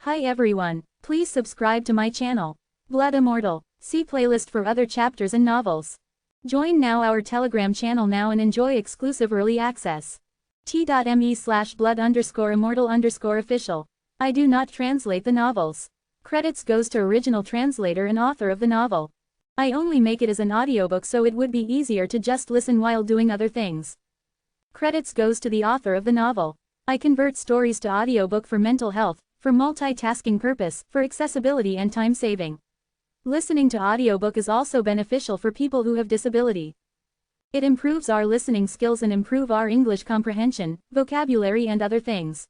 Hi everyone, please subscribe to my channel. Blood Immortal. See playlist for other chapters and novels. Join now our Telegram channel now and enjoy exclusive early access. t.me/blood_immortal_official. I do not translate the novels. Credits goes to original translator and author of the novel. I only make it as an audiobook so it would be easier to just listen while doing other things. Credits goes to the author of the novel. I convert stories to audiobook for mental health, for multitasking purpose, for accessibility and time saving. Listening to audiobook is also beneficial for people who have disability. It improves our listening skills and improve our English comprehension, vocabulary and other things.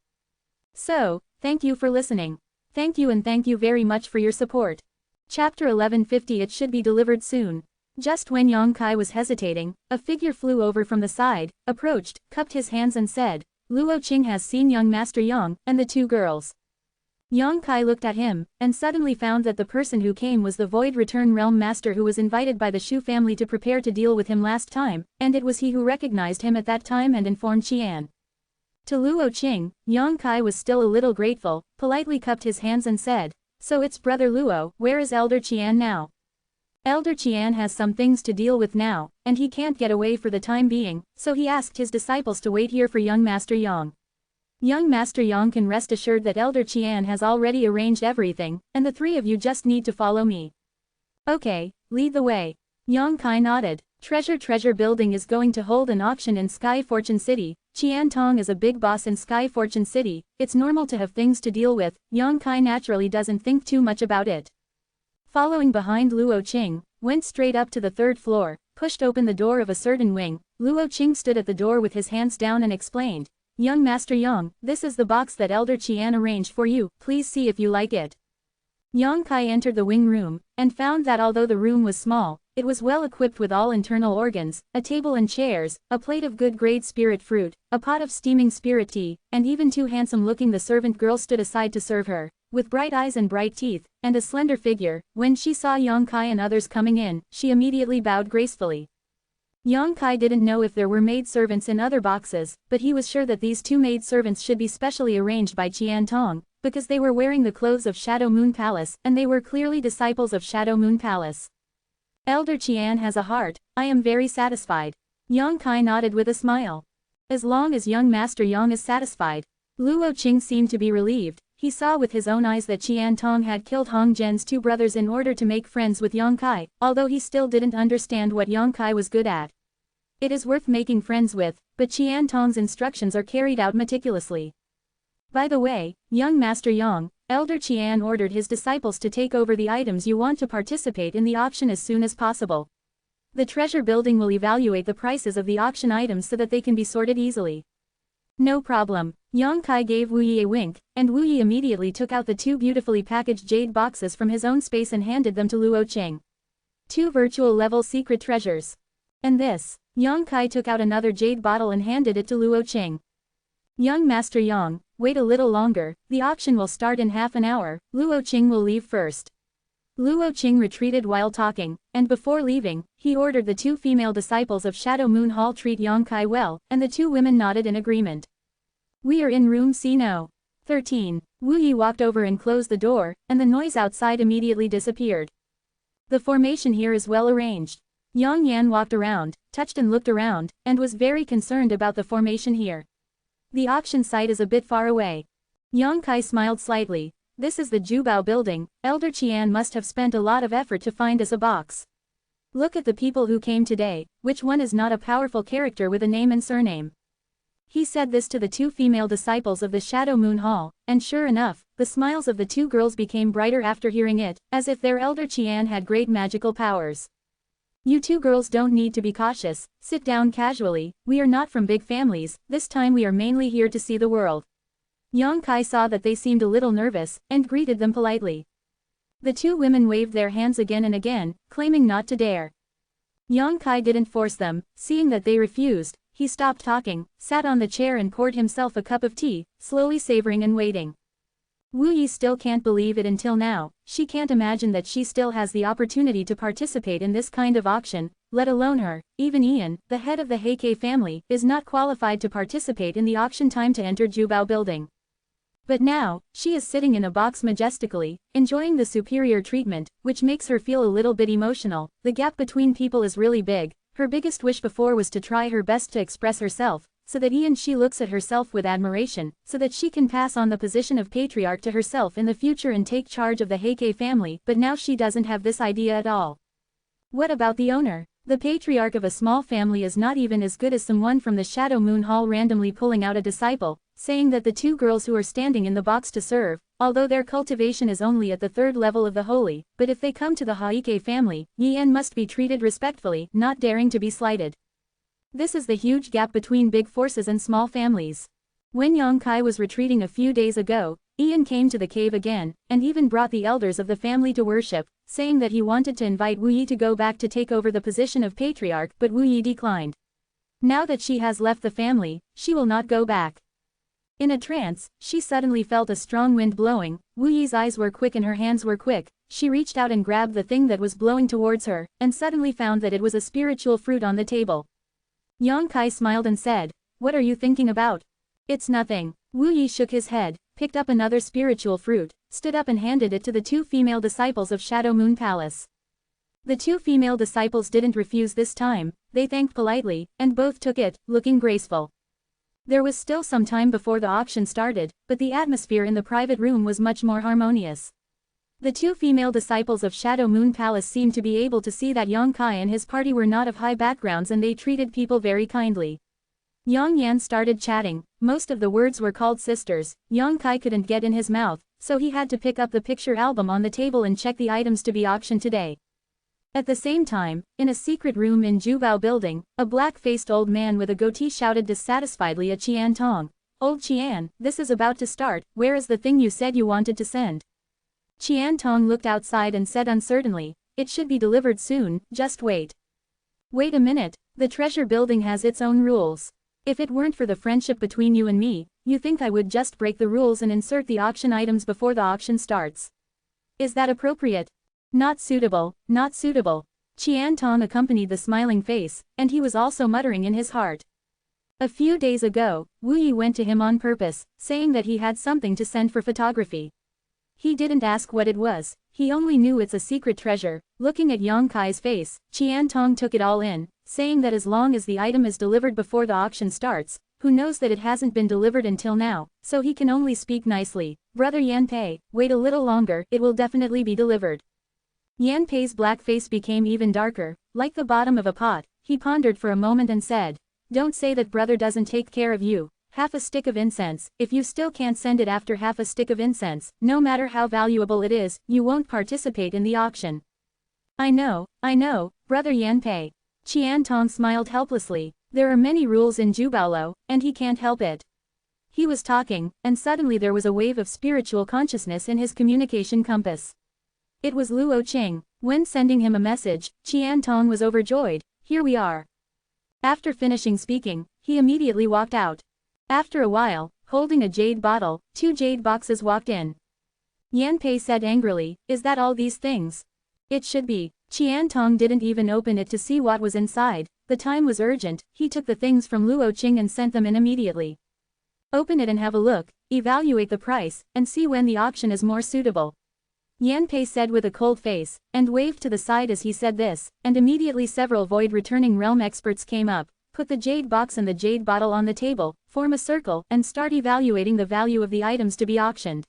So, thank you for listening. Thank you and thank you very much for your support. Chapter 1150. It should be delivered soon. Just when Yang Kai was hesitating, a figure flew over from the side, approached, cupped his hands and said, "Luo Qing has seen young Master Yang, and the two girls." Yang Kai looked at him, and suddenly found that the person who came was the Void Return Realm Master who was invited by the Shu family to prepare to deal with him last time, and it was he who recognized him at that time and informed Qian. To Luo Qing, Yang Kai was still a little grateful, politely cupped his hands and said, "So it's Brother Luo, where is Elder Qian now?" Elder Qian has some things to deal with now, and he can't get away for the time being, so he asked his disciples to wait here for young Master Yang. Young Master Yang can rest assured that Elder Qian has already arranged everything, and the three of you just need to follow me. Okay, lead the way. Yang Kai nodded. Treasure Building is going to hold an auction in Sky Fortune City. Qian Tong is a big boss in Sky Fortune City. It's normal to have things to deal with. Yang Kai naturally doesn't think too much about it. Following behind Luo Qing, went straight up to the third floor, pushed open the door of a certain wing. Luo Qing stood at the door with his hands down and explained, "Young Master Yang, this is the box that Elder Qian arranged for you, please see if you like it." Yang Kai entered the wing room, and found that although the room was small, it was well equipped with all internal organs, a table and chairs, a plate of good grade spirit fruit, a pot of steaming spirit tea, and even two handsome-looking the servant girls stood aside to serve her, with bright eyes and bright teeth, and a slender figure. When she saw Yang Kai and others coming in, she immediately bowed gracefully. Yang Kai didn't know if there were maid-servants in other boxes, but he was sure that these two maid-servants should be specially arranged by Qian Tong, because they were wearing the clothes of Shadow Moon Palace, and they were clearly disciples of Shadow Moon Palace. Elder Qian has a heart, I am very satisfied. Yang Kai nodded with a smile. As long as young Master Yang is satisfied. Luo Qing seemed to be relieved. He saw with his own eyes that Qian Tong had killed Hong Zhen's two brothers in order to make friends with Yang Kai, although he still didn't understand what Yang Kai was good at. It is worth making friends with, but Qian Tong's instructions are carried out meticulously. By the way, young Master Yang, Elder Qian ordered his disciples to take over the items you want to participate in the auction as soon as possible. The treasure building will evaluate the prices of the auction items so that they can be sorted easily. No problem. Yang Kai gave Wu Yi a wink, and Wu Yi immediately took out the two beautifully packaged jade boxes from his own space and handed them to Luo Qing. Two virtual level secret treasures. And this. Yang Kai took out another jade bottle and handed it to Luo Qing. Young Master Yang, wait a little longer, the auction will start in half an hour, Luo Qing will leave first. Luo Qing retreated while talking, and before leaving, he ordered the two female disciples of Shadow Moon Hall treat Yang Kai well, and the two women nodded in agreement. We are in room C No. 13. Wu Yi walked over and closed the door, and the noise outside immediately disappeared. The formation here is well arranged. Yang Yan walked around, touched and looked around, and was very concerned about the formation here. The auction site is a bit far away. Yang Kai smiled slightly. This is the Jubao building. Elder Qian must have spent a lot of effort to find us a box. Look at the people who came today, which one is not a powerful character with a name and surname? He said this to the two female disciples of the Shadow Moon Hall, and sure enough, the smiles of the two girls became brighter after hearing it, as if their Elder Qian had great magical powers. You two girls don't need to be cautious, sit down casually, we are not from big families, this time we are mainly here to see the world. Yang Kai saw that they seemed a little nervous, and greeted them politely. The two women waved their hands again and again, claiming not to dare. Yang Kai didn't force them, seeing that they refused, he stopped talking, sat on the chair and poured himself a cup of tea, slowly savoring and waiting. Wu Yi still can't believe it until now, she can't imagine that she still has the opportunity to participate in this kind of auction, let alone her. Even Ian, the head of the Heike family, is not qualified to participate in the auction. Time to enter Jubao building. But now, she is sitting in a box majestically, enjoying the superior treatment, which makes her feel a little bit emotional. The gap between people is really big. Her biggest wish before was to try her best to express herself, so that she looks at herself with admiration, so that she can pass on the position of patriarch to herself in the future and take charge of the Heike family, but now she doesn't have this idea at all. What about the owner? The patriarch of a small family is not even as good as someone from the Shadow Moon Hall randomly pulling out a disciple, saying that the two girls who are standing in the box to serve, although their cultivation is only at the 3rd level of the holy, but if they come to the Heike family, Yan must be treated respectfully, not daring to be slighted. This is the huge gap between big forces and small families. When Yang Kai was retreating a few days ago, Ian came to the cave again, and even brought the elders of the family to worship, saying that he wanted to invite Wu Yi to go back to take over the position of patriarch, but Wu Yi declined. Now that she has left the family, she will not go back. In a trance, she suddenly felt a strong wind blowing. Wu Yi's eyes were quick and her hands were quick. She reached out and grabbed the thing that was blowing towards her, and suddenly found that it was a spiritual fruit on the table. Yang Kai smiled and said, "What are you thinking about?" "It's nothing." Wu Yi shook his head, picked up another spiritual fruit, stood up and handed it to the 2 female disciples of Shadow Moon Palace. The 2 female disciples didn't refuse this time, they thanked politely, and both took it, looking graceful. There was still some time before the auction started, but the atmosphere in the private room was much more harmonious. The 2 female disciples of Shadow Moon Palace seemed to be able to see that Yang Kai and his party were not of high backgrounds and they treated people very kindly. Yang Yan started chatting. Most of the words were called sisters. Yang Kai couldn't get in his mouth, so he had to pick up the picture album on the table and check the items to be auctioned today. At the same time, in a secret room in Jubao building, a black-faced old man with a goatee shouted dissatisfiedly at Qian Tong. "Old Qian, this is about to start, where is the thing you said you wanted to send?" Qian Tong looked outside and said uncertainly, "It should be delivered soon, just wait." "Wait a minute, the treasure building has its own rules. If it weren't for the friendship between you and me, you think I would just break the rules and insert the auction items before the auction starts? Is that appropriate?" "Not suitable, not suitable." Qian Tong accompanied the smiling face, and he was also muttering in his heart. A few days ago, Wu Yi went to him on purpose, saying that he had something to send for photography. He didn't ask what it was, he only knew it's a secret treasure. Looking at Yang Kai's face, Qian Tong took it all in, saying that as long as the item is delivered before the auction starts, who knows that it hasn't been delivered until now, so he can only speak nicely. "Brother Yan Pei, wait a little longer, it will definitely be delivered." Yan Pei's black face became even darker, like the bottom of a pot. He pondered for a moment and said, "Don't say that brother doesn't take care of you. Half a stick of incense, if you still can't send it after half a stick of incense, no matter how valuable it is, you won't participate in the auction." I know, brother Yan Pei." Qian Tong smiled helplessly. There are many rules in Jubaolo, and he can't help it. He was talking, and suddenly there was a wave of spiritual consciousness in his communication compass. It was Luo Qing. When sending him a message, Qian Tong was overjoyed. "Here we are." After finishing speaking, he immediately walked out. After a while, holding a jade bottle, 2 jade boxes walked in. Yan Pei said angrily, "Is that all these things?" "It should be." Qian Tong didn't even open it to see what was inside. The time was urgent. He took the things from Luo Qing and sent them in immediately. "Open it and have a look, evaluate the price, and see when the auction is more suitable." Yan Pei said with a cold face, and waved to the side as he said this, and immediately several void returning realm experts came up, put the jade box and the jade bottle on the table, form a circle, and start evaluating the value of the items to be auctioned.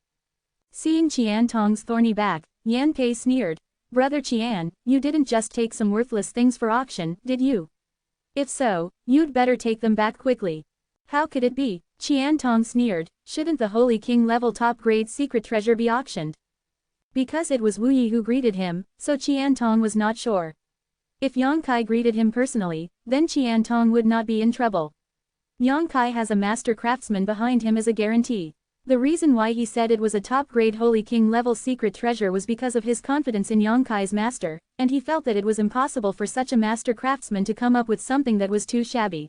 Seeing Qian Tong's thorny back, Yan Pei sneered, "Brother Qian, you didn't just take some worthless things for auction, did you? If so, you'd better take them back quickly." "How could it be?" Qian Tong sneered, "Shouldn't the Holy King level top-grade secret treasure be auctioned?" Because it was Wu Yi who greeted him, so Qian Tong was not sure. If Yang Kai greeted him personally, then Qian Tong would not be in trouble. Yang Kai has a master craftsman behind him as a guarantee. The reason why he said it was a top-grade Holy King level secret treasure was because of his confidence in Yang Kai's master, and he felt that it was impossible for such a master craftsman to come up with something that was too shabby.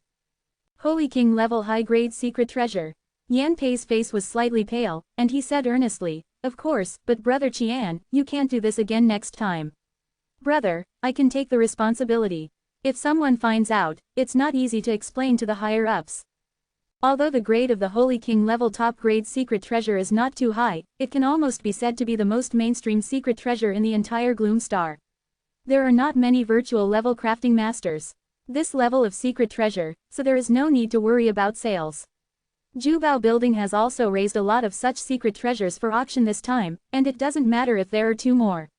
Holy King level high-grade secret treasure. Yan Pei's face was slightly pale, and he said earnestly, "Of course, but Brother Qian, you can't do this again next time." "Brother, I can take the responsibility. If someone finds out, it's not easy to explain to the higher-ups." Although the grade of the Holy King level top grade secret treasure is not too high, it can almost be said to be the most mainstream secret treasure in the entire Gloom Star. There are not many virtual level crafting masters. This level of secret treasure, so there is no need to worry about sales. Jubao Building has also raised a lot of such secret treasures for auction this time, and it doesn't matter if there are 2 more.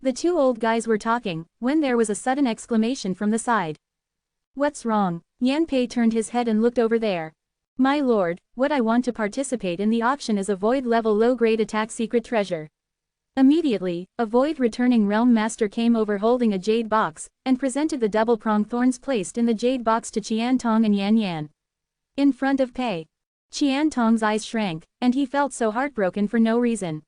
The 2 old guys were talking, when there was a sudden exclamation from the side. What's wrong? Yanpei turned his head and looked over there. My lord, what I want to participate in the auction is a void level low grade attack secret treasure. Immediately, a void returning realm master came over holding a jade box, and presented the double prong thorns placed in the jade box to Qian Tong and Yan Yan. In front of Pei. Qian Tong's eyes shrank, and he felt so heartbroken for no reason.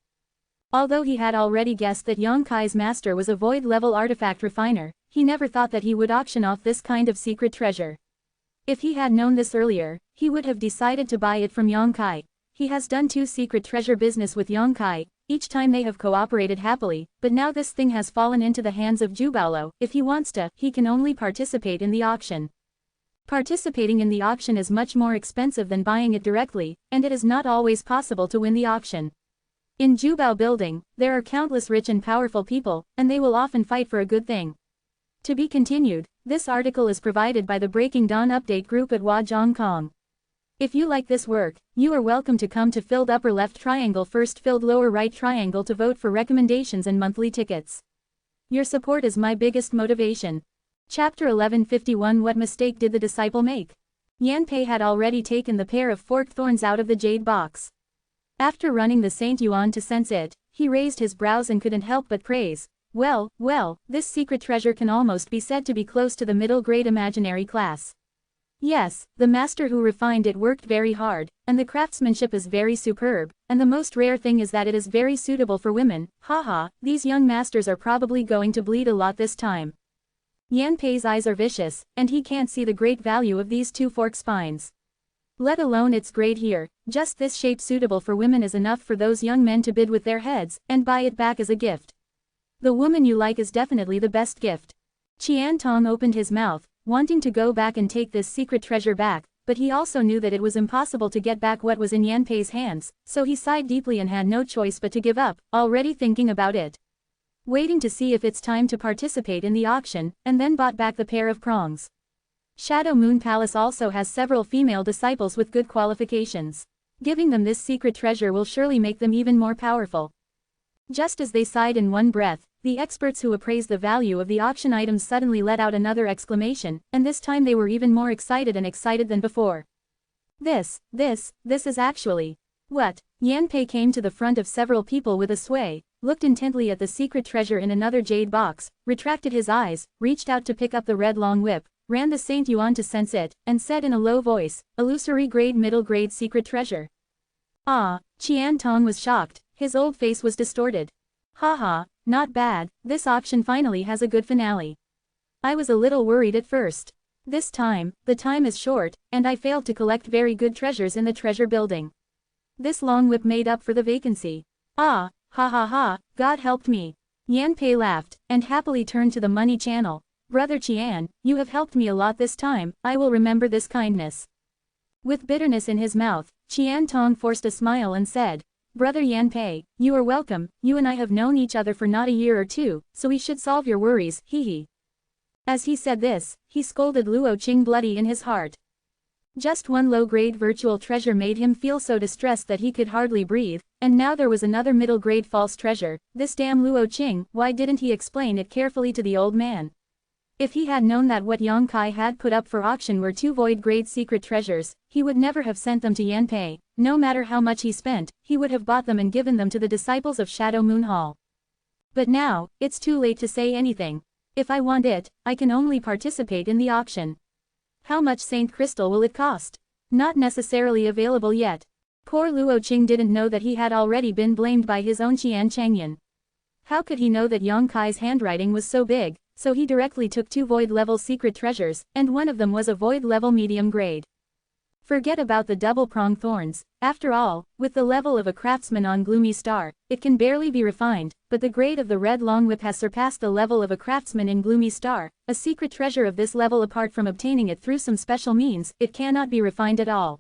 Although he had already guessed that Yongkai's master was a void level artifact refiner, he never thought that he would auction off this kind of secret treasure. If he had known this earlier, he would have decided to buy it from Yongkai. He has done 2 secret treasure business with Yongkai, each time they have cooperated happily, but now this thing has fallen into the hands of Jubaolo. If he wants to, he can only participate in the auction. Participating in the auction is much more expensive than buying it directly, and it is not always possible to win the auction. In Jubao Building, there are countless rich and powerful people, and they will often fight for a good thing. To be continued, this article is provided by the Breaking Dawn Update group at Huazhong Kong. If you like this work, you are welcome to come to filled upper left triangle first filled lower right triangle to vote for recommendations and monthly tickets. Your support is my biggest motivation. Chapter 1151 What mistake did the disciple make? Yanpei had already taken the pair of forked thorns out of the jade box. After running the Saint Yuan to sense it, he raised his brows and couldn't help but praise. Well, this secret treasure can almost be said to be close to the middle grade imaginary class. Yes, the master who refined it worked very hard, and the craftsmanship is very superb, and the most rare thing is that it is very suitable for women. Haha, these young masters are probably going to bleed a lot this time. Yanpei's eyes are vicious, and he can't see the great value of these 2 fork spines. Let alone its grade here, just this shape suitable for women is enough for those young men to bid with their heads, and buy it back as a gift. The woman you like is definitely the best gift. Qian Tong opened his mouth, wanting to go back and take this secret treasure back, but he also knew that it was impossible to get back what was in Yanpei's hands, so he sighed deeply and had no choice but to give up, already thinking about it. Waiting to see if it's time to participate in the auction, and then bought back the pair of prongs. Shadow Moon Palace also has several female disciples with good qualifications. Giving them this secret treasure will surely make them even more powerful. Just as they sighed in one breath, the experts who appraised the value of the auction items suddenly let out another exclamation, and this time they were even more excited than before. This is actually... What? Yanpei came to the front of several people with a sway, looked intently at the secret treasure in another jade box, retracted his eyes, reached out to pick up the red long whip, ran the Saint Yuan to sense it, and said in a low voice, illusory grade middle grade secret treasure. Ah, Qian Tong was shocked, his old face was distorted. Haha, not bad, this auction finally has a good finale. I was a little worried at first. This time, the time is short, and I failed to collect very good treasures in the treasure building. This long whip made up for the vacancy. Ah, ha, God helped me. Yanpei laughed, and happily turned to the money channel. Brother Qian, you have helped me a lot this time, I will remember this kindness. With bitterness in his mouth, Qian Tong forced a smile and said, Brother Yanpei, you are welcome, you and I have known each other for not a year or 2, so we should solve your worries, hee. As he said this, he scolded Luo Qing bloody in his heart. Just one low-grade virtual treasure made him feel so distressed that he could hardly breathe, and now there was another middle-grade false treasure. This damn Luo Qing, why didn't he explain it carefully to the old man? If he had known that what Yongkai had put up for auction were 2 void-grade secret treasures, he would never have sent them to Yanpei. No matter how much he spent, he would have bought them and given them to the disciples of Shadow Moon Hall. But now, it's too late to say anything. If I want it, I can only participate in the auction. How much Saint Crystal will it cost? Not necessarily available yet. Poor Luo Qing didn't know that he had already been blamed by his own Qian Changyan. How could he know that Yongkai's handwriting was so big? So he directly took 2 void-level secret treasures, and one of them was a void-level medium grade. Forget about the double-prong thorns. After all, with the level of a craftsman on Gloomy Star, it can barely be refined, but the grade of the red long whip has surpassed the level of a craftsman in Gloomy Star. A secret treasure of this level, apart from obtaining it through some special means, it cannot be refined at all.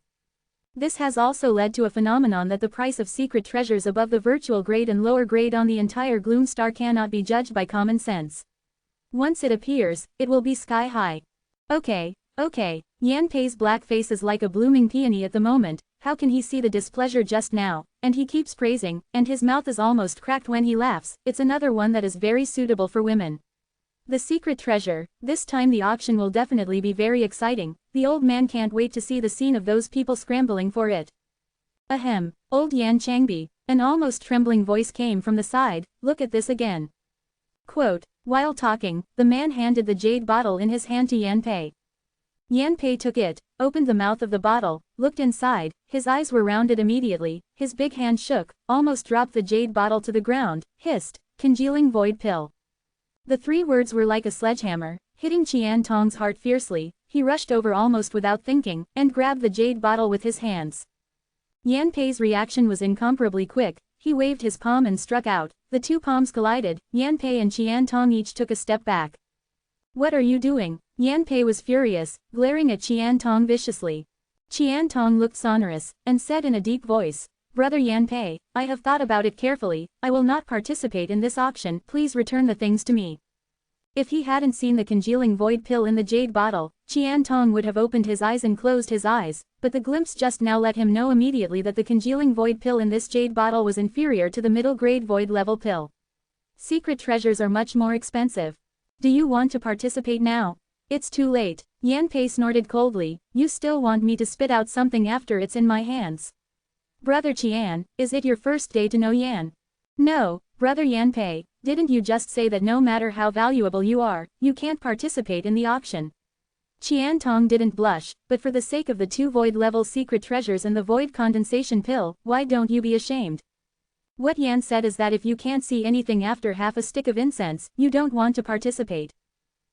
This has also led to a phenomenon that the price of secret treasures above the virtual grade and lower grade on the entire Gloom Star cannot be judged by common sense. Once it appears, it will be sky high. Okay. Yanpei's black face is like a blooming peony at the moment. How can he see the displeasure just now? And he keeps praising, and his mouth is almost cracked when he laughs. It's another one that is very suitable for women. The secret treasure. This time the auction will definitely be very exciting. The old man can't wait to see the scene of those people scrambling for it. Ahem, old Yan Changbi. An almost trembling voice came from the side. Look at this again. Quote, while talking, the man handed the jade bottle in his hand to Yanpei. Yanpei took it, opened the mouth of the bottle, looked inside, his eyes were rounded immediately, his big hand shook, almost dropped the jade bottle to the ground, hissed, congealing void pill. The 3 words were like a sledgehammer, hitting Qian Tong's heart fiercely. He rushed over almost without thinking, and grabbed the jade bottle with his hands. Yanpei's reaction was incomparably quick. He waved his palm and struck out. The 2 palms collided. Yanpei and Qian Tong each took a step back. What are you doing? Yanpei was furious, glaring at Qian Tong viciously. Qian Tong looked sonorous, and said in a deep voice, Brother Yanpei, I have thought about it carefully. I will not participate in this auction. Please return the things to me. If he hadn't seen the congealing void pill in the jade bottle, Qian Tong would have opened his eyes and closed his eyes, but the glimpse just now let him know immediately that the congealing void pill in this jade bottle was inferior to the middle grade void level pill. Secret treasures are much more expensive. Do you want to participate now? It's too late. Yanpei snorted coldly. You still want me to spit out something after it's in my hands? Brother Qian, is it your first day to know Yan? No, Brother Yanpei, didn't you just say that no matter how valuable you are, you can't participate in the auction? Qian Tong didn't blush, but for the sake of the 2 void-level secret treasures and the void condensation pill, why don't you be ashamed? What Yan said is that if you can't see anything after half a stick of incense, you don't want to participate.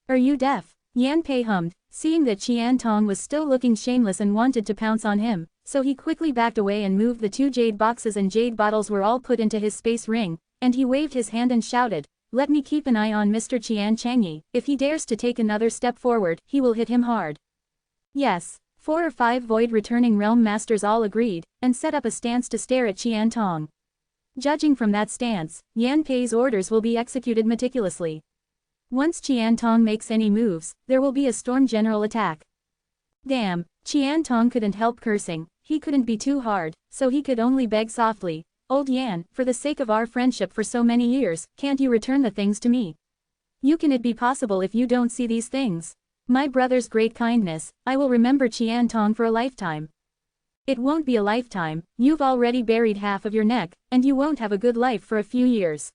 Are you deaf? Yanpei hummed, seeing that Qian Tong was still looking shameless and wanted to pounce on him, so he quickly backed away and moved the 2 jade boxes and jade bottles were all put into his space ring, and he waved his hand and shouted, let me keep an eye on Mr. Qian Changyi. If he dares to take another step forward, he will hit him hard. Yes, 4 or 5 void returning realm masters all agreed, and set up a stance to stare at Qian Tong. Judging from that stance, Yanpei's orders will be executed meticulously. Once Qian Tong makes any moves, there will be a storm general attack. Damn, Qian Tong couldn't help cursing. He couldn't be too hard, so he could only beg softly, Old Yan, for the sake of our friendship for so many years, can't you return the things to me? You can it be possible if you don't see these things? My brother's great kindness, I will remember Qian Tong for a lifetime. It won't be a lifetime, you've already buried half of your neck, and you won't have a good life for a few years.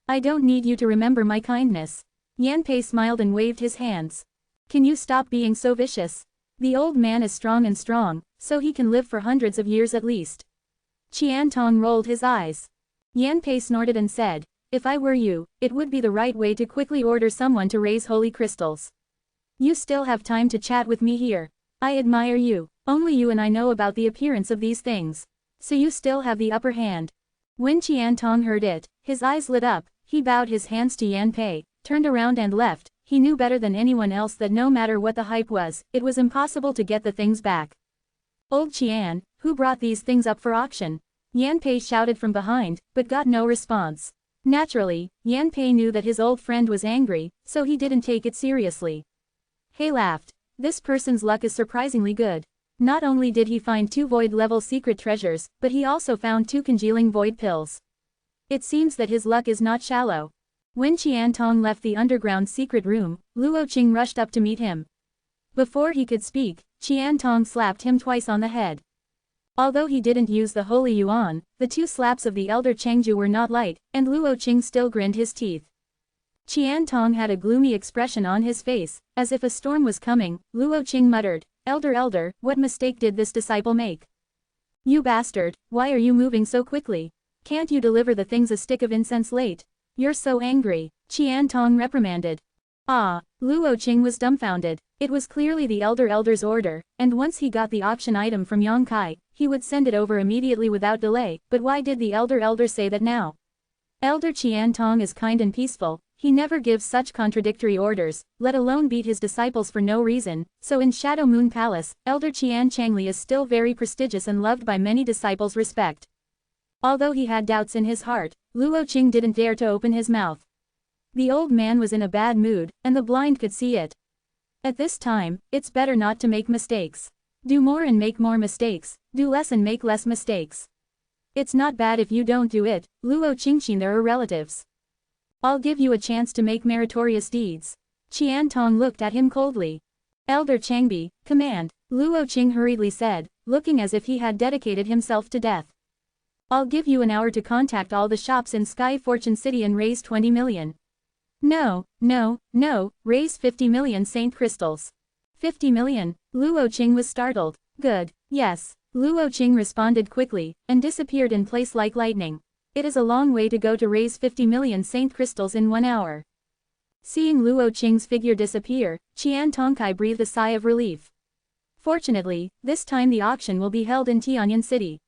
I don't need you to remember my kindness. Yanpei smiled and waved his hands. Can you stop being so vicious? The old man is strong, so he can live for hundreds of years at least. Qian Tong rolled his eyes. Yanpei snorted and said, if I were you, it would be the right way to quickly order someone to raise holy crystals. You still have time to chat with me here. I admire you. Only you and I know about the appearance of these things. So you still have the upper hand. When Qian Tong heard it, his eyes lit up, he bowed his hands to Yanpei, turned around and left. He knew better than anyone else that no matter what the hype was, it was impossible to get the things back. Old Qian, who brought these things up for auction? Yanpei shouted from behind, but got no response. Naturally, Yanpei knew that his old friend was angry, so he didn't take it seriously. He laughed. This person's luck is surprisingly good. Not only did he find 2 void-level secret treasures, but he also found 2 congealing void pills. It seems that his luck is not shallow. When Qian Tong left the underground secret room, Luo Qing rushed up to meet him. Before he could speak, Qian Tong slapped him twice on the head. Although he didn't use the holy yuan, the 2 slaps of the elder Chengju were not light, and Luo Qing still grinned his teeth. Qian Tong had a gloomy expression on his face, as if a storm was coming. Luo Qing muttered, Elder, what mistake did this disciple make? You bastard, why are you moving so quickly? Can't you deliver the things a stick of incense late? You're so angry, Qian Tong reprimanded. Ah, Luo Qing was dumbfounded. It was clearly the elder's order, and once he got the auction item from Yang Kai, he would send it over immediately without delay, but why did the elder say that now? Elder Qian Tong is kind and peaceful, He never gives such contradictory orders, let alone beat his disciples for no reason, so in Shadow Moon Palace, Elder Qian Changli is still very prestigious and loved by many disciples. Respect. Although he had doubts in his heart, Luo Qing didn't dare to open his mouth. The old man was in a bad mood, and the blind could see it. At this time, it's better not to make mistakes. Do more and make more mistakes, do less and make less mistakes. It's not bad if you don't do it, Luo Qingxin, there are relatives. I'll give you a chance to make meritorious deeds. Qian Tong looked at him coldly. Elder Changbi, command, Luo Qing hurriedly said, looking as if he had dedicated himself to death. I'll give you an hour to contact all the shops in Sky Fortune City and raise 20 million. No, raise 50 million Saint Crystals. 50 million, Luo Qing was startled. Good, yes, Luo Qing responded quickly, and disappeared in place like lightning. It is a long way to go to raise 50 million Saint Crystals in 1 hour. Seeing Luo Qing's figure disappear, Qian Tongkai breathed a sigh of relief. Fortunately, this time the auction will be held in Tianyan City.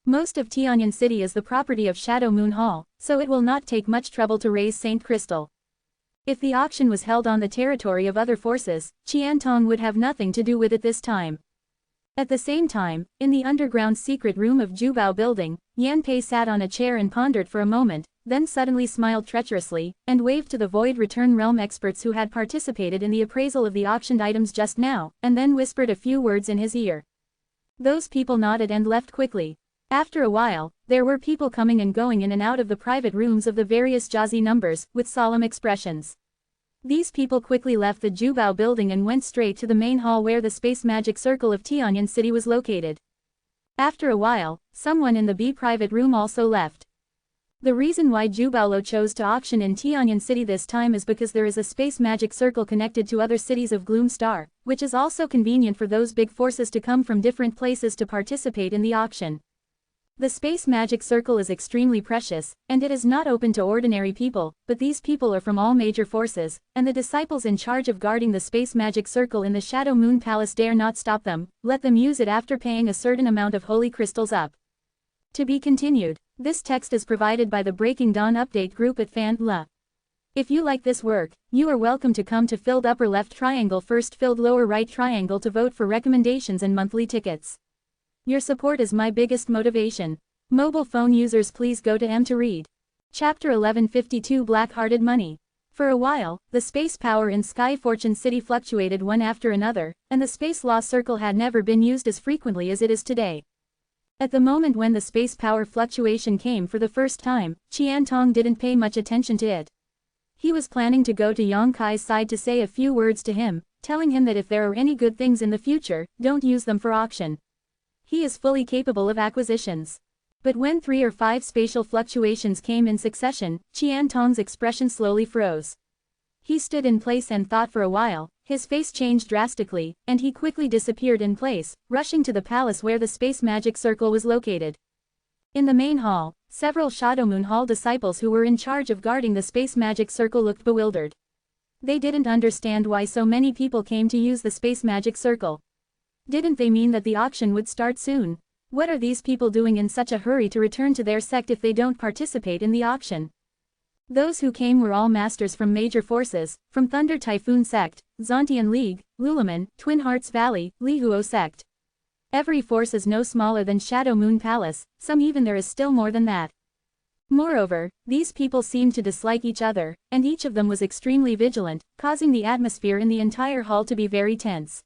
Most of Tianyan City is the property of Shadow Moon Hall, so it will not take much trouble to raise Saint Crystal. If the auction was held on the territory of other forces, Qian Tong would have nothing to do with it this time. At the same time, in the underground secret room of Jubao building, Yan Pei sat on a chair and pondered for a moment, then suddenly smiled treacherously, and waved to the Void Return Realm experts who had participated in the appraisal of the auctioned items just now, and then whispered a few words in his ear. Those people nodded and left quickly. After a while, there were people coming and going in and out of the private rooms of the various Jiazi numbers, with solemn expressions. These people quickly left the Jubao building and went straight to the main hall where the Space Magic Circle of Tianyan City was located. After a while, someone in the B private room also left. The reason why Jubaolo chose to auction in Tianyan City this time is because there is a Space Magic Circle connected to other cities of Gloom Star, which is also convenient for those big forces to come from different places to participate in the auction. The Space Magic Circle is extremely precious, and it is not open to ordinary people, but these people are from all major forces, and the disciples in charge of guarding the Space Magic Circle in the Shadow Moon Palace dare not stop them, let them use it after paying a certain amount of holy crystals up. To be continued. This text is provided by the Breaking Dawn Update group at Fan.la. If you like this work, you are welcome to come to filled upper left triangle first filled lower right triangle to vote for recommendations and monthly tickets. Your support is my biggest motivation. Mobile phone users, please go to M to read. Chapter 1152 Black-Hearted Money. For a while, the space power in Sky Fortune City fluctuated one after another, and the Space Law Circle had never been used as frequently as it is today. At the moment when the space power fluctuation came for the first time, Qian Tong didn't pay much attention to it. He was planning to go to Yang Kai's side to say a few words to him, telling him that if there are any good things in the future, don't use them for auction. He is fully capable of acquisitions. But when 3 or 5 spatial fluctuations came in succession, Qian Tong's expression slowly froze. He stood in place and thought for a while, his face changed drastically, and he quickly disappeared in place, rushing to the palace where the Space Magic Circle was located. In the main hall, several Shadow Moon Hall disciples who were in charge of guarding the Space Magic Circle looked bewildered. They didn't understand why so many people came to use the Space Magic Circle. Didn't they mean that the auction would start soon? What are these people doing in such a hurry to return to their sect if they don't participate in the auction? Those who came were all masters from major forces, from Thunder Typhoon Sect, Zontian League, Lulaman, Twin Hearts Valley, Lihuo Sect. Every force is no smaller than Shadow Moon Palace, some even there is still more than that. Moreover, these people seemed to dislike each other, and each of them was extremely vigilant, causing the atmosphere in the entire hall to be very tense.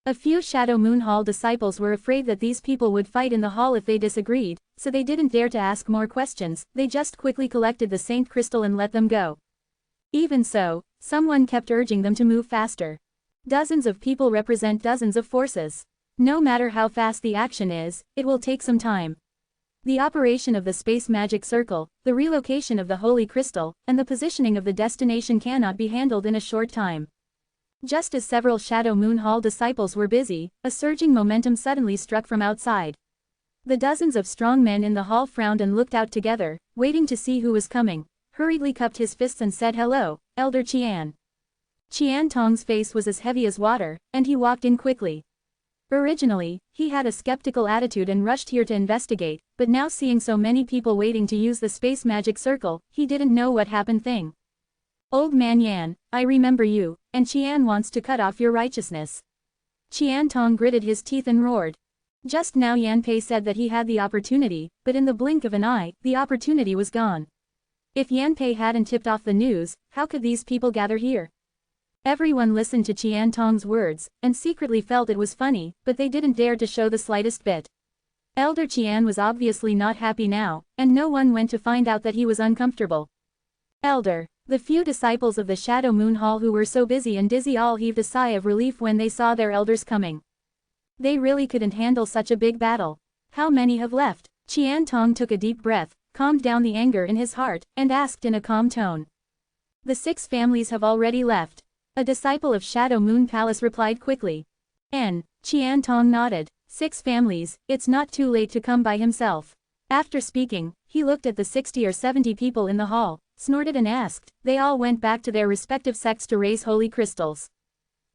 A few Shadow Moon Hall disciples were afraid that these people would fight in the hall if they disagreed, so they didn't dare to ask more questions, they just quickly collected the Saint Crystal and let them go. Even so, someone kept urging them to move faster. Dozens of people represent dozens of forces. No matter how fast the action is, it will take some time. The operation of the Space Magic Circle, the relocation of the Holy Crystal, and the positioning of the destination cannot be handled in a short time. Just as several Shadow Moon Hall disciples were busy, a surging momentum suddenly struck from outside. The dozens of strong men in the hall frowned and looked out together, waiting to see who was coming, hurriedly cupped his fists and said hello, Elder Qian. Qian Tong's face was as heavy as water, and he walked in quickly. Originally, he had a skeptical attitude and rushed here to investigate, but now seeing so many people waiting to use the Space Magic Circle, he didn't know what happened thing. Old man Yan, I remember you, and Qian wants to cut off your righteousness. Qian Tong gritted his teeth and roared. Just now Yan Pei said that he had the opportunity, but in the blink of an eye, the opportunity was gone. If Yan Pei hadn't tipped off the news, how could these people gather here? Everyone listened to Qian Tong's words, and secretly felt it was funny, but they didn't dare to show the slightest bit. Elder Qian was obviously not happy now, and no one went to find out that he was uncomfortable. Elder. The few disciples of the Shadow Moon Hall who were so busy and dizzy all heaved a sigh of relief when they saw their elders coming. They really couldn't handle such a big battle. How many have left? Qian Tong took a deep breath, calmed down the anger in his heart, and asked in a calm tone. The 6 families have already left. A disciple of Shadow Moon Palace replied quickly. Qian Tong nodded. 6 families, it's not too late to come by himself. After speaking, he looked at the 60 or 70 people in the hall, snorted and asked. They all went back to their respective sects to raise holy crystals.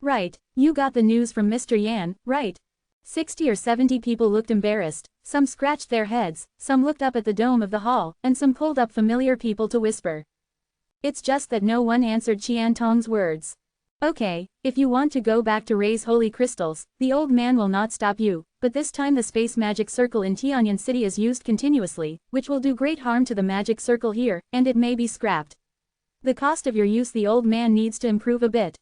Right, you got the news from Mr. Yan, right? 60 or 70 people looked embarrassed, some scratched their heads, some looked up at the dome of the hall, and some pulled up familiar people to whisper. It's just that no one answered Qian Tong's words. Okay, if you want to go back to raise holy crystals, the old man will not stop you, but this time the space magic circle in Tianyan City is used continuously, which will do great harm to the magic circle here, and it may be scrapped. The cost of your use the old man needs to improve a bit.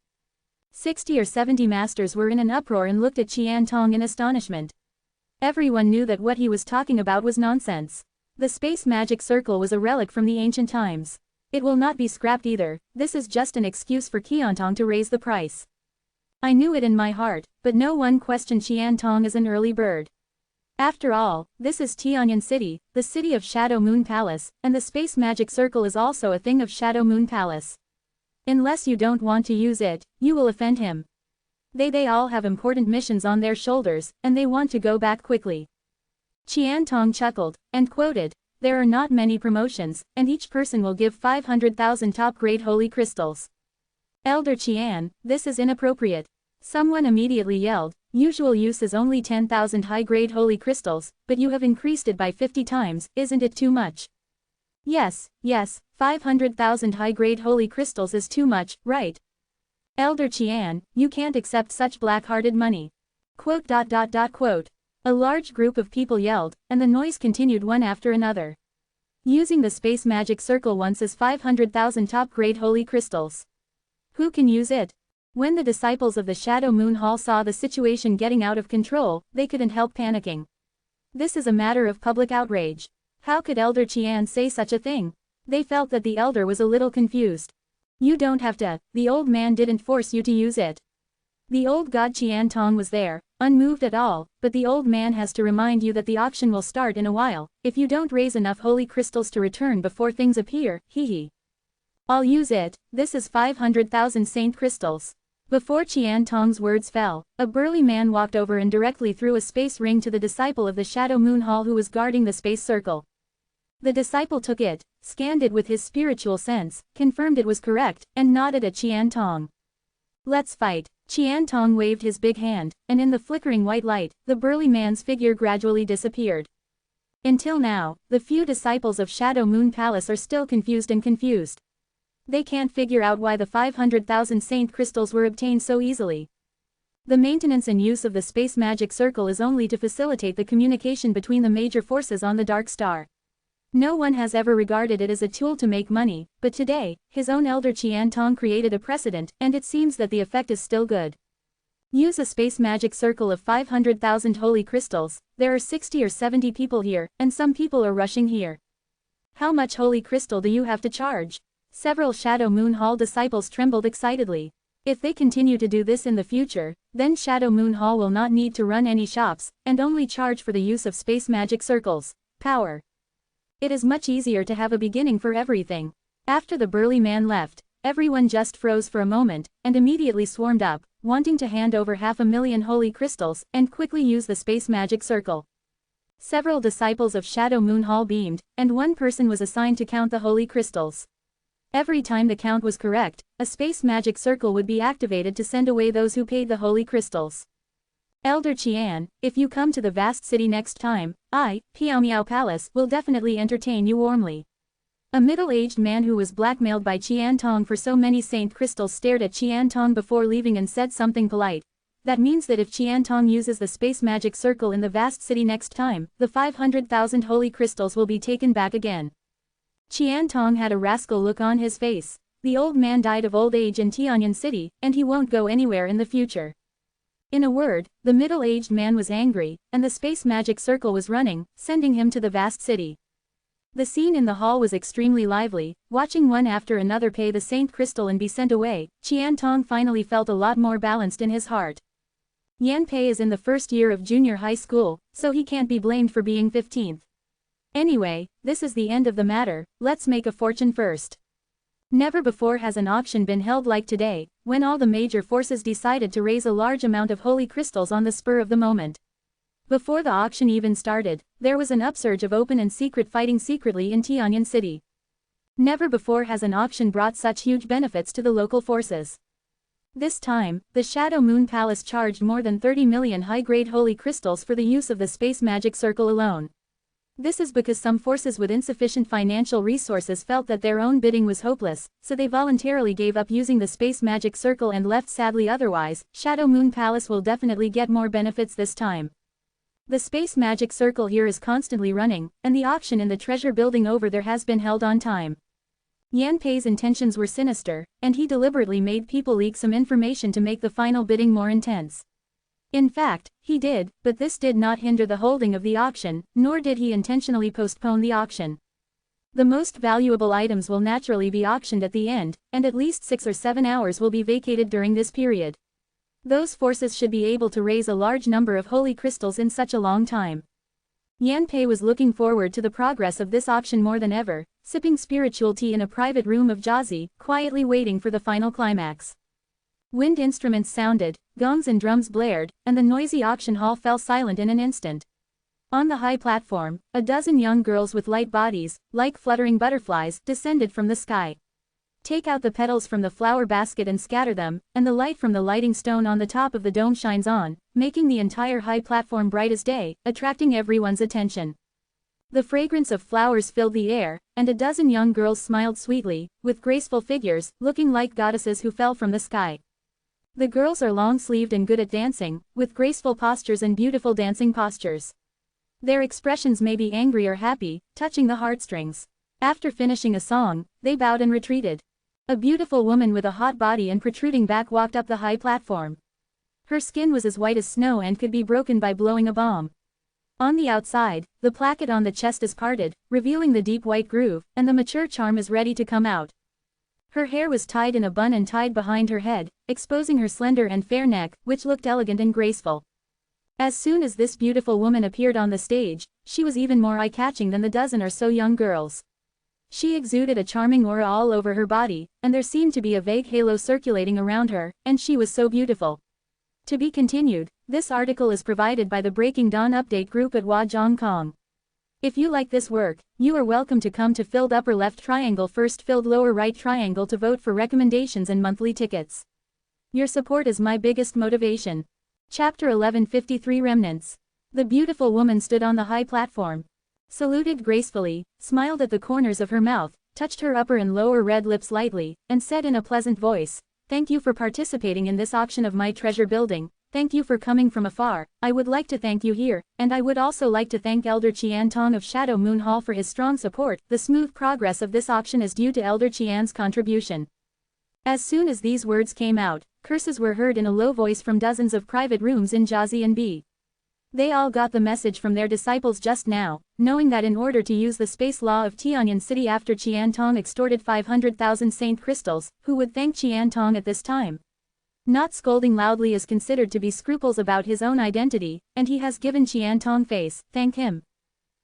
60 or 70 masters were in an uproar and looked at Qian Tong in astonishment. Everyone knew that what he was talking about was nonsense. The space magic circle was a relic from the ancient times. It will not be scrapped either, this is just an excuse for Qian Tong to raise the price. I knew it in my heart, but no one questioned Qian Tong as an early bird. After all, this is Tianyan City, the city of Shadow Moon Palace, and the space magic circle is also a thing of Shadow Moon Palace. Unless you don't want to use it, you will offend him. They all have important missions on their shoulders, and they want to go back quickly. Qian Tong chuckled, and quoted, there are not many promotions, and each person will give 500,000 top-grade holy crystals. Elder Qian, this is inappropriate. Someone immediately yelled, usual use is only 10,000 high-grade holy crystals, but you have increased it by 50 times, isn't it too much? Yes, 500,000 high-grade holy crystals is too much, right? Elder Qian, you can't accept such black-hearted money. Quote. A large group of people yelled, and the noise continued one after another. Using the space magic circle once is 500,000 top-grade holy crystals. Who can use it? When the disciples of the Shadow Moon Hall saw the situation getting out of control, they couldn't help panicking. This is a matter of public outrage. How could Elder Qian say such a thing? They felt that the elder was a little confused. You don't have to, the old man didn't force you to use it. The old god Qian Tong was there, unmoved at all, but the old man has to remind you that the auction will start in a while, if you don't raise enough holy crystals to return before things appear, hee. I'll use it, this is 500,000 saint crystals. Before Qian Tong's words fell, a burly man walked over and directly threw a space ring to the disciple of the Shadow Moon Hall who was guarding the space circle. The disciple took it, scanned it with his spiritual sense, confirmed it was correct, and nodded at Qian Tong. Let's fight. Qian Tong waved his big hand, and in the flickering white light, the burly man's figure gradually disappeared. Until now, the few disciples of Shadow Moon Palace are still confused. They can't figure out why the 500,000 saint crystals were obtained so easily. The maintenance and use of the space magic circle is only to facilitate the communication between the major forces on the Dark Star. No one has ever regarded it as a tool to make money, but today, his own elder Qian Tong created a precedent, and it seems that the effect is still good. Use a space magic circle of 500,000 holy crystals, there are 60 or 70 people here, and some people are rushing here. How much holy crystal do you have to charge? Several Shadow Moon Hall disciples trembled excitedly. If they continue to do this in the future, then Shadow Moon Hall will not need to run any shops, and only charge for the use of space magic circles. Power. It is much easier to have a beginning for everything. After the burly man left, everyone just froze for a moment, and immediately swarmed up, wanting to hand over 500,000 holy crystals, and quickly use the space magic circle. Several disciples of Shadow Moon Hall beamed, and one person was assigned to count the holy crystals. Every time the count was correct, a space magic circle would be activated to send away those who paid the holy crystals. Elder Qian, if you come to the vast city next time, I, Piao Miao Palace, will definitely entertain you warmly. A middle-aged man who was blackmailed by Qiantong for so many saint crystals stared at Qiantong before leaving and said something polite. That means that if Qiantong uses the space magic circle in the vast city next time, the 500,000 holy crystals will be taken back again. Qiantong had a rascal look on his face. The old man died of old age in Tianyan City, and he won't go anywhere in the future. In a word, the middle-aged man was angry, and the space magic circle was running, sending him to the vast city. The scene in the hall was extremely lively. Watching one after another pay the saint crystal and be sent away, Qiantong finally felt a lot more balanced in his heart. Yanpei is in the first year of junior high school, so he can't be blamed for being 15th. Anyway, this is the end of the matter, let's make a fortune first. Never before has an auction been held like today, when all the major forces decided to raise a large amount of holy crystals on the spur of the moment. Before the auction even started, there was an upsurge of open and secret fighting secretly in Tianyan City. Never before has an auction brought such huge benefits to the local forces. This time, the Shadow Moon Palace charged more than 30 million high-grade holy crystals for the use of the space magic circle alone. This is because some forces with insufficient financial resources felt that their own bidding was hopeless, so they voluntarily gave up using the space magic circle and left sadly. Otherwise, Shadow Moon Palace will definitely get more benefits this time. The space magic circle here is constantly running, and the auction in the treasure building over there has been held on time. Yanpei's intentions were sinister, and he deliberately made people leak some information to make the final bidding more intense. In fact, he did, but this did not hinder the holding of the auction, nor did he intentionally postpone the auction. The most valuable items will naturally be auctioned at the end, and at least 6 or 7 hours will be vacated during this period. Those forces should be able to raise a large number of holy crystals in such a long time. Yanpei was looking forward to the progress of this auction more than ever, sipping spiritual tea in a private room of Jiazi, quietly waiting for the final climax. Wind instruments sounded, gongs and drums blared, and the noisy auction hall fell silent in an instant. On the high platform, a dozen young girls with light bodies, like fluttering butterflies, descended from the sky. Take out the petals from the flower basket and scatter them, and the light from the lighting stone on the top of the dome shines on, making the entire high platform bright as day, attracting everyone's attention. The fragrance of flowers filled the air, and a dozen young girls smiled sweetly, with graceful figures, looking like goddesses who fell from the sky. The girls are long-sleeved and good at dancing, with graceful postures and beautiful dancing postures. Their expressions may be angry or happy, touching the heartstrings. After finishing a song, they bowed and retreated. A beautiful woman with a hot body and protruding back walked up the high platform. Her skin was as white as snow and could be broken by blowing a bomb. On the outside, the placket on the chest is parted, revealing the deep white groove, and the mature charm is ready to come out. Her hair was tied in a bun and tied behind her head, exposing her slender and fair neck, which looked elegant and graceful. As soon as this beautiful woman appeared on the stage, she was even more eye-catching than the dozen or so young girls. She exuded a charming aura all over her body, and there seemed to be a vague halo circulating around her, and she was so beautiful. To be continued, this article is provided by the Breaking Dawn Update group at Huazhongkong. If you like this work, you are welcome to come to filled upper left triangle first filled lower right triangle to vote for recommendations and monthly tickets. Your support is my biggest motivation. Chapter 1153 Remnants. The beautiful woman stood on the high platform, saluted gracefully, smiled at the corners of her mouth, touched her upper and lower red lips lightly, and said in a pleasant voice, "Thank you for participating in this auction of my treasure building, thank you for coming from afar, I would like to thank you here, and I would also like to thank Elder Qiantong of Shadow Moon Hall for his strong support. The smooth progress of this auction is due to Elder Qian's contribution." As soon as these words came out, curses were heard in a low voice from dozens of private rooms in Jiazi and B. They all got the message from their disciples just now, knowing that in order to use the space law of Tianyan City after Qiantong extorted 500,000 saint crystals, who would thank Qiantong at this time? Not scolding loudly is considered to be scruples about his own identity, and he has given Qiantong face, thank him.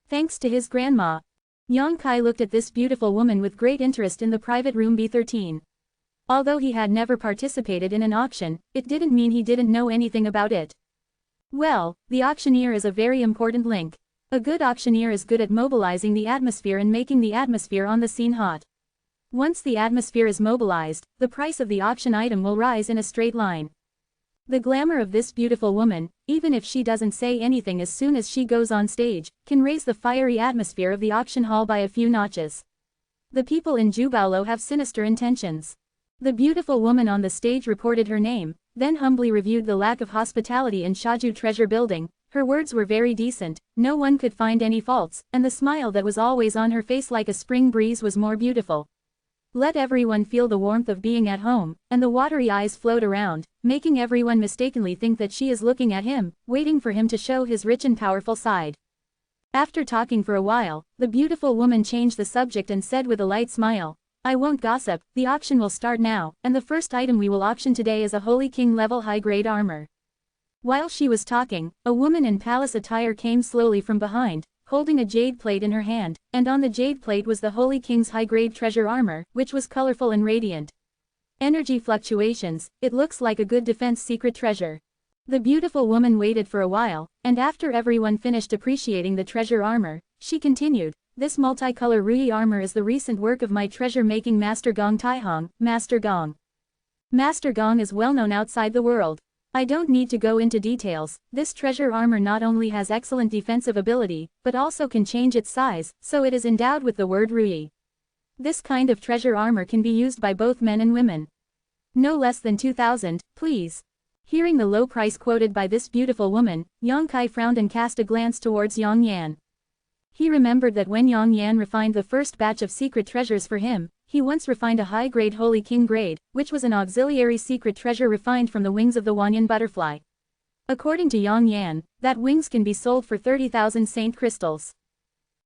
Thanks to his grandma. Yang Kai looked at this beautiful woman with great interest in the private room B13. Although he had never participated in an auction, it didn't mean he didn't know anything about it. Well, the auctioneer is a very important link. A good auctioneer is good at mobilizing the atmosphere and making the atmosphere on the scene hot. Once the atmosphere is mobilized, the price of the auction item will rise in a straight line. The glamour of this beautiful woman, even if she doesn't say anything as soon as she goes on stage, can raise the fiery atmosphere of the auction hall by a few notches. The people in Jubaolo have sinister intentions. The beautiful woman on the stage reported her name, then humbly reviewed the lack of hospitality in Shaju Treasure Building. Her words were very decent, no one could find any faults, and the smile that was always on her face like a spring breeze was more beautiful. Let everyone feel the warmth of being at home, and the watery eyes float around, making everyone mistakenly think that she is looking at him, waiting for him to show his rich and powerful side. After talking for a while, the beautiful woman changed the subject and said with a light smile, "I won't gossip, the auction will start now, and the first item we will auction today is a Holy King level high-grade armor." While she was talking, a woman in palace attire came slowly from behind, holding a jade plate in her hand, and on the jade plate was the Holy King's high-grade treasure armor, which was colorful and radiant. Energy fluctuations, it looks like a good defense secret treasure. The beautiful woman waited for a while, and after everyone finished appreciating the treasure armor, she continued, "This multicolor Rui armor is the recent work of my treasure-making master Gong Taihong, Master Gong. Master Gong is well known outside the world. I don't need to go into details, this treasure armor not only has excellent defensive ability, but also can change its size, so it is endowed with the word Rui. This kind of treasure armor can be used by both men and women. No less than 2,000, please." Hearing the low price quoted by this beautiful woman, Yang Kai frowned and cast a glance towards Yang Yan. He remembered that when Yang Yan refined the first batch of secret treasures for him, he once refined a high-grade Holy King grade, which was an auxiliary secret treasure refined from the wings of the Wanyan butterfly. According to Yang Yan, that wings can be sold for 30,000 saint crystals.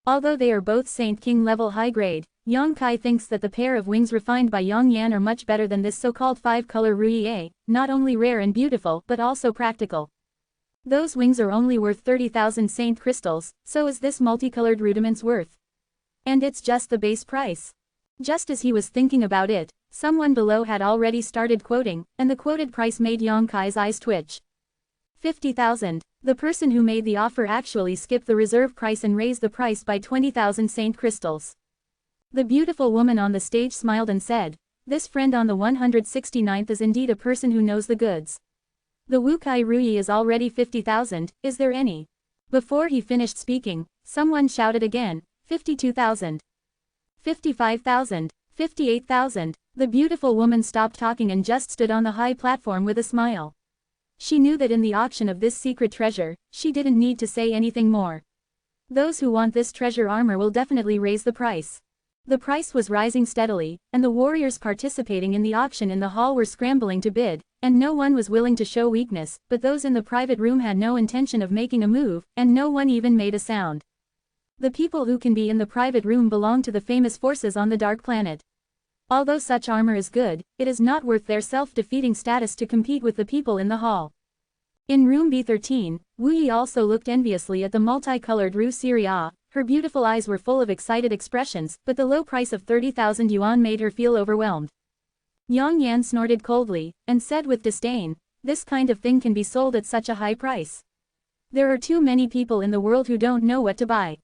Although they are both Saint King level high-grade, Yang Kai thinks that the pair of wings refined by Yang Yan are much better than this so-called 5-color Rui A, not only rare and beautiful but also practical. Those wings are only worth 30,000 saint crystals, so is this multicolored rudiment's worth. And it's just the base price. Just as he was thinking about it, someone below had already started quoting, and the quoted price made Yang Kai's eyes twitch. 50,000. The person who made the offer actually skipped the reserve price and raised the price by 20,000 saint crystals. The beautiful woman on the stage smiled and said, "This friend on the 169th is indeed a person who knows the goods. The Wukai Rui is already 50,000, is there any?" Before he finished speaking, someone shouted again, 52,000. 55,000. 58,000. The beautiful woman stopped talking and just stood on the high platform with a smile. She knew that in the auction of this secret treasure, she didn't need to say anything more. Those who want this treasure armor will definitely raise the price. The price was rising steadily, and the warriors participating in the auction in the hall were scrambling to bid, and no one was willing to show weakness, but those in the private room had no intention of making a move, and no one even made a sound. The people who can be in the private room belong to the famous forces on the Dark Planet. Although such armor is good, it is not worth their self-defeating status to compete with the people in the hall. In room B13, Wu Yi also looked enviously at the multicolored Ru Siria. Her beautiful eyes were full of excited expressions, but the low price of 30,000 yuan made her feel overwhelmed. Yang Yan snorted coldly, and said with disdain, "This kind of thing can be sold at such a high price. There are too many people in the world who don't know what to buy."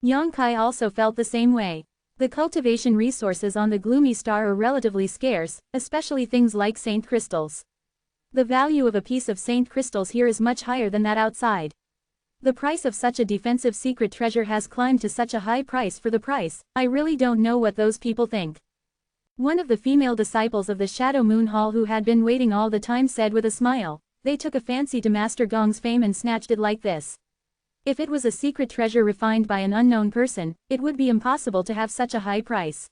Yang Kai also felt the same way. The cultivation resources on the gloomy star are relatively scarce, especially things like saint crystals. The value of a piece of saint crystals here is much higher than that outside. The price of such a defensive secret treasure has climbed to such a high price for the price. I really don't know what those people think. One of the female disciples of the Shadow Moon Hall who had been waiting all the time said with a smile, "They took a fancy to Master Gong's fame and snatched it like this. If it was a secret treasure refined by an unknown person, it would be impossible to have such a high price."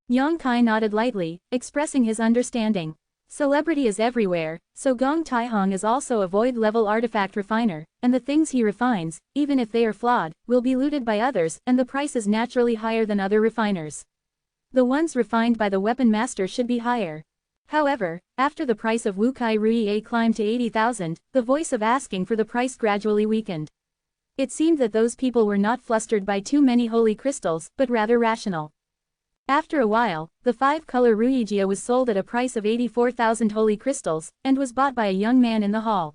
Yang Kai nodded lightly, expressing his understanding. Celebrity is everywhere, so Gong Taihong is also a void-level artifact refiner, and the things he refines, even if they are flawed, will be looted by others, and the price is naturally higher than other refiners. The ones refined by the weapon master should be higher. However, after the price of Wukai Rui A climbed to 80,000, the voice of asking for the price gradually weakened. It seemed that those people were not flustered by too many holy crystals, but rather rational. After a while, the 5-color Ruijia was sold at a price of 84,000 holy crystals, and was bought by a young man in the hall.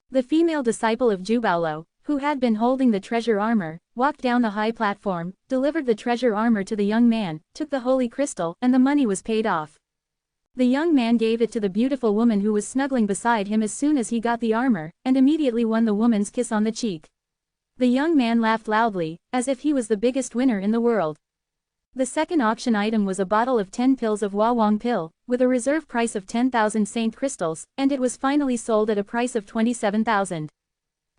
The female disciple of Jubaolo, who had been holding the treasure armor, walked down the high platform, delivered the treasure armor to the young man, took the holy crystal, and the money was paid off. The young man gave it to the beautiful woman who was snuggling beside him as soon as he got the armor, and immediately won the woman's kiss on the cheek. The young man laughed loudly, as if he was the biggest winner in the world. The second auction item was a bottle of 10 pills of Wawang pill, with a reserve price of 10,000 saint crystals, and it was finally sold at a price of 27,000.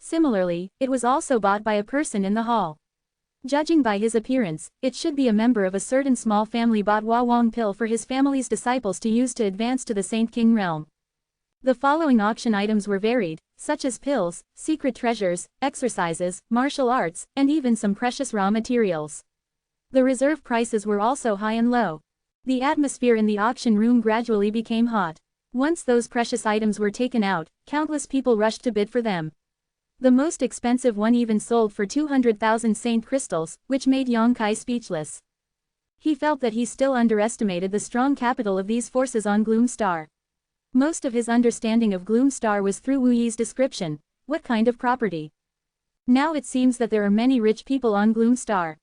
Similarly, it was also bought by a person in the hall. Judging by his appearance, it should be a member of a certain small family bought Wawang pill for his family's disciples to use to advance to the Saint King realm. The following auction items were varied, such as pills, secret treasures, exercises, martial arts, and even some precious raw materials. The reserve prices were also high and low. The atmosphere in the auction room gradually became hot. Once those precious items were taken out, countless people rushed to bid for them. The most expensive one even sold for 200,000 saint crystals, which made Yang Kai speechless. He felt that he still underestimated the strong capital of these forces on Gloom Star. Most of his understanding of Gloom Star was through Wu Yi's description. What kind of property? Now it seems that there are many rich people on Gloom Star.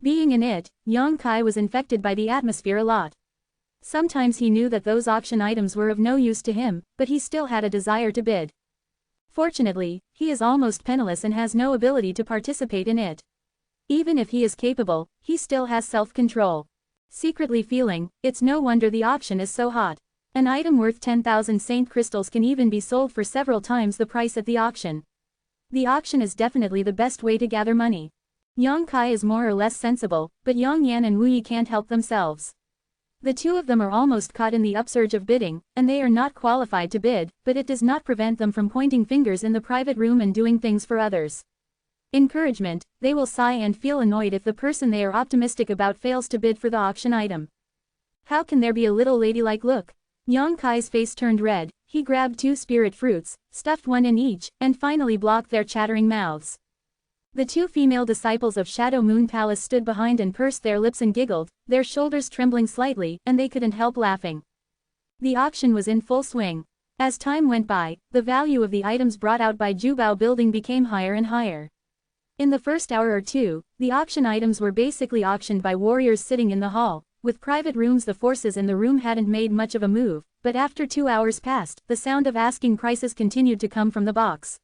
Being in it, Yang Kai was infected by the atmosphere a lot. Sometimes he knew that those auction items were of no use to him, but he still had a desire to bid. Fortunately, he is almost penniless and has no ability to participate in it. Even if he is capable, he still has self-control. Secretly feeling, it's no wonder the auction is so hot. An item worth 10,000 saint crystals can even be sold for several times the price at the auction. The auction is definitely the best way to gather money. Yang Kai is more or less sensible, but Yang Yan and Wu Yi can't help themselves. The two of them are almost caught in the upsurge of bidding, and they are not qualified to bid, but it does not prevent them from pointing fingers in the private room and doing things for others. Encouragement, they will sigh and feel annoyed if the person they are optimistic about fails to bid for the auction item. How can there be a little ladylike look? Yang Kai's face turned red, he grabbed 2 spirit fruits, stuffed one in each, and finally blocked their chattering mouths. The 2 female disciples of Shadow Moon Palace stood behind and pursed their lips and giggled, their shoulders trembling slightly, and they couldn't help laughing. The auction was in full swing. As time went by, the value of the items brought out by Jubao Building became higher and higher. In the first hour or two, the auction items were basically auctioned by warriors sitting in the hall. With private rooms, the forces in the room hadn't made much of a move, but after 2 hours passed, the sound of asking prices continued to come from the box.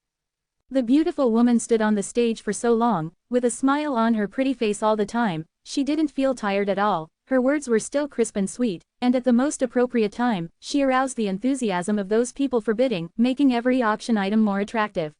The beautiful woman stood on the stage for so long, with a smile on her pretty face all the time, she didn't feel tired at all, her words were still crisp and sweet, and at the most appropriate time, she aroused the enthusiasm of those people for bidding, making every auction item more attractive.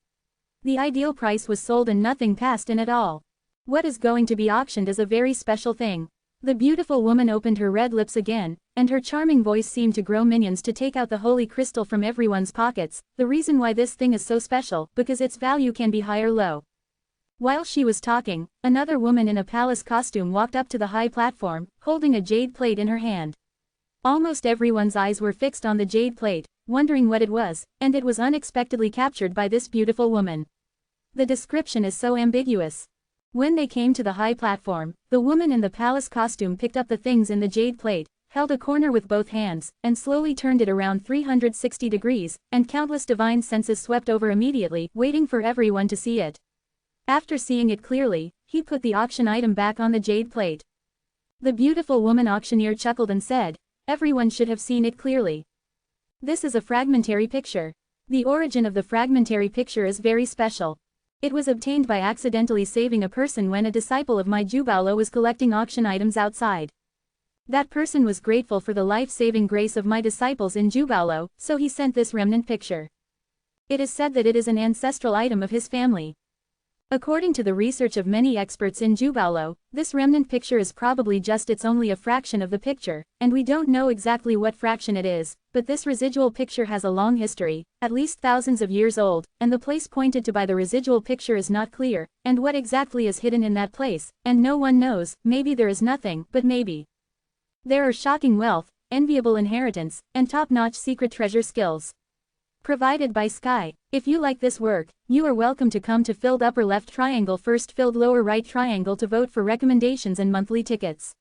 The ideal price was sold and nothing passed in at all. What is going to be auctioned is a very special thing. The beautiful woman opened her red lips again, and her charming voice seemed to grow minions to take out the holy crystal from everyone's pockets. The reason why this thing is so special, because its value can be high or low. While she was talking, another woman in a palace costume walked up to the high platform, holding a jade plate in her hand. Almost everyone's eyes were fixed on the jade plate, wondering what it was, and it was unexpectedly captured by this beautiful woman. The description is so ambiguous. When they came to the high platform, the woman in the palace costume picked up the things in the jade plate, held a corner with both hands, and slowly turned it around 360 degrees, and countless divine senses swept over immediately, waiting for everyone to see it. After seeing it clearly, he put the auction item back on the jade plate. The beautiful woman auctioneer chuckled and said, "Everyone should have seen it clearly. This is a fragmentary picture. The origin of the fragmentary picture is very special. It was obtained by accidentally saving a person when a disciple of my Jubalo was collecting auction items outside. That person was grateful for the life-saving grace of my disciples in Jubalo, so he sent this remnant picture. It is said that it is an ancestral item of his family. According to the research of many experts in Jubalo, this remnant picture is probably just only a fraction of the picture, and we don't know exactly what fraction it is, but this residual picture has a long history, at least thousands of years old, and the place pointed to by the residual picture is not clear, and what exactly is hidden in that place, and no one knows. Maybe there is nothing, but maybe there are shocking wealth, enviable inheritance, and top-notch secret treasure skills. Provided by Sky. If you like this work, you are welcome to come to filled upper left triangle first filled lower right triangle to vote for recommendations and monthly tickets.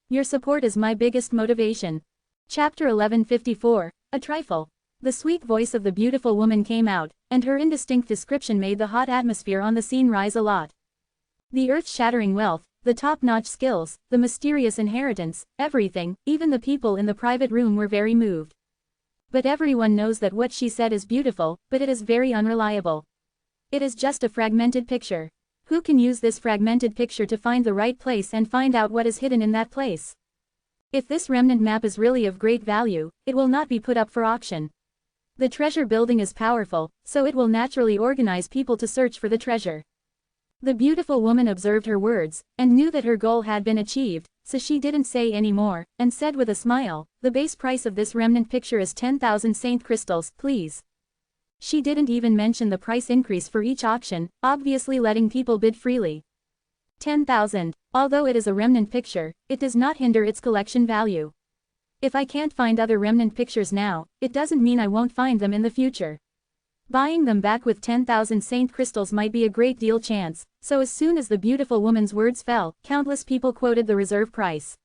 Your support is my biggest motivation. Chapter 1154, A Trifle. The sweet voice of the beautiful woman came out, and her indistinct description made the hot atmosphere on the scene rise a lot. The earth-shattering wealth, the top-notch skills, the mysterious inheritance, everything, even the people in the private room were very moved. But everyone knows that what she said is beautiful, but it is very unreliable. It is just a fragmented picture. Who can use this fragmented picture to find the right place and find out what is hidden in that place? If this remnant map is really of great value, it will not be put up for auction. The treasure building is powerful, so it will naturally organize people to search for the treasure. The beautiful woman observed her words, and knew that her goal had been achieved, so she didn't say any more, and said with a smile, "The base price of this remnant picture is 10,000 saint crystals, please." She didn't even mention the price increase for each auction, obviously letting people bid freely. 10,000. Although it is a remnant picture, it does not hinder its collection value. If I can't find other remnant pictures now, it doesn't mean I won't find them in the future. Buying them back with 10,000 saint crystals might be a great deal chance, so as soon as the beautiful woman's words fell, countless people quoted the reserve price.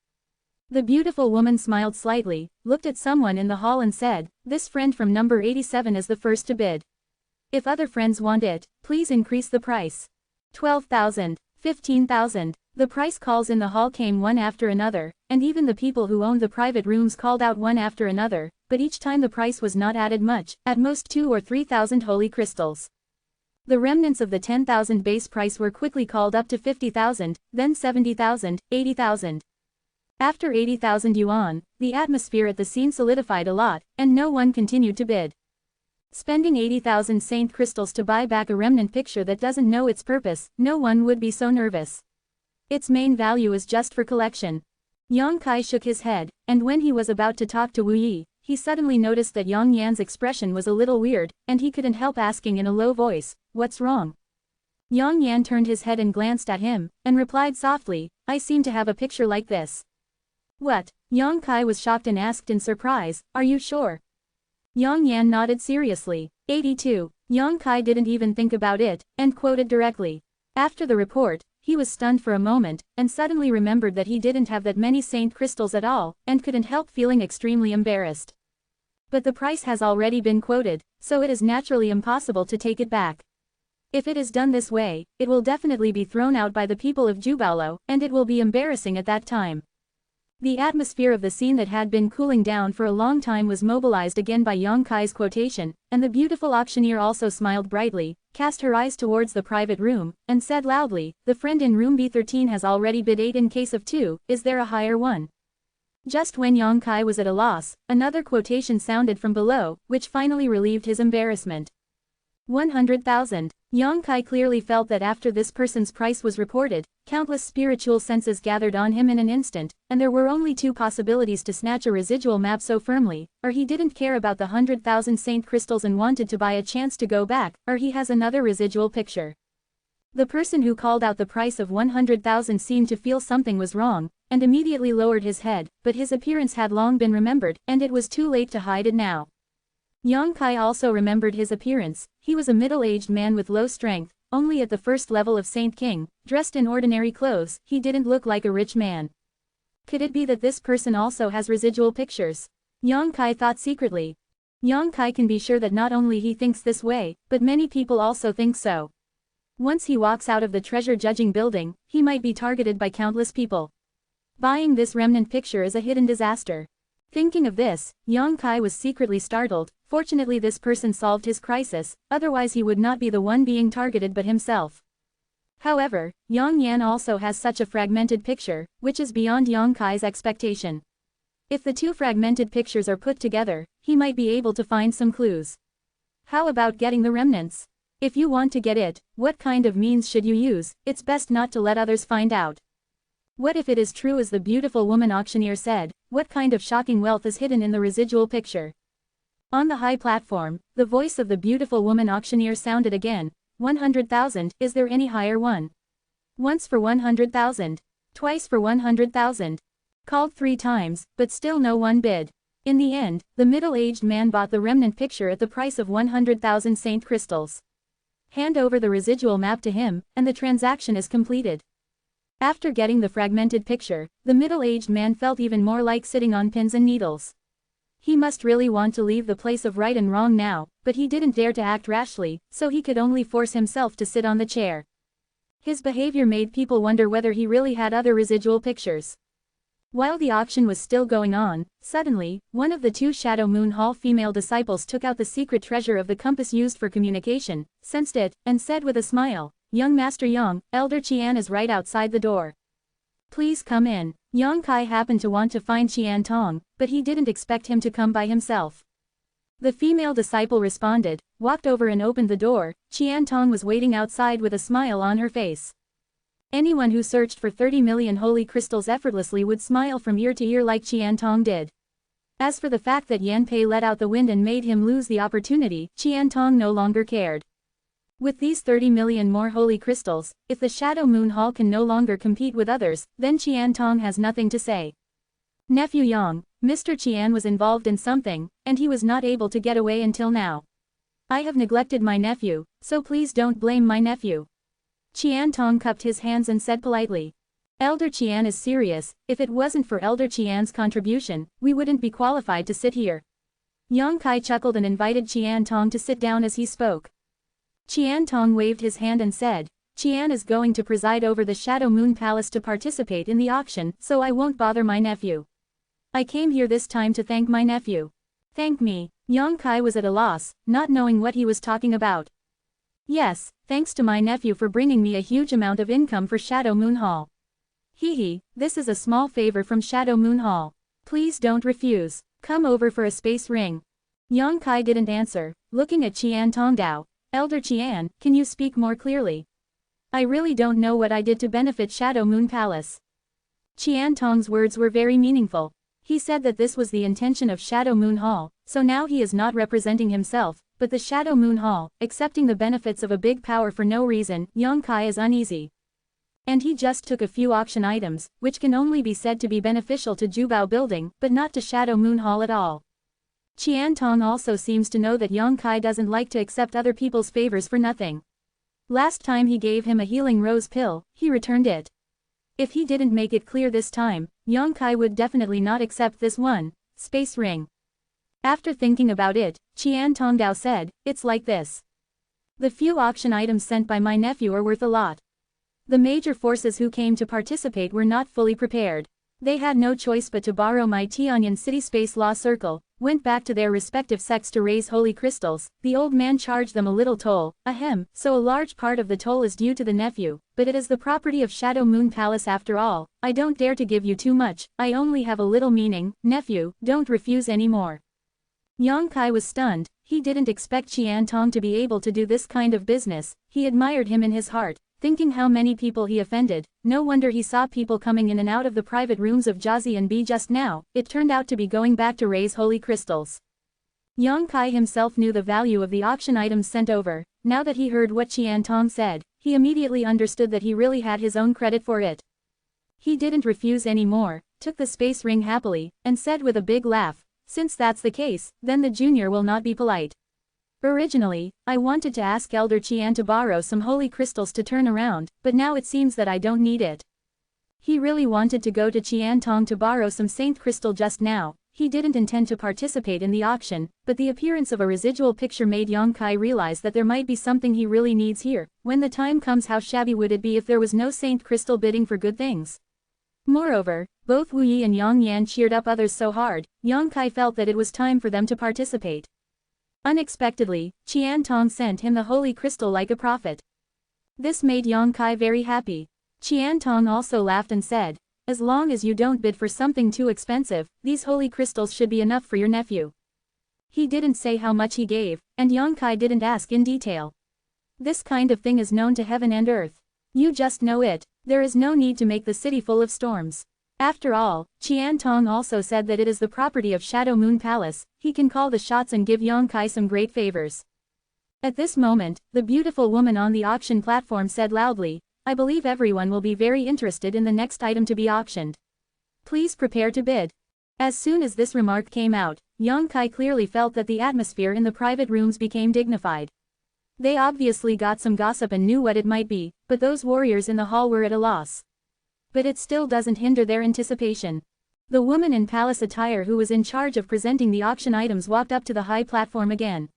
The beautiful woman smiled slightly, looked at someone in the hall and said, "This friend from number 87 is the first to bid. If other friends want it, please increase the price." 12,000, 15,000. The price calls in the hall came one after another, and even the people who owned the private rooms called out one after another, but each time the price was not added much, at most 2 or 3,000 holy crystals. The remnants of the 10,000 base price were quickly called up to 50,000, then 70,000, 80,000. After 80,000 yuan, the atmosphere at the scene solidified a lot, and no one continued to bid. Spending 80,000 saint crystals to buy back a remnant picture that doesn't know its purpose, no one would be so nervous. Its main value is just for collection. Yang Kai shook his head, and when he was about to talk to Wu Yi, he suddenly noticed that Yang Yan's expression was a little weird, and he couldn't help asking in a low voice, "What's wrong?" Yang Yan turned his head and glanced at him, and replied softly, "I seem to have a picture like this." "What?" Yang Kai was shocked and asked in surprise, "Are you sure?" Yang Yan nodded seriously. 82. Yang Kai didn't even think about it, and quoted directly. After the report, he was stunned for a moment, and suddenly remembered that he didn't have that many saint crystals at all, and couldn't help feeling extremely embarrassed. But the price has already been quoted, so it is naturally impossible to take it back. If it is done this way, it will definitely be thrown out by the people of Jubaolo, and it will be embarrassing at that time. The atmosphere of the scene that had been cooling down for a long time was mobilized again by Yang Kai's quotation, and the beautiful auctioneer also smiled brightly, cast her eyes towards the private room, and said loudly, "The friend in room B13 has already bid 8 in case of 2, is there a higher one?" Just when Yang Kai was at a loss, another quotation sounded from below, which finally relieved his embarrassment. 100,000. Yang Kai clearly felt that after this person's price was reported, countless spiritual senses gathered on him in an instant, and there were only 2 possibilities to snatch a residual map so firmly, or he didn't care about the 100,000 saint crystals and wanted to buy a chance to go back, or he has another residual picture. The person who called out the price of 100,000 seemed to feel something was wrong, and immediately lowered his head, but his appearance had long been remembered, and it was too late to hide it now. Yang Kai also remembered his appearance. He was a middle-aged man with low strength, only at the first level of Saint King, dressed in ordinary clothes. He didn't look like a rich man. Could it be that this person also has residual pictures? Yang Kai thought secretly. Yang Kai can be sure that not only he thinks this way, but many people also think so. Once he walks out of the treasure judging building, he might be targeted by countless people. Buying this remnant picture is a hidden disaster. Thinking of this, Yang Kai was secretly startled. Fortunately this person solved his crisis, otherwise he would not be the one being targeted but himself. However, Yang Yan also has such a fragmented picture, which is beyond Yang Kai's expectation. If the 2 fragmented pictures are put together, he might be able to find some clues. How about getting the remnants? If you want to get it, what kind of means should you use? It's best not to let others find out. What if it is true as the beautiful woman auctioneer said? What kind of shocking wealth is hidden in the residual picture? On the high platform, the voice of the beautiful woman auctioneer sounded again. 100,000, is there any higher one? Once for 100,000. Twice for 100,000. Called 3 times, but still no one bid. In the end, the middle-aged man bought the remnant picture at the price of 100,000 saint crystals. Hand over the residual map to him, and the transaction is completed. After getting the fragmented picture, the middle-aged man felt even more like sitting on pins and needles. He must really want to leave the place of right and wrong now, but he didn't dare to act rashly, so he could only force himself to sit on the chair. His behavior made people wonder whether he really had other residual pictures. While the auction was still going on, suddenly, one of the 2 Shadow Moon Hall female disciples took out the secret treasure of the compass used for communication, sensed it, and said with a smile, "Young Master Yang, Elder Qian is right outside the door. Please come in." Yang Kai happened to want to find Qian Tong, but he didn't expect him to come by himself. The female disciple responded, walked over and opened the door. Qian Tong was waiting outside with a smile on her face. Anyone who searched for 30 million holy crystals effortlessly would smile from ear to ear like Qian Tong did. As for the fact that Yan Pei let out the wind and made him lose the opportunity, Qian Tong no longer cared. With these 30 million more holy crystals, if the Shadow Moon Hall can no longer compete with others, then Qian Tong has nothing to say. Nephew Yang, Mr. Qian was involved in something, and he was not able to get away until now. I have neglected my nephew, so please don't blame my nephew. Qian Tong cupped his hands and said politely. Elder Qian is serious. If it wasn't for Elder Qian's contribution, we wouldn't be qualified to sit here. Yang Kai chuckled and invited Qian Tong to sit down as he spoke. Qian Tong waved his hand and said, Qian is going to preside over the Shadow Moon Palace to participate in the auction, so I won't bother my nephew. I came here this time to thank my nephew. Thank me. Yang Kai was at a loss, not knowing what he was talking about. Yes, thanks to my nephew for bringing me a huge amount of income for Shadow Moon Hall. Hee, this is a small favor from Shadow Moon Hall. Please don't refuse. Come over for a space ring. Yang Kai didn't answer, looking at Qian Tongdao. Elder Qian, can you speak more clearly? I really don't know what I did to benefit Shadow Moon Palace. Qian Tong's words were very meaningful. He said that this was the intention of Shadow Moon Hall, so now he is not representing himself, but the Shadow Moon Hall, accepting the benefits of a big power for no reason. Yang Kai is uneasy. And he just took a few auction items, which can only be said to be beneficial to Jubao Building, but not to Shadow Moon Hall at all. Qian Tong also seems to know that Yang Kai doesn't like to accept other people's favors for nothing. Last time he gave him a healing rose pill, he returned it. If he didn't make it clear this time, Yang Kai would definitely not accept this one, space ring. After thinking about it, Qian Tongdao said, it's like this. The few auction items sent by my nephew are worth a lot. The major forces who came to participate were not fully prepared. They had no choice but to borrow my Tianyan City Space Law Circle, went back to their respective sects to raise holy crystals. The old man charged them a little toll, so a large part of the toll is due to the nephew, but it is the property of Shadow Moon Palace after all. I don't dare to give you too much, I only have a little meaning. Nephew, don't refuse any more. Yang Kai was stunned. He didn't expect Qian Tong to be able to do this kind of business. He admired him in his heart, thinking how many people he offended. No wonder he saw people coming in and out of the private rooms of Jazzy and B just now. It turned out to be going back to raise holy crystals. Yang Kai himself knew the value of the auction items sent over. Now that he heard what Qian Tong said, he immediately understood that he really had his own credit for it. He didn't refuse any more, took the space ring happily, and said with a big laugh, since that's the case, then the junior will not be polite. Originally, I wanted to ask Elder Qian to borrow some holy crystals to turn around, but now it seems that I don't need it. He really wanted to go to Qian Tong to borrow some saint crystal just now. He didn't intend to participate in the auction, but the appearance of a residual picture made Yang Kai realize that there might be something he really needs here. When the time comes, how shabby would it be if there was no saint crystal bidding for good things? Moreover, both Wu Yi and Yang Yan cheered up others so hard, Yang Kai felt that it was time for them to participate. Unexpectedly, Qian Tong sent him the holy crystal like a prophet. This made Yang Kai very happy. Qian Tong also laughed and said, as long as you don't bid for something too expensive, these holy crystals should be enough for your nephew. He didn't say how much he gave, and Yang Kai didn't ask in detail. This kind of thing is known to heaven and earth. You just know it. There is no need to make the city full of storms. After all, Qian Tong also said that it is the property of Shadow Moon Palace. He can call the shots and give Yang Kai some great favors. At this moment, the beautiful woman on the auction platform said loudly, I believe everyone will be very interested in the next item to be auctioned. Please prepare to bid. As soon as this remark came out, Yang Kai clearly felt that the atmosphere in the private rooms became dignified. They obviously got some gossip and knew what it might be, but those warriors in the hall were at a loss. But it still doesn't hinder their anticipation. The woman in palace attire who was in charge of presenting the auction items walked up to the high platform again.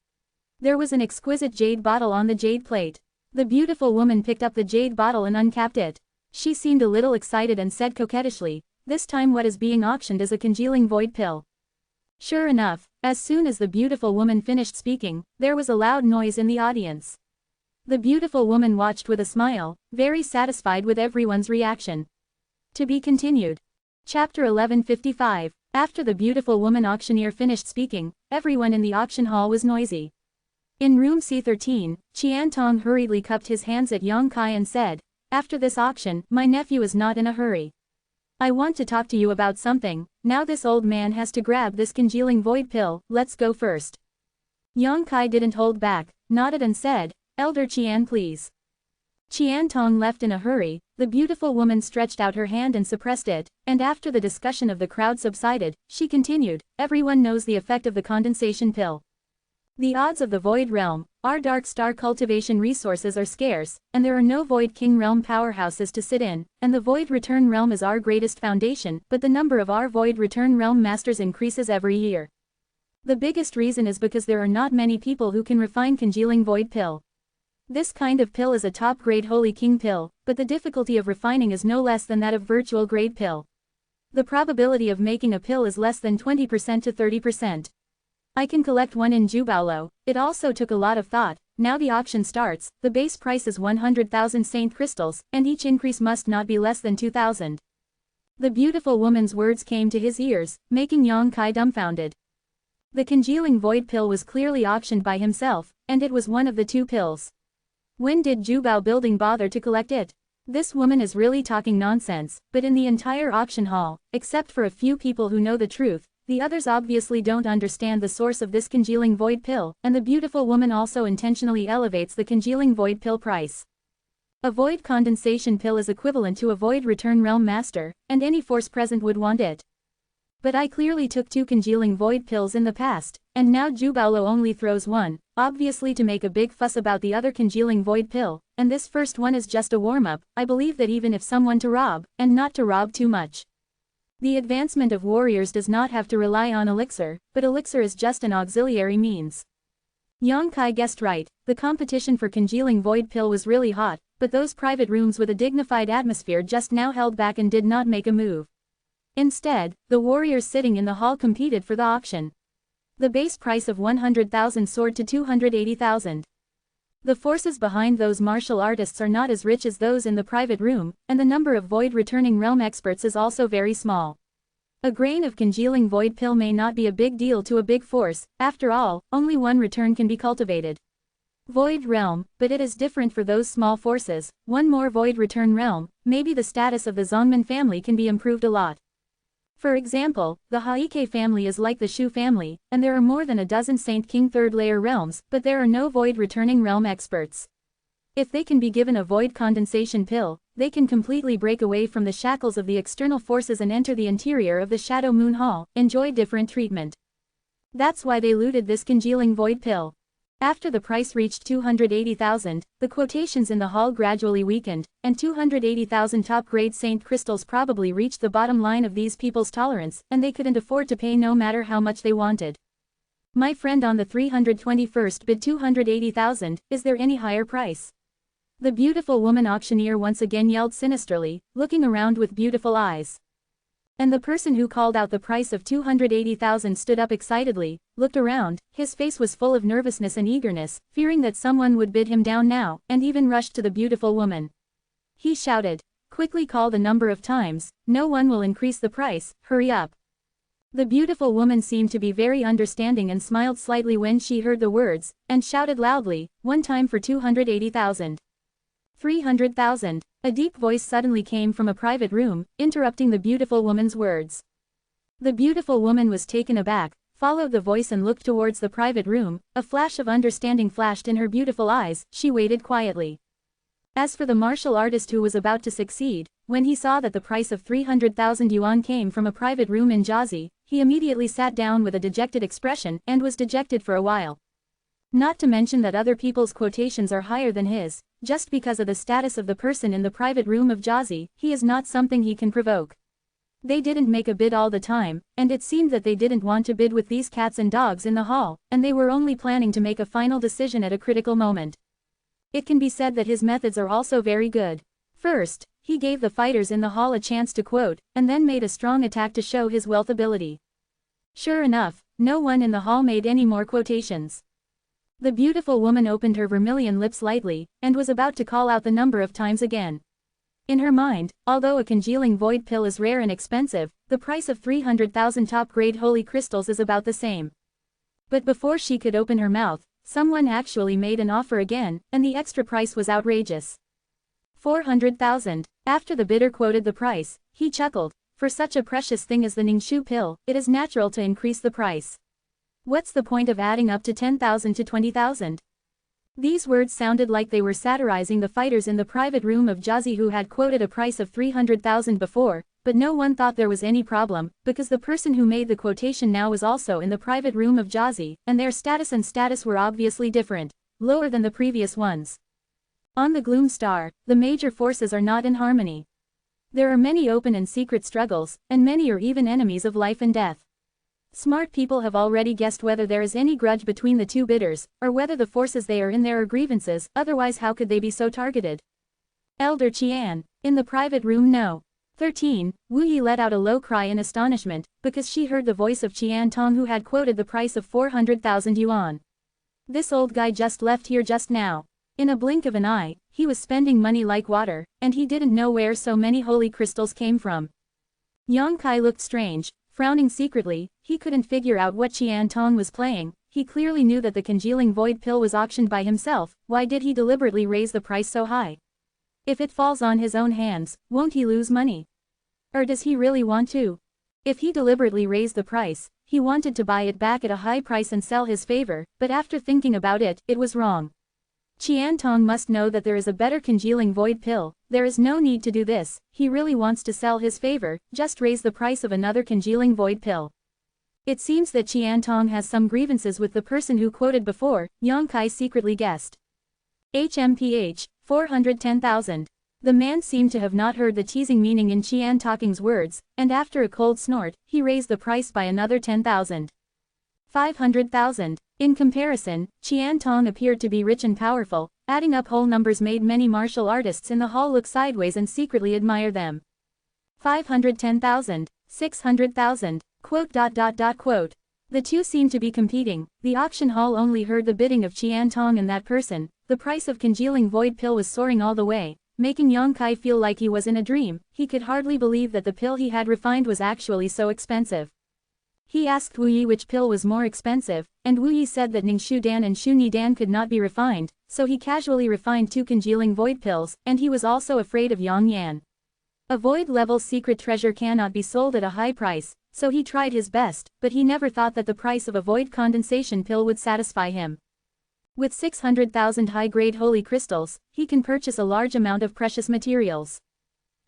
There was an exquisite jade bottle on the jade plate. The beautiful woman picked up the jade bottle and uncapped it. She seemed a little excited and said coquettishly, this time what is being auctioned is a congealing void pill. Sure enough, as soon as the beautiful woman finished speaking, there was a loud noise in the audience. The beautiful woman watched with a smile, very satisfied with everyone's reaction. To be continued. Chapter 1155. After the beautiful woman auctioneer finished speaking, everyone in the auction hall was noisy. In room C13, Qian Tong hurriedly cupped his hands at Yang Kai and said, "After this auction, my nephew is not in a hurry. I want to talk to you about something. Now this old man has to grab this congealing void pill, let's go first." Yang Kai didn't hold back, nodded and said, "Elder Qian please." Qian Tong left in a hurry, the beautiful woman stretched out her hand and suppressed it, and after the discussion of the crowd subsided, she continued, "Everyone knows the effect of the condensation pill. The odds of the Void Realm, our Dark Star cultivation resources are scarce, and there are no Void King Realm powerhouses to sit in, and the Void Return Realm is our greatest foundation, but the number of our Void Return Realm masters increases every year. The biggest reason is because there are not many people who can refine congealing Void Pill. This kind of pill is a top-grade Holy King pill, but the difficulty of refining is no less than that of virtual grade pill. The probability of making a pill is less than 20% to 30%. I can collect one in Jubaolo. It also took a lot of thought. Now the auction starts, the base price is 100,000 Saint Crystals, and each increase must not be less than 2,000. The beautiful woman's words came to his ears, making Yang Kai dumbfounded. The congealing void pill was clearly auctioned by himself, and it was one of the two pills. When did Jubao Building bother to collect it? This woman is really talking nonsense, but in the entire auction hall, except for a few people who know the truth, the others obviously don't understand the source of this congealing void pill, and the beautiful woman also intentionally elevates the congealing void pill price. A void condensation pill is equivalent to a void return realm master, and any force present would want it. But I clearly took 2 congealing void pills in the past, and now Jubaolo only throws one, obviously to make a big fuss about the other congealing void pill, and this first one is just a warm-up. I believe that even if someone to rob, and not to rob too much. The advancement of warriors does not have to rely on elixir, but elixir is just an auxiliary means. Yang Kai guessed right, the competition for congealing void pill was really hot, but those private rooms with a dignified atmosphere just now held back and did not make a move. Instead, the warriors sitting in the hall competed for the auction. The base price of 100,000 soared to 280,000. The forces behind those martial artists are not as rich as those in the private room, and the number of void returning realm experts is also very small. A grain of congealing void pill may not be a big deal to a big force, after all, only one return can be cultivated. Void realm, but it is different for those small forces. One more void return realm, maybe the status of the Zongman family can be improved a lot. For example, the Haike family is like the Shu family, and there are more than a dozen Saint King third-layer realms, but there are no void-returning realm experts. If they can be given a void condensation pill, they can completely break away from the shackles of the external forces and enter the interior of the Shadow Moon Hall, enjoy different treatment. That's why they looted this congealing void pill. After the price reached 280,000, the quotations in the hall gradually weakened, and 280,000 top-grade Saint Crystals probably reached the bottom line of these people's tolerance, and they couldn't afford to pay no matter how much they wanted. My friend on the 321st bid 280,000, is there any higher price? The beautiful woman auctioneer once again yelled sinisterly, looking around with beautiful eyes. And the person who called out the price of 280,000 stood up excitedly, looked around, his face was full of nervousness and eagerness, fearing that someone would bid him down now, and even rushed to the beautiful woman. He shouted, "Quickly call the number of times, no one will increase the price, hurry up." The beautiful woman seemed to be very understanding and smiled slightly when she heard the words, and shouted loudly, "One time for 280,000. 300,000. A deep voice suddenly came from a private room, interrupting the beautiful woman's words. The beautiful woman was taken aback, followed the voice and looked towards the private room. A flash of understanding flashed in her beautiful eyes. She waited quietly. As for the martial artist who was about to succeed, when he saw that the price of 300,000 yuan came from a private room in Jiazi, he immediately sat down with a dejected expression and was dejected for a while. Not to mention that other people's quotations are higher than his. Just because of the status of the person in the private room of Jiazi, he is not something he can provoke. They didn't make a bid all the time, and it seemed that they didn't want to bid with these cats and dogs in the hall, and they were only planning to make a final decision at a critical moment. It can be said that his methods are also very good. First, he gave the fighters in the hall a chance to quote, and then made a strong attack to show his wealth ability. Sure enough, no one in the hall made any more quotations. The beautiful woman opened her vermilion lips lightly, and was about to call out the number of times again. In her mind, although a congealing void pill is rare and expensive, the price of 300,000 top-grade holy crystals is about the same. But before she could open her mouth, someone actually made an offer again, and the extra price was outrageous. 400,000. After the bidder quoted the price, he chuckled. For such a precious thing as the Ningxu pill, it is natural to increase the price. What's the point of adding up to 10,000 to 20,000? These words sounded like they were satirizing the fighters in the private room of Jiazi who had quoted a price of 300,000 before, but no one thought there was any problem, because the person who made the quotation now was also in the private room of Jiazi, and their status were obviously different, lower than the previous ones. On the Gloom Star, the major forces are not in harmony. There are many open and secret struggles, and many are even enemies of life and death. Smart people have already guessed whether there is any grudge between the two bidders, or whether the forces they are in there are grievances, otherwise how could they be so targeted? Elder Qian. In the private room no. 13, Wu Yi let out a low cry in astonishment, because she heard the voice of Qian Tong who had quoted the price of 400,000 yuan. This old guy just left here just now. In a blink of an eye, he was spending money like water, and he didn't know where so many holy crystals came from. Yang Kai looked strange, frowning secretly. He couldn't figure out what Qian Tong was playing. He clearly knew that the congealing void pill was auctioned by himself. Why did he deliberately raise the price so high? If it falls on his own hands, won't he lose money? Or does he really want to? If he deliberately raised the price, he wanted to buy it back at a high price and sell his favor, but after thinking about it, it was wrong. Qian Tong must know that there is a better congealing void pill. There is no need to do this. He really wants to sell his favor, just raise the price of another congealing void pill. It seems that Qian Tong has some grievances with the person who quoted before, Yang Kai secretly guessed. HMPH, 410,000. The man seemed to have not heard the teasing meaning in Qian Tong's words, and after a cold snort, he raised the price by another 10,000. 500,000. In comparison, Qian Tong appeared to be rich and powerful. Adding up whole numbers made many martial artists in the hall look sideways and secretly admire them. 510,000. 600,000. Quote. The two seemed to be competing. The auction hall only heard the bidding of Qian Tong and that person. The price of congealing void pill was soaring all the way, making Yang Kai feel like he was in a dream. He could hardly believe that the pill he had refined was actually so expensive. He asked Wu Yi which pill was more expensive, and Wu Yi said that Ningxu Dan and Shuni Dan could not be refined, so he casually refined 2 congealing void pills, and he was also afraid of Yang Yan. A void-level secret treasure cannot be sold at a high price, so he tried his best, but he never thought that the price of a void condensation pill would satisfy him. With 600,000 high-grade holy crystals, he can purchase a large amount of precious materials.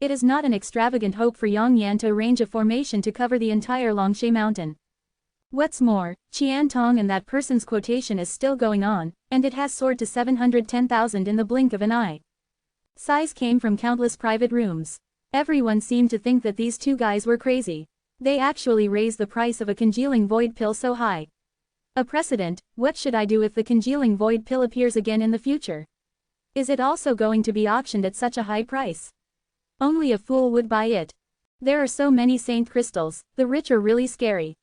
It is not an extravagant hope for Yang Yan to arrange a formation to cover the entire Longshe mountain. What's more, Qian Tong and that person's quotation is still going on, and it has soared to 710,000 in the blink of an eye. Sighs came from countless private rooms. Everyone seemed to think that these two guys were crazy. They actually raised the price of a congealing void pill so high. A precedent. What should I do if the congealing void pill appears again in the future? Is it also going to be auctioned at such a high price? Only a fool would buy it. There are so many saint crystals, the rich are really scary.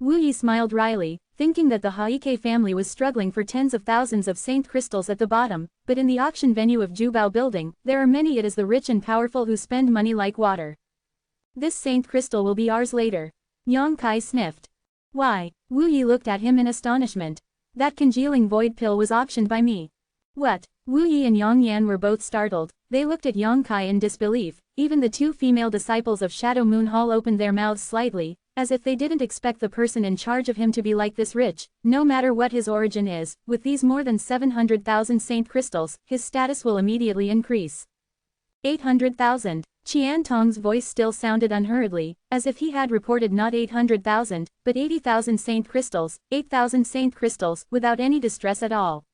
Wu Yi smiled wryly, thinking that the Haike family was struggling for tens of thousands of saint crystals at the bottom, but in the auction venue of Jubao building, there are many. It is the rich and powerful who spend money like water. This saint crystal will be ours later. Yang Kai sniffed. Why? Wu Yi looked at him in astonishment. That congealing void pill was auctioned by me. What? Wu Yi and Yang Yan were both startled. They looked at Yang Kai in disbelief. Even the 2 female disciples of Shadow Moon Hall opened their mouths slightly, as if they didn't expect the person in charge of him to be like this rich. No matter what his origin is, with these more than 700,000 saint crystals, his status will immediately increase. 800,000. Qian Tong's voice still sounded unhurriedly, as if he had reported not 800,000, but 80,000 saint crystals, 8,000 saint crystals, without any distress at all.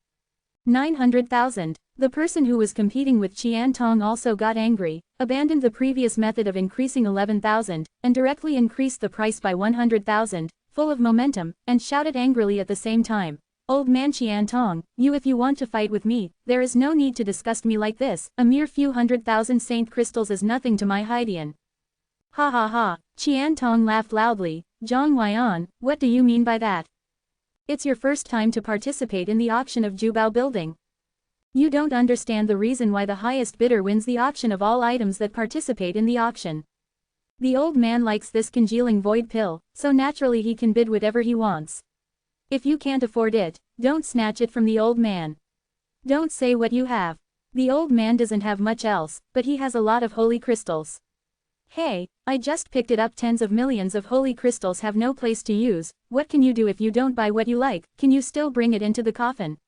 900,000. The person who was competing with Qian Tong also got angry, abandoned the previous method of increasing 11,000, and directly increased the price by 100,000, full of momentum, and shouted angrily at the same time. Old man Qian Tong, if you want to fight with me, there is no need to disgust me like this. A mere few 100,000 saint crystals is nothing to my Haidian. Ha ha ha. Qian Tong laughed loudly. Zhang Huiyan, what do you mean by that? It's your first time to participate in the auction of Jubao building. You don't understand the reason why the highest bidder wins the auction of all items that participate in the auction. The old man likes this congealing void pill, so naturally he can bid whatever he wants. If you can't afford it, don't snatch it from the old man. Don't say what you have. The old man doesn't have much else, but he has a lot of holy crystals. Hey, I just picked it up. Tens of millions of holy crystals have no place to use. What can you do if you don't buy what you like? Can you still bring it into the coffin?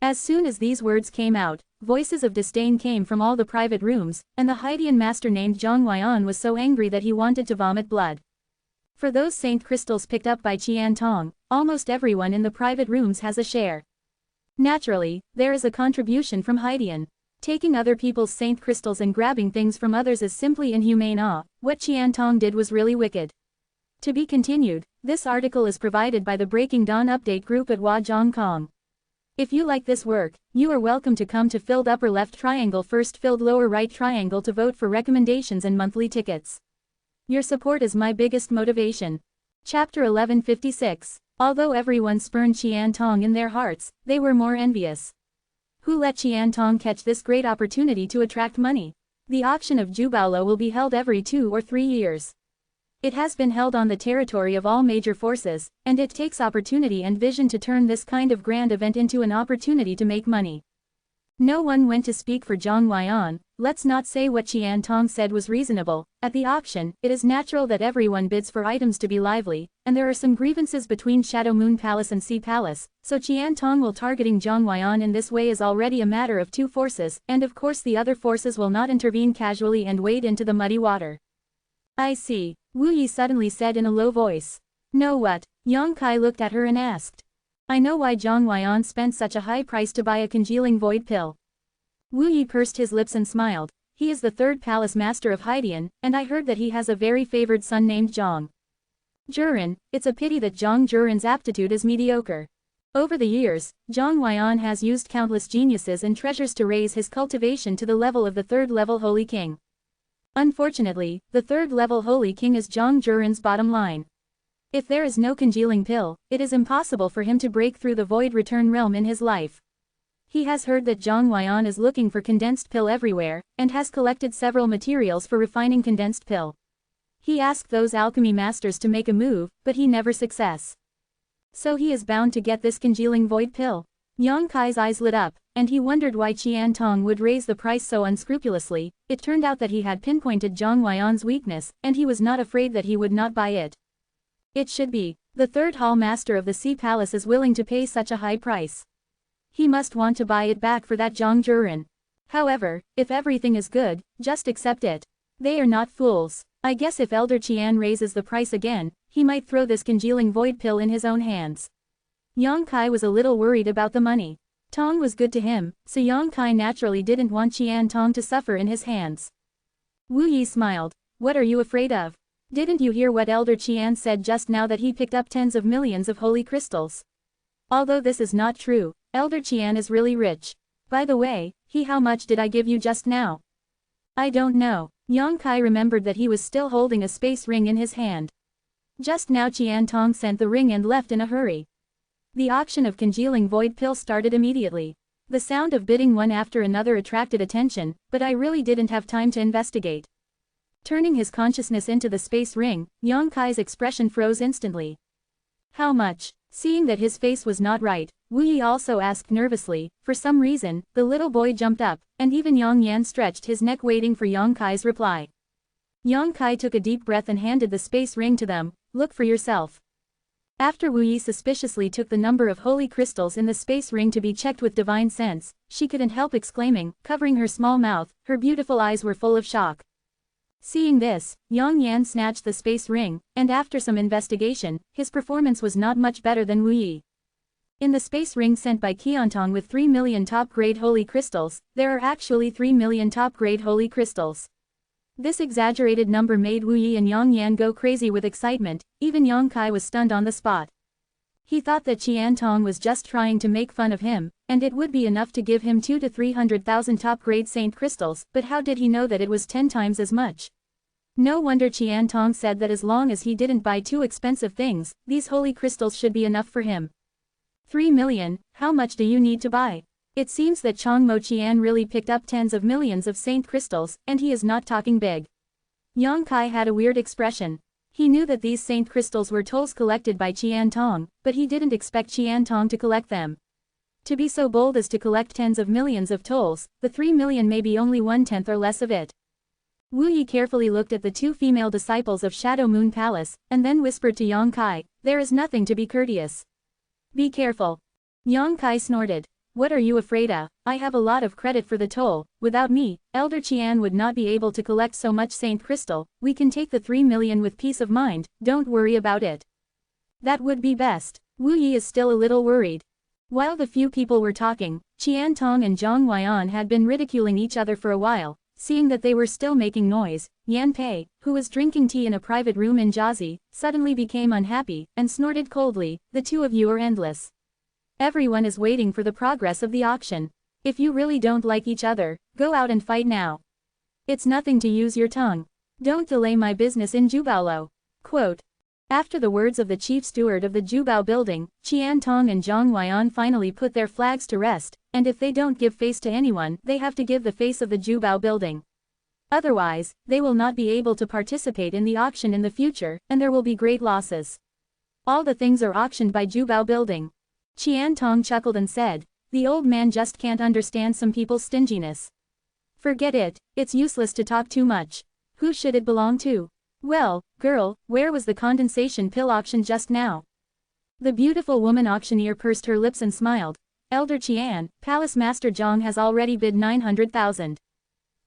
As soon as these words came out, voices of disdain came from all the private rooms, and the Haitian master named Zhang Huiyan was so angry that he wanted to vomit blood. For those saint crystals picked up by Qian Tong, almost everyone in the private rooms has a share. Naturally, there is a contribution from Haitian. Taking other people's saint crystals and grabbing things from others is simply inhumane. What Qian Tong did was really wicked. To be continued, this article is provided by the Breaking Dawn Update group at Huazhongkong. If you like this work, you are welcome to come to filled upper left triangle first filled lower right triangle to vote for recommendations and monthly tickets. Your support is my biggest motivation. Chapter 1156. Although everyone spurned Qian Tong in their hearts, they were more envious. Who let Qian Tong catch this great opportunity to attract money? The auction of Jubaolo will be held every 2 or 3 years. It has been held on the territory of all major forces, and it takes opportunity and vision to turn this kind of grand event into an opportunity to make money. No one went to speak for Zhang Huiyan. Let's not say what Qian Tong said was reasonable. At the auction, it is natural that everyone bids for items to be lively, and there are some grievances between Shadow Moon Palace and Sea Palace, so Qian Tong will targeting Zhang Huiyan in this way is already a matter of 2 forces, and of course the other forces will not intervene casually and wade into the muddy water. I see, Wu Yi suddenly said in a low voice. Know what? Yang Kai looked at her and asked. I know why Zhang Huiyan spent such a high price to buy a congealing void pill. Wu Yi pursed his lips and smiled. He is the 3rd palace master of Haitian, and I heard that he has a very favored son named Zhang Juren. It's a pity that Zhang Juren's aptitude is mediocre. Over the years, Zhang Huiyan has used countless geniuses and treasures to raise his cultivation to the level of the 3rd level Holy King. Unfortunately, the 3rd level Holy King is Zhang Juren's bottom line. If there is no congealing pill, it is impossible for him to break through the void return realm in his life. He has heard that Zhang Huiyan is looking for condensed pill everywhere, and has collected several materials for refining condensed pill. He asked those alchemy masters to make a move, but he never success. So he is bound to get this congealing void pill. Yang Kai's eyes lit up, and he wondered why Qian Tong would raise the price so unscrupulously. It turned out that he had pinpointed Zhang Huiyan's weakness, and he was not afraid that he would not buy it. It should be. The 3rd hall master of the Sea Palace is willing to pay such a high price. He must want to buy it back for that Zhang Juren. However, if everything is good, just accept it. They are not fools. I guess if Elder Qian raises the price again, he might throw this congealing void pill in his own hands. Yang Kai was a little worried about the money. Tong was good to him, so Yang Kai naturally didn't want Qian Tong to suffer in his hands. Wu Yi smiled. What are you afraid of? Didn't you hear what Elder Qian said just now, that he picked up tens of millions of holy crystals? Although this is not true, Elder Qian is really rich. By the way, how much did I give you just now? I don't know. Yang Kai remembered that he was still holding a space ring in his hand. Just now Qian Tong sent the ring and left in a hurry. The auction of congealing void pill started immediately. The sound of bidding one after another attracted attention, but I really didn't have time to investigate. Turning his consciousness into the space ring, Yang Kai's expression froze instantly. How much? Seeing that his face was not right, Wu Yi also asked nervously. For some reason, the little boy jumped up, and even Yang Yan stretched his neck waiting for Yang Kai's reply. Yang Kai took a deep breath and handed the space ring to them. Look for yourself. After Wu Yi suspiciously took the number of holy crystals in the space ring to be checked with divine sense, she couldn't help exclaiming, covering her small mouth. Her beautiful eyes were full of shock. Seeing this, Yang Yan snatched the space ring, and after some investigation, his performance was not much better than Wu Yi. In the space ring sent by Qiantong with 3 million top-grade holy crystals, there are actually 3 million top-grade holy crystals. This exaggerated number made Wu Yi and Yang Yan go crazy with excitement. Even Yang Kai was stunned on the spot. He thought that Qiantong was just trying to make fun of him, and it would be enough to give him 200,000 to 300,000 top-grade saint crystals, but how did he know that it was 10 times as much? No wonder Qiantong said that as long as he didn't buy too expensive things, these holy crystals should be enough for him. 3 million, how much do you need to buy? It seems that Chong Mo Qian really picked up tens of millions of saint crystals, and he is not talking big. Yang Kai had a weird expression. He knew that these saint crystals were tolls collected by Qian Tong, but he didn't expect Qian Tong to collect them. To be so bold as to collect tens of millions of tolls, the 3 million may be only 1/10 or less of it. Wu Yi carefully looked at the two female disciples of Shadow Moon Palace, and then whispered to Yang Kai, "There is nothing to be courteous. Be careful." Yang Kai snorted. "What are you afraid of? I have a lot of credit for the toll. Without me, Elder Qian would not be able to collect so much saint crystal. We can take the 3 million with peace of mind, don't worry about it." "That would be best." Wu Yi is still a little worried. While the few people were talking, Qian Tong and Zhang Huaiyan had been ridiculing each other for a while. Seeing that they were still making noise, Yan Pei, who was drinking tea in a private room in Jiazi, suddenly became unhappy, and snorted coldly, "The two of you are endless. Everyone is waiting for the progress of the auction. If you really don't like each other, go out and fight now. It's nothing to use your tongue. Don't delay my business in Jubaolo." Quote. After the words of the chief steward of the Jubao building, Qian Tong and Zhang Huaiyan finally put their flags to rest, and if they don't give face to anyone, they have to give the face of the Jubao building. Otherwise, they will not be able to participate in the auction in the future, and there will be great losses. All the things are auctioned by Jubao building. Qian Tong chuckled and said, "The old man just can't understand some people's stinginess. Forget it, it's useless to talk too much. Who should it belong to? Well, girl, where was the condensation pill auction just now?" The beautiful woman auctioneer pursed her lips and smiled. "Elder Qian, Palace Master Zhang has already bid 900,000.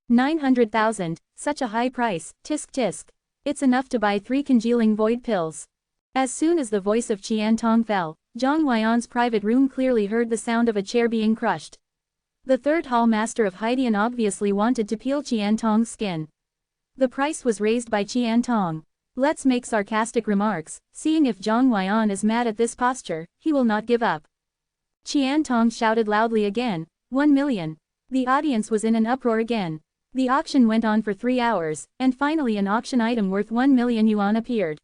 900,000, such a high price, tisk tisk. It's enough to buy 3 congealing void pills." As soon as the voice of Qian Tong fell, Zhang Huaiyan's private room clearly heard the sound of a chair being crushed. The third hall master of Haidian obviously wanted to peel Qian Tong's skin. The price was raised by Qian Tong. Let's make sarcastic remarks, seeing if Zhang Huaiyan is mad at this posture, he will not give up. Qian Tong shouted loudly again, 1 million. The audience was in an uproar again. The auction went on for 3 hours, and finally an auction item worth 1 million yuan appeared.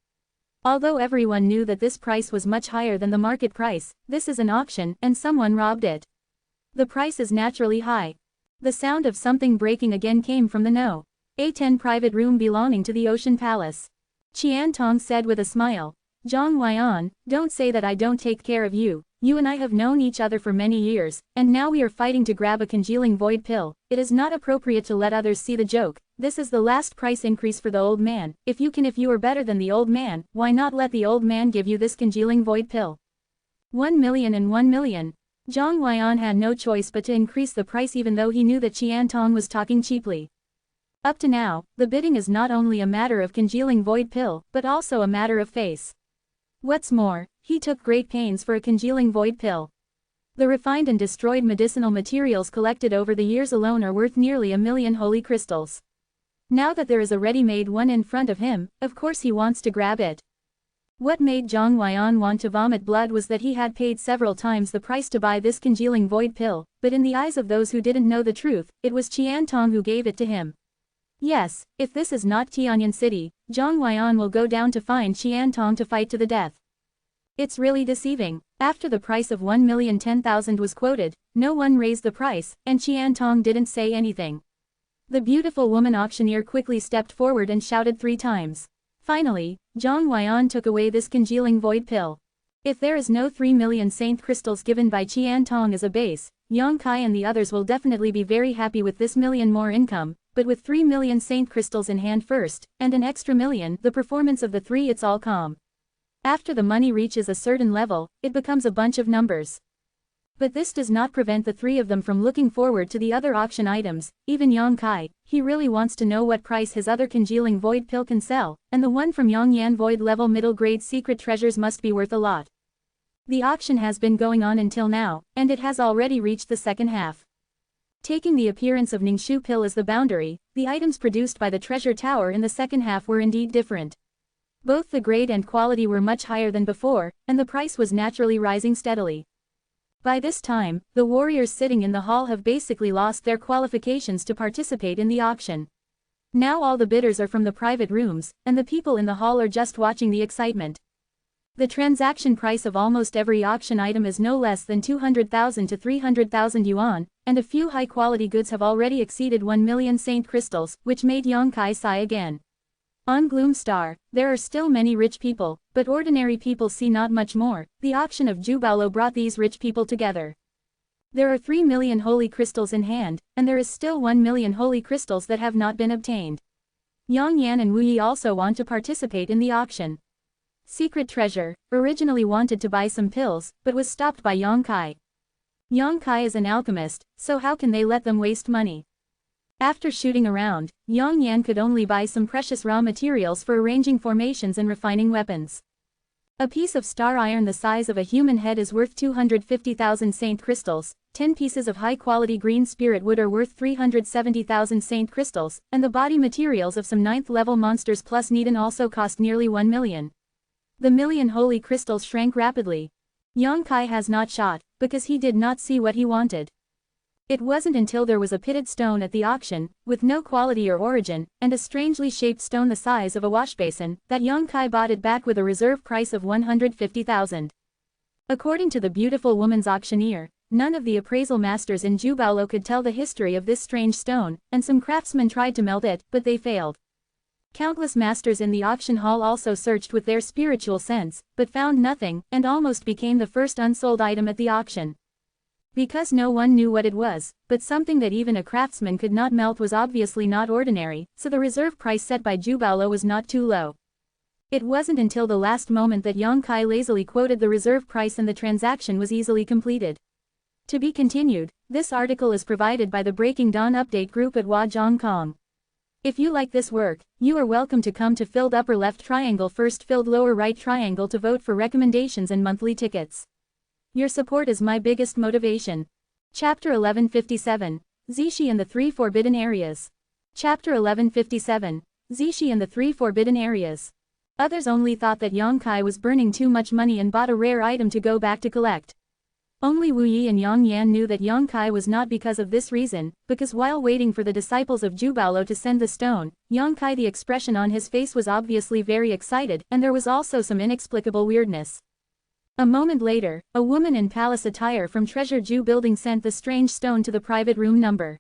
Although everyone knew that this price was much higher than the market price, this is an auction, and someone robbed it. The price is naturally high. The sound of something breaking again came from the No. A10 private room belonging to the Ocean Palace. Qian Tong said with a smile, "Zhang Huaiyan, don't say that I don't take care of you. You and I have known each other for many years, and now we are fighting to grab a congealing void pill. It is not appropriate to let others see the joke. This is the last price increase for the old man. If you are better than the old man, why not let the old man give you this congealing void pill? 1 million and 1 million. Zhang Huaiyan had no choice but to increase the price even though he knew that Qian Tong was talking cheaply. Up to now, the bidding is not only a matter of congealing void pill, but also a matter of face. What's more, he took great pains for a congealing void pill. The refined and destroyed medicinal materials collected over the years alone are worth nearly 1 million holy crystals. Now that there is a ready-made one in front of him, of course he wants to grab it. What made Zhang Huaiyan want to vomit blood was that he had paid several times the price to buy this congealing void pill, but in the eyes of those who didn't know the truth, it was Qian Tong who gave it to him. Yes, if this is not Tianyan City, Zhang Huaiyan will go down to find Qian Tong to fight to the death. It's really deceiving. After the price of 1,010,000 was quoted, no one raised the price, and Qian Tong didn't say anything. The beautiful woman auctioneer quickly stepped forward and shouted 3 times. Finally, Zhang Huaiyan took away this congealing void pill. If there is no 3 million saint crystals given by Qian Tong as a base, Yang Kai and the others will definitely be very happy with this million more income, but with 3 million saint crystals in hand first, and an extra million, the performance of the 3 it's all calm. After the money reaches a certain level, it becomes a bunch of numbers. But this does not prevent the 3 of them from looking forward to the other auction items. Even Yang Kai, he really wants to know what price his other congealing void pill can sell, and the one from Yang Yan void level middle grade secret treasures must be worth a lot. The auction has been going on until now, and it has already reached the second half. Taking the appearance of Ningxu pill as the boundary, the items produced by the treasure tower in the second half were indeed different. Both the grade and quality were much higher than before, and the price was naturally rising steadily. By this time, the warriors sitting in the hall have basically lost their qualifications to participate in the auction. Now all the bidders are from the private rooms, and the people in the hall are just watching the excitement. The transaction price of almost every auction item is no less than 200,000 to 300,000 yuan, and a few high-quality goods have already exceeded 1 million saint crystals, which made Yang Kai sigh again. On Gloom Star, there are still many rich people, but ordinary people see not much more. The auction of Jubaolo brought these rich people together. There are 3 million holy crystals in hand, and there is still 1 million holy crystals that have not been obtained. Yang Yan and Wu Yi also want to participate in the auction. Secret Treasure originally wanted to buy some pills, but was stopped by Yang Kai. Yang Kai is an alchemist, so how can they let them waste money? After shooting around, Yang Yan could only buy some precious raw materials for arranging formations and refining weapons. A piece of star iron the size of a human head is worth 250,000 saint crystals, 10 pieces of high-quality green spirit wood are worth 370,000 saint crystals, and the body materials of some 9th-level monsters plus Neden also cost nearly 1 million. The million holy crystals shrank rapidly. Yang Kai has not shot, because he did not see what he wanted. It wasn't until there was a pitted stone at the auction, with no quality or origin, and a strangely shaped stone the size of a washbasin, that Yang Kai bought it back with a reserve price of 150,000. According to the beautiful woman's auctioneer, none of the appraisal masters in Jubaolo could tell the history of this strange stone, and some craftsmen tried to melt it, but they failed. Countless masters in the auction hall also searched with their spiritual sense, but found nothing, and almost became the first unsold item at the auction. Because no one knew what it was, but something that even a craftsman could not melt was obviously not ordinary, so the reserve price set by Jubaolo was not too low. It wasn't until the last moment that Yang Kai lazily quoted the reserve price and the transaction was easily completed. To be continued, this article is provided by the Breaking Dawn Update group at Huazhongkong. If you like this work, you are welcome to come to filled upper left triangle first filled lower right triangle to vote for recommendations and monthly tickets. Your support is my biggest motivation. Chapter 1157, Zishi and the Three Forbidden Areas. Chapter 1157, Zishi and the Three Forbidden Areas. Others only thought that Yang Kai was burning too much money and bought a rare item to go back to collect. Only Wu Yi and Yang Yan knew that Yang Kai was not because of this reason, because while waiting for the disciples of Jubaolo to send the stone, Yang Kai the expression on his face was obviously very excited, and there was also some inexplicable weirdness. A moment later, a woman in palace attire from Treasure Ju building sent the strange stone to the private room number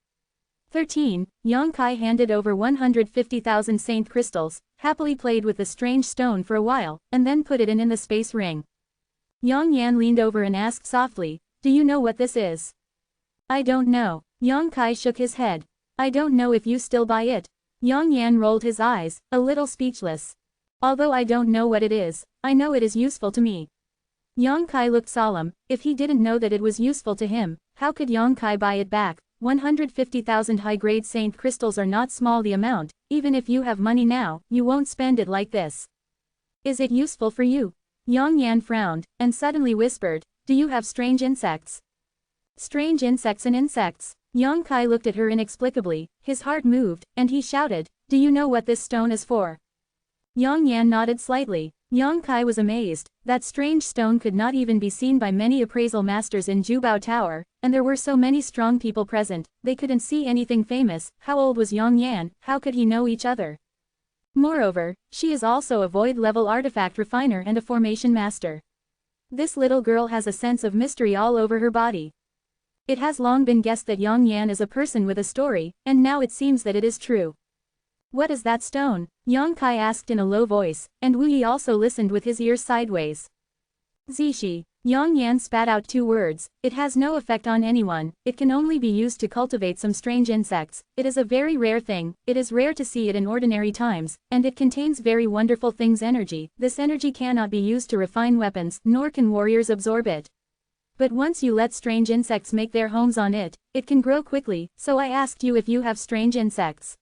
13. Yang Kai handed over 150,000 saint crystals, happily played with the strange stone for a while, and then put it in the space ring. Yang Yan leaned over and asked softly, "Do you know what this is?" "I don't know." Yang Kai shook his head. "I don't know if you still buy it." Yang Yan rolled his eyes, a little speechless. "Although I don't know what it is, I know it is useful to me." Yang Kai looked solemn. If he didn't know that it was useful to him, how could Yang Kai buy it back? 150,000 high-grade saint crystals are not small the amount. Even if you have money now, you won't spend it like this. "Is it useful for you?" Yang Yan frowned, and suddenly whispered, "Do you have strange insects?" "Strange insects and insects." Yang Kai looked at her inexplicably, his heart moved, and he shouted, "Do you know what this stone is for?" Yang Yan nodded slightly. Yang Kai was amazed. That strange stone could not even be seen by many appraisal masters in Jubao Tower, and there were so many strong people present, they couldn't see anything famous. How old was Yang Yan? How could he know each other? Moreover, she is also a void-level artifact refiner and a formation master. This little girl has a sense of mystery all over her body. It has long been guessed that Yang Yan is a person with a story, and now it seems that it is true. "What is that stone?" Yang Kai asked in a low voice, and Wu Yi also listened with his ears sideways. "Zishi." Yang Yan spat out 2 words. "It has no effect on anyone, it can only be used to cultivate some strange insects. It is a very rare thing, it is rare to see it in ordinary times, and it contains very wonderful things energy. This energy cannot be used to refine weapons, nor can warriors absorb it. But once you let strange insects make their homes on it, it can grow quickly, so I asked you if you have strange insects."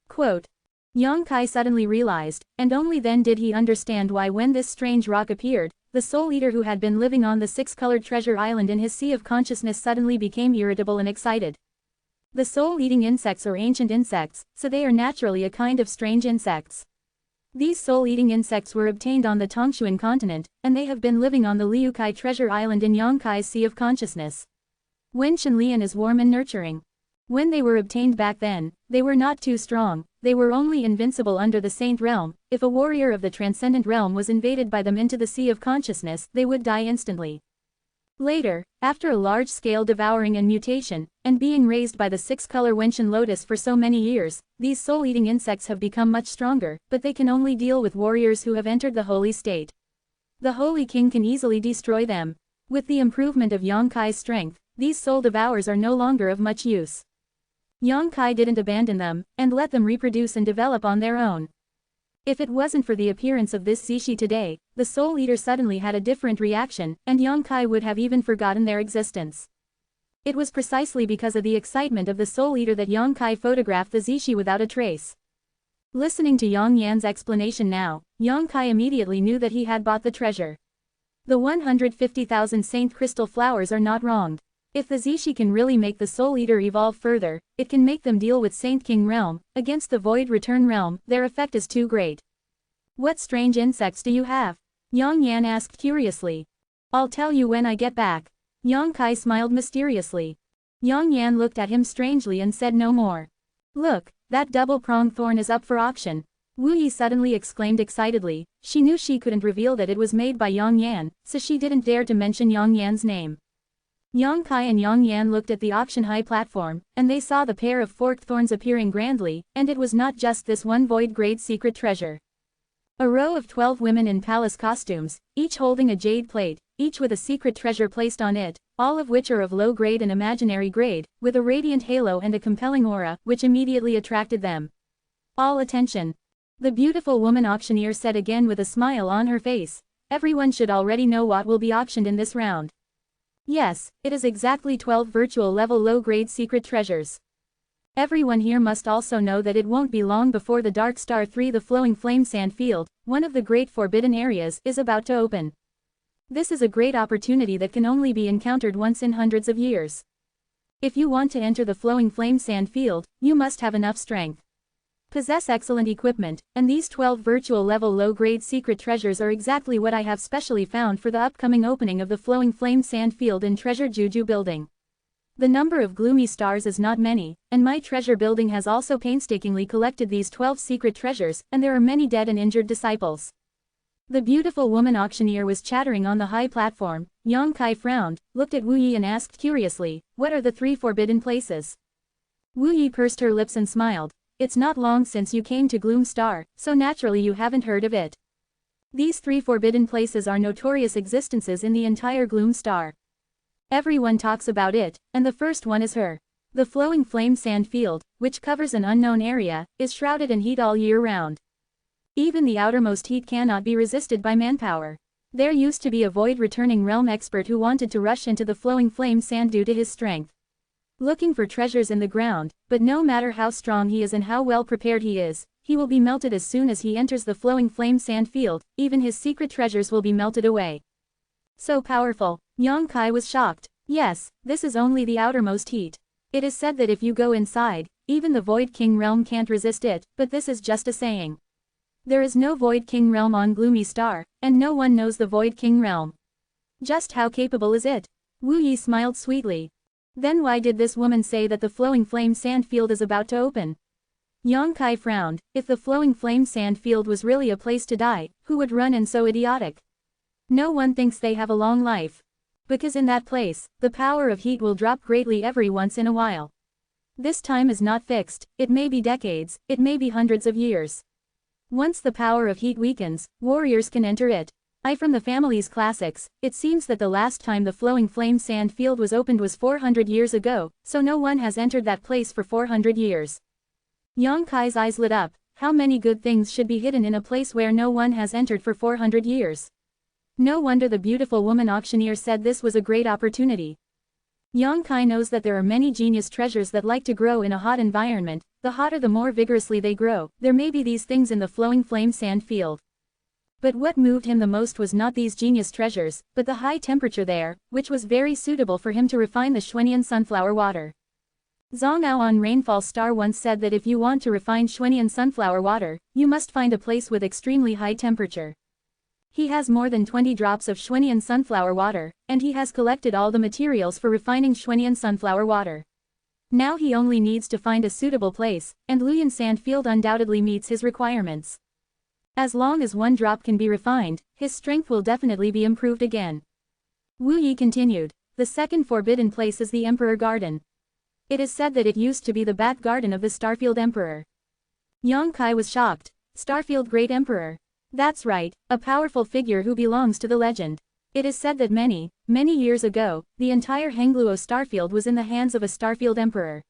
Quote. Yang Kai suddenly realized, and only then did he understand why when this strange rock appeared, the soul eater who had been living on the 6-colored treasure island in his sea of consciousness suddenly became irritable and excited. The soul-eating insects are ancient insects, so they are naturally a kind of strange insects. These soul-eating insects were obtained on the Tongshuan continent, and they have been living on the Liukai treasure island in Yang Kai's sea of consciousness. Wen Shenlian is warm and nurturing. When they were obtained back then, They were not too strong, they were only invincible under the Saint Realm. If a warrior of the Transcendent Realm was invaded by them into the Sea of Consciousness, they would die instantly. Later, after a large-scale devouring and mutation, and being raised by the six-color Wenshan lotus for so many years, these soul-eating insects have become much stronger, but they can only deal with warriors who have entered the holy state. The Holy King can easily destroy them. With the improvement of Yang Kai's strength, these soul devourers are no longer of much use. Yang Kai didn't abandon them, and let them reproduce and develop on their own. If it wasn't for the appearance of this Zishi today, the Soul Eater suddenly had a different reaction, and Yang Kai would have even forgotten their existence. It was precisely because of the excitement of the Soul Eater that Yang Kai photographed the Zishi without a trace. Listening to Yang Yan's explanation now, Yang Kai immediately knew that he had bought the treasure. The 150,000 Saint Crystal flowers are not wronged. If the Zishi can really make the Soul Eater evolve further, it can make them deal with Saint King Realm. Against the Void Return Realm, their effect is too great. What strange insects do you have? Yang Yan asked curiously. I'll tell you when I get back. Yang Kai smiled mysteriously. Yang Yan looked at him strangely and said no more. Look, that double-pronged thorn is up for auction. Wu Yi suddenly exclaimed excitedly. She knew she couldn't reveal that it was made by Yang Yan, so she didn't dare to mention Yang Yan's name. Yang Kai and Yang Yan looked at the auction-high platform, and they saw the pair of forked thorns appearing grandly, and it was not just this one void-grade secret treasure. A row of 12 women in palace costumes, each holding a jade plate, each with a secret treasure placed on it, all of which are of low grade and imaginary grade, with a radiant halo and a compelling aura, which immediately attracted them. All attention. The beautiful woman auctioneer said again with a smile on her face. Everyone should already know what will be auctioned in this round. Yes, it is exactly 12 virtual-level low-grade secret treasures. Everyone here must also know that it won't be long before the Dark Star 3, the Flowing Flame Sand Field, one of the great forbidden areas, is about to open. This is a great opportunity that can only be encountered once in hundreds of years. If you want to enter the Flowing Flame Sand Field, you must have enough strength. Possess excellent equipment, and these 12 virtual-level low-grade secret treasures are exactly what I have specially found for the upcoming opening of the Flowing Flame Sand Field in Treasure Juju Building. The number of gloomy stars is not many, and my treasure building has also painstakingly collected these 12 secret treasures, and there are many dead and injured disciples. The beautiful woman auctioneer was chattering on the high platform. Yang Kai frowned, looked at Wu Yi and asked curiously, what are the 3 forbidden places? Wu Yi pursed her lips and smiled. It's not long since you came to Gloom Star, so naturally you haven't heard of it. These 3 forbidden places are notorious existences in the entire Gloom Star. Everyone talks about it, and the first one is her. The Flowing Flame Sand Field, which covers an unknown area, is shrouded in heat all year round. Even the outermost heat cannot be resisted by manpower. There used to be a void-returning realm expert who wanted to rush into the Flowing Flame Sand due to his strength. Looking for treasures in the ground, but no matter how strong he is and how well prepared he is, he will be melted as soon as he enters the Flowing Flame Sand Field. Even his secret treasures will be melted away. So powerful. Yang Kai was shocked. Yes, this is only the outermost heat. It is said that if you go inside, even the Void King realm can't resist it, but this is just a saying. There is no Void King realm on Gloomy Star, and no one knows the Void King realm. Just how capable is it? Wu Yi smiled sweetly. Then why did this woman say that the Flowing Flame Sand Field is about to open? Yang Kai frowned. If the Flowing Flame Sand Field was really a place to die, who would run and so idiotic? No one thinks they have a long life. Because in that place, the power of heat will drop greatly every once in a while. This time is not fixed, it may be decades, it may be hundreds of years. Once the power of heat weakens, warriors can enter it. From the family's classics, it seems that the last time the Flowing Flame Sand Field was opened was 400 years ago, so no one has entered that place for 400 years. Yang Kai's eyes lit up. How many good things should be hidden in a place where no one has entered for 400 years? No wonder the beautiful woman auctioneer said this was a great opportunity. Yang Kai knows that there are many genius treasures that like to grow in a hot environment. The hotter the more vigorously they grow. There may be these things in the Flowing Flame Sand Field. But what moved him the most was not these genius treasures, but the high temperature there, which was very suitable for him to refine the Xuanian sunflower water. Zhang Ao on Rainfall Star once said that if you want to refine Xuanian sunflower water, you must find a place with extremely high temperature. He has more than 20 drops of Xuanian sunflower water, and he has collected all the materials for refining Xuanian sunflower water. Now he only needs to find a suitable place, and Luyan Sandfield undoubtedly meets his requirements. As long as one drop can be refined, his strength will definitely be improved again. Wu Yi continued. The second forbidden place is the Emperor Garden. It is said that it used to be the Bat Garden of the Starfield Emperor. Yang Kai was shocked. Starfield Great Emperor. That's right, a powerful figure who belongs to the legend. It is said that many years ago, the entire Hengluo Starfield was in the hands of a Starfield Emperor.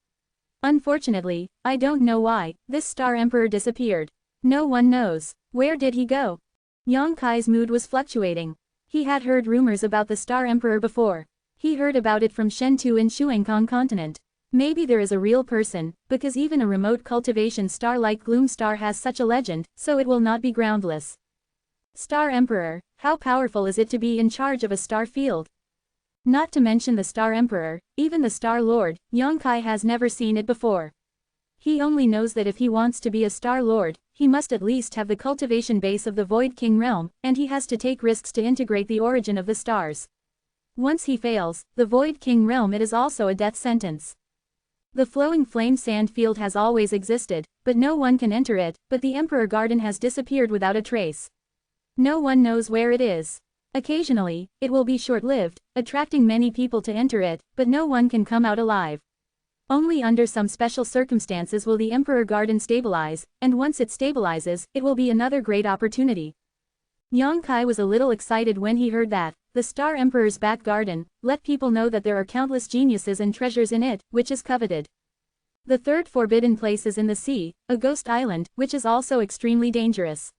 Unfortunately, I don't know why, this Star Emperor disappeared. No one knows. Where did he go? Yang Kai's mood was fluctuating. He had heard rumors about the Star Emperor before. He heard about it from Shentu in Shuangkong continent. Maybe there is a real person, because even a remote cultivation star like Gloom Star has such a legend, so it will not be groundless. Star Emperor, how powerful is it to be in charge of a star field? Not to mention the Star Emperor, even the Star Lord, Yang Kai has never seen it before. He only knows that if he wants to be a Star Lord, he must at least have the cultivation base of the Void King realm, and he has to take risks to integrate the origin of the stars. Once he fails, the Void King realm, it is also a death sentence. The Flowing Flame Sand Field has always existed, but no one can enter it, but the Emperor Garden has disappeared without a trace. No one knows where it is. Occasionally, it will be short-lived, attracting many people to enter it, but no one can come out alive. Only under some special circumstances will the Emperor Garden stabilize, and once it stabilizes, it will be another great opportunity. Yang Kai was a little excited when he heard that. The Star Emperor's Bat Garden, let people know that there are countless geniuses and treasures in it, which is coveted. The third forbidden place is in the sea, a ghost island, which is also extremely dangerous.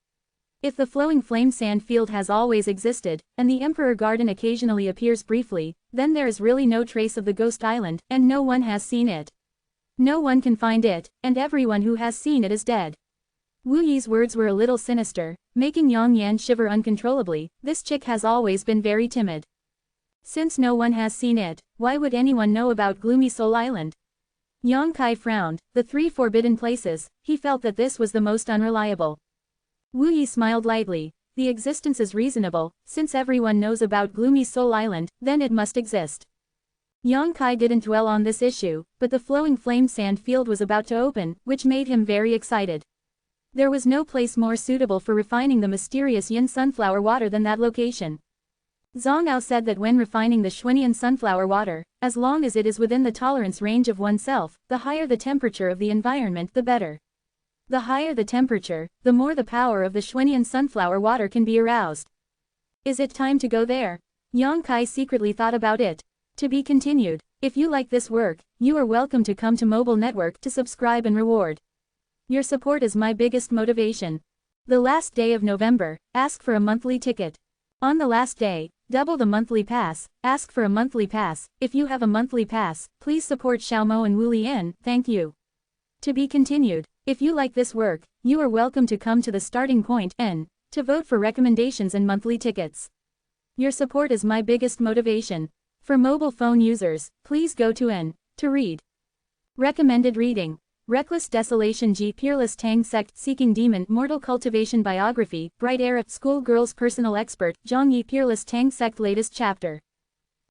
If the Flowing Flame Sand Field has always existed, and the Emperor Garden occasionally appears briefly, then there is really no trace of the ghost island, and no one has seen it. No one can find it, and everyone who has seen it is dead. Wu Yi's words were a little sinister, making Yang Yan shiver uncontrollably. This chick has always been very timid. Since no one has seen it, why would anyone know about Gloomy Soul Island? Yang Kai frowned. The three forbidden places, he felt that this was the most unreliable. Wu Yi smiled lightly. The existence is reasonable, since everyone knows about Gloomy Soul Island, then it must exist. Yang Kai didn't dwell on this issue, but the Flowing Flame Sand Field was about to open, which made him very excited. There was no place more suitable for refining the mysterious yin sunflower water than that location. Zhang Ao said that when refining the Xuanian sunflower water, as long as it is within the tolerance range of oneself, the higher the temperature of the environment the better. The higher the temperature, the more the power of the Xuanian sunflower water can be aroused. Is it time to go there? Yang Kai secretly thought about it. To be continued. If you like this work, you are welcome to come to Mobile Network to subscribe and reward. Your support is my biggest motivation. The last day of November, ask for a monthly ticket. On the last day, double the monthly pass, ask for a monthly pass. If you have a monthly pass, please support Xiaomo and Wu Lian, thank you. To be continued. If you like this work, you are welcome to come to the starting point N to vote for recommendations and monthly tickets. Your support is my biggest motivation. For mobile phone users, please go to N to read. Recommended reading. Reckless Desolation G. Peerless Tang Sect Seeking Demon Mortal Cultivation Biography Bright Era School Girls Personal Expert Zhang Yi Peerless Tang Sect Latest Chapter.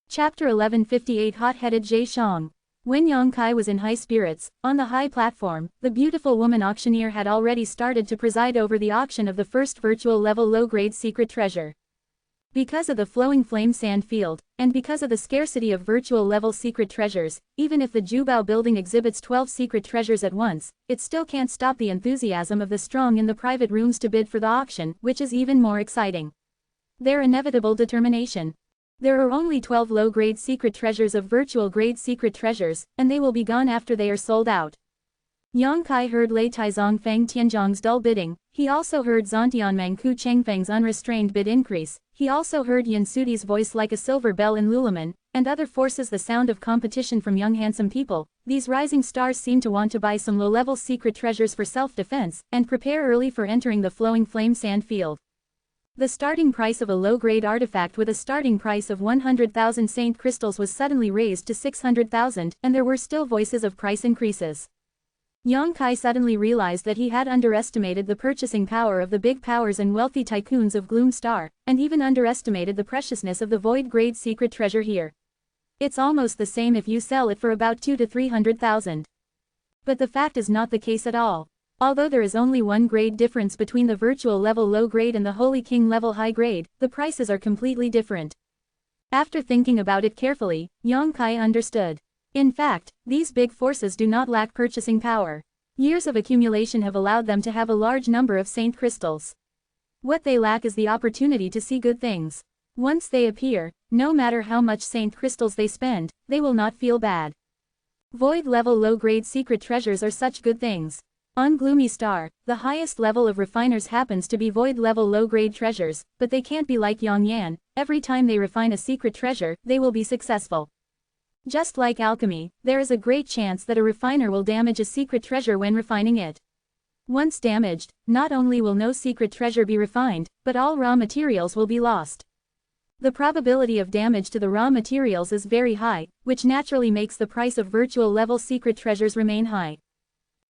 Chapter 1158 Hot-Headed Jie Shang. When Yang Kai was in high spirits, on the high platform, the beautiful woman auctioneer had already started to preside over the auction of the first virtual level low-grade secret treasure. Because of the Flowing Flame Sand Field, and because of the scarcity of virtual level secret treasures, even if the Jubao building exhibits 12 secret treasures at once, it still can't stop the enthusiasm of the strong in the private rooms to bid for the auction, which is even more exciting. Their inevitable determination. There are only 12 low-grade secret treasures of virtual-grade secret treasures, and they will be gone after they are sold out. Yang Kai heard Lei Taizong Feng Tianzhong's dull bidding, he also heard Zontianmeng Ku Chengfeng's unrestrained bid increase, he also heard Yin Sudi's voice like a silver bell in Luluman, and other forces the sound of competition from young handsome people. These rising stars seem to want to buy some low-level secret treasures for self-defense, and prepare early for entering the Flowing Flame Sand Field. The starting price of a low-grade artifact with a starting price of 100,000 Saint crystals was suddenly raised to 600,000, and there were still voices of price increases. Yang Kai suddenly realized that he had underestimated the purchasing power of the big powers and wealthy tycoons of Gloom Star, and even underestimated the preciousness of the void-grade secret treasure here. It's almost the same if you sell it for about 2 to 300,000. But the fact is not the case at all. Although there is only one grade difference between the virtual level low grade and the Holy King level high grade, the prices are completely different. After thinking about it carefully, Yang Kai understood. In fact, these big forces do not lack purchasing power. Years of accumulation have allowed them to have a large number of saint crystals. What they lack is the opportunity to see good things. Once they appear, no matter how much saint crystals they spend, they will not feel bad. Void level low grade secret treasures are such good things. On Gloomy Star, the highest level of refiners happens to be void level low grade treasures, but they can't be like Yang Yan. Every time they refine a secret treasure, they will be successful. Just like alchemy, there is a great chance that a refiner will damage a secret treasure when refining it. Once damaged, not only will no secret treasure be refined, but all raw materials will be lost. The probability of damage to the raw materials is very high, which naturally makes the price of virtual level secret treasures remain high.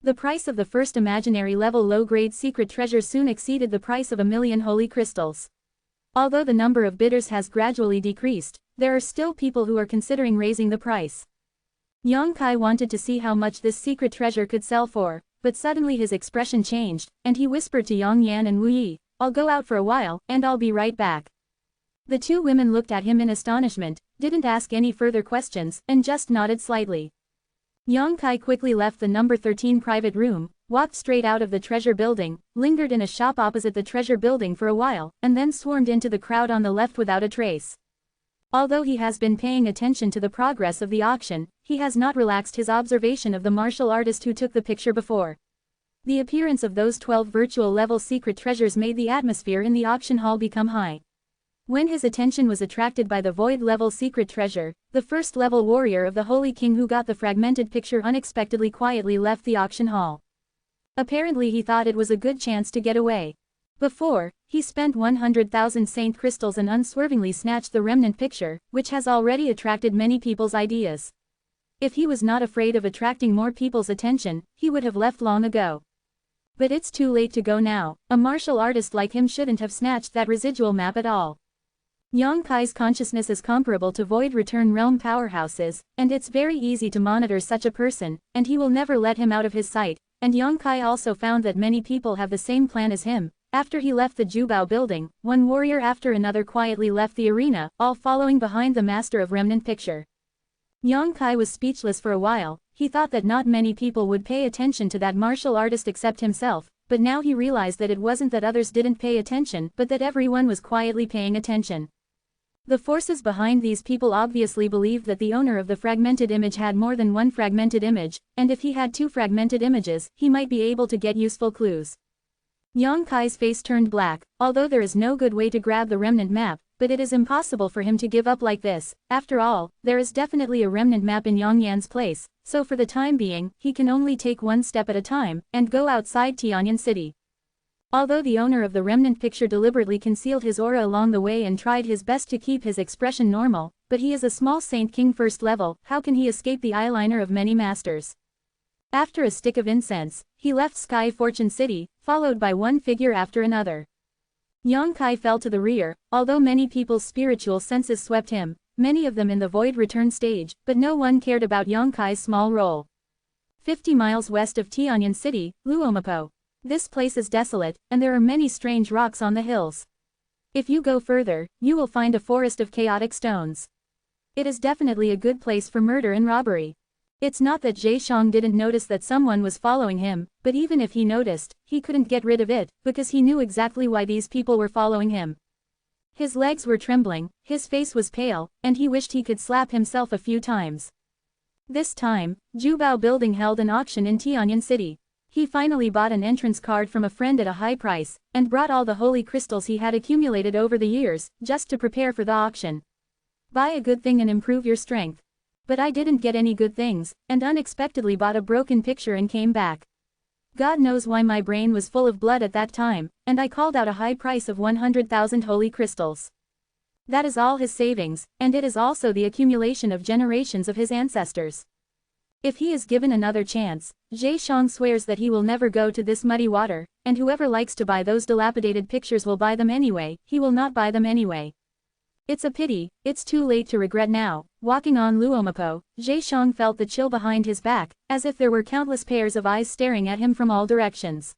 The price of the first imaginary level low-grade secret treasure soon exceeded the price of 1,000,000 holy crystals. Although the number of bidders has gradually decreased, there are still people who are considering raising the price. Yang Kai wanted to see how much this secret treasure could sell for, but suddenly his expression changed, and he whispered to Yang Yan and Wu Yi, "I'll go out for a while, and I'll be right back." The two women looked at him in astonishment, didn't ask any further questions, and just nodded slightly. Yang Kai quickly left the number 13 private room, walked straight out of the treasure building, lingered in a shop opposite the treasure building for a while, and then swarmed into the crowd on the left without a trace. Although he has been paying attention to the progress of the auction, he has not relaxed his observation of the martial artist who took the picture before. The appearance of those 12 virtual level secret treasures made the atmosphere in the auction hall become high. When his attention was attracted by the void level secret treasure, the first level warrior of the Holy King who got the fragmented picture unexpectedly quietly left the auction hall. Apparently he thought it was a good chance to get away. Before, he spent 100,000 saint crystals and unswervingly snatched the remnant picture, which has already attracted many people's ideas. If he was not afraid of attracting more people's attention, he would have left long ago. But it's too late to go now. A martial artist like him shouldn't have snatched that residual map at all. Yang Kai's consciousness is comparable to Void Return Realm powerhouses, and it's very easy to monitor such a person, and he will never let him out of his sight, and Yang Kai also found that many people have the same plan as him. After he left the Jubao building, one warrior after another quietly left the arena, all following behind the master of remnant picture. Yang Kai was speechless for a while. He thought that not many people would pay attention to that martial artist except himself, but now he realized that it wasn't that others didn't pay attention, but that everyone was quietly paying attention. The forces behind these people obviously believed that the owner of the fragmented image had more than one fragmented image, and if he had two fragmented images, he might be able to get useful clues. Yang Kai's face turned black. Although there is no good way to grab the remnant map, but it is impossible for him to give up like this. After all, there is definitely a remnant map in Yang Yan's place, so for the time being, he can only take one step at a time, and go outside Tianyan City. Although the owner of the remnant picture deliberately concealed his aura along the way and tried his best to keep his expression normal, but he is a small Saint King first level, how can he escape the eyeliner of many masters? After a stick of incense, he left Sky Fortune City, followed by one figure after another. Yang Kai fell to the rear, although many people's spiritual senses swept him, many of them in the void return stage, but no one cared about Yang Kai's small role. 50 miles west of Tianyan City, Luomapo. This place is desolate, and there are many strange rocks on the hills. If you go further, you will find a forest of chaotic stones. It is definitely a good place for murder and robbery. It's not that Jie Shang didn't notice that someone was following him, but even if he noticed, he couldn't get rid of it, because he knew exactly why these people were following him. His legs were trembling, his face was pale, and he wished he could slap himself a few times. This time, Jubao Building held an auction in Tianyan City. He finally bought an entrance card from a friend at a high price, and brought all the holy crystals he had accumulated over the years, just to prepare for the auction. Buy a good thing and improve your strength. But I didn't get any good things, and unexpectedly bought a broken picture and came back. God knows why my brain was full of blood at that time, and I called out a high price of 100,000 holy crystals. That is all his savings, and it is also the accumulation of generations of his ancestors. If he is given another chance, Jie Shang swears that he will never go to this muddy water, and whoever likes to buy those dilapidated pictures will buy them anyway. He will not buy them anyway. It's a pity, it's too late to regret now, walking on Luomopo, Zheshang felt the chill behind his back, as if there were countless pairs of eyes staring at him from all directions.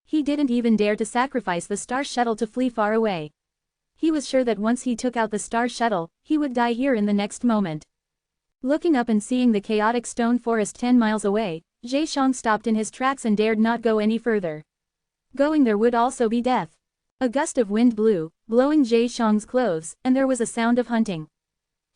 He didn't even dare to sacrifice the star shuttle to flee far away. He was sure that once he took out the star shuttle, he would die here in the next moment. Looking up and seeing the chaotic stone forest 10 miles away, Zheshang stopped in his tracks and dared not go any further. Going there would also be death. A gust of wind blew, blowing Zheshang's clothes, and there was a sound of hunting.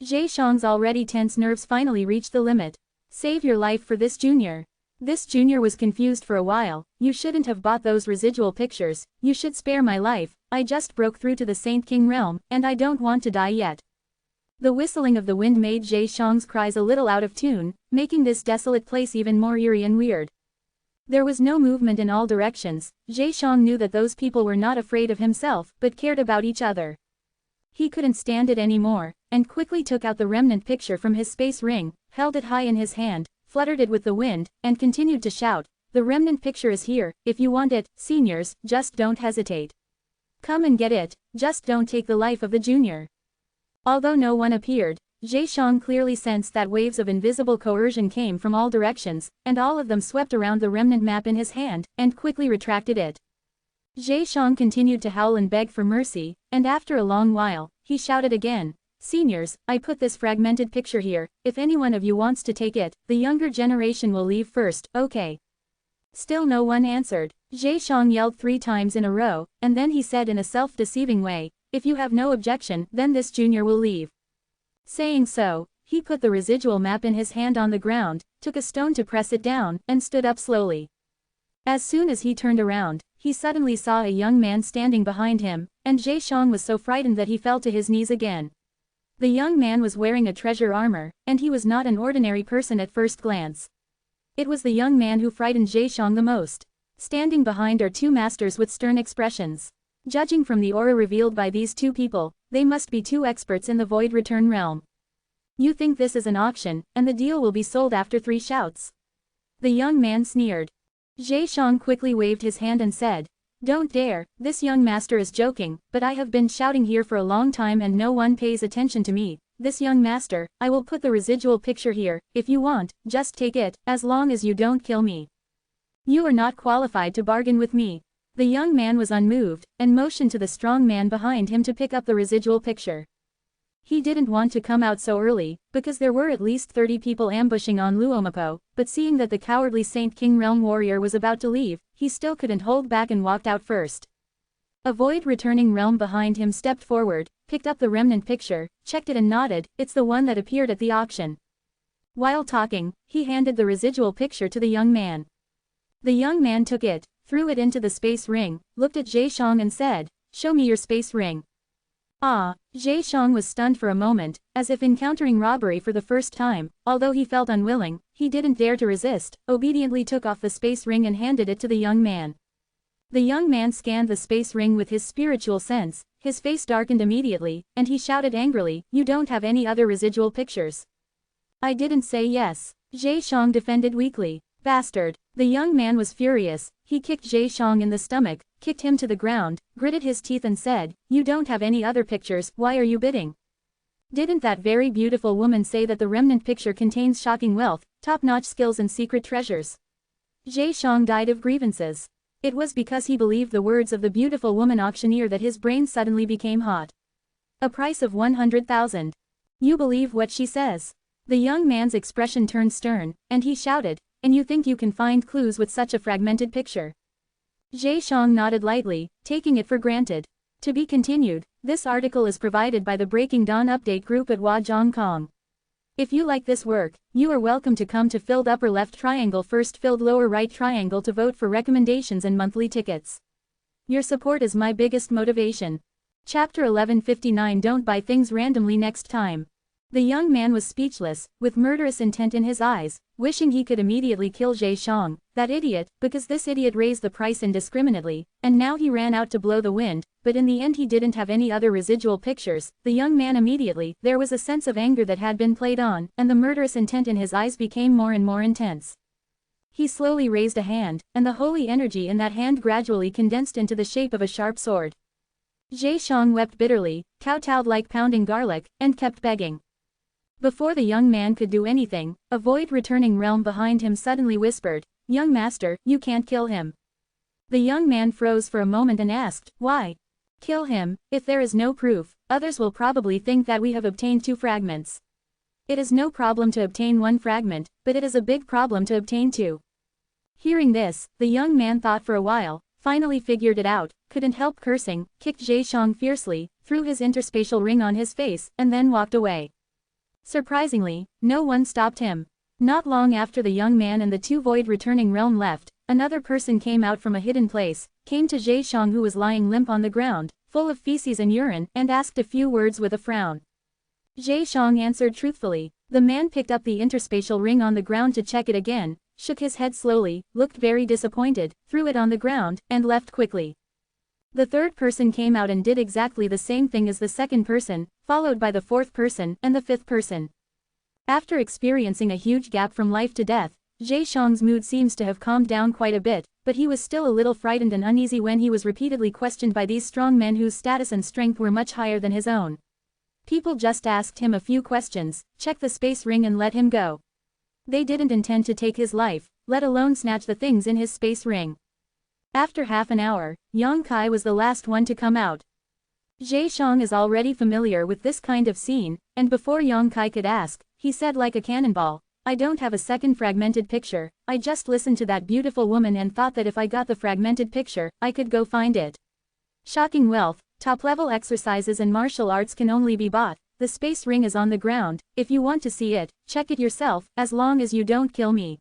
Zheshang's already tense nerves finally reached the limit. Save your life for this junior. This junior was confused for a while. You shouldn't have bought those residual pictures, you should spare my life. I just broke through to the Saint King realm, and I don't want to die yet. The whistling of the wind made Zheshang's cries a little out of tune, making this desolate place even more eerie and weird. There was no movement in all directions. Zheshang knew that those people were not afraid of himself, but cared about each other. He couldn't stand it anymore, and quickly took out the remnant picture from his space ring, held it high in his hand, fluttered it with the wind, and continued to shout, "The remnant picture is here, if you want it, seniors, just don't hesitate. Come and get it, just don't take the life of the junior." Although no one appeared, Zheshang clearly sensed that waves of invisible coercion came from all directions, and all of them swept around the remnant map in his hand, and quickly retracted it. Zheshang continued to howl and beg for mercy, and after a long while, he shouted again, "Seniors, I put this fragmented picture here, if any one of you wants to take it, the younger generation will leave first, okay?" Still no one answered. Zheshang yelled 3 times in a row, and then he said in a self-deceiving way, "If you have no objection, then this junior will leave." Saying so, he put the residual map in his hand on the ground, took a stone to press it down, and stood up slowly. As soon as he turned around, he suddenly saw a young man standing behind him, and Zheshang was so frightened that he fell to his knees again. The young man was wearing a treasure armor, and he was not an ordinary person at first glance. It was the young man who frightened Zheshang the most. Standing behind are 2 masters with stern expressions. Judging from the aura revealed by these 2 people, they must be 2 experts in the Void Return realm. "You think this is an auction, and the deal will be sold after 3 shouts?" The young man sneered. Zheshang quickly waved his hand and said, "Don't dare, this young master is joking, but I have been shouting here for a long time and no one pays attention to me. This young master, I will put the residual picture here, if you want, just take it, as long as you don't kill me. You are not qualified to bargain with me." The young man was unmoved, and motioned to the strong man behind him to pick up the residual picture. He didn't want to come out so early, because there were at least 30 people ambushing on Luomopo, but seeing that the cowardly Saint King Realm warrior was about to leave, he still couldn't hold back and walked out first. A void returning realm behind him stepped forward, picked up the remnant picture, checked it and nodded, "It's the one that appeared at the auction." While talking, he handed the residual picture to the young man. The young man took it, threw it into the space ring, looked at Zheshang and said, "Show me your space ring." Zheshang was stunned for a moment, as if encountering robbery for the first time. Although he felt unwilling, he didn't dare to resist, obediently took off the space ring and handed it to the young man. The young man scanned the space ring with his spiritual sense, his face darkened immediately, and he shouted angrily, "You don't have any other residual pictures?" "I didn't say yes," Zheshang defended weakly. "Bastard." The young man was furious. He kicked Zheshang in the stomach, kicked him to the ground, gritted his teeth and said, "You don't have any other pictures, why are you bidding? Didn't that very beautiful woman say that the remnant picture contains shocking wealth, top-notch skills and secret treasures?" Zheshang died of grievances. It was because he believed the words of the beautiful woman auctioneer that his brain suddenly became hot. "A price of 100,000. You believe what she says?" The young man's expression turned stern, and he shouted, "And you think you can find clues with such a fragmented picture?" Zheshang nodded lightly, taking it for granted. To be continued. This article is provided by the Breaking Dawn Update Group at Wajong. If you like this work, you are welcome to come to filled upper left triangle first filled lower right triangle to vote for recommendations and monthly tickets. Your support is my biggest motivation. Chapter 1159. Don't buy things randomly next time. The young man was speechless, with murderous intent in his eyes, wishing he could immediately kill Zheshang, that idiot, because this idiot raised the price indiscriminately, and now he ran out to blow the wind, but in the end he didn't have any other residual pictures. The young man immediately, there was a sense of anger that had been played on, and the murderous intent in his eyes became more and more intense. He slowly raised a hand, and the holy energy in that hand gradually condensed into the shape of a sharp sword. Zheshang wept bitterly, kowtowed like pounding garlic, and kept begging. Before the young man could do anything, a void returning realm behind him suddenly whispered, "Young master, you can't kill him." The young man froze for a moment and asked, "Why? Kill him, if there is no proof, others will probably think that we have obtained 2 fragments. It is no problem to obtain 1 fragment, but it is a big problem to obtain 2. Hearing this, the young man thought for a while, finally figured it out, couldn't help cursing, kicked Zheshang fiercely, threw his interspatial ring on his face, and then walked away. Surprisingly, no one stopped him. Not long after the young man and the 2 void returning realm left, another person came out from a hidden place, came to Zheshang who was lying limp on the ground, full of feces and urine, and asked a few words with a frown. Zheshang answered truthfully. The man picked up the interspatial ring on the ground to check it again, shook his head slowly, looked very disappointed, threw it on the ground, and left quickly. The third person came out and did exactly the same thing as the second person, followed by the fourth person and the fifth person. After experiencing a huge gap from life to death, Zheshang's mood seems to have calmed down quite a bit, but he was still a little frightened and uneasy when he was repeatedly questioned by these strong men whose status and strength were much higher than his own. People just asked him a few questions, checked the space ring and let him go. They didn't intend to take his life, let alone snatch the things in his space ring. After half an hour, Yang Kai was the last one to come out. Zheshang is already familiar with this kind of scene, and before Yang Kai could ask, he said like a cannonball, "I don't have a second fragmented picture, I just listened to that beautiful woman and thought that if I got the fragmented picture, I could go find it." Shocking wealth, top-level exercises and martial arts can only be bought. The space ring is on the ground, if you want to see it, check it yourself, as long as you don't kill me.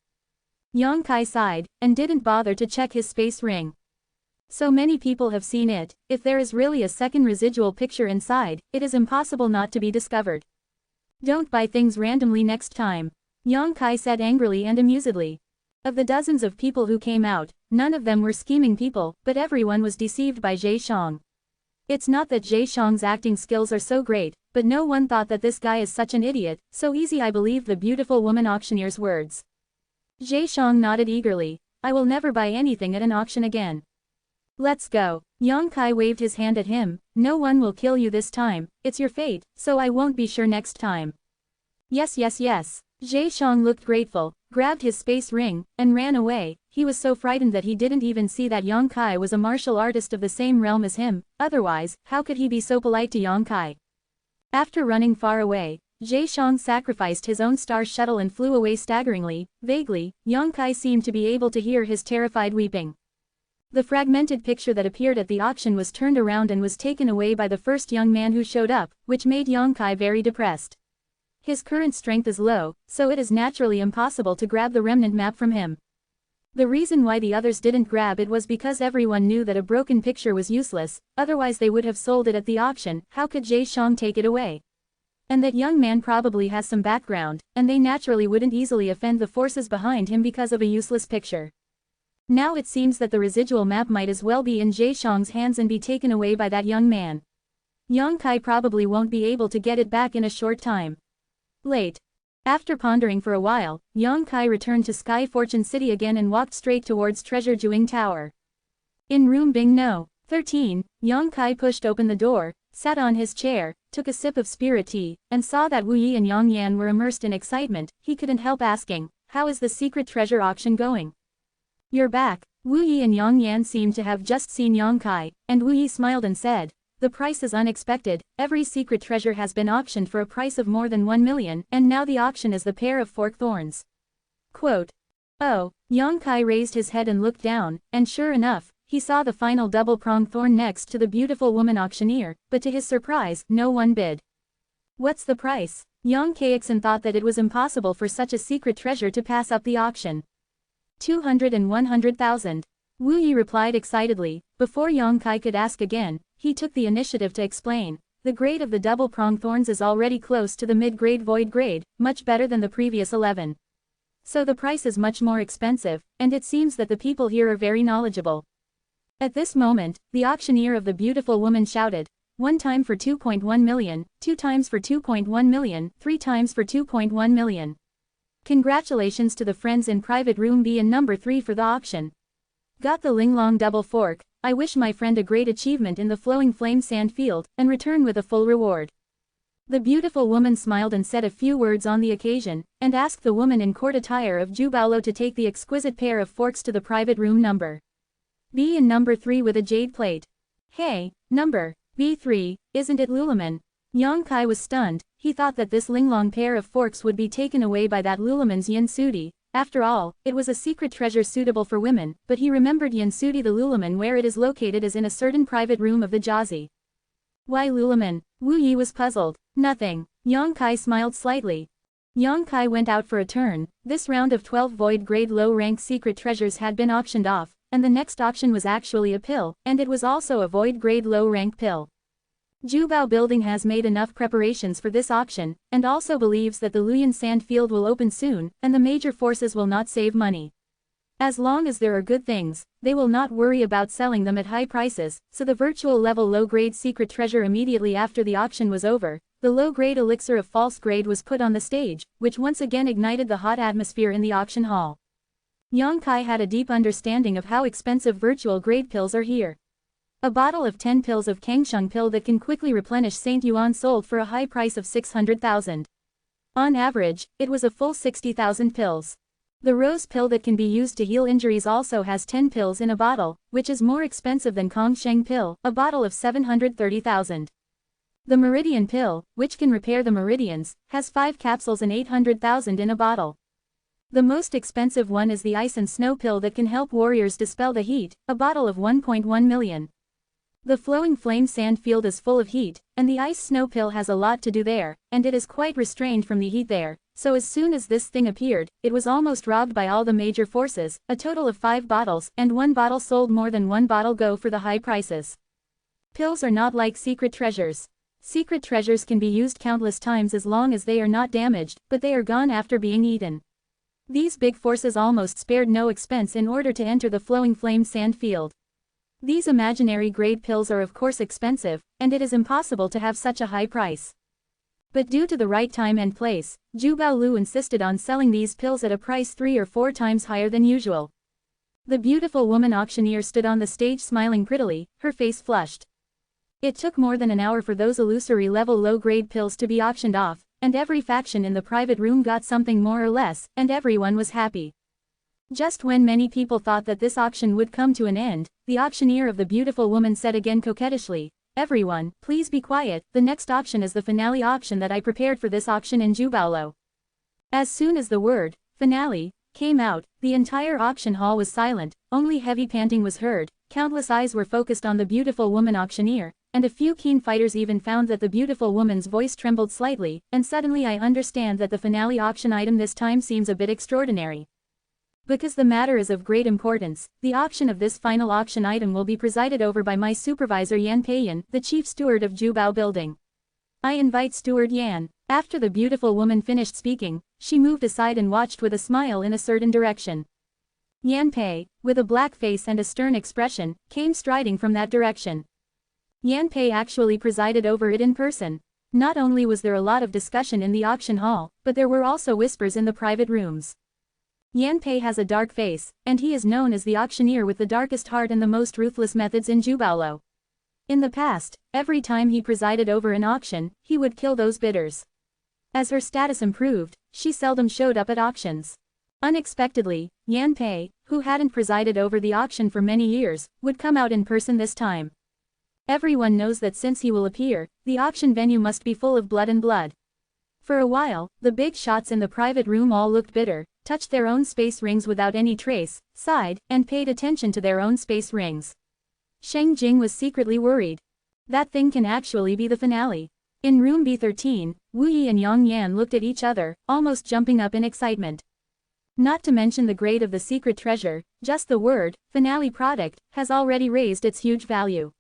Yang Kai sighed, and didn't bother to check his space ring. So many people have seen it, if there is really a second residual picture inside, it is impossible not to be discovered. Don't buy things randomly next time. Yang Kai said angrily and amusedly. Of the dozens of people who came out, none of them were scheming people, but everyone was deceived by Zheshang. It's not that Zheshang's acting skills are so great, but no one thought that this guy is such an idiot, so easy. I believe the beautiful woman auctioneer's words. Zheshang nodded eagerly. I will never buy anything at an auction again. Let's go. Yang Kai waved his hand at him. No one will kill you this time, it's your fate, so I won't be sure next time. Yes. Zheshang looked grateful, grabbed his space ring, and ran away. He was so frightened that he didn't even see that Yang Kai was a martial artist of the same realm as him, otherwise, how could he be so polite to Yang Kai? After running far away, Zheshang sacrificed his own star shuttle and flew away staggeringly. Vaguely, Yang Kai seemed to be able to hear his terrified weeping. The fragmented picture that appeared at the auction was turned around and was taken away by the first young man who showed up, which made Yang Kai very depressed. His current strength is low, so it is naturally impossible to grab the remnant map from him. The reason why the others didn't grab it was because everyone knew that a broken picture was useless, otherwise they would have sold it at the auction. How could Zheshang take it away? And that young man probably has some background, and they naturally wouldn't easily offend the forces behind him because of a useless picture. Now it seems that the residual map might as well be in Zheshang's hands and be taken away by that young man. Yang Kai probably won't be able to get it back in a short time. Late. After pondering for a while, Yang Kai returned to Sky Fortune City again and walked straight towards Treasure Juing Tower. In room Bing No. 13, Yang Kai pushed open the door, sat on his chair, took a sip of spirit tea, and saw that Wu Yi and Yang Yan were immersed in excitement. He couldn't help asking, "How is the secret treasure auction going?" "You're back." Wu Yi and Yang Yan seemed to have just seen Yang Kai, and Wu Yi smiled and said, "The price is unexpected. Every secret treasure has been auctioned for a price of more than 1 million, and now the auction is the pair of forked thorns." Quote. Oh, Yang Kai raised his head and looked down, and sure enough, he saw the final double-pronged thorn next to the beautiful woman auctioneer, but to his surprise, no one bid. "What's the price?" Yang Kaixin thought that it was impossible for such a secret treasure to pass up the auction. 200 and 100,000. Wu Yi replied excitedly. Before Yang Kai could ask again, he took the initiative to explain. The grade of the double-pronged thorns is already close to the mid-grade void grade, much better than the previous 11. So the price is much more expensive, and it seems that the people here are very knowledgeable. At this moment, the auctioneer of the beautiful woman shouted, "1 time for 2.1 million, 2 times for 2.1 million, 3 times for 2.1 million. Congratulations to the friends in private room B and number 3 for the auction. Got the Linglong double fork. I wish my friend a great achievement in the flowing flame sand field, and return with a full reward." The beautiful woman smiled and said a few words on the occasion, and asked the woman in court attire of Jubaolo to take the exquisite pair of forks to the private room number B in number 3 with a jade plate. Hey, number B3, isn't it Lulaman? Yang Kai was stunned. He thought that this linglong pair of forks would be taken away by that Lulaman's yin sudi. After all, it was a secret treasure suitable for women, but he remembered yin sudi the Lulaman where it is located is in a certain private room of the Jazi. Why Lulaman? Wu Yi was puzzled. Nothing. Yang Kai smiled slightly. Yang Kai went out for a turn. This round of 12 void-grade low-rank secret treasures had been auctioned off, and the next auction was actually a pill, and it was also a void-grade low-rank pill. Jubao Building has made enough preparations for this auction, and also believes that the Luyan sand field will open soon, and the major forces will not save money. As long as there are good things, they will not worry about selling them at high prices, so the virtual level low-grade secret treasure immediately after the auction was over, the low-grade elixir of false grade was put on the stage, which once again ignited the hot atmosphere in the auction hall. Yang Kai had a deep understanding of how expensive virtual grade pills are here. A bottle of 10 pills of Kangsheng pill that can quickly replenish Saint Yuan sold for a high price of 600,000. On average, it was a full 60,000 pills. The rose pill that can be used to heal injuries also has 10 pills in a bottle, which is more expensive than Kangsheng pill, a bottle of 730,000. The meridian pill, which can repair the meridians, has 5 capsules and 800,000 in a bottle. The most expensive one is the ice and snow pill that can help warriors dispel the heat, a bottle of 1.1 million. The flowing flame sand field is full of heat, and the ice snow pill has a lot to do there, and it is quite restrained from the heat there, so as soon as this thing appeared, it was almost robbed by all the major forces, a total of 5 bottles, and 1 bottle sold more than 1 bottle go for the high prices. Pills are not like secret treasures. Secret treasures can be used countless times as long as they are not damaged, but they are gone after being eaten. These big forces almost spared no expense in order to enter the flowing flame sand field. These imaginary grade pills are of course expensive, and it is impossible to have such a high price. But due to the right time and place, Zhu Baolu insisted on selling these pills at a price 3 or 4 times higher than usual. The beautiful woman auctioneer stood on the stage smiling prettily, her face flushed. It took more than an hour for those illusory level low-grade pills to be auctioned off, and every faction in the private room got something more or less, and everyone was happy. Just when many people thought that this auction would come to an end, the auctioneer of the beautiful woman said again coquettishly, "Everyone, please be quiet, the next auction is the finale auction that I prepared for this auction in Jubaolo." As soon as the word, finale, came out, the entire auction hall was silent, only heavy panting was heard, countless eyes were focused on the beautiful woman auctioneer, and a few keen fighters even found that the beautiful woman's voice trembled slightly, and suddenly I understand that the finale auction item this time seems a bit extraordinary. Because the matter is of great importance, the auction of this final auction item will be presided over by my supervisor Yan Peiyan, the chief steward of Jubao Building. I invite Steward Yan. After the beautiful woman finished speaking, she moved aside and watched with a smile in a certain direction. Yan Pei, with a black face and a stern expression, came striding from that direction. Yan Pei actually presided over it in person. Not only was there a lot of discussion in the auction hall, but there were also whispers in the private rooms. Yan Pei has a dark face, and he is known as the auctioneer with the darkest heart and the most ruthless methods in Jubaolo. In the past, every time he presided over an auction, he would kill those bidders. As her status improved, she seldom showed up at auctions. Unexpectedly, Yan Pei, who hadn't presided over the auction for many years, would come out in person this time. Everyone knows that since he will appear, the auction venue must be full of blood and blood. For a while, the big shots in the private room all looked bitter, touched their own space rings without any trace, sighed, and paid attention to their own space rings. Sheng Jing was secretly worried. That thing can actually be the finale. In room B13, Wu Yi and Yang Yan looked at each other, almost jumping up in excitement. Not to mention the grade of the secret treasure, just the word, finale product, has already raised its huge value.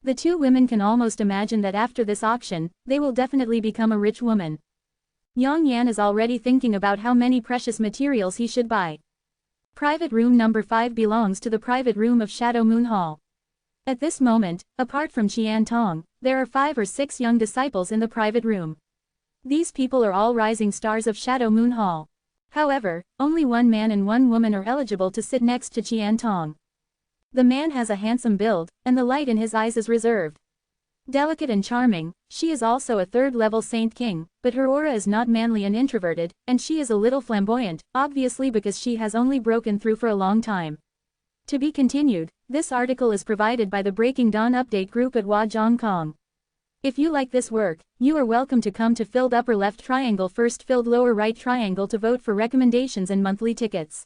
The two women can almost imagine that after this auction, they will definitely become a rich woman. Yang Yan is already thinking about how many precious materials he should buy. Private room number 5 belongs to the private room of Shadow Moon Hall. At this moment, apart from Qian Tong, there are 5 or 6 young disciples in the private room. These people are all rising stars of Shadow Moon Hall. However, only one man and one woman are eligible to sit next to Qian Tong. The man has a handsome build, and the light in his eyes is reserved. Delicate and charming, she is also a third-level Saint King, but her aura is not manly and introverted, and she is a little flamboyant, obviously because she has only broken through for a long time. To be continued, this article is provided by the Breaking Dawn update group at Kong. If you like this work, you are welcome to come to filled upper left triangle first filled lower right triangle to vote for recommendations and monthly tickets.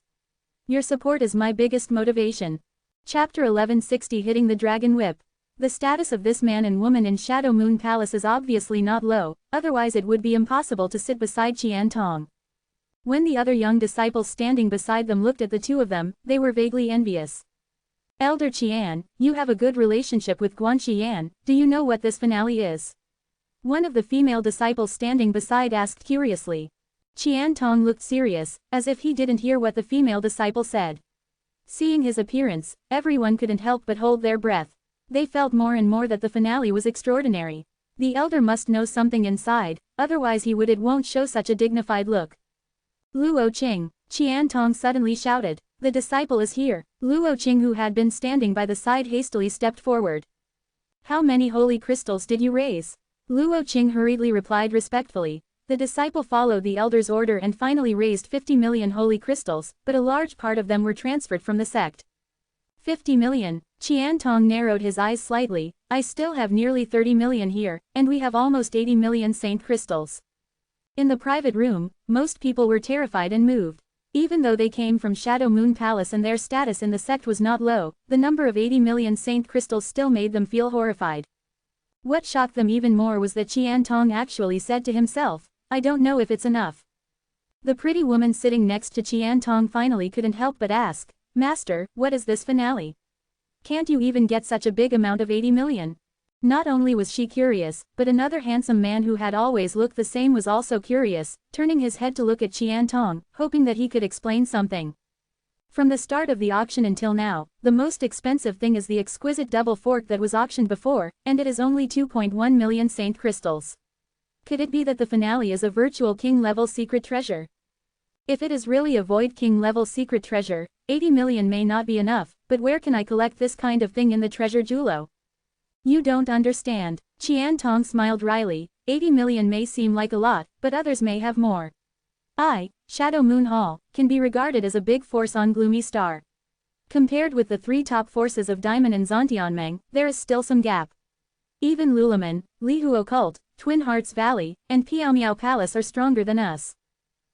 Your support is my biggest motivation. Chapter 1160 Hitting the Dragon Whip. The status of this man and woman in Shadow Moon Palace is obviously not low, otherwise it would be impossible to sit beside Qian Tong. When the other young disciples standing beside them looked at the two of them, they were vaguely envious. Elder Qian, you have a good relationship with Guanxi Yan, do you know what this finale is? One of the female disciples standing beside asked curiously. Qian Tong looked serious, as if he didn't hear what the female disciple said. Seeing his appearance, everyone couldn't help but hold their breath. They felt more and more that the finale was extraordinary. The elder must know something inside, otherwise he won't show such a dignified look. Luo Qing, Qian Tong suddenly shouted. The disciple is here. Luo Qing, who had been standing by the side, hastily stepped forward. How many holy crystals did you raise? Luo Qing hurriedly replied respectfully. The disciple followed the elder's order and finally raised 50 million holy crystals, but a large part of them were transferred from the sect. 50 million. Qian Tong narrowed his eyes slightly. I still have nearly 30 million here, and we have almost 80 million saint crystals. In the private room, most people were terrified and moved. Even though they came from Shadow Moon Palace and their status in the sect was not low, the number of 80 million saint crystals still made them feel horrified. What shocked them even more was that Qian Tong actually said to himself, I don't know if it's enough. The pretty woman sitting next to Qian Tong finally couldn't help but ask, Master, what is this finale? Can't you even get such a big amount of 80 million? Not only was she curious, but another handsome man who had always looked the same was also curious, turning his head to look at Qian Tong, hoping that he could explain something. From the start of the auction until now, the most expensive thing is the exquisite double fork that was auctioned before, and it is only 2.1 million saint crystals. Could it be that the finale is a virtual king-level secret treasure? If it is really a Void King-level secret treasure, 80 million may not be enough, but where can I collect this kind of thing in the treasure julo? You don't understand. Qian Tong smiled wryly. 80 million may seem like a lot, but others may have more. Shadow Moon Hall, can be regarded as a big force on Gloomy Star. Compared with the three top forces of Diamond and Zontianmeng, there is still some gap. Even Lulaman, Lihu Occult, Twin Hearts Valley, and Piaomiao Palace are stronger than us.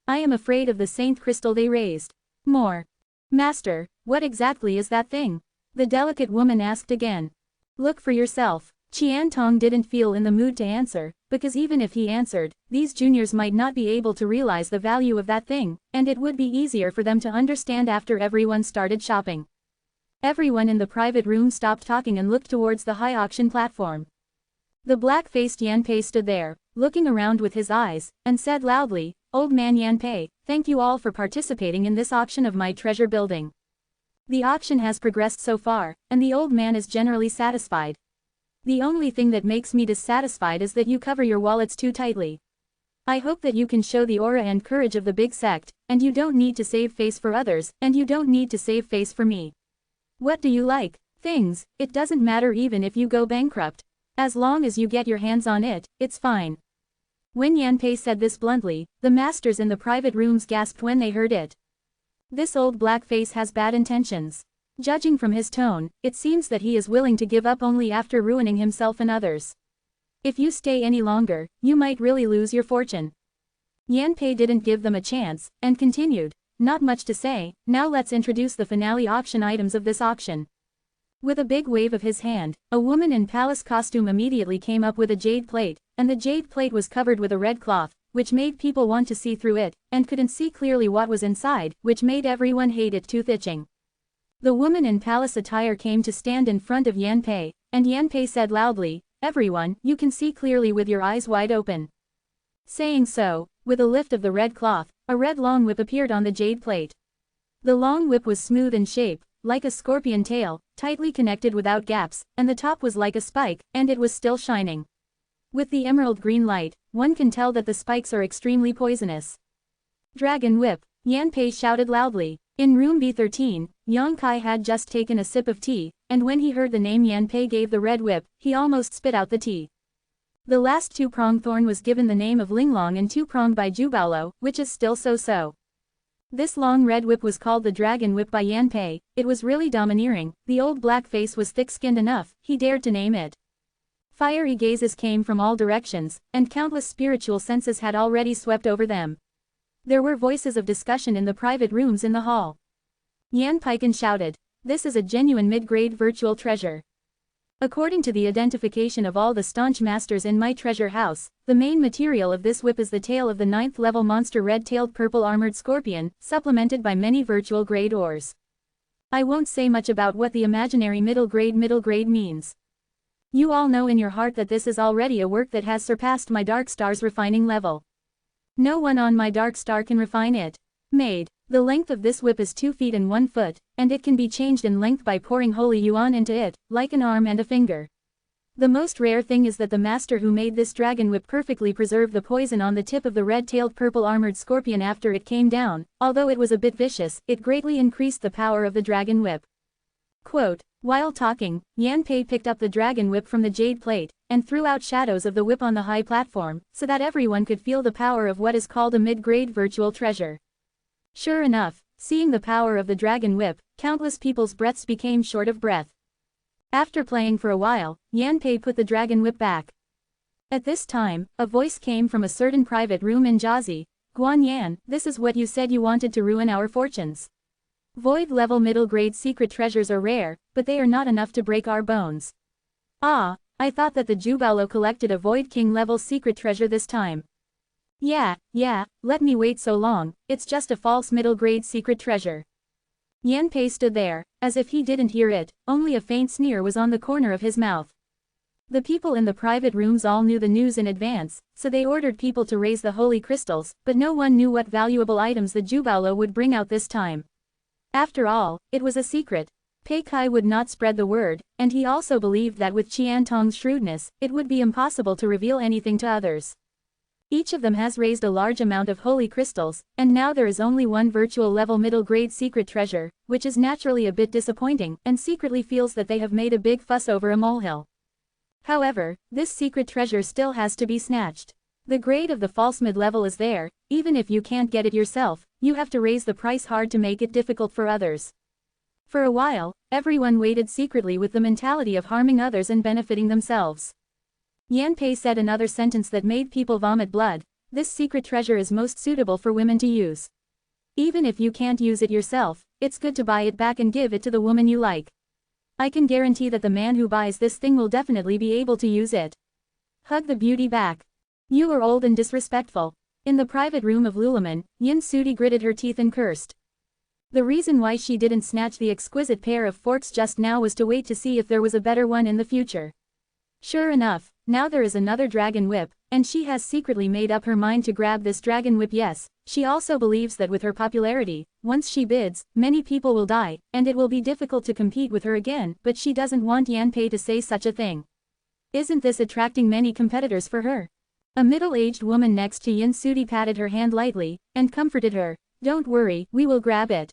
I am afraid of the saint crystal they raised. More. Master, what exactly is that thing? The delicate woman asked again. Look for yourself. Qian Tong didn't feel in the mood to answer, because even if he answered, these juniors might not be able to realize the value of that thing, and it would be easier for them to understand after everyone started shopping. Everyone in the private room stopped talking and looked towards the high auction platform. The black-faced Yanpei stood there, looking around with his eyes, and said loudly, Old man Yanpei, thank you all for participating in this auction of my treasure building. The auction has progressed so far, and the old man is generally satisfied. The only thing that makes me dissatisfied is that you cover your wallets too tightly. I hope that you can show the aura and courage of the big sect, and you don't need to save face for others, and you don't need to save face for me. What do you like? Things, it doesn't matter even if you go bankrupt. As long as you get your hands on it, it's fine. When Yanpei said this bluntly, the masters in the private rooms gasped when they heard it. This old blackface has bad intentions. Judging from his tone, it seems that he is willing to give up only after ruining himself and others. If you stay any longer, you might really lose your fortune. Yanpei didn't give them a chance, and continued, not much to say, now let's introduce the finale auction items of this auction. With a big wave of his hand, a woman in palace costume immediately came up with a jade plate, and the jade plate was covered with a red cloth, which made people want to see through it, and couldn't see clearly what was inside, which made everyone hate it tooth itching. The woman in palace attire came to stand in front of Yanpei, and Yanpei said loudly, Everyone, you can see clearly with your eyes wide open. Saying so, with a lift of the red cloth, a red long whip appeared on the jade plate. The long whip was smooth in shape, like a scorpion tail, tightly connected without gaps, and the top was like a spike, and it was still shining. With the emerald green light, one can tell that the spikes are extremely poisonous. Dragon whip, Yanpei shouted loudly. In room B13, Yang Kai had just taken a sip of tea, and when he heard the name Yanpei gave the red whip, he almost spit out the tea. The last two-prong thorn was given the name of Linglong and two-prong by Jubaolo, which is still so-so. This long red whip was called the dragon whip by Yanpei. It was really domineering. The old black face was thick-skinned enough, he dared to name it. Fiery gazes came from all directions, and countless spiritual senses had already swept over them. There were voices of discussion in the private rooms in the hall. Yan Peikan shouted, "This is a genuine mid-grade virtual treasure. According to the identification of all the staunch masters in my treasure house, the main material of this whip is the tail of the 9th level monster red-tailed purple-armored scorpion, supplemented by many virtual grade ores. I won't say much about what the imaginary middle grade means. You all know in your heart that this is already a work that has surpassed my dark star's refining level. No one on my dark star can refine it. Made. The length of this whip is 2 feet and 1 foot, and it can be changed in length by pouring holy yuan into it, like an arm and a finger. The most rare thing is that the master who made this dragon whip perfectly preserved the poison on the tip of the red-tailed purple-armored scorpion after it came down. Although it was a bit vicious, it greatly increased the power of the dragon whip." Quote, while talking, Yanpei picked up the dragon whip from the jade plate, and threw out shadows of the whip on the high platform, so that everyone could feel the power of what is called a mid-grade virtual treasure. Sure enough, seeing the power of the dragon whip, countless people's breaths became short of breath. After playing for a while, Yanpei put the dragon whip back. At this time, a voice came from a certain private room in Jiazi. "Guan Yan, this is what you said you wanted to ruin our fortunes. Void-level middle-grade secret treasures are rare, but they are not enough to break our bones. Ah, I thought that the Jubaolo collected a Void King-level secret treasure this time. Yeah, let me wait so long, it's just a false middle-grade secret treasure." Yanpei stood there, as if he didn't hear it, only a faint sneer was on the corner of his mouth. The people in the private rooms all knew the news in advance, so they ordered people to raise the holy crystals, but no one knew what valuable items the Jubaolo would bring out this time. After all, it was a secret. Pei Kai would not spread the word, and he also believed that with Qian Tong's shrewdness, it would be impossible to reveal anything to others. Each of them has raised a large amount of holy crystals, and now there is only one virtual-level middle-grade secret treasure, which is naturally a bit disappointing, and secretly feels that they have made a big fuss over a molehill. However, this secret treasure still has to be snatched. The grade of the false mid-level is there. Even if you can't get it yourself, you have to raise the price hard to make it difficult for others. For a while, everyone waited secretly with the mentality of harming others and benefiting themselves. Yanpei said another sentence that made people vomit blood. "This secret treasure is most suitable for women to use. Even if you can't use it yourself, it's good to buy it back and give it to the woman you like. I can guarantee that the man who buys this thing will definitely be able to use it. Hug the beauty back. You are old and disrespectful." In the private room of Lulaman, Yin Sudi gritted her teeth and cursed. The reason why she didn't snatch the exquisite pair of forks just now was to wait to see if there was a better one in the future. Sure enough, now there is another dragon whip, and she has secretly made up her mind to grab this dragon whip. Yes, she also believes that with her popularity, once she bids, many people will die, and it will be difficult to compete with her again, but she doesn't want Yanpei to say such a thing. Isn't this attracting many competitors for her? A middle-aged woman next to Yin Sudi patted her hand lightly, and comforted her. "Don't worry, we will grab it."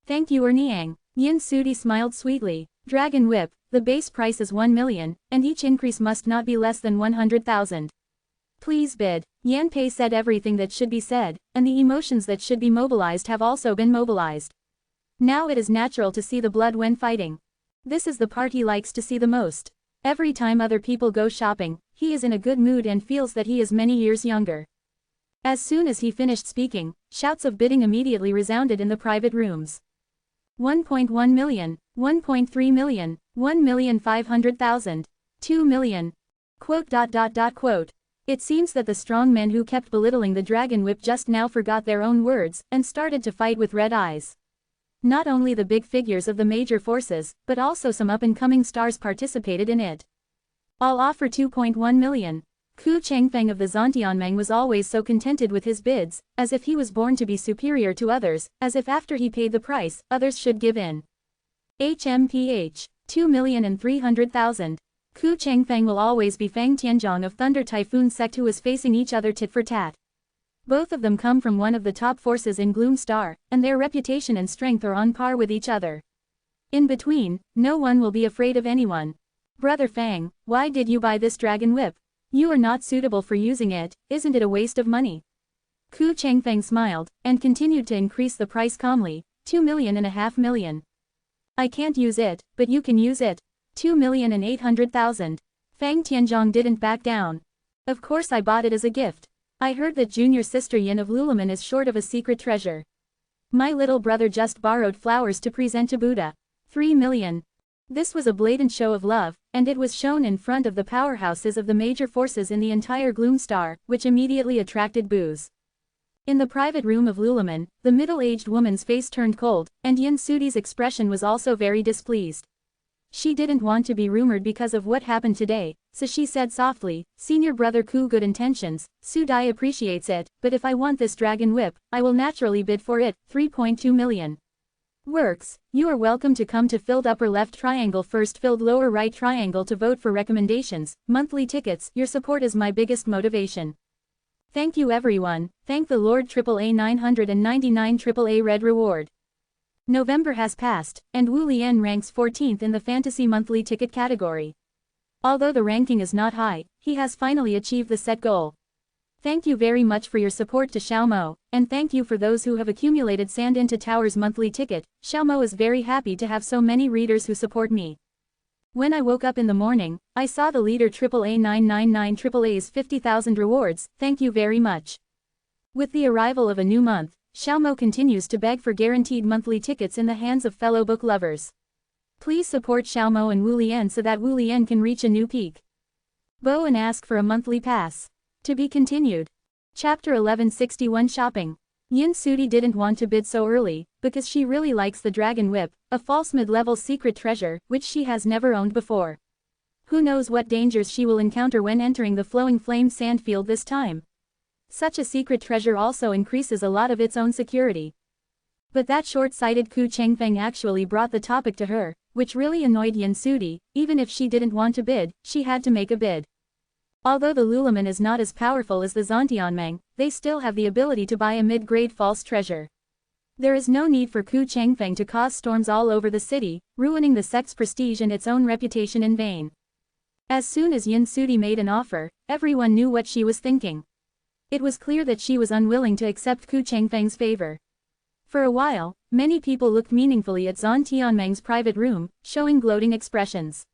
"Thank you, Niang." Yin Sudi smiled sweetly. "Dragon whip, the base price is 1 million, and each increase must not be less than 100,000. Please bid." Yanpei said everything that should be said, and the emotions that should be mobilized have also been mobilized. Now it is natural to see the blood when fighting. This is the part he likes to see the most. Every time other people go shopping, he is in a good mood and feels that he is many years younger. As soon as he finished speaking, shouts of bidding immediately resounded in the private rooms. 1.1 million, 1.3 million, 1,500,000, 2 million. Quote. It seems that the strong men who kept belittling the dragon whip just now forgot their own words and started to fight with red eyes. Not only the big figures of the major forces, but also some up-and-coming stars participated in it. I'll offer 2.1 million. Ku Chengfeng of the Zontianmeng was always so contented with his bids, as if he was born to be superior to others, as if after he paid the price, others should give in. HMPH, 2,300,000. Ku Chengfeng will always be Fang Tianzhong of Thunder Typhoon sect who is facing each other tit for tat. Both of them come from one of the top forces in Gloom Star, and their reputation and strength are on par with each other. In between, no one will be afraid of anyone. Brother Fang, why did you buy this dragon whip? You are not suitable for using it, isn't it a waste of money? Ku Changfeng smiled, and continued to increase the price calmly, 2.5 million. I can't use it, but you can use it. 2,800,000. Fang Tianzhong didn't back down. Of course I bought it as a gift. I heard that junior sister Yin of Luluman is short of a secret treasure. My little brother just borrowed flowers to present to Buddha. 3 million. This was a blatant show of love, and it was shown in front of the powerhouses of the major forces in the entire Gloom Star, which immediately attracted boos. In the private room of Luluman, the middle-aged woman's face turned cold, and Yin Sudi's expression was also very displeased. She didn't want to be rumored because of what happened today, so she said softly, Senior brother Ku, good intentions, Su Dai appreciates it, but if I want this dragon whip, I will naturally bid for it, 3.2 million. Works, you are welcome to come to filled upper left triangle first filled lower right triangle to vote for recommendations, monthly tickets, your support is my biggest motivation. Thank you everyone, thank the Lord AAA 999 AAA Red Reward. November has passed, and Wu Lian ranks 14th in the fantasy monthly ticket category. Although the ranking is not high, he has finally achieved the set goal. Thank you very much for your support to Xiaomo, and thank you for those who have accumulated Sand into Towers monthly ticket. Xiaomo is very happy to have so many readers who support me. When I woke up in the morning, I saw the leader AAA 999 AAA's 50,000 rewards, thank you very much. With the arrival of a new month, Xiaomo continues to beg for guaranteed monthly tickets in the hands of fellow book lovers. Please support Xiaomo and Wu Lian so that Wu Lian can reach a new peak. Bo and ask for a monthly pass. To be continued. Chapter 1161 Shopping. Yin Sudi didn't want to bid so early, because she really likes the dragon whip, a false mid-level secret treasure, which she has never owned before. Who knows what dangers she will encounter when entering the flowing flame sandfield this time. Such a secret treasure also increases a lot of its own security. But that short-sighted Ku Changfeng actually brought the topic to her, which really annoyed Yin Sudi. Even if she didn't want to bid, she had to make a bid. Although the Luluman is not as powerful as the Zontianmeng, they still have the ability to buy a mid-grade false treasure. There is no need for Ku Changfeng to cause storms all over the city, ruining the sect's prestige and its own reputation in vain. As soon as Yin Sudi made an offer, everyone knew what she was thinking. It was clear that she was unwilling to accept Ku Changfeng's favor. For a while, many people looked meaningfully at Zon Tianmeng's private room, showing gloating expressions.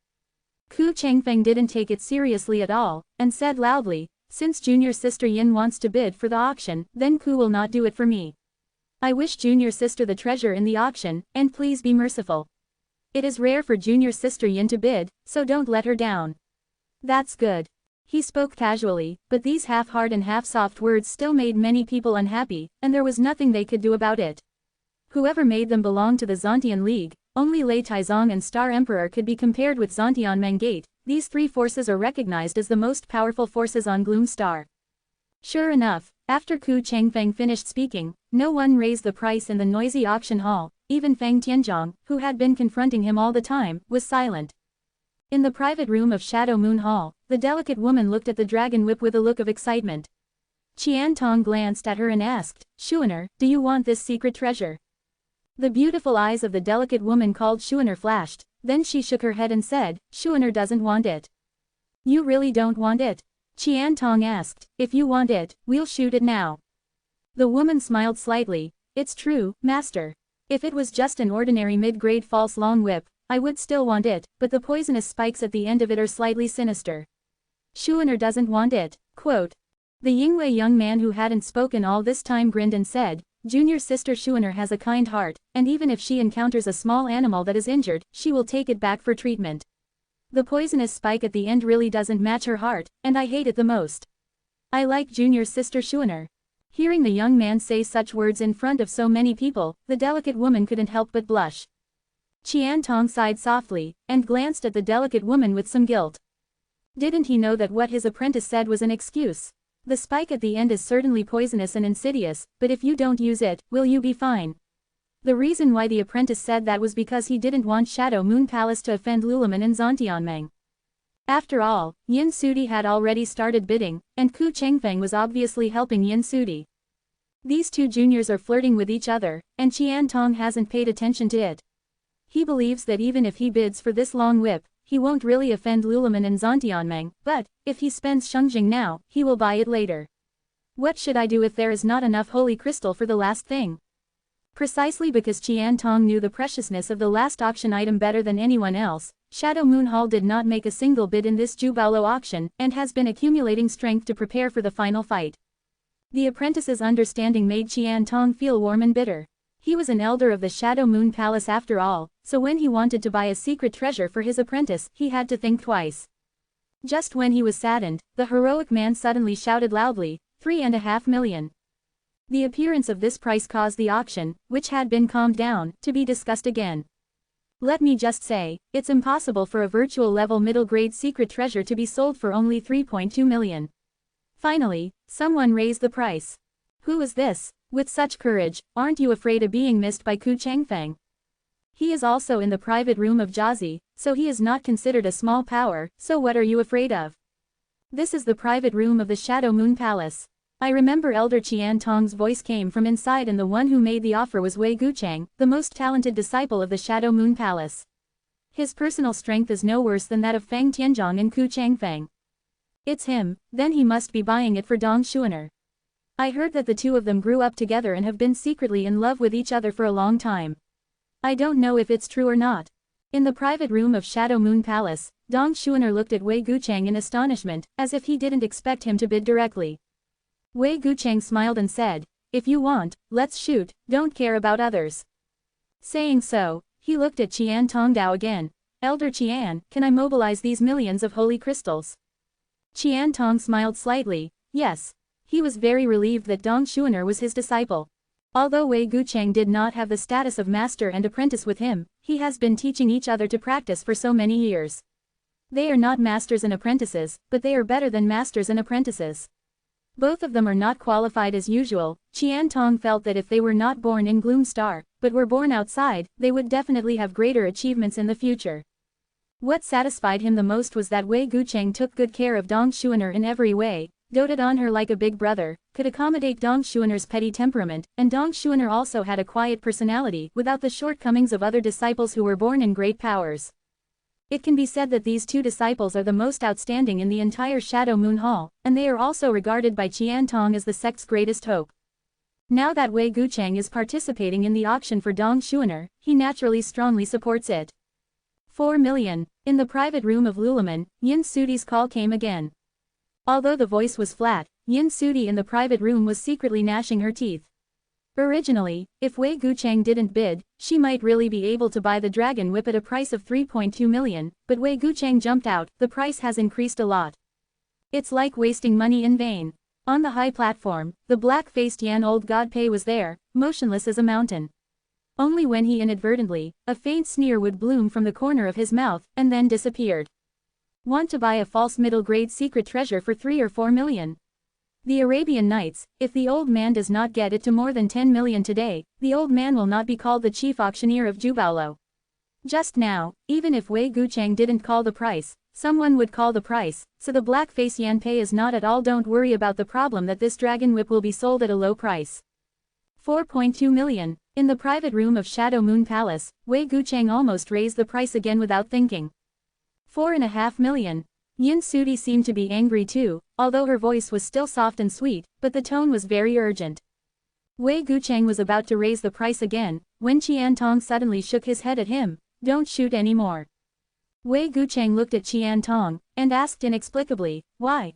Ku Changfeng didn't take it seriously at all, and said loudly, since junior sister Yin wants to bid for the auction, then Ku will not do it for me. I wish junior sister the treasure in the auction, and please be merciful. It is rare for junior sister Yin to bid, so don't let her down. That's good. He spoke casually, but these half-hard and half-soft words still made many people unhappy, and there was nothing they could do about it. Whoever made them belong to the Zontian League, only Lei Taizong and Star Emperor could be compared with Zontianmeng Gate. These three forces are recognized as the most powerful forces on Gloom Star. Sure enough, after Ku Changfeng finished speaking, no one raised the price in the noisy auction hall. Even Fang Tianzhong, who had been confronting him all the time, was silent. In the private room of Shadow Moon Hall, the delicate woman looked at the dragon whip with a look of excitement. Qian Tong glanced at her and asked, Shuaner, do you want this secret treasure? The beautiful eyes of the delicate woman called Shuaner flashed, then she shook her head and said, Shuaner doesn't want it. You really don't want it? Qian Tong asked, if you want it, we'll shoot it now. The woman smiled slightly, it's true, master. If it was just an ordinary mid-grade false long whip, I would still want it, but the poisonous spikes at the end of it are slightly sinister. Shuaner doesn't want it. Quote. The Yingwei young man who hadn't spoken all this time grinned and said, Junior sister Shuaner has a kind heart, and even if she encounters a small animal that is injured, she will take it back for treatment. The poisonous spike at the end really doesn't match her heart, and I hate it the most. I like junior sister Shuaner. Hearing the young man say such words in front of so many people, the delicate woman couldn't help but blush. Qian Tong sighed softly, and glanced at the delicate woman with some guilt. Didn't he know that what his apprentice said was an excuse? The spike at the end is certainly poisonous and insidious, but if you don't use it, will you be fine? The reason why the apprentice said that was because he didn't want Shadow Moon Palace to offend Luluman and Zontianmeng. After all, Yin Sudi had already started bidding, and Ku Changfeng was obviously helping Yin Sudi. These two juniors are flirting with each other, and Qian Tong hasn't paid attention to it. He believes that even if he bids for this long whip, he won't really offend Luluman and Zontianmeng, but, if he spends Shengjing now, he will buy it later. What should I do if there is not enough holy crystal for the last thing? Precisely because Qian Tong knew the preciousness of the last auction item better than anyone else, Shadow Moon Hall did not make a single bid in this Jubaolo auction and has been accumulating strength to prepare for the final fight. The apprentice's understanding made Qian Tong feel warm and bitter. He was an elder of the Shadow Moon Palace after all, so when he wanted to buy a secret treasure for his apprentice, he had to think twice. Just when he was saddened, the heroic man suddenly shouted loudly, 3.5 million. The appearance of this price caused the auction, which had been calmed down, to be discussed again. Let me just say, it's impossible for a virtual level middle-grade secret treasure to be sold for only 3.2 million. Finally, someone raised the price. Who is this? With such courage, aren't you afraid of being missed by Ku Changfeng? He is also in the private room of Jiazi, so he is not considered a small power, so what are you afraid of? This is the private room of the Shadow Moon Palace. I remember Elder Qian Tong's voice came from inside, and the one who made the offer was Wei Guchang, the most talented disciple of the Shadow Moon Palace. His personal strength is no worse than that of Fang Tianzhong and Ku Changfeng. It's him, then he must be buying it for Dong Xuaner. I heard that the two of them grew up together and have been secretly in love with each other for a long time. I don't know if it's true or not. In the private room of Shadow Moon Palace, Dong Xuaner looked at Wei Guchang in astonishment, as if he didn't expect him to bid directly. Wei Guchang smiled and said, if you want, let's shoot, don't care about others. Saying so, he looked at Qian Tongdao again. Elder Qian, can I mobilize these millions of holy crystals? Qian Tong smiled slightly, yes. He was very relieved that Dong Xuaner was his disciple. Although Wei Guchang did not have the status of master and apprentice with him, he has been teaching each other to practice for so many years. They are not masters and apprentices, but they are better than masters and apprentices. Both of them are not qualified as usual. Qian Tong felt that if they were not born in Gloom Star, but were born outside, they would definitely have greater achievements in the future. What satisfied him the most was that Wei Guchang took good care of Dong Xuaner in every way, doted on her like a big brother, could accommodate Dong Xuaner's petty temperament, and Dong Xuaner also had a quiet personality without the shortcomings of other disciples who were born in great powers. It can be said that these two disciples are the most outstanding in the entire Shadow Moon Hall, and they are also regarded by Qian Tong as the sect's greatest hope. Now that Wei Guchang is participating in the auction for Dong Xuaner, he naturally strongly supports it. 4 million. In the private room of Luluman, Yin Sudi's call came again. Although the voice was flat, Yin Sudi in the private room was secretly gnashing her teeth. Originally, if Wei Guchang didn't bid, she might really be able to buy the dragon whip at a price of 3.2 million, but Wei Guchang jumped out. The price has increased a lot. It's like wasting money in vain. On the high platform, the black-faced Yan old god Pei was there, motionless as a mountain. Only when he inadvertently, a faint sneer would bloom from the corner of his mouth, and then disappeared. Want to buy a false middle-grade secret treasure for 3 or 4 million? The Arabian Nights, if the old man does not get it to more than 10 million today, the old man will not be called the chief auctioneer of Jubaolo. Just now, even if Wei Guchang didn't call the price, someone would call the price, so the black-face Yan Pei is not at all. Don't worry about the problem that this dragon whip will be sold at a low price. 4.2 million. In the private room of Shadow Moon Palace, Wei Guchang almost raised the price again without thinking. 4.5 million. Yin Sudi seemed to be angry too, although her voice was still soft and sweet, but the tone was very urgent. Wei Guchang was about to raise the price again, when Qian Tong suddenly shook his head at him. Don't shoot anymore. Wei Guchang looked at Qian Tong, and asked inexplicably, why?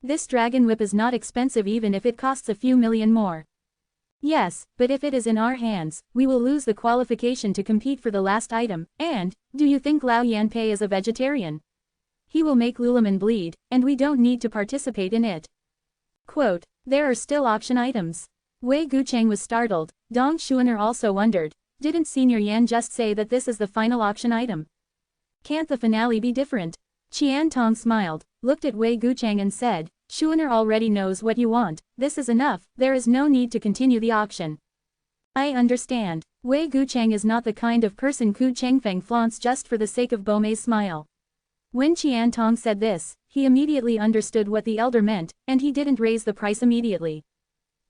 This dragon whip is not expensive even if it costs a few million more. Yes, but if it is in our hands, we will lose the qualification to compete for the last item, and, do you think Lao Yanpei is a vegetarian? He will make Luluman bleed, and we don't need to participate in it. Quote, there are still auction items. Wei Guchang was startled. Dong Xuaner also wondered, didn't Senior Yan just say that this is the final auction item? Can't the finale be different? Qian Tong smiled, looked at Wei Guchang and said, Xuaner already knows what you want, this is enough, there is no need to continue the auction. I understand. Wei Guchang is not the kind of person Ku Changfeng flaunts just for the sake of Bomei's smile. When Qian Tong said this, he immediately understood what the elder meant, and he didn't raise the price immediately.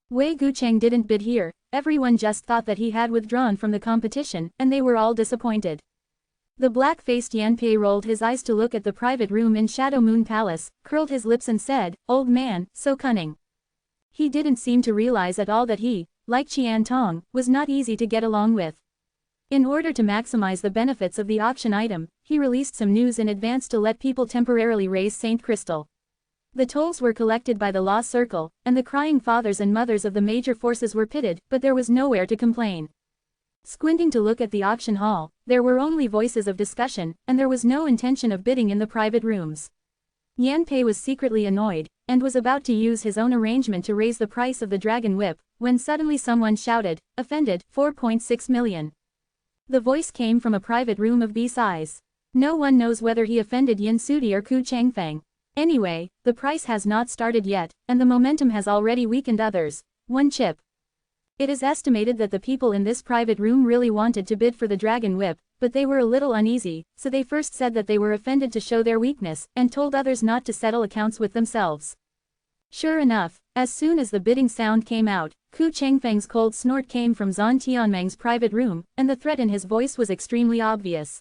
Wei Guchang didn't bid here, everyone just thought that he had withdrawn from the competition, and they were all disappointed. The black-faced Yanpei rolled his eyes to look at the private room in Shadow Moon Palace, curled his lips and said, "Old man, so cunning." He didn't seem to realize at all that he, like Qian Tong, was not easy to get along with. In order to maximize the benefits of the auction item, he released some news in advance to let people temporarily raise Saint Crystal. The tolls were collected by the Law Circle, and the crying fathers and mothers of the major forces were pitted, but there was nowhere to complain. Squinting to look at the auction hall, there were only voices of discussion, and there was no intention of bidding in the private rooms. Yanpei was secretly annoyed, and was about to use his own arrangement to raise the price of the dragon whip, when suddenly someone shouted, offended, 4.6 million. The voice came from a private room of B size. No one knows whether he offended Yin Sudi or Ku Changfeng. Anyway, the price has not started yet, and the momentum has already weakened others. One chip. It is estimated that the people in this private room really wanted to bid for the dragon whip, but they were a little uneasy, so they first said that they were offended to show their weakness, and told others not to settle accounts with themselves. Sure enough, as soon as the bidding sound came out, Ku Changfeng's cold snort came from Zhan Tianmeng's private room, and the threat in his voice was extremely obvious.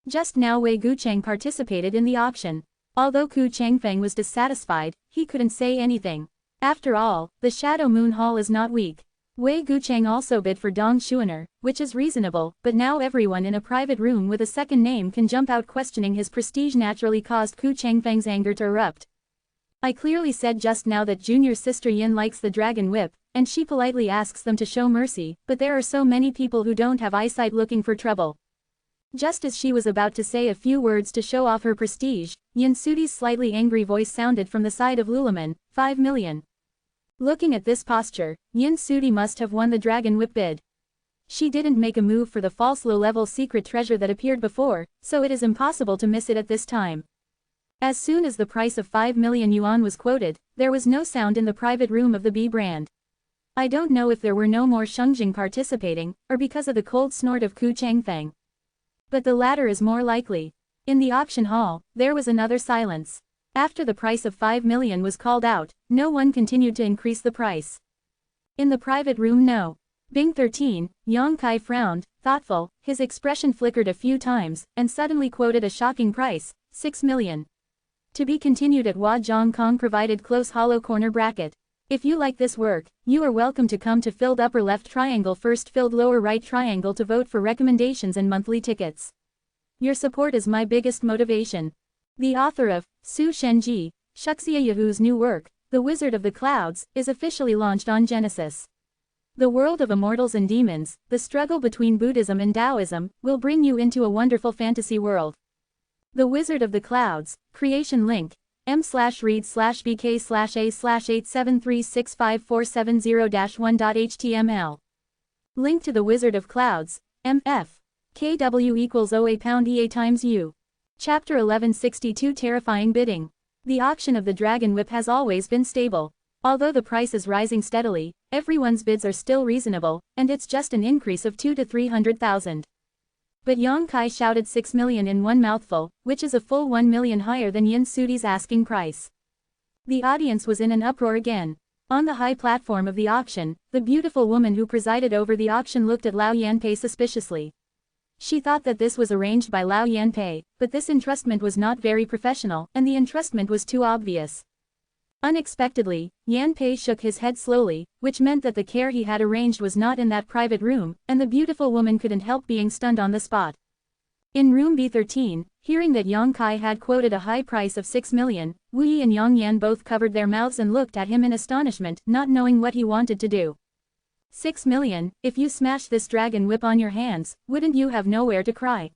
Just now Wei Gucheng participated in the auction. Although Ku Changfeng was dissatisfied, he couldn't say anything. After all, the Shadow Moon Hall is not weak. Wei Gucheng also bid for Dong Xuaner, which is reasonable, but now everyone in a private room with a second name can jump out questioning his prestige naturally caused Ku Changfeng's anger to erupt. I clearly said just now that junior sister Yin likes the dragon whip, and she politely asks them to show mercy, but there are so many people who don't have eyesight looking for trouble. Just as she was about to say a few words to show off her prestige, Yin Sudi's slightly angry voice sounded from the side of Lulaman, 5 million. Looking at this posture, Yin Sudi must have won the dragon whip bid. She didn't make a move for the false low-level secret treasure that appeared before, so it is impossible to miss it at this time. As soon as the price of 5 million yuan was quoted, there was no sound in the private room of the B brand. I don't know if there were no more Shengjing participating, or because of the cold snort of Ku Changfeng. But the latter is more likely. In the auction hall, there was another silence. After the price of 5 million was called out, no one continued to increase the price. In the private room no. Bing 13, Yang Kai frowned, thoughtful, his expression flickered a few times, and suddenly quoted a shocking price, 6 million. To be continued at Hua Zhongkong provided close hollow corner bracket. If you like this work, you are welcome to come to filled upper left triangle first filled lower right triangle to vote for recommendations and monthly tickets. Your support is my biggest motivation. The author of Su Shenji, Shuxia Yahu's new work, The Wizard of the Clouds, is officially launched on Genesis. The world of immortals and demons, the struggle between Buddhism and Taoism, will bring you into a wonderful fantasy world. The Wizard of the Clouds, creation link, m/read/bk/a/7365470-1.html. Link to the Wizard of Clouds, MF. KW equals £OA times U. Chapter 1162 Terrifying Bidding. The auction of the dragon whip has always been stable. Although the price is rising steadily, everyone's bids are still reasonable, and it's just an increase of 2 to 300,000. But Yang Kai shouted 6 million in one mouthful, which is a full 1 million higher than Yin Sudi's asking price. The audience was in an uproar again. On the high platform of the auction, the beautiful woman who presided over the auction looked at Lao Yanpei suspiciously. She thought that this was arranged by Lao Yanpei, but this entrustment was not very professional, and the entrustment was too obvious. Unexpectedly, Yanpei shook his head slowly, which meant that the care he had arranged was not in that private room, and the beautiful woman couldn't help being stunned on the spot. In room B13, hearing that Yang Kai had quoted a high price of 6 million, Wu Yi and Yang Yan both covered their mouths and looked at him in astonishment, not knowing what he wanted to do. 6 million, if you smash this dragon whip on your hands, wouldn't you have nowhere to cry?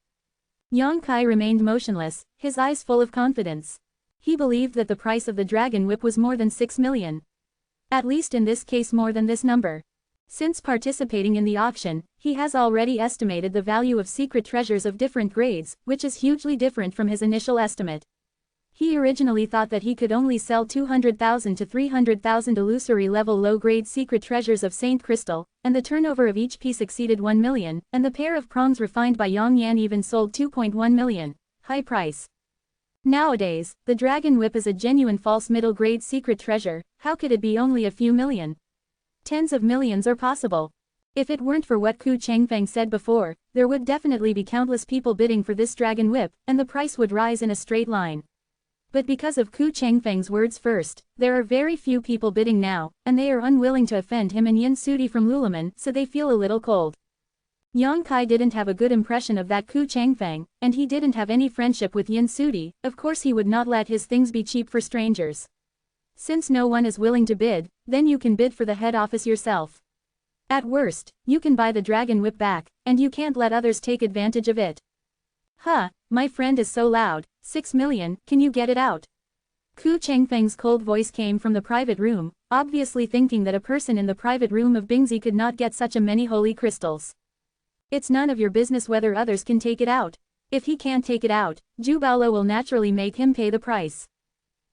Yang Kai remained motionless, his eyes full of confidence. He believed that the price of the dragon whip was more than 6 million. At least in this case more than this number. Since participating in the auction, he has already estimated the value of secret treasures of different grades, which is hugely different from his initial estimate. He originally thought that he could only sell 200,000 to 300,000 illusory level low-grade secret treasures of Saint Crystal, and the turnover of each piece exceeded 1 million, and the pair of prongs refined by Yang Yan even sold 2.1 million. High price. Nowadays, the dragon whip is a genuine false middle-grade secret treasure. How could it be only a few million? Tens of millions are possible. If it weren't for what Ku Changfeng said before, there would definitely be countless people bidding for this dragon whip, and the price would rise in a straight line. But because of Ku Changfeng's words first, there are very few people bidding now, and they are unwilling to offend him and Yin Sudi from Lulaman, so they feel a little cold. Yang Kai didn't have a good impression of that Ku Changfeng, and he didn't have any friendship with Yin Sudi. Of course he would not let his things be cheap for strangers. Since no one is willing to bid, then you can bid for the head office yourself. At worst, you can buy the dragon whip back, and you can't let others take advantage of it. Huh, my friend is so loud, 6 million, can you get it out? Ku Changfeng's cold voice came from the private room, obviously thinking that a person in the private room of Bingzi could not get such a many holy crystals. It's none of your business whether others can take it out. If he can't take it out, Zhu Baolo will naturally make him pay the price.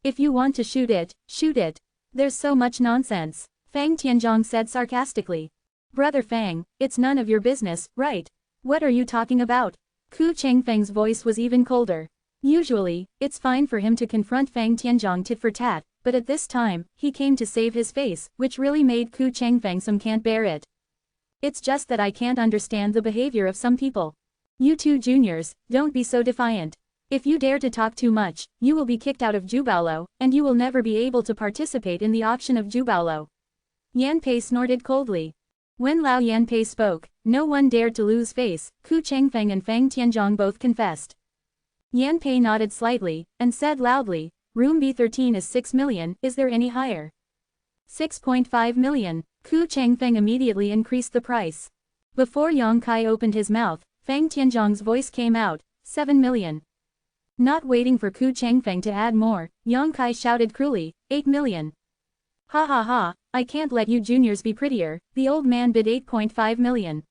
If you want to shoot it, shoot it. There's so much nonsense, Fang Tianzhong said sarcastically. Brother Fang, it's none of your business, right? What are you talking about? Ku Changfeng's voice was even colder. Usually, it's fine for him to confront Fang Tianzhong tit for tat, but at this time, he came to save his face, which really made Ku Changfeng some can't bear it. It's just that I can't understand the behavior of some people. You two juniors, don't be so defiant. If you dare to talk too much, you will be kicked out of Zhu Baolo, and you will never be able to participate in the auction of Zhu Baolo. Yan Pei snorted coldly. When Lao Yanpei spoke, no one dared to lose face. Ku Changfeng and Fang Tianzhong both confessed. Yanpei nodded slightly, and said loudly, Room B13 is 6 million, is there any higher? 6.5 million. Ku Changfeng immediately increased the price. Before Yang Kai opened his mouth, Fang Tianzhong's voice came out, 7 million. Not waiting for Ku Changfeng to add more, Yang Kai shouted cruelly, 8 million. Ha ha ha, I can't let you juniors be prettier, the old man bid 8.5 million.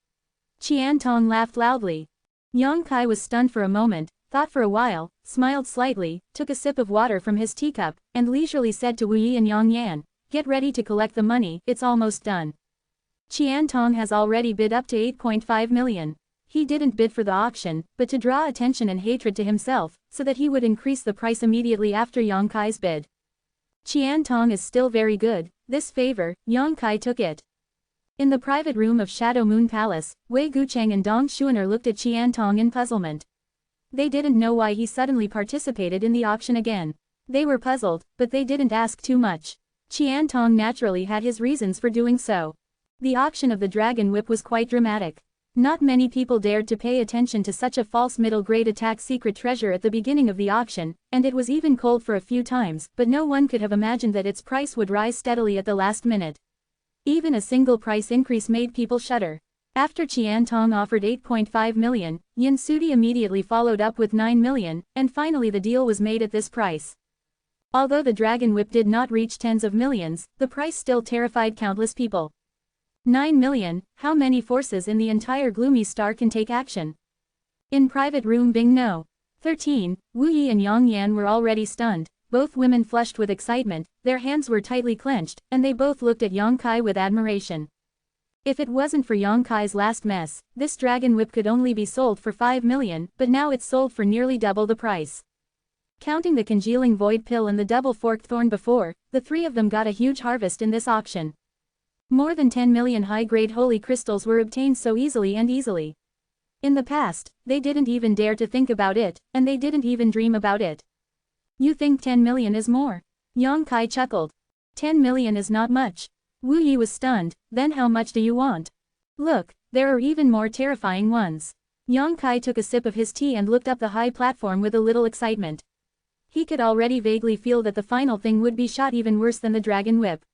Qian Tong laughed loudly. Yang Kai was stunned for a moment, thought for a while, smiled slightly, took a sip of water from his teacup, and leisurely said to Wu Yi and Yang Yan, get ready to collect the money, it's almost done. Qian Tong has already bid up to 8.5 million. He didn't bid for the auction, but to draw attention and hatred to himself, so that he would increase the price immediately after Yang Kai's bid. Qian Tong is still very good, this favor, Yang Kai took it. In the private room of Shadow Moon Palace, Wei Gucheng and Dong Xuaner looked at Qian Tong in puzzlement. They didn't know why he suddenly participated in the auction again. They were puzzled, but they didn't ask too much. Qian Tong naturally had his reasons for doing so. The auction of the dragon whip was quite dramatic. Not many people dared to pay attention to such a false middle-grade attack secret treasure at the beginning of the auction, and it was even cold for a few times, but no one could have imagined that its price would rise steadily at the last minute. Even a single price increase made people shudder. After Qian Tong offered 8.5 million, Yin Sudi immediately followed up with 9 million, and finally the deal was made at this price. Although the dragon whip did not reach tens of millions, the price still terrified countless people. 9 million, how many forces in the entire Gloomy Star can take action? In private room Bing No. 13, Wu Yi and Yang Yan were already stunned, both women flushed with excitement, their hands were tightly clenched, and they both looked at Yang Kai with admiration. If it wasn't for Yang Kai's last mess, this dragon whip could only be sold for 5 million, but now it's sold for nearly double the price. Counting the congealing void pill and the double-forked thorn before, the three of them got a huge harvest in this auction. More than 10 million high-grade holy crystals were obtained so easily. In the past, they didn't even dare to think about it, and they didn't even dream about it. You think 10 million is more? Yang Kai chuckled. 10 million is not much. Wu Yi was stunned, then how much do you want? Look, there are even more terrifying ones. Yang Kai took a sip of his tea and looked up the high platform with a little excitement. He could already vaguely feel that the final thing would be shot even worse than the dragon whip.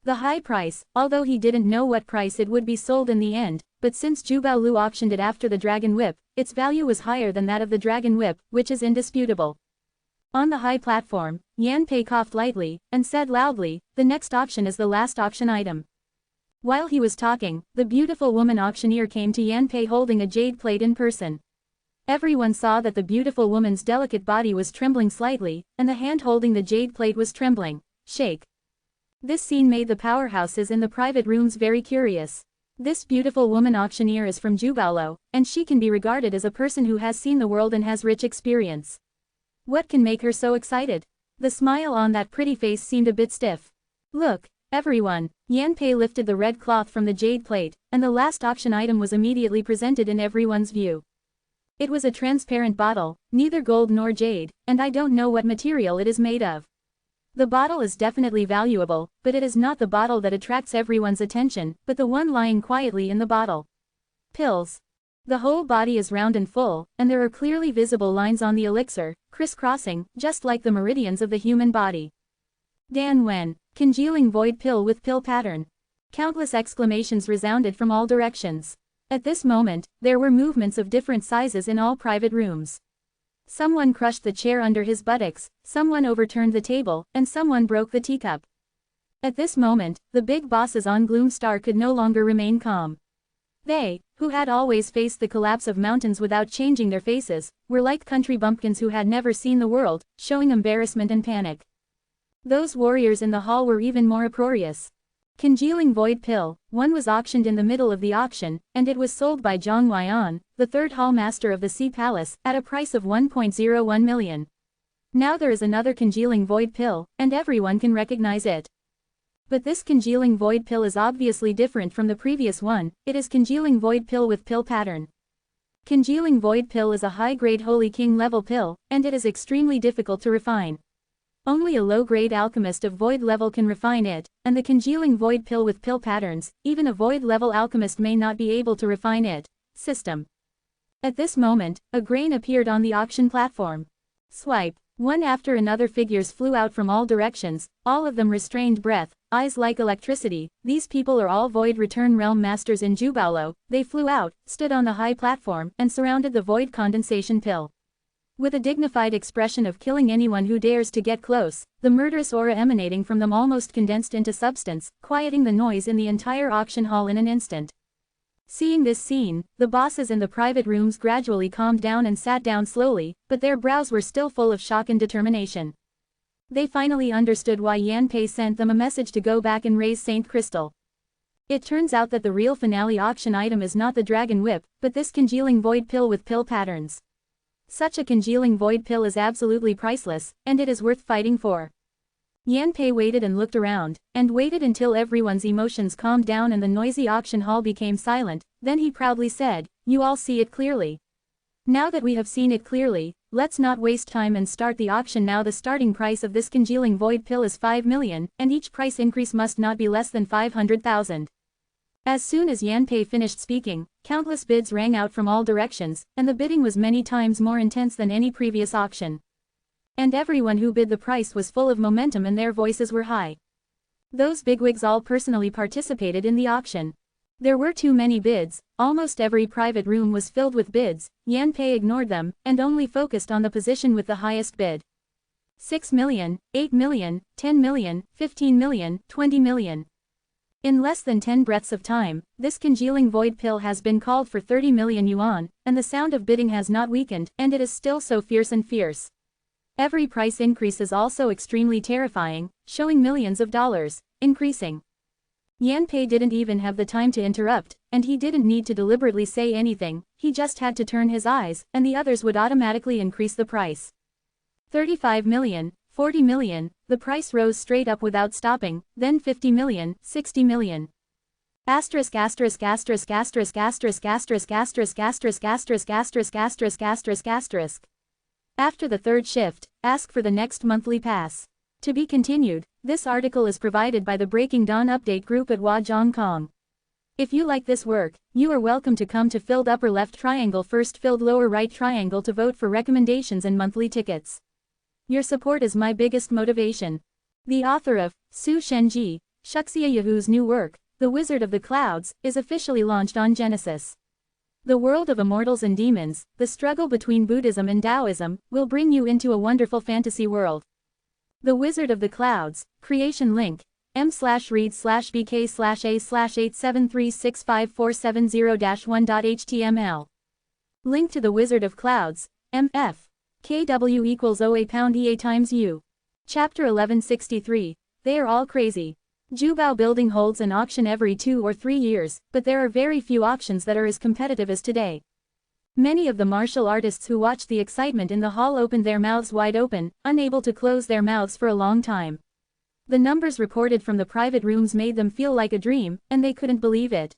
The high price, although he didn't know what price it would be sold in the end, but since Zhu Baolu auctioned it after the dragon whip, its value was higher than that of the dragon whip, which is indisputable. On the high platform, Yan Pei coughed lightly, and said loudly, the next auction is the last auction item. While he was talking, the beautiful woman auctioneer came to Yan Pei holding a jade plate in person. Everyone saw that the beautiful woman's delicate body was trembling slightly, and the hand holding the jade plate was trembling. Shake. This scene made the powerhouses in the private rooms very curious. This beautiful woman auctioneer is from Zhu Baolo, and she can be regarded as a person who has seen the world and has rich experience. What can make her so excited? The smile on that pretty face seemed a bit stiff. Look, Everyone. Yanpei lifted the red cloth from the jade plate, and the last auction item was immediately presented in everyone's view. It was a transparent bottle, neither gold nor jade, and I don't know what material it is made of. The bottle is definitely valuable, but it is not the bottle that attracts everyone's attention, but the one lying quietly in the bottle. Pills. The whole body is round and full, and there are clearly visible lines on the elixir, crisscrossing, just like the meridians of the human body. Dianfeng, congealing void pill with pill pattern. Countless exclamations resounded from all directions. At this moment, there were movements of different sizes in all private rooms. Someone crushed the chair under his buttocks, someone overturned the table, and someone broke the teacup. At this moment, the big bosses on Gloom Star could no longer remain calm. They, who had always faced the collapse of mountains without changing their faces, were like country bumpkins who had never seen the world, showing embarrassment and panic. Those warriors in the hall were even more uproarious. Congealing void pill, one was auctioned in the middle of the auction, and it was sold by Zhang Huai'an, the third hall master of the Sea Palace, at a price of 1.01 million. Now there is another congealing void pill, and everyone can recognize it. But this congealing void pill is obviously different from the previous one, it is congealing void pill with pill pattern. Congealing void pill is a high-grade Holy King level pill, and it is extremely difficult to refine. Only a low-grade alchemist of void level can refine it, and the congealing void pill with pill patterns, even a void level alchemist may not be able to refine it. System. At this moment, a grain appeared on the auction platform. Swipe. One after another figures flew out from all directions, all of them restrained breath, eyes like electricity. These people are all void return realm masters in Jubaolo. They flew out, stood on the high platform, and surrounded the void condensation pill. With a dignified expression of killing anyone who dares to get close, the murderous aura emanating from them almost condensed into substance, quieting the noise in the entire auction hall in an instant. Seeing this scene, the bosses in the private rooms gradually calmed down and sat down slowly, but their brows were still full of shock and determination. They finally understood why Yanpei sent them a message to go back and raise Saint Crystal. It turns out that the real finale auction item is not the dragon whip, but this congealing void pill with pill patterns. Such a congealing void pill is absolutely priceless, and it is worth fighting for. Yanpei waited and looked around, and waited until everyone's emotions calmed down and the noisy auction hall became silent, then he proudly said, "You all see it clearly. Now that we have seen it clearly, let's not waste time and start the auction now. The starting price of this congealing void pill is 5 million, and each price increase must not be less than 500,000. As soon as Yanpei finished speaking, countless bids rang out from all directions, and the bidding was many times more intense than any previous auction. And everyone who bid the price was full of momentum and their voices were high. Those bigwigs all personally participated in the auction. There were too many bids, almost every private room was filled with bids. Yanpei ignored them, and only focused on the position with the highest bid. 6 million, 8 million, 10 million, 15 million, 20 million. In less than 10 breaths of time, this congealing void pill has been called for 30 million yuan, and the sound of bidding has not weakened, and it is still so fierce and fierce. Every price increase is also extremely terrifying, showing millions of dollars, increasing. Yanpei didn't even have the time to interrupt, and he didn't need to deliberately say anything, he just had to turn his eyes, and the others would automatically increase the price. 35 million, 40 million, the price rose straight up without stopping, then 50 million, 60 million. Asterisk asterisk asterisk asterisk asterisk asterisk asterisk asterisk asterisk asterisk asterisk asterisk asterisk. After the third shift, ask for the next monthly pass. To be continued. This article is provided by the Breaking Dawn Update Group at Huazhongkong. If you like this work, you are welcome to come to filled upper left triangle first filled lower right triangle to vote for recommendations and monthly tickets. Your support is my biggest motivation. The author of Su Shenji, Shuxia Yahu's new work, The Wizard of the Clouds, is officially launched on Genesis. The world of immortals and demons, the struggle between Buddhism and Taoism, will bring you into a wonderful fantasy world. The Wizard of the Clouds, creation link, m/read/bk/a/7365470-1.html. Link to the Wizard of Clouds, MF. KW equals OA pound EA times U. Chapter 1163. They are all crazy. Jubao Building holds an auction every 2 or 3 years, but there are very few auctions that are as competitive as today. Many of the martial artists who watched the excitement in the hall opened their mouths wide open, unable to close their mouths for a long time. The numbers reported from the private rooms made them feel like a dream, and they couldn't believe it.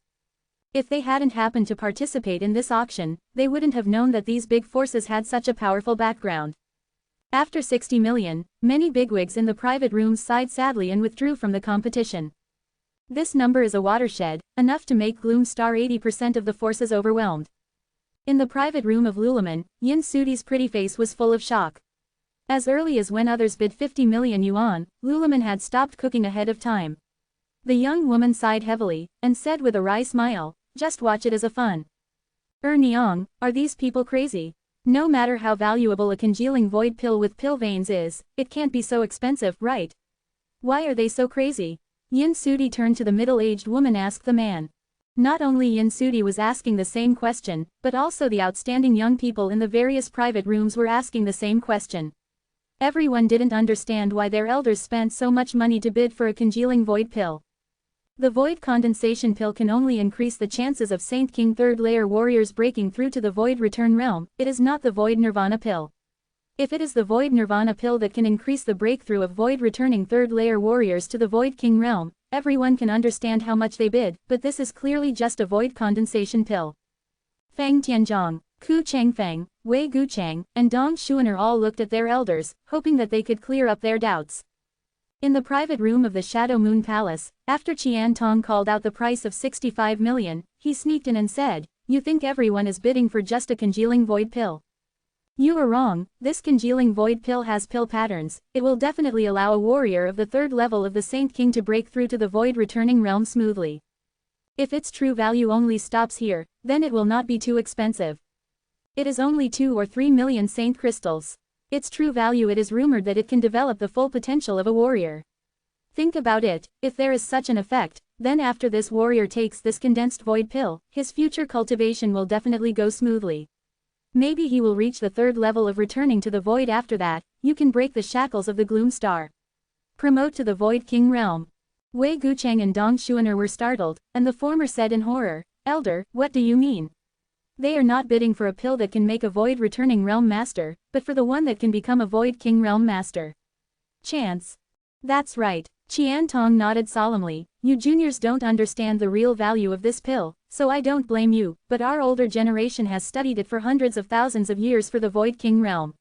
If they hadn't happened to participate in this auction, they wouldn't have known that these big forces had such a powerful background. After 60 million, many bigwigs in the private rooms sighed sadly and withdrew from the competition. This number is a watershed, enough to make Gloom Star 80% of the forces overwhelmed. In the private room of Luluman, Yin Sudi's pretty face was full of shock. As early as when others bid 50 million yuan, Luluman had stopped cooking ahead of time. The young woman sighed heavily, and said with a wry smile, "Just watch it as a fun." Niang, are these people crazy? No matter how valuable a congealing void pill with pill veins is, it can't be so expensive, right? Why are they so crazy? Yin Sudi turned to the middle-aged woman and asked the man. Not only Yin Sudi was asking the same question, but also the outstanding young people in the various private rooms were asking the same question. Everyone didn't understand why their elders spent so much money to bid for a congealing void pill. The void condensation pill can only increase the chances of Saint King third layer warriors breaking through to the void return realm. It is not the void nirvana pill. If it is the void nirvana pill that can increase the breakthrough of void returning third layer warriors to the void king realm, everyone can understand how much they bid, but this is clearly just a void condensation pill. Fang Tianzhong, Ku Changfeng, Wei Guchang, and Dong Xuaner all looked at their elders, hoping that they could clear up their doubts. In the private room of the Shadow Moon Palace, after Qian Tong called out the price of 65 million, he sneaked in and said, "You think everyone is bidding for just a congealing void pill? You are wrong. This congealing void pill has pill patterns. It will definitely allow a warrior of the third level of the Saint King to break through to the void returning realm smoothly. If its true value only stops here, then it will not be too expensive. It is only 2 or 3 million saint crystals. Its true value, it is rumored that it can develop the full potential of a warrior. Think about it, if there is such an effect, then after this warrior takes this condensed void pill, his future cultivation will definitely go smoothly. Maybe he will reach the third level of returning to the void. After that, you can break the shackles of the Gloom Star. Promote to the Void King realm." Wei Guchang and Dong Xuaner were startled, and the former said in horror, "Elder, what do you mean? They are not bidding for a pill that can make a void returning realm master, but for the one that can become a void king realm master. Chance." "That's right." Qian Tong nodded solemnly. "You juniors don't understand the real value of this pill, so I don't blame you, but our older generation has studied it for hundreds of thousands of years for the Void King realm.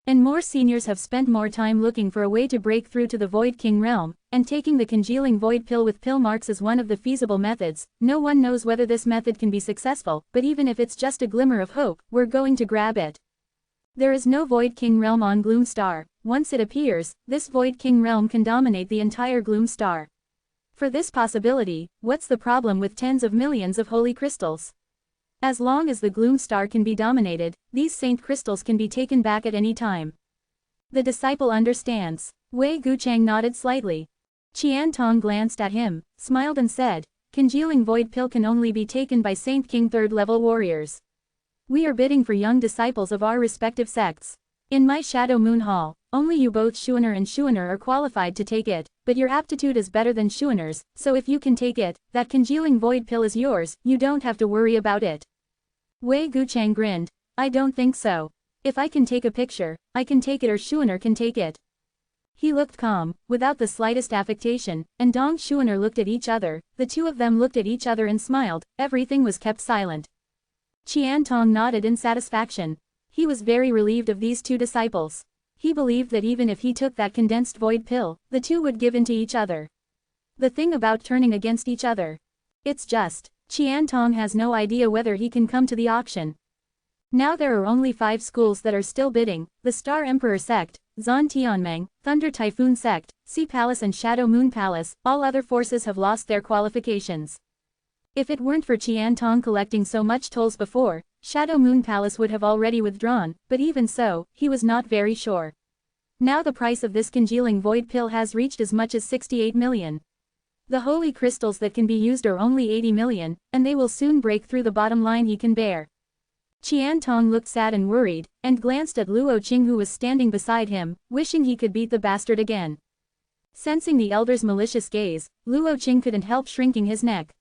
And more seniors have spent more time looking for a way to break through to the Void King realm, and taking the congealing void pill with pill marks is one of the feasible methods. No one knows whether this method can be successful, but even if it's just a glimmer of hope, we're going to grab it. There is no Void King realm on Gloom Star. Once it appears, this Void King realm can dominate the entire Gloom Star. For this possibility, what's the problem with tens of millions of holy crystals? As long as the Gloom Star can be dominated, these saint crystals can be taken back at any time." The disciple understands. Wei Guchang nodded slightly. Qian Tong glanced at him, smiled and said, "Congealing void pill can only be taken by Saint King third level warriors. We are bidding for young disciples of our respective sects. In my Shadow Moon Hall, only you both Xuaner and Xuaner are qualified to take it, but your aptitude is better than Xuaner's, so if you can take it, that congealing void pill is yours, you don't have to worry about it." Wei Guchang grinned. "I don't think so. If I can take a picture, I can take it or Xuaner can take it." He looked calm, without the slightest affectation, and Dong Xuaner looked at each other. The two of them looked at each other and smiled. Everything was kept silent. Qian Tong nodded in satisfaction. He was very relieved of these two disciples. He believed that even if he took that condensed void pill, the two would give in to each other. The thing about turning against each other. It's just, Qian Tong has no idea whether he can come to the auction. Now there are only 5 schools that are still bidding: the Star Emperor Sect, Zhan Tianmeng, Thunder Typhoon Sect, Sea Palace and Shadow Moon Palace. All other forces have lost their qualifications. If it weren't for Qian Tong collecting so much tolls before, Shadow Moon Palace would have already withdrawn, but even so, he was not very sure. Now the price of this congealing void pill has reached as much as 68 million. The holy crystals that can be used are only 80 million, and they will soon break through the bottom line he can bear. Qian Tong looked sad and worried, and glanced at Luo Qing who was standing beside him, wishing he could beat the bastard again. Sensing the elder's malicious gaze, Luo Qing couldn't help shrinking his neck.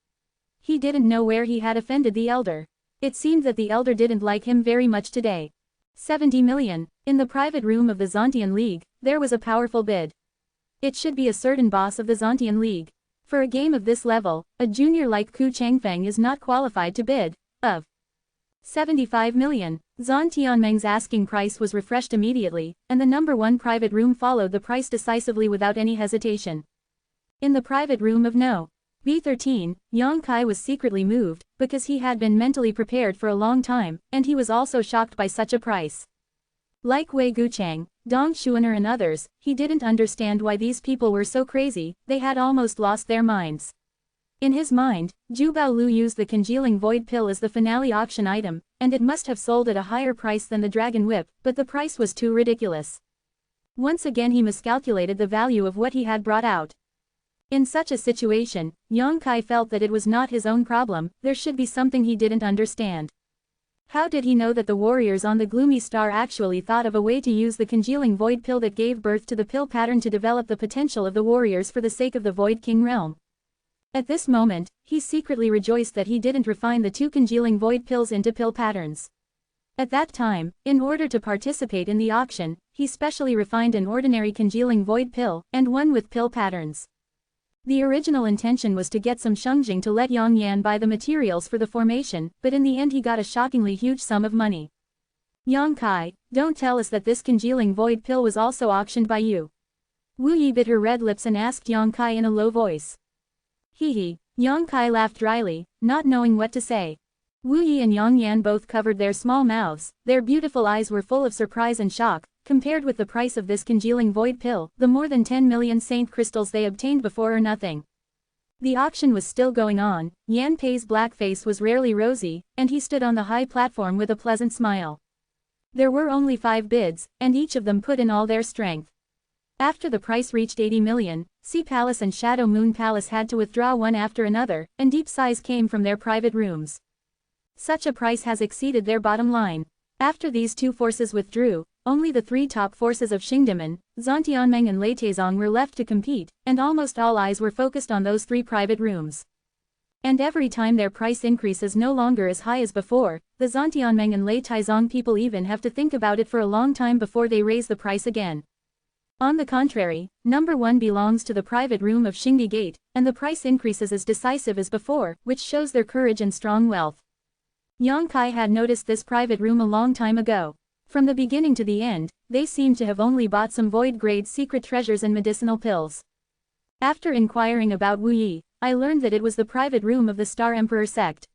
He didn't know where he had offended the elder. It seemed that the elder didn't like him very much today. 70 million. In the private room of the Zontian League, there was a powerful bid. It should be a certain boss of the Zontian League. For a game of this level, a junior like Ku Changfeng is not qualified to bid. Of 75 million. Zhan Tianmeng's asking price was refreshed immediately, and the number 1 private room followed the price decisively without any hesitation. In the private room of No. B13, Yang Kai was secretly moved, because he had been mentally prepared for a long time, and he was also shocked by such a price. Like Wei Guchang, Dong Xuaner and others, he didn't understand why these people were so crazy, they had almost lost their minds. In his mind, Zhu Baolu used the congealing void pill as the finale auction item, and it must have sold at a higher price than the dragon whip, but the price was too ridiculous. Once again he miscalculated the value of what he had brought out. In such a situation, Yang Kai felt that it was not his own problem, there should be something he didn't understand. How did he know that the warriors on the gloomy star actually thought of a way to use the congealing void pill that gave birth to the pill pattern to develop the potential of the warriors for the sake of the Void King realm? At this moment, he secretly rejoiced that he didn't refine the 2 congealing void pills into pill patterns. At that time, in order to participate in the auction, he specially refined an ordinary congealing void pill, and one with pill patterns. The original intention was to get some Shengjing to let Yang Yan buy the materials for the formation, but in the end he got a shockingly huge sum of money. Yang Kai, don't tell us that this congealing void pill was also auctioned by you. Wu Yi bit her red lips and asked Yang Kai in a low voice. Hee. Yang Kai laughed dryly, not knowing what to say. Wu Yi and Yang Yan both covered their small mouths, their beautiful eyes were full of surprise and shock. Compared with the price of this congealing void pill, the more than 10 million saint crystals they obtained before are nothing. The auction was still going on, Yan Pei's black face was rarely rosy, and he stood on the high platform with a pleasant smile. There were only 5 bids, and each of them put in all their strength. After the price reached 80 million, Sea Palace and Shadow Moon Palace had to withdraw one after another, and deep sighs came from their private rooms. Such a price has exceeded their bottom line. After these 2 forces withdrew, only the 3 top forces of Xingdimen, Zontianmeng and Leitazong were left to compete, and almost all eyes were focused on those 3 private rooms. And every time their price increase is no longer as high as before, the Zontianmeng and Leitazong people even have to think about it for a long time before they raise the price again. On the contrary, number 1 belongs to the private room of Xingdi Gate, and the price increases as decisive as before, which shows their courage and strong wealth. Yang Kai had noticed this private room a long time ago. From the beginning to the end, they seemed to have only bought some void-grade secret treasures and medicinal pills. After inquiring about Wu Yi, I learned that it was the private room of the Star Emperor sect.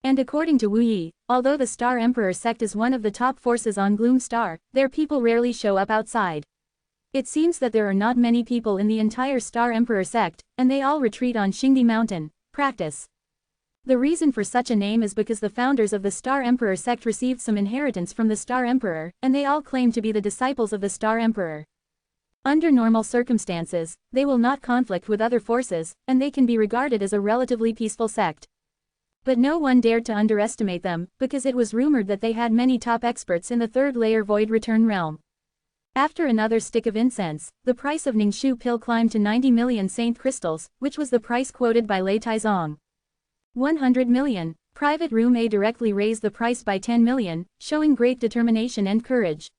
And according to Wu Yi, although the Star Emperor sect is one of the top forces on Gloom Star, their people rarely show up outside. It seems that there are not many people in the entire Star Emperor sect, and they all retreat on Xingdi Mountain, practice. The reason for such a name is because the founders of the Star Emperor sect received some inheritance from the Star Emperor, and they all claim to be the disciples of the Star Emperor. Under normal circumstances, they will not conflict with other forces, and they can be regarded as a relatively peaceful sect. But no one dared to underestimate them, because it was rumored that they had many top experts in the 3rd layer Void Return realm. After another stick of incense, the price of Ningxu pill climbed to 90 million saint crystals, which was the price quoted by Lei Taizong. 100 million. Private Room A directly raised the price by 10 million, showing great determination and courage.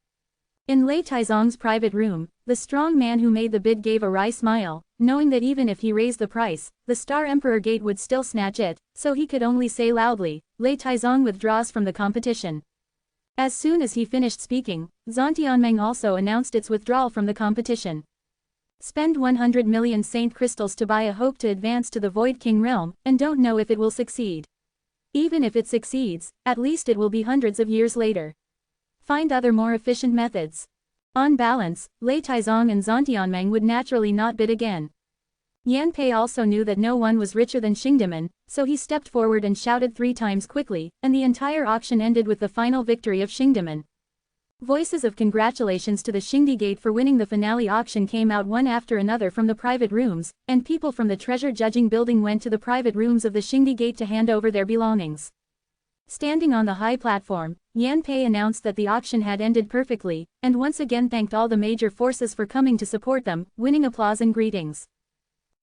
In Lei Taizong's private room, the strong man who made the bid gave a wry smile, knowing that even if he raised the price, the Star Emperor Gate would still snatch it, so he could only say loudly, Lei Taizong withdraws from the competition. As soon as he finished speaking, Zontianmeng also announced its withdrawal from the competition. Spend 100 million saint crystals to buy a hope to advance to the Void King realm, and don't know if it will succeed. Even if it succeeds, at least it will be hundreds of years later. Find other more efficient methods. On balance, Lei Taizong and Zontianmeng would naturally not bid again. Yan Pei also knew that no one was richer than Xingdimen, so he stepped forward and shouted 3 times quickly, and the entire auction ended with the final victory of Xingdimen. Voices of congratulations to the Xingdi Gate for winning the finale auction came out one after another from the private rooms, and people from the treasure judging building went to the private rooms of the Xingdi Gate to hand over their belongings. Standing on the high platform, Yan Pei announced that the auction had ended perfectly, and once again thanked all the major forces for coming to support them, winning applause and greetings.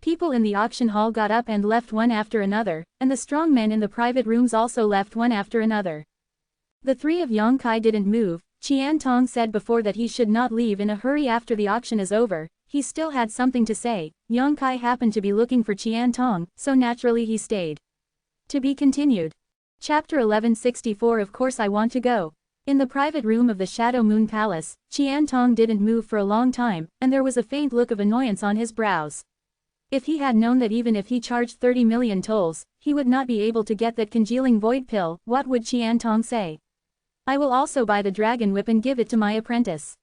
People in the auction hall got up and left one after another, and the strong men in the private rooms also left one after another. The 3 of Yang Kai didn't move. Qian Tong said before that he should not leave in a hurry after the auction is over, he still had something to say. Yang Kai happened to be looking for Qian Tong, so naturally he stayed. To be continued. Chapter 1164. Of course I want to go. In the private room of the Shadow Moon Palace, Qian Tong didn't move for a long time, and there was a faint look of annoyance on his brows. If he had known that even if he charged 30 million tolls, he would not be able to get that congealing void pill, what would Qian Tong say? I will also buy the dragon whip and give it to my apprentice.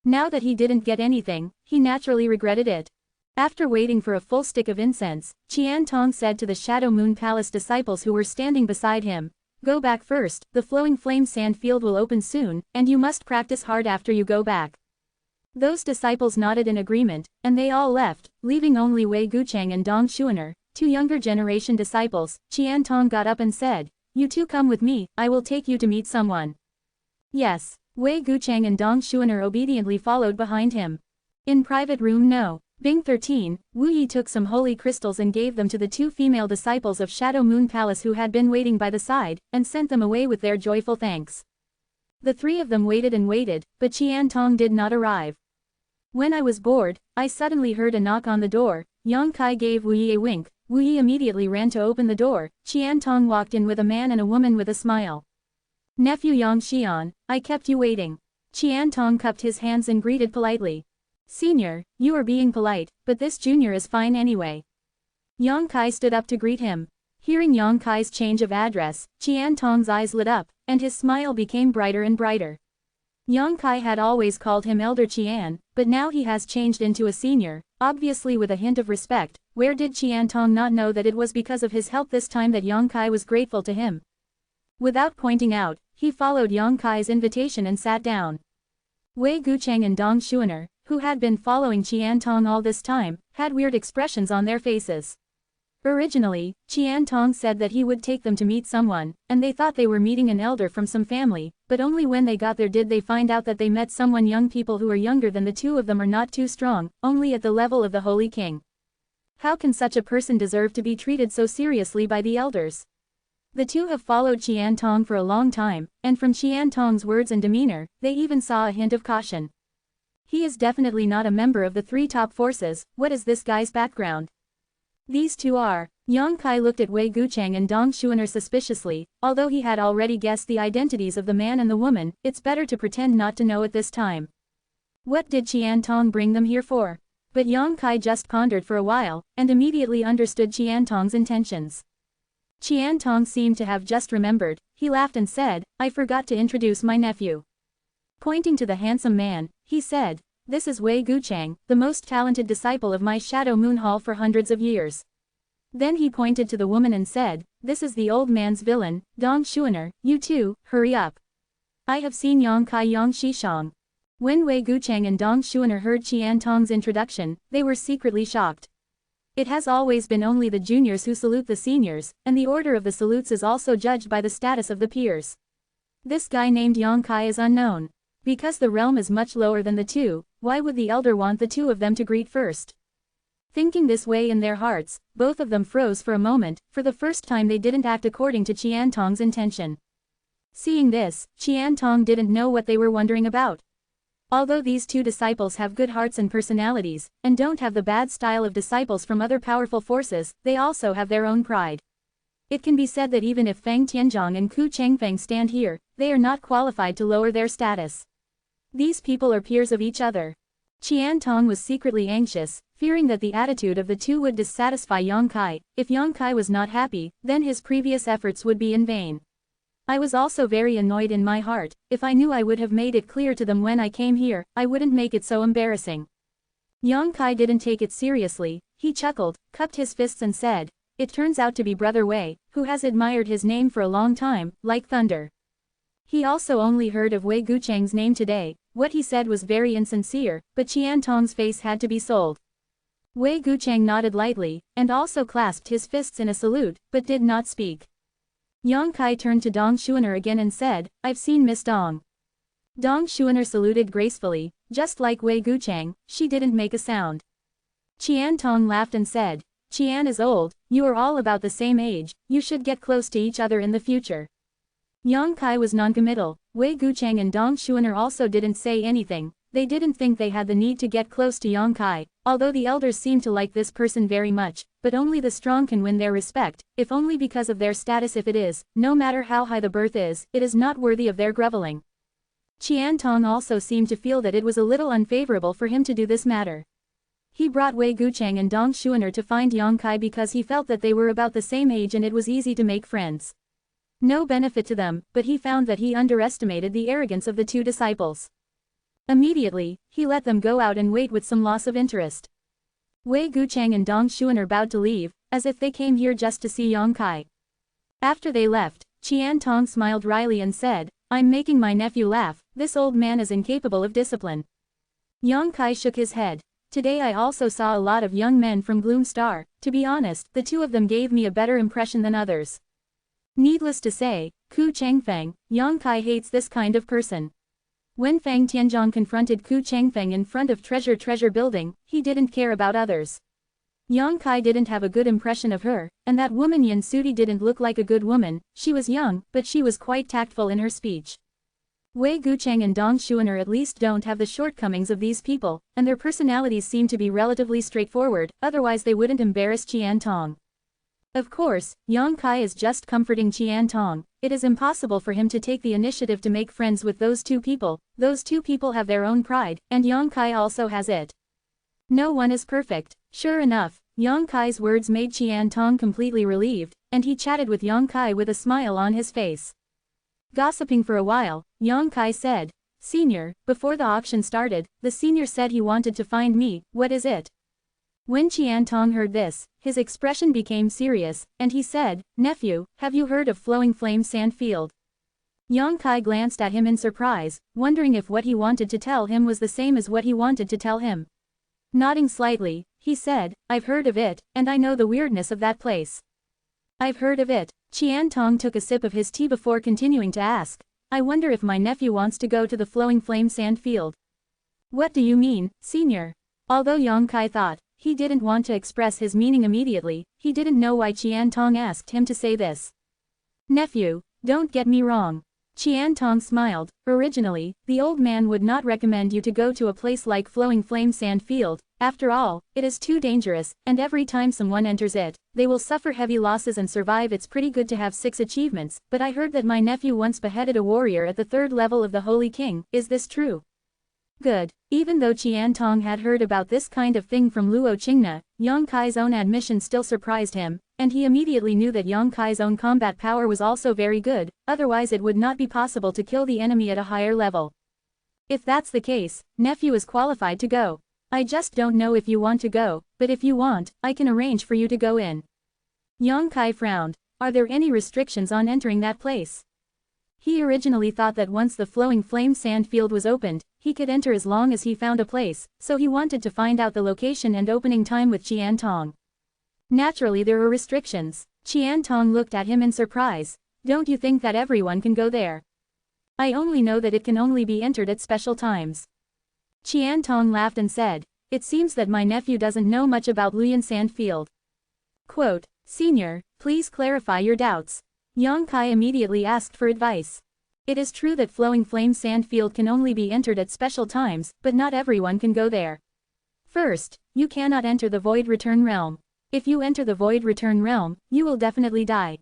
Now that he didn't get anything, he naturally regretted it. After waiting for a full stick of incense, Qian Tong said to the Shadow Moon Palace disciples who were standing beside him, "Go back first, the flowing flame sand field will open soon, and you must practice hard after you go back." Those disciples nodded in agreement, and they all left, leaving only Wei Gucheng and Dong Xuaner, two younger generation disciples. Qian Tong got up and said, "You two come with me, I will take you to meet someone." Yes. Wei Gucheng and Dong Xuaner obediently followed behind him. In private room No. Bing 13, Wu Yi took some holy crystals and gave them to the two female disciples of Shadow Moon Palace who had been waiting by the side, and sent them away with their joyful thanks. The three of them waited and waited, but Qian Tong did not arrive. When I was bored, I suddenly heard a knock on the door. Yang Kai gave Wu Yi a wink. Wu Yi immediately ran to open the door. Qian Tong walked in with a man and a woman with a smile. "Nephew Yang Xian, I kept you waiting." Qian Tong cupped his hands and greeted politely. "Senior, you are being polite, but this junior is fine anyway." Yang Kai stood up to greet him. Hearing Yang Kai's change of address, Qian Tong's eyes lit up, and his smile became brighter and brighter. Yang Kai had always called him Elder Qian, but now he has changed into a senior, obviously with a hint of respect. Where did Qian Tong not know that it was because of his help this time that Yang Kai was grateful to him? Without pointing out, he followed Yang Kai's invitation and sat down. Wei Gucheng and Dong Xuaner, who had been following Qian Tong all this time, had weird expressions on their faces. Originally, Qian Tong said that he would take them to meet someone, and they thought they were meeting an elder from some family, but only when they got there did they find out that they met someone young. People who are younger than the two of them are not too strong, only at the level of the Holy King. How can such a person deserve to be treated so seriously by the elders? The two have followed Qian Tong for a long time, and from Qian Tong's words and demeanor, they even saw a hint of caution. He is definitely not a member of the three top forces. What is this guy's background? These two are. Yang Kai looked at Wei Gucheng and Dong Xuaner suspiciously. Although he had already guessed the identities of the man and the woman, it's better to pretend not to know at this time. What did Qian Tong bring them here for? But Yang Kai just pondered for a while, and immediately understood Qian Tong's intentions. Qian Tong seemed to have just remembered. He laughed and said, "I forgot to introduce my nephew." Pointing to the handsome man, he said, "This is Wei Gucheng, the most talented disciple of my Shadow Moon Hall for hundreds of years." Then he pointed to the woman and said, "This is the old man's villain, Dong Xuaner. You two, hurry up. I have seen Yang Kai Yang Shishang." When Wei Gucheng and Dong Xuaner heard Qian Tong's introduction, they were secretly shocked. It has always been only the juniors who salute the seniors, and the order of the salutes is also judged by the status of the peers. This guy named Yang Kai is unknown. Because the realm is much lower than the two, why would the elder want the two of them to greet first? Thinking this way in their hearts, both of them froze for a moment. For the first time they didn't act according to Qian Tong's intention. Seeing this, Qian Tong didn't know what they were wondering about. Although these two disciples have good hearts and personalities, and don't have the bad style of disciples from other powerful forces, they also have their own pride. It can be said that even if Feng Tianzhong and Ku Chengfeng stand here, they are not qualified to lower their status. These people are peers of each other. Qian Tong was secretly anxious, fearing that the attitude of the two would dissatisfy Yang Kai. If Yang Kai was not happy, then his previous efforts would be in vain. I was also very annoyed in my heart. If I knew I would have made it clear to them when I came here, I wouldn't make it so embarrassing. Yang Kai didn't take it seriously. He chuckled, cupped his fists and said, "It turns out to be Brother Wei, who has admired his name for a long time, like thunder." He also only heard of Wei Gucheng's name today. What he said was very insincere, but Qian Tong's face had to be sold. Wei Gucheng nodded lightly, and also clasped his fists in a salute, but did not speak. Yang Kai turned to Dong Xuaner again and said, "I've seen Miss Dong." Dong Xuaner saluted gracefully. Just like Wei Gucheng, she didn't make a sound. Qian Tong laughed and said, "Qian is old, you are all about the same age, you should get close to each other in the future." Yang Kai was noncommittal. Wei Gucheng and Dong Xuaner also didn't say anything. they didn't think they had the need to get close to Yang Kai, although the elders seemed to like this person very much, but only the strong can win their respect, if only because of their status. If it is, no matter how high the birth is, it is not worthy of their groveling. Qian Tong also seemed to feel that it was a little unfavorable for him to do this matter. He brought Wei Gucheng and Dong Xuaner to find Yang Kai because he felt that they were about the same age and it was easy to make friends. No benefit to them, but he found that he underestimated the arrogance of the two disciples. Immediately, he let them go out and wait with some loss of interest. Wei Gucheng and Dong Xuaner bowed to leave, as if they came here just to see Yang Kai. After they left, Qian Tong smiled wryly and said, "I'm making my nephew laugh, this old man is incapable of discipline." Yang Kai shook his head. "Today I also saw a lot of young men from Gloom Star. To be honest, the two of them gave me a better impression than others. Needless to say, Ku Chengfeng, Yang Kai hates this kind of person." When Fang Tianzhong confronted Ku Chengfeng in front of Treasure Building, he didn't care about others. Yang Kai didn't have a good impression of her, and that woman Yin Sudi didn't look like a good woman. She was young, but she was quite tactful in her speech. Wei Gucheng and Dong Xuaner at least don't have the shortcomings of these people, and their personalities seem to be relatively straightforward, otherwise they wouldn't embarrass Qian Tong. Of course, Yang Kai is just comforting Qian Tong. It is impossible for him to take the initiative to make friends with those two people. Those two people have their own pride, and Yang Kai also has it. No one is perfect. Sure enough, Yang Kai's words made Qian Tong completely relieved, and he chatted with Yang Kai with a smile on his face. Gossiping for a while, Yang Kai said, "Senior, before the auction started, the senior said he wanted to find me. What is it?" When Qian Tong heard this, his expression became serious, and he said, "Nephew, have you heard of Flowing Flame Sand Field?" Yang Kai glanced at him in surprise, wondering if what he wanted to tell him was the same as what he wanted to tell him. Nodding slightly, he said, "I've heard of it, and I know the weirdness of that place." "I've heard of it." Qian Tong took a sip of his tea before continuing to ask, "I wonder if my nephew wants to go to the Flowing Flame Sand Field." "What do you mean, senior?" Although Yang Kai thought he didn't want to express his meaning immediately, he didn't know why Qian Tong asked him to say this. "Nephew, don't get me wrong." Qian Tong smiled. "Originally, the old man would not recommend you to go to a place like Flowing Flame Sand Field. After all, it is too dangerous, and every time someone enters it, they will suffer heavy losses and survive. It's pretty good to have 6 achievements, but I heard that my nephew once beheaded a warrior at the 3rd level of the Holy King. Is this true?" Good. Even though Qian Tong had heard about this kind of thing from Luo Qingna, Yang Kai's own admission still surprised him, and he immediately knew that Yang Kai's own combat power was also very good, otherwise it would not be possible to kill the enemy at a higher level. "If that's the case, nephew is qualified to go. I just don't know if you want to go, but if you want, I can arrange for you to go in." Yang Kai frowned. Are there any restrictions on entering that place? He originally thought that once the Flowing Flame Sand Field was opened, he could enter as long as he found a place, so he wanted to find out the location and opening time with Qian Tong. Naturally there were restrictions. Qian Tong looked at him in surprise. "Don't you think that everyone can go there?" "I only know that it can only be entered at special times." Qian Tong laughed and said, "It seems that my nephew doesn't know much about Luyan Sand Field." Quote, "Senior, please clarify your doubts." Yang Kai immediately asked for advice. "It is true that Flowing Flame Sand Field can only be entered at special times, but not everyone can go there. First, you cannot enter the Void Return Realm. If you enter the Void Return Realm, you will definitely die."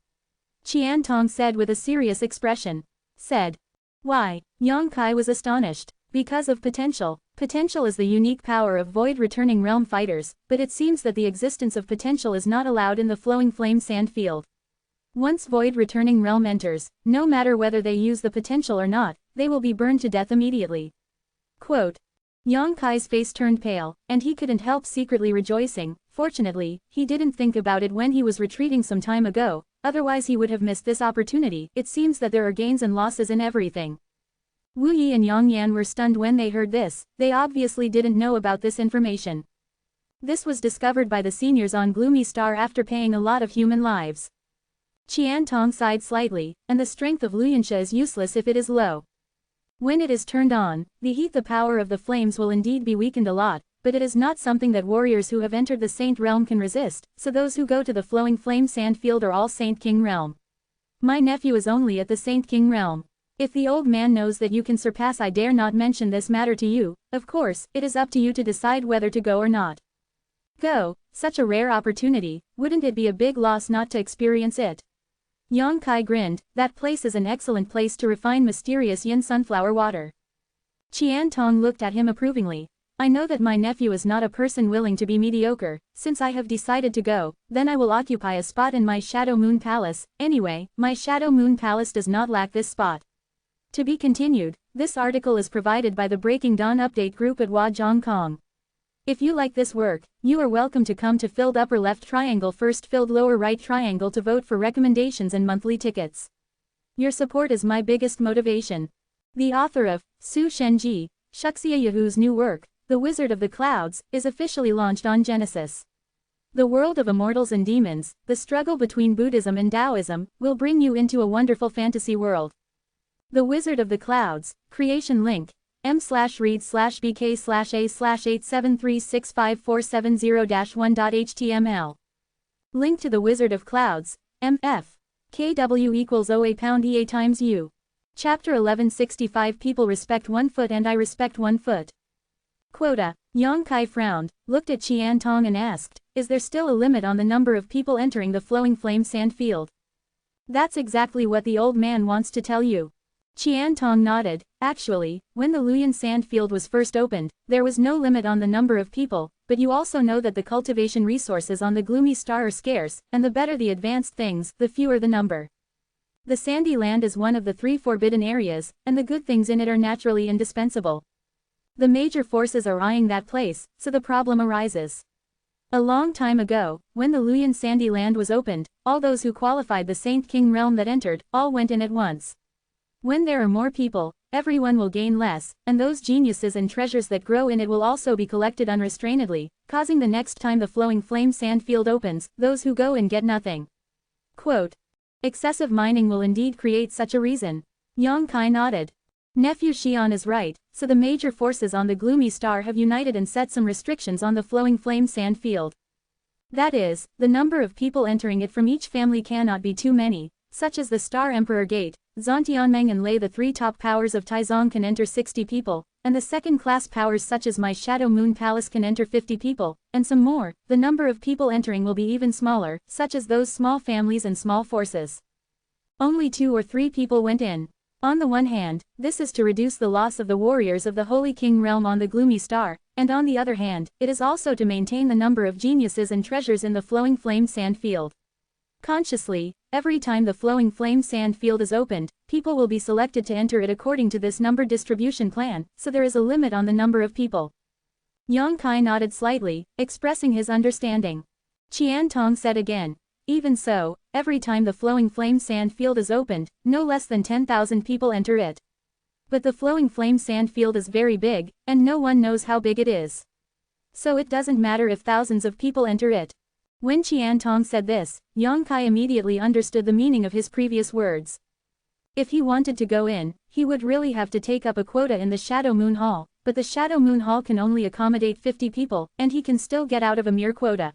Qian Tong said with a serious expression. Said. "Why?" Yang Kai was astonished. "Because of potential. Potential is the unique power of Void Returning Realm fighters, but it seems that the existence of potential is not allowed in the Flowing Flame Sand Field. Once Void Returning Realm enters, no matter whether they use the potential or not, they will be burned to death immediately." Quote. Yang Kai's face turned pale, and he couldn't help secretly rejoicing. Fortunately, he didn't think about it when he was retreating some time ago, otherwise he would have missed this opportunity. It seems that there are gains and losses in everything. Wu Yi and Yang Yan were stunned when they heard this. They obviously didn't know about this information. This was discovered by the seniors on Gloomy Star after paying a lot of human lives. Qian Tong sighed slightly, and the strength of Luyansha is useless if it is low. When it is turned on, the power of the flames will indeed be weakened a lot, but it is not something that warriors who have entered the Saint Realm can resist, so those who go to the Flowing Flame Sand Field are all Saint King Realm. My nephew is only at the Saint King Realm. If the old man knows that you can surpass, I dare not mention this matter to you. Of course, it is up to you to decide whether to go or not. Go, such a rare opportunity, wouldn't it be a big loss not to experience it? Yang Kai grinned, that place is an excellent place to refine mysterious yin sunflower water. Qian Tong looked at him approvingly. I know that my nephew is not a person willing to be mediocre. Since I have decided to go, then I will occupy a spot in my Shadow Moon Palace. Anyway, my Shadow Moon Palace does not lack this spot. To be continued, this article is provided by the Breaking Dawn Update Group at Huazhong Kong. If you like this work, you are welcome to come to filled upper left triangle first filled lower right triangle to vote for recommendations and monthly tickets. Your support is my biggest motivation. The author of Su Shenji, Shuxia Yahu's new work, The Wizard of the Clouds, is officially launched on Genesis. The world of immortals and demons, the struggle between Buddhism and Taoism, will bring you into a wonderful fantasy world. The Wizard of the Clouds, creation link, m/read/bk/a/7365470-1.html. Link to the Wizard of Clouds, MF. KW equals OA#EA times U. Chapter 1165 People respect 1 foot and I respect 1 foot. Quota. Yang Kai frowned, looked at Qian Tong and asked, is there still a limit on the number of people entering the flowing flame sand field? That's exactly what the old man wants to tell you. Qian Tong nodded. Actually, when the Luyan sand field was first opened, there was no limit on the number of people, but you also know that the cultivation resources on the gloomy star are scarce, and the better the advanced things, the fewer the number. The sandy land is one of the 3 forbidden areas, and the good things in it are naturally indispensable. The major forces are eyeing that place, so the problem arises. A long time ago, when the Luyan sandy land was opened, all those who qualified the Saint King realm that entered, all went in at once. When there are more people, everyone will gain less, and those geniuses and treasures that grow in it will also be collected unrestrainedly, causing the next time the flowing flame sand field opens, those who go in get nothing. Quote. Excessive mining will indeed create such a reason. Yang Kai nodded. Nephew Xian is right, so the major forces on the gloomy star have united and set some restrictions on the flowing flame sand field. That is, the number of people entering it from each family cannot be too many, such as the Star Emperor Gate, Zontianmeng and Lei. The 3 top powers of Taizong can enter 60 people, and the second-class powers such as my Shadow Moon Palace can enter 50 people, and some more. The number of people entering will be even smaller, such as those small families and small forces. Only 2 or 3 people went in. On the one hand, this is to reduce the loss of the warriors of the Holy King realm on the gloomy star, and on the other hand, it is also to maintain the number of geniuses and treasures in the flowing flame sand field. Consciously, every time the flowing flame sand field is opened, people will be selected to enter it according to this number distribution plan, so there is a limit on the number of people. Yang Kai nodded slightly, expressing his understanding. Qian Tong said again. Even so, every time the flowing flame sand field is opened, no less than 10,000 people enter it. But the flowing flame sand field is very big, and no one knows how big it is. So it doesn't matter if thousands of people enter it. When Qian Tong said this, Yang Kai immediately understood the meaning of his previous words. If he wanted to go in, he would really have to take up a quota in the Shadow Moon Hall, but the Shadow Moon Hall can only accommodate 50 people, and he can still get out of a mere quota.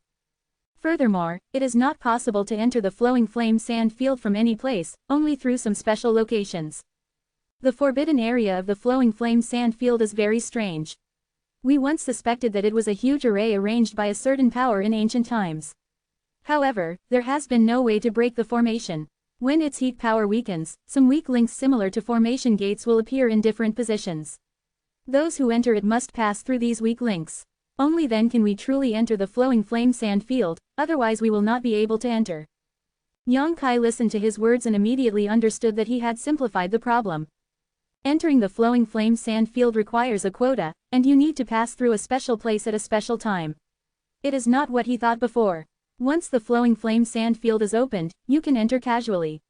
Furthermore, it is not possible to enter the flowing flame sand field from any place, only through some special locations. The forbidden area of the flowing flame sand field is very strange. We once suspected that it was a huge array arranged by a certain power in ancient times. However, there has been no way to break the formation. When its heat power weakens, some weak links similar to formation gates will appear in different positions. Those who enter it must pass through these weak links. Only then can we truly enter the flowing flame sand field, otherwise we will not be able to enter. Yang Kai listened to his words and immediately understood that he had simplified the problem. Entering the flowing flame sand field requires a quota, and you need to pass through a special place at a special time. It is not what he thought before. Once the flowing flame sand field is opened, you can enter casually.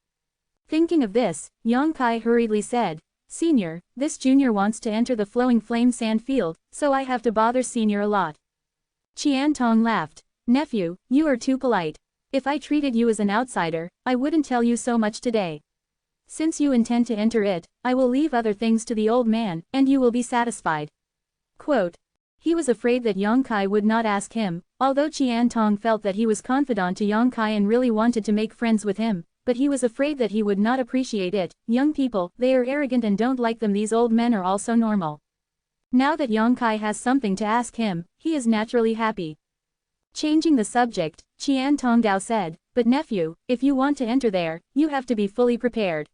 Thinking of this, Yang Kai hurriedly said, Senior, this junior wants to enter the flowing flame sand field, so I have to bother Senior a lot. Qian Tong laughed. Nephew, you are too polite. If I treated you as an outsider, I wouldn't tell you so much today. Since you intend to enter it, I will leave other things to the old man, and you will be satisfied. Quote. He was afraid that Yang Kai would not ask him, although Qian Tong felt that he was confidant to Yang Kai and really wanted to make friends with him, but he was afraid that he would not appreciate it. Young people, they are arrogant and don't like them. These old men are also normal. Now that Yongkai has something to ask him, he is naturally happy. Changing the subject, Qian Tongdao said, but nephew, if you want to enter there, you have to be fully prepared.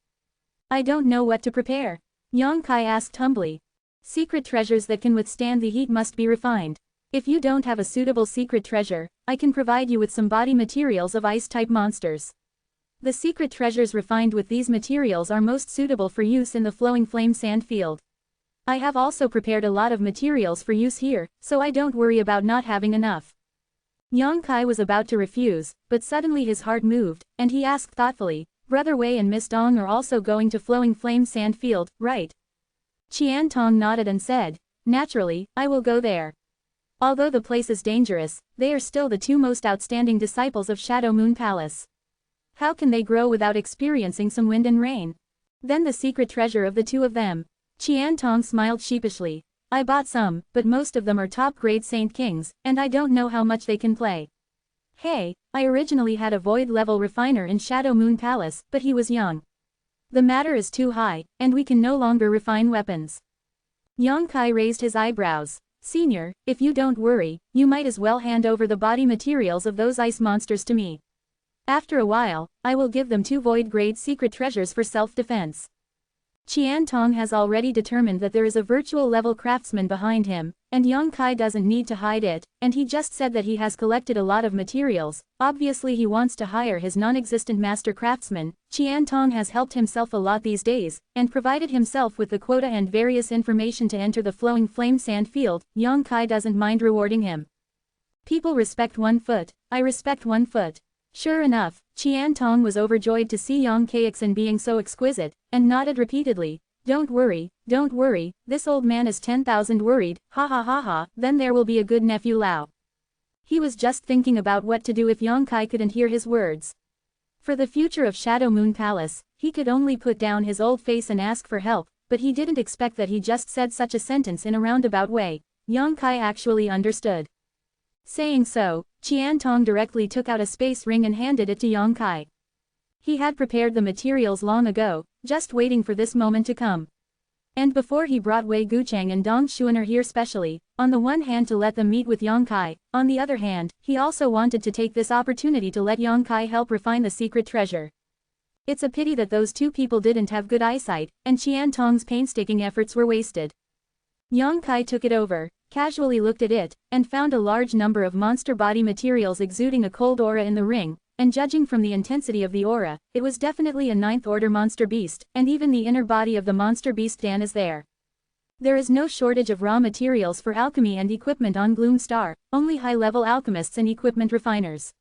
I don't know what to prepare. Yongkai asked humbly. Secret treasures that can withstand the heat must be refined. If you don't have a suitable secret treasure, I can provide you with some body materials of ice-type monsters. The secret treasures refined with these materials are most suitable for use in the flowing flame sand field. I have also prepared a lot of materials for use here, so I don't worry about not having enough. Yongkai was about to refuse, but suddenly his heart moved, and he asked thoughtfully, Brother Wei and Miss Dong are also going to flowing flame sand field, right? Qian Tong nodded and said, naturally, I will go there. Although the place is dangerous, they are still the two most outstanding disciples of Shadow Moon Palace. How can they grow without experiencing some wind and rain? Then the secret treasure of the two of them. Qian Tong smiled sheepishly. I bought some, but most of them are top-grade Saint Kings, and I don't know how much they can play. Hey, I originally had a void-level refiner in Shadow Moon Palace, but he was young. The matter is too high, and we can no longer refine weapons. Yongkai raised his eyebrows. Senior, if you don't worry, you might as well hand over the body materials of those ice monsters to me. After a while, I will give them 2 void-grade secret treasures for self-defense. Qian Tong has already determined that there is a virtual-level craftsman behind him, and Yongkai doesn't need to hide it, and he just said that he has collected a lot of materials. Obviously he wants to hire his non-existent master craftsman. Qian Tong has helped himself a lot these days, and provided himself with the quota and various information to enter the flowing flame sand field. Yongkai doesn't mind rewarding him. People respect 1 foot, I respect 1 foot. Sure enough, Qian Tong was overjoyed to see Yongkai being so exquisite, and nodded repeatedly. Don't worry, this old man is 10,000 worried, ha ha ha ha, then there will be a good nephew Lao. He was just thinking about what to do if Yongkai couldn't hear his words. For the future of Shadow Moon Palace, he could only put down his old face and ask for help, but he didn't expect that he just said such a sentence in a roundabout way. Yongkai actually understood. Saying so, Qian Tong directly took out a space ring and handed it to Yongkai. He had prepared the materials long ago, just waiting for this moment to come. And before he brought Wei Guchang and Dong Xuaner here specially, on the one hand to let them meet with Yongkai, on the other hand, he also wanted to take this opportunity to let Yongkai help refine the secret treasure. It's a pity that those 2 people didn't have good eyesight, and Qian Tong's painstaking efforts were wasted. Yongkai took it over, casually looked at it, and found a large number of monster body materials exuding a cold aura in the ring, and judging from the intensity of the aura, it was definitely a 9th order monster beast, and even the inner body of the monster beast Dan is there. There is no shortage of raw materials for alchemy and equipment on Gloom Star, only high-level alchemists and equipment refiners.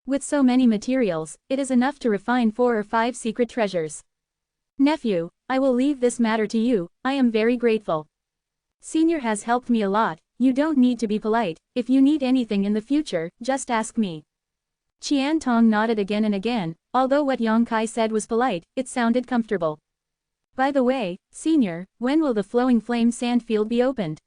With so many materials, it is enough to refine 4 or 5 secret treasures. Nephew, I will leave this matter to you, I am very grateful. Senior has helped me a lot, you don't need to be polite, if you need anything in the future, just ask me. Qian Tong nodded again and again, although what Yongkai said was polite, it sounded comfortable. By the way, Senior, when will the flowing flame sand field be opened?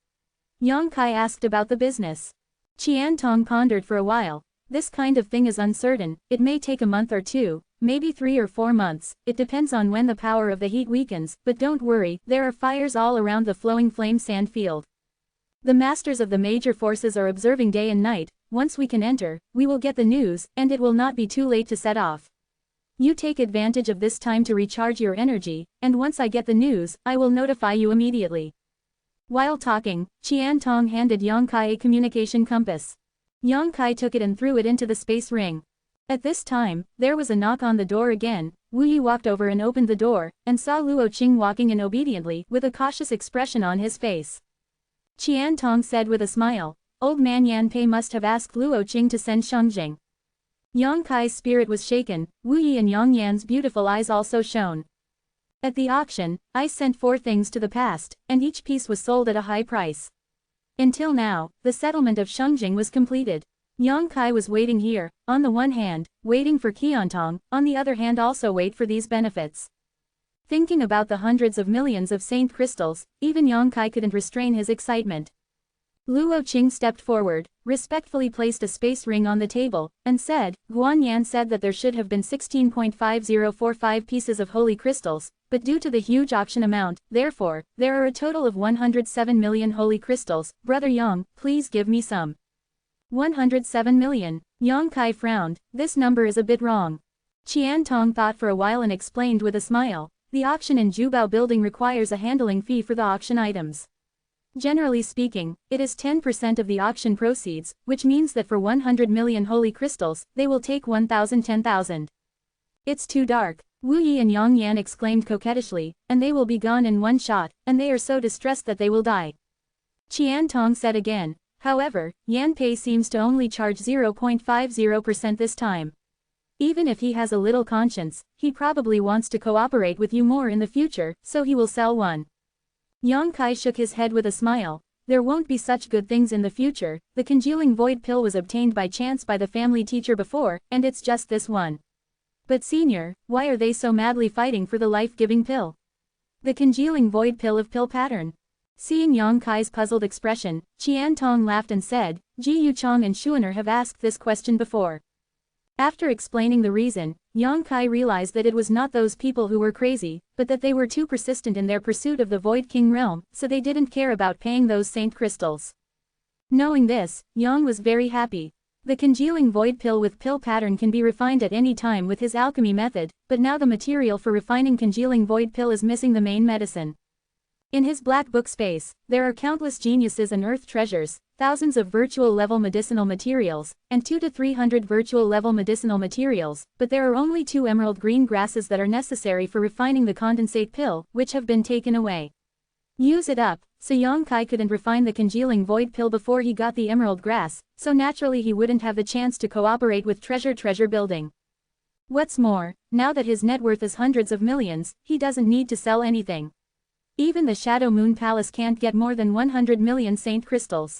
Yongkai asked about the business. Qian Tong pondered for a while. This kind of thing is uncertain, it may take a month or 2, maybe 3 or 4 months, it depends on when the power of the heat weakens, but don't worry, there are fires all around the flowing flame sand field. The masters of the major forces are observing day and night. Once we can enter, we will get the news, and it will not be too late to set off. You take advantage of this time to recharge your energy, and once I get the news, I will notify you immediately. While talking, Qian Tong handed Yongkai a communication compass. Yongkai took it and threw it into the space ring. At this time, there was a knock on the door again. Wu Yi walked over and opened the door, and saw Luo Qing walking in obediently, with a cautious expression on his face. Qian Tong said with a smile, Old man Yan Pei must have asked Luo Qing to send Shengjing. Yongkai's spirit was shaken, Wu Yi and Yang Yan's beautiful eyes also shone. At the auction, I sent 4 things to the past, and each piece was sold at a high price. Until now, the settlement of Shengjing was completed. Yongkai was waiting here, on the one hand, waiting for Qiantong, on the other hand also wait for these benefits. Thinking about the hundreds of millions of saint crystals, even Yongkai couldn't restrain his excitement. Luo Qing stepped forward, respectfully placed a space ring on the table, and said, Guan Yan said that there should have been 16.5045 pieces of holy crystals, but due to the huge auction amount, therefore, there are a total of 107 million holy crystals. Brother Yang, please give me some. 107 million. Yang Kai frowned, this number is a bit wrong. Qian Tong thought for a while and explained with a smile, the auction in Jubao building requires a handling fee for the auction items. Generally speaking, it is 10% of the auction proceeds, which means that for 100 million holy crystals, they will take 10,000. It's too dark. Wu Yi and Yang Yan exclaimed coquettishly, and they will be gone in one shot, and they are so distressed that they will die. Qian Tong said again, however, Yan Pei seems to only charge 0.50% this time. Even if he has a little conscience, he probably wants to cooperate with you more in the future, so he will sell one. Yang Kai shook his head with a smile. There won't be such good things in the future. The congealing void pill was obtained by chance by the family teacher before, and it's just this one. But senior, why are they so madly fighting for the life-giving pill? The congealing void pill of pill pattern. Seeing Yang Kai's puzzled expression, Qian Tong laughed and said, Ji Yuchong and Xuaner have asked this question before. After explaining the reason, Yang Kai realized that it was not those people who were crazy, but that they were too persistent in their pursuit of the Void King realm, so they didn't care about paying those saint crystals. Knowing this, Yang was very happy. The congealing void pill with pill pattern can be refined at any time with his alchemy method, but now the material for refining congealing void pill is missing the main medicine. In his black book space, there are countless geniuses and earth treasures, thousands of virtual level medicinal materials, and 200 to 300 virtual level medicinal materials, but there are only 2 emerald green grasses that are necessary for refining the condensate pill, which have been taken away. Use it up, so Yang Kai couldn't refine the congealing void pill before he got the emerald grass, so naturally he wouldn't have the chance to cooperate with treasure building. What's more, now that his net worth is hundreds of millions, he doesn't need to sell anything. Even the Shadow Moon Palace can't get more than 100 million saint crystals.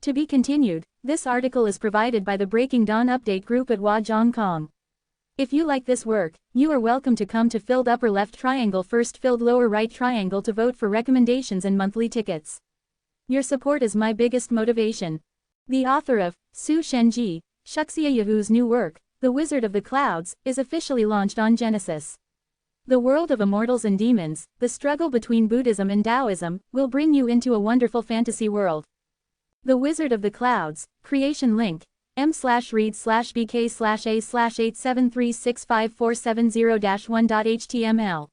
To be continued, this article is provided by the Breaking Dawn Update Group at Huazhong Kong. If you like this work, you are welcome to come to filled upper left triangle first filled lower right triangle to vote for recommendations and monthly tickets. Your support is my biggest motivation. The author of Su Shenji, Shuxia Yahu's new work, The Wizard of the Clouds, is officially launched on Genesis. The world of immortals and demons, the struggle between Buddhism and Taoism, will bring you into a wonderful fantasy world. The Wizard of the Clouds, creation link, m/read/bk/a/7365470-1.html.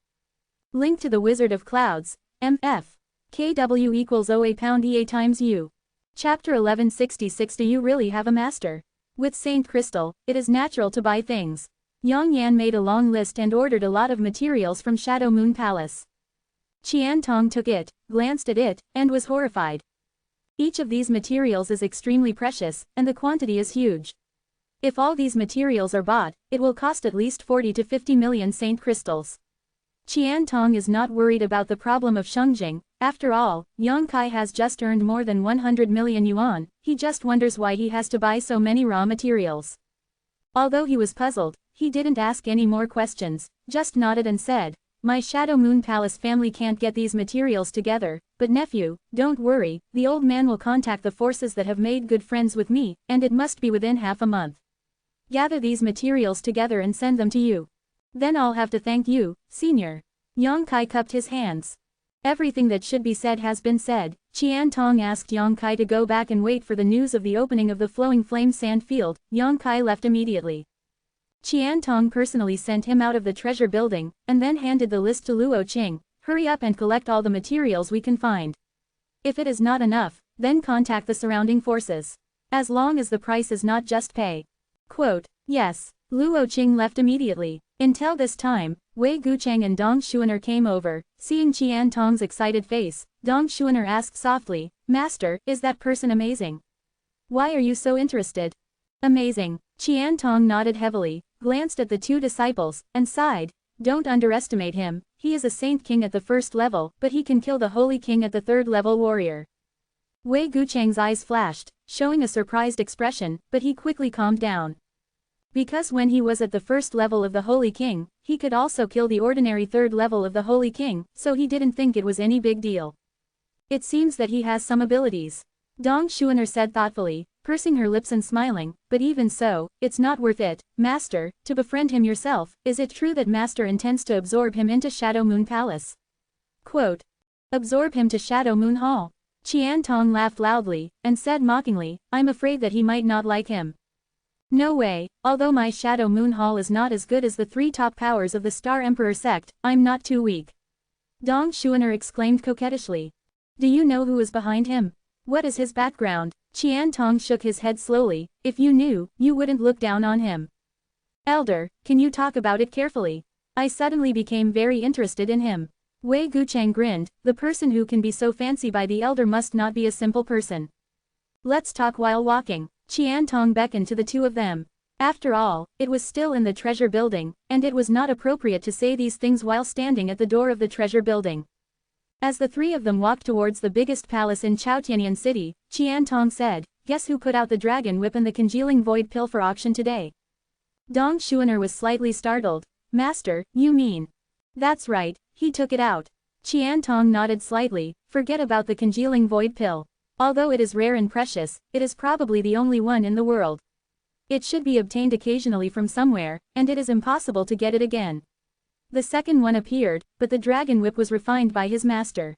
Link to the Wizard of Clouds, mf. KW equals OA pound EA times U. Chapter 1166. Do you really have a master? With Saint Crystal, it is natural to buy things. Yang Yan made a long list and ordered a lot of materials from Shadow Moon Palace. Qian Tong took it, glanced at it, and was horrified. Each of these materials is extremely precious, and the quantity is huge. If all these materials are bought, it will cost at least 40 to 50 million saint crystals. Qian Tong is not worried about the problem of Shengjing. After all, Yang Kai has just earned more than 100 million yuan, he just wonders why he has to buy so many raw materials. Although he was puzzled, he didn't ask any more questions, just nodded and said, My Shadow Moon Palace family can't get these materials together, but nephew, don't worry, the old man will contact the forces that have made good friends with me, and it must be within half a month. Gather these materials together and send them to you. Then I'll have to thank you, senior. Yang Kai cupped his hands. Everything that should be said has been said. Qian Tong asked Yang Kai to go back and wait for the news of the opening of the Flowing Flame Sand Field. Yang Kai left immediately. Qian Tong personally sent him out of the treasure building, and then handed the list to Luo Qing. Hurry up and collect all the materials we can find. If it is not enough, then contact the surrounding forces. As long as the price is not just pay. Quote, yes. Luo Qing left immediately. Until this time, Wei Gucheng and Dong Xuaner came over. Seeing Qian Tong's excited face, Dong Xuaner asked softly, Master, is that person amazing? Why are you so interested? Amazing. Qian Tong nodded heavily, glanced at the 2 disciples, and sighed. Don't underestimate him, he is a saint king at the 1st level, but he can kill the holy king at the 3rd level warrior. Wei Gucheng's eyes flashed, showing a surprised expression, but he quickly calmed down. Because when he was at the 1st level of the Holy King, he could also kill the ordinary 3rd level of the Holy King, so he didn't think it was any big deal. It seems that he has some abilities. Dong Xuan'er said thoughtfully, pursing her lips and smiling, but even so, it's not worth it, Master, to befriend him yourself. Is it true that Master intends to absorb him into Shadow Moon Palace? Quote. Absorb him to Shadow Moon Hall. Qian Tong laughed loudly, and said mockingly, I'm afraid that he might not like him. No way, although my Shadow Moon Hall is not as good as the 3 top powers of the Star Emperor sect, I'm not too weak. Dong Xuan'er exclaimed coquettishly. Do you know who is behind him? What is his background? Qian Tong shook his head slowly. If you knew, you wouldn't look down on him. Elder, can you talk about it carefully? I suddenly became very interested in him. Wei Gucheng grinned, the person who can be so fancy by the elder must not be a simple person. Let's talk while walking. Qian Tong beckoned to the two of them. After all, it was still in the treasure building, and it was not appropriate to say these things while standing at the door of the treasure building. As the three of them walked towards the biggest palace in Chaotianyan City, Qian Tong said, guess who put out the dragon whip and the congealing void pill for auction today? Dong Xuan'er was slightly startled. Master, you mean? That's right, he took it out. Qian Tong nodded slightly. Forget about the congealing void pill. Although it is rare and precious, it is probably the only one in the world. It should be obtained occasionally from somewhere, and it is impossible to get it again. The second one appeared, but the dragon whip was refined by his master.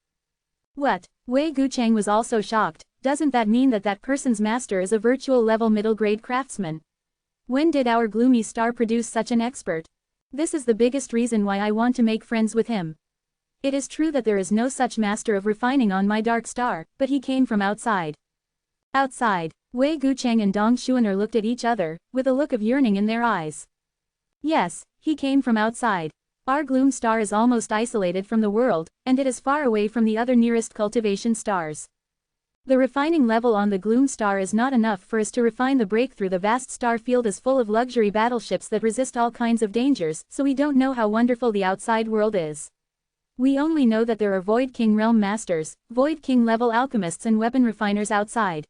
What? Wei Gucheng was also shocked. Doesn't that mean that that person's master is a virtual level middle grade craftsman? When did our gloomy star produce such an expert? This is the biggest reason why I want to make friends with him. It is true that there is no such master of refining on my dark star, but he came from outside. Outside, Wei Gucheng and Dong Xuan'er looked at each other, with a look of yearning in their eyes. Yes, he came from outside. Our gloom star is almost isolated from the world, and it is far away from the other nearest cultivation stars. The refining level on the gloom star is not enough for us to refine the breakthrough. The vast star field is full of luxury battleships that resist all kinds of dangers, so we don't know how wonderful the outside world is. We only know that there are Void King realm masters, Void King level alchemists and weapon refiners outside.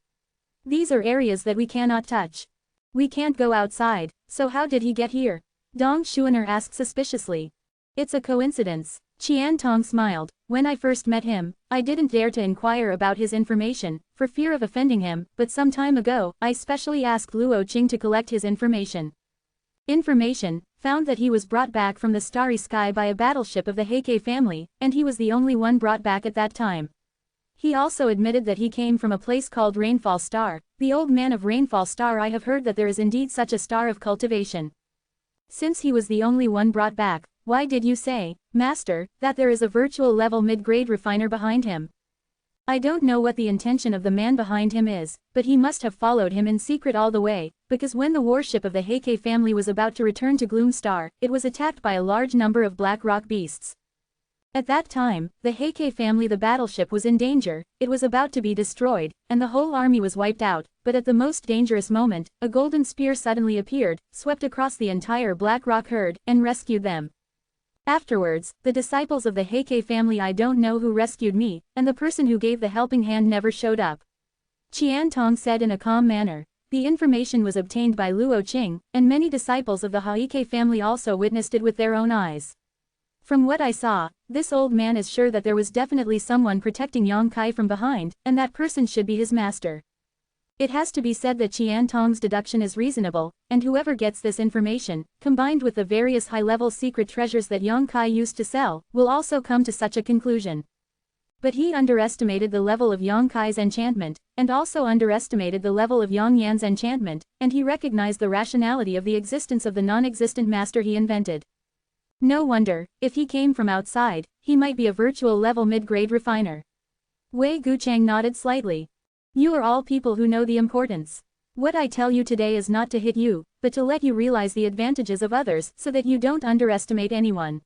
These are areas that we cannot touch. We can't go outside, so how did he get here? Dong Xuan'er asked suspiciously. It's a coincidence. Qian Tong smiled. When I first met him, I didn't dare to inquire about his information, for fear of offending him, but some time ago, I specially asked Luo Qing to collect his information. Found that he was brought back from the starry sky by a battleship of the Heike family, and he was the only one brought back at that time. He also admitted that he came from a place called Rainfall Star. The old man of Rainfall Star, I have heard that there is indeed such a star of cultivation. Since he was the only one brought back, why did you say, Master, that there is a virtual level mid-grade refiner behind him? I don't know what the intention of the man behind him is, but he must have followed him in secret all the way, because when the warship of the Heike family was about to return to Gloom Star, it was attacked by a large number of black rock beasts. At that time, the Heike family, the battleship, was in danger. It was about to be destroyed, and the whole army was wiped out, but at the most dangerous moment, a golden spear suddenly appeared, swept across the entire black rock herd, and rescued them. Afterwards, the disciples of the Heike family, I don't know who rescued me, and the person who gave the helping hand never showed up. Qian Tong said in a calm manner. The information was obtained by Luo Qing, and many disciples of the Heike family also witnessed it with their own eyes. From what I saw, this old man is sure that there was definitely someone protecting Yang Kai from behind, and that person should be his master. It has to be said that Qian Tong's deduction is reasonable, and whoever gets this information, combined with the various high-level secret treasures that Yang Kai used to sell, will also come to such a conclusion. But he underestimated the level of Yang Kai's enchantment, and also underestimated the level of Yang Yan's enchantment, and he recognized the rationality of the existence of the non-existent master he invented. No wonder, if he came from outside, he might be a virtual level mid-grade refiner. Wei Gucheng nodded slightly. You are all people who know the importance. What I tell you today is not to hit you, but to let you realize the advantages of others so that you don't underestimate anyone.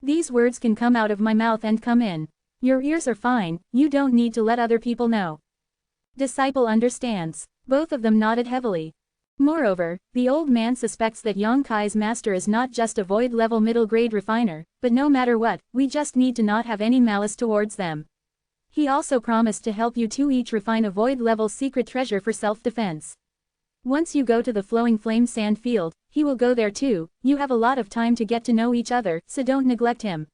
These words can come out of my mouth and come in. Your ears are fine, you don't need to let other people know. Disciple understands. Both of them nodded heavily. Moreover, the old man suspects that Yang Kai's master is not just a void-level middle-grade refiner, but no matter what, we just need to not have any malice towards them. He also promised to help you two each refine a void-level secret treasure for self-defense. Once you go to the Flowing Flame Sand Field, he will go there too. You have a lot of time to get to know each other, so don't neglect him.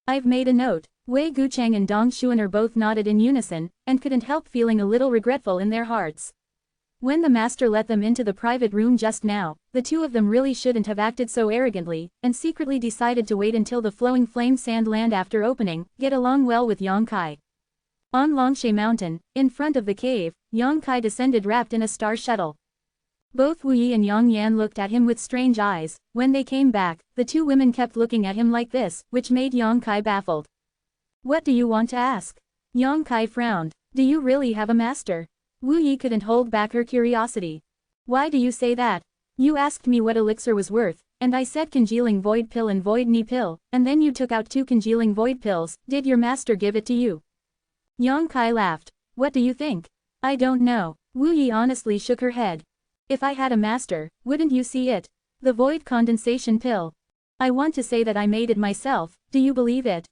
I've made a note. Wei Gucheng and Dong Xuan'er both nodded in unison, and couldn't help feeling a little regretful in their hearts. When the master let them into the private room just now, the two of them really shouldn't have acted so arrogantly, and secretly decided to wait until the flowing flame sand land after opening, get along well with Yang Kai. On Longshe Mountain, in front of the cave, Yang Kai descended wrapped in a star shuttle. Both Wu Yi and Yang Yan looked at him with strange eyes. When they came back, the two women kept looking at him like this, which made Yang Kai baffled. What do you want to ask? Yang Kai frowned. Do you really have a master? Wu Yi couldn't hold back her curiosity. Why do you say that? You asked me what elixir was worth, and I said congealing void pill and void knee pill, and then you took out 2 congealing void pills. Did your master give it to you? Yang Kai laughed. What do you think? I don't know. Wu Yi honestly shook her head. If I had a master, wouldn't you see it? The void condensation pill. I want to say that I made it myself. Do you believe it?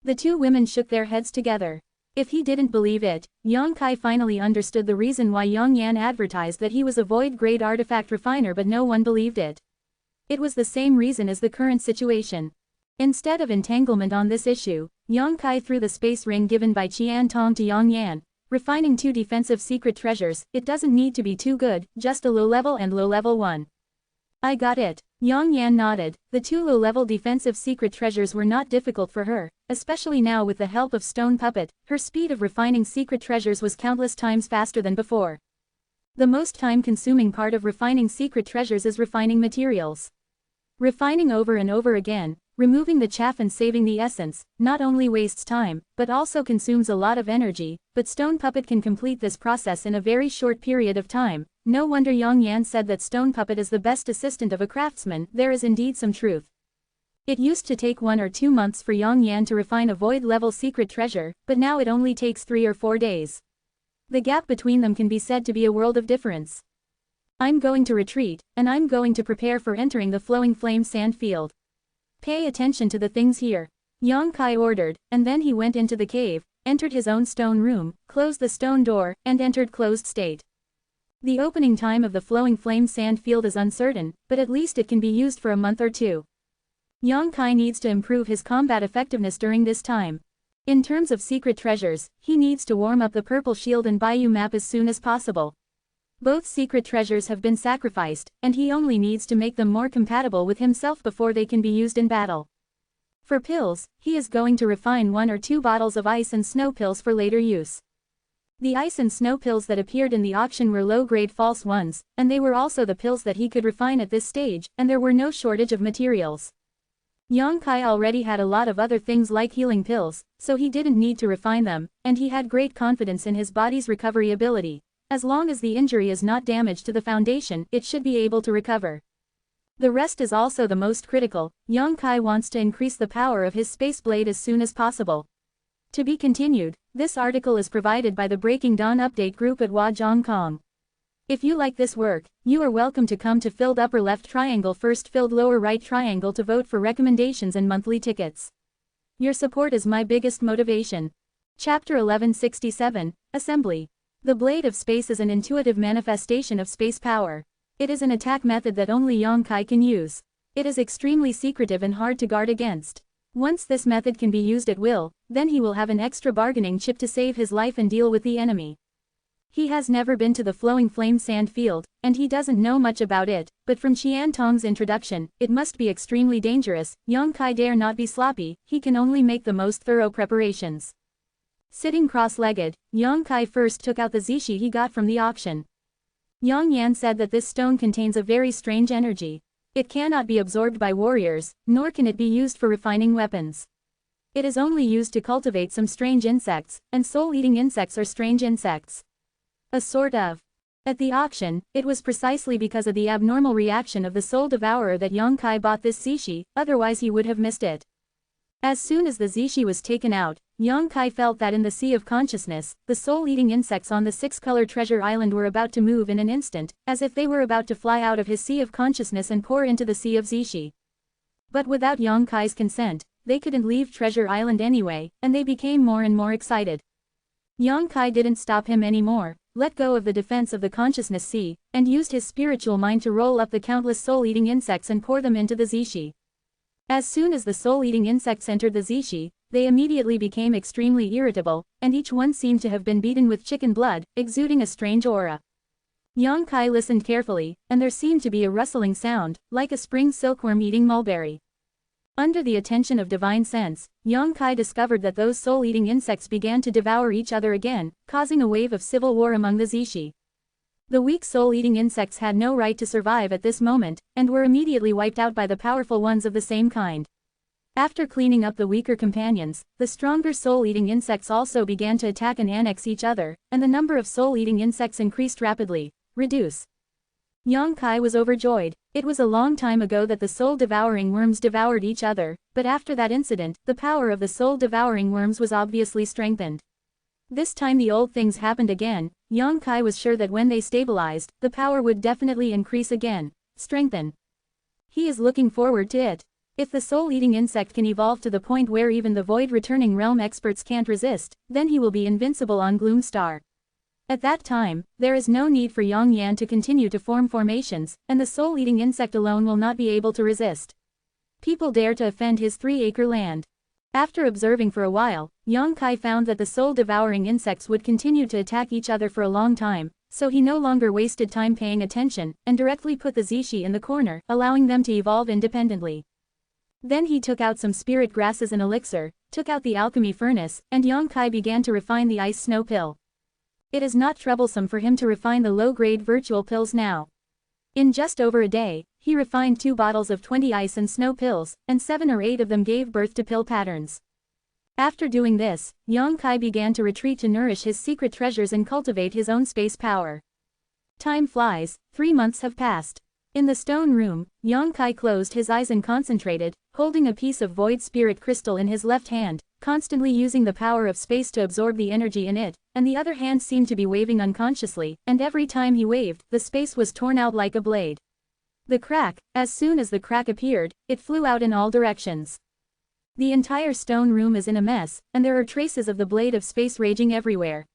The two women shook their heads together. If he didn't believe it, Yang Kai finally understood the reason why Yang Yan advertised that he was a void-grade artifact refiner, but no one believed it. It was the same reason as the current situation. Instead of entanglement on this issue, Yang Kai threw the space ring given by Qian Tong to Yang Yan. Refining 2 defensive secret treasures, it doesn't need to be too good, just a low-level and low-level one. I got it. Yang Yan nodded. The 2 low-level defensive secret treasures were not difficult for her, especially now with the help of Stone Puppet. Her speed of refining secret treasures was countless times faster than before. The most time-consuming part of refining secret treasures is refining materials. Refining over and over again, removing the chaff and saving the essence, not only wastes time, but also consumes a lot of energy, but Stone Puppet can complete this process in a very short period of time. No wonder Yang Yan said that Stone Puppet is the best assistant of a craftsman. There is indeed some truth. It used to take 1 or 2 months for Yang Yan to refine a void-level secret treasure, but now it only takes 3 or 4 days. The gap between them can be said to be a world of difference. I'm going to retreat, and I'm going to prepare for entering the flowing flame sand field. Pay attention to the things here. Yang Kai ordered, and then he went into the cave, entered his own stone room, closed the stone door, and entered closed state. The opening time of the flowing flame sand field is uncertain, but at least it can be used for a month or 2. Yang Kai needs to improve his combat effectiveness during this time. In terms of secret treasures, he needs to warm up the purple shield and Bayou map as soon as possible. Both secret treasures have been sacrificed, and he only needs to make them more compatible with himself before they can be used in battle. For pills, he is going to refine 1 or 2 bottles of ice and snow pills for later use. The ice and snow pills that appeared in the auction were low-grade false ones, and they were also the pills that he could refine at this stage, and there were no shortage of materials. Yang Kai already had a lot of other things like healing pills, so he didn't need to refine them, and he had great confidence in his body's recovery ability. As long as the injury is not damage to the foundation, it should be able to recover. The rest is also the most critical. Yang Kai wants to increase the power of his space blade as soon as possible. To be continued. This article is provided by the Breaking Dawn update group at Huazhongkong. If you like this work, you are welcome to come to filled upper left triangle first filled lower right triangle to vote for recommendations and monthly tickets. Your support is my biggest motivation. Chapter 1167, Assembly. The Blade of Space is an intuitive manifestation of space power. It is an attack method that only Yang Kai can use. It is extremely secretive and hard to guard against. Once this method can be used at will, then he will have an extra bargaining chip to save his life and deal with the enemy. He has never been to the flowing flame sand field, and he doesn't know much about it, but from Qian Tong's introduction, it must be extremely dangerous. Yang Kai dare not be sloppy, he can only make the most thorough preparations. Sitting cross-legged, Yang Kai first took out the zishi he got from the auction. Yang Yan said that this stone contains a very strange energy. It cannot be absorbed by warriors, nor can it be used for refining weapons. It is only used to cultivate some strange insects, and soul-eating insects are strange insects. A sort of. At the auction, it was precisely because of the abnormal reaction of the soul devourer that Yang Kai bought this zishi, otherwise he would have missed it. As soon as the zishi was taken out, Yang Kai felt that in the Sea of Consciousness, the soul-eating insects on the 6-color treasure island were about to move in an instant, as if they were about to fly out of his Sea of Consciousness and pour into the Sea of Zishi. But without Yang Kai's consent, they couldn't leave Treasure Island anyway, and they became more and more excited. Yang Kai didn't stop him anymore, let go of the defense of the Consciousness Sea, and used his spiritual mind to roll up the countless soul-eating insects and pour them into the Zishi. As soon as the soul-eating insects entered the Zishi, they immediately became extremely irritable, and each one seemed to have been beaten with chicken blood, exuding a strange aura. Yang Kai listened carefully, and there seemed to be a rustling sound, like a spring silkworm eating mulberry. Under the attention of divine sense, Yang Kai discovered that those soul-eating insects began to devour each other again, causing a wave of civil war among the Zishi. The weak soul-eating insects had no right to survive at this moment, and were immediately wiped out by the powerful ones of the same kind. After cleaning up the weaker companions, the stronger soul-eating insects also began to attack and annex each other, and the number of soul-eating insects increased rapidly. Reduce. Yang Kai was overjoyed. It was a long time ago that the soul-devouring worms devoured each other, but after that incident, the power of the soul-devouring worms was obviously strengthened. This time the old things happened again. Yang Kai was sure that when they stabilized, the power would definitely increase again, strengthen. He is looking forward to it. If the soul-eating insect can evolve to the point where even the void-returning realm experts can't resist, then he will be invincible on Gloom Star. At that time, there is no need for Yang Yan to continue to form formations, and the soul-eating insect alone will not be able to resist. People dare to offend his 3-acre land. After observing for a while, Yang Kai found that the soul-devouring insects would continue to attack each other for a long time, so he no longer wasted time paying attention, and directly put the Zishi in the corner, allowing them to evolve independently. Then he took out some spirit grasses and elixir, took out the alchemy furnace, and Yang Kai began to refine the ice snow pill. It is not troublesome for him to refine the low-grade virtual pills now. In just over a day, he refined 2 bottles of 20 ice and snow pills, and 7 or 8 of them gave birth to pill patterns. After doing this, Yang Kai began to retreat to nourish his secret treasures and cultivate his own space power. Time flies, 3 months have passed. In the stone room, Yang Kai closed his eyes and concentrated, holding a piece of void spirit crystal in his left hand, constantly using the power of space to absorb the energy in it, and the other hand seemed to be waving unconsciously, and every time he waved, the space was torn out like a blade. The crack, as soon as the crack appeared, it flew out in all directions. The entire stone room is in a mess, and there are traces of the blade of space raging everywhere.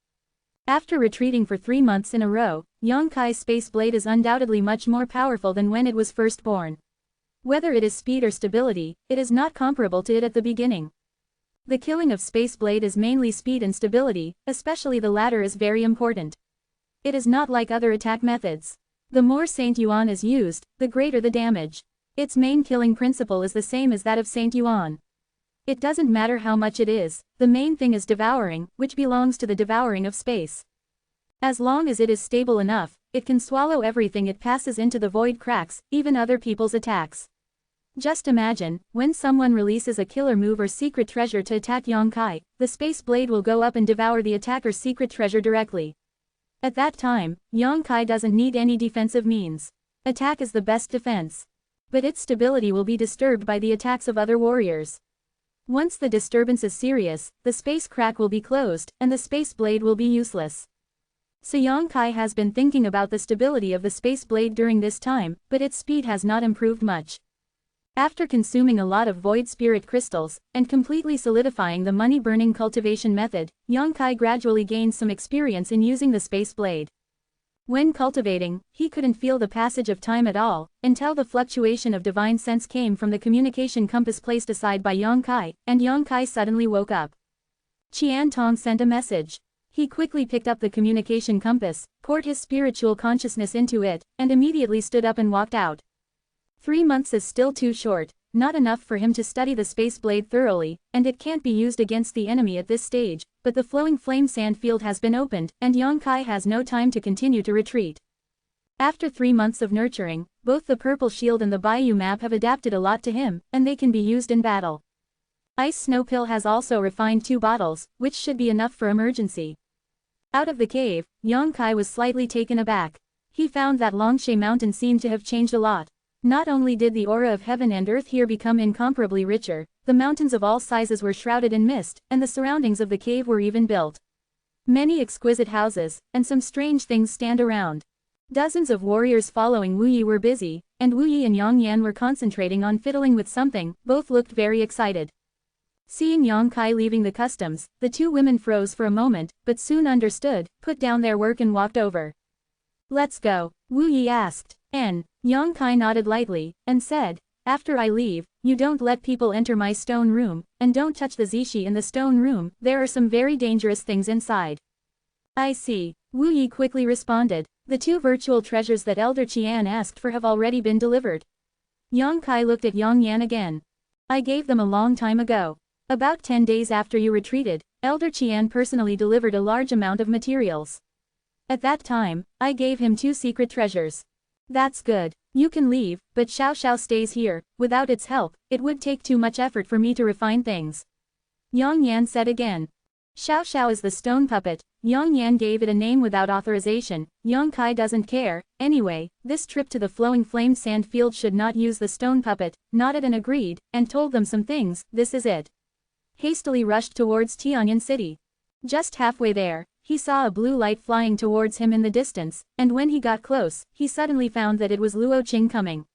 After retreating for 3 months in a row, Yang Kai's space blade is undoubtedly much more powerful than when it was first born. Whether it is speed or stability, it is not comparable to it at the beginning. The killing of Space Blade is mainly speed and stability, especially the latter is very important. It is not like other attack methods. The more Saint Yuan is used, the greater the damage. Its main killing principle is the same as that of Saint Yuan. It doesn't matter how much it is, the main thing is devouring, which belongs to the devouring of space. As long as it is stable enough, it can swallow everything it passes into the void cracks, even other people's attacks. Just imagine, when someone releases a killer move or secret treasure to attack Yang Kai, the space blade will go up and devour the attacker's secret treasure directly. At that time, Yang Kai doesn't need any defensive means. Attack is the best defense. But its stability will be disturbed by the attacks of other warriors. Once the disturbance is serious, the space crack will be closed, and the space blade will be useless. So Yang Kai has been thinking about the stability of the space blade during this time, but its speed has not improved much. After consuming a lot of void spirit crystals, and completely solidifying the money-burning cultivation method, Yang Kai gradually gained some experience in using the space blade. When cultivating, he couldn't feel the passage of time at all, until the fluctuation of divine sense came from the communication compass placed aside by Yang Kai, and Yang Kai suddenly woke up. Qian Tong sent a message. He quickly picked up the communication compass, poured his spiritual consciousness into it, and immediately stood up and walked out. 3 months is still too short, not enough for him to study the space blade thoroughly, and it can't be used against the enemy at this stage, but the flowing flame sand field has been opened, and Yang Kai has no time to continue to retreat. After 3 months of nurturing, both the purple shield and the Bayou map have adapted a lot to him, and they can be used in battle. Ice Snow Pill has also refined 2 bottles, which should be enough for emergency. Out of the cave, Yang Kai was slightly taken aback. He found that Longshe Mountain seemed to have changed a lot. Not only did the aura of heaven and earth here become incomparably richer, the mountains of all sizes were shrouded in mist, and the surroundings of the cave were even built. Many exquisite houses, and some strange things stand around. Dozens of warriors following Wu Yi were busy, and Wu Yi and Yang Yan were concentrating on fiddling with something, both looked very excited. Seeing Yang Kai leaving the customs, the 2 women froze for a moment, but soon understood, put down their work and walked over. "Let's go," Wu Yi asked. Yang Kai nodded lightly, and said, After I leave, you don't let people enter my stone room, and don't touch the zishi in the stone room, there are some very dangerous things inside. I see, Wu Yi quickly responded. The 2 virtual treasures that Elder Qian asked for have already been delivered. Yang Kai looked at Yang Yan again. I gave them a long time ago. About 10 days after you retreated, Elder Qian personally delivered a large amount of materials. At that time, I gave him 2 secret treasures. That's good. You can leave, but Xiao Xiao stays here. Without its help, it would take too much effort for me to refine things. Yang Yan said again. Xiao Xiao is the stone puppet. Yang Yan gave it a name without authorization. Yang Kai doesn't care. Anyway, this trip to the flowing flame sand field should not use the stone puppet, nodded and agreed, and told them some things. This is it. Hastily rushed towards Tianyan City. Just halfway there, he saw a blue light flying towards him in the distance, and when he got close, he suddenly found that it was Luo Qing coming.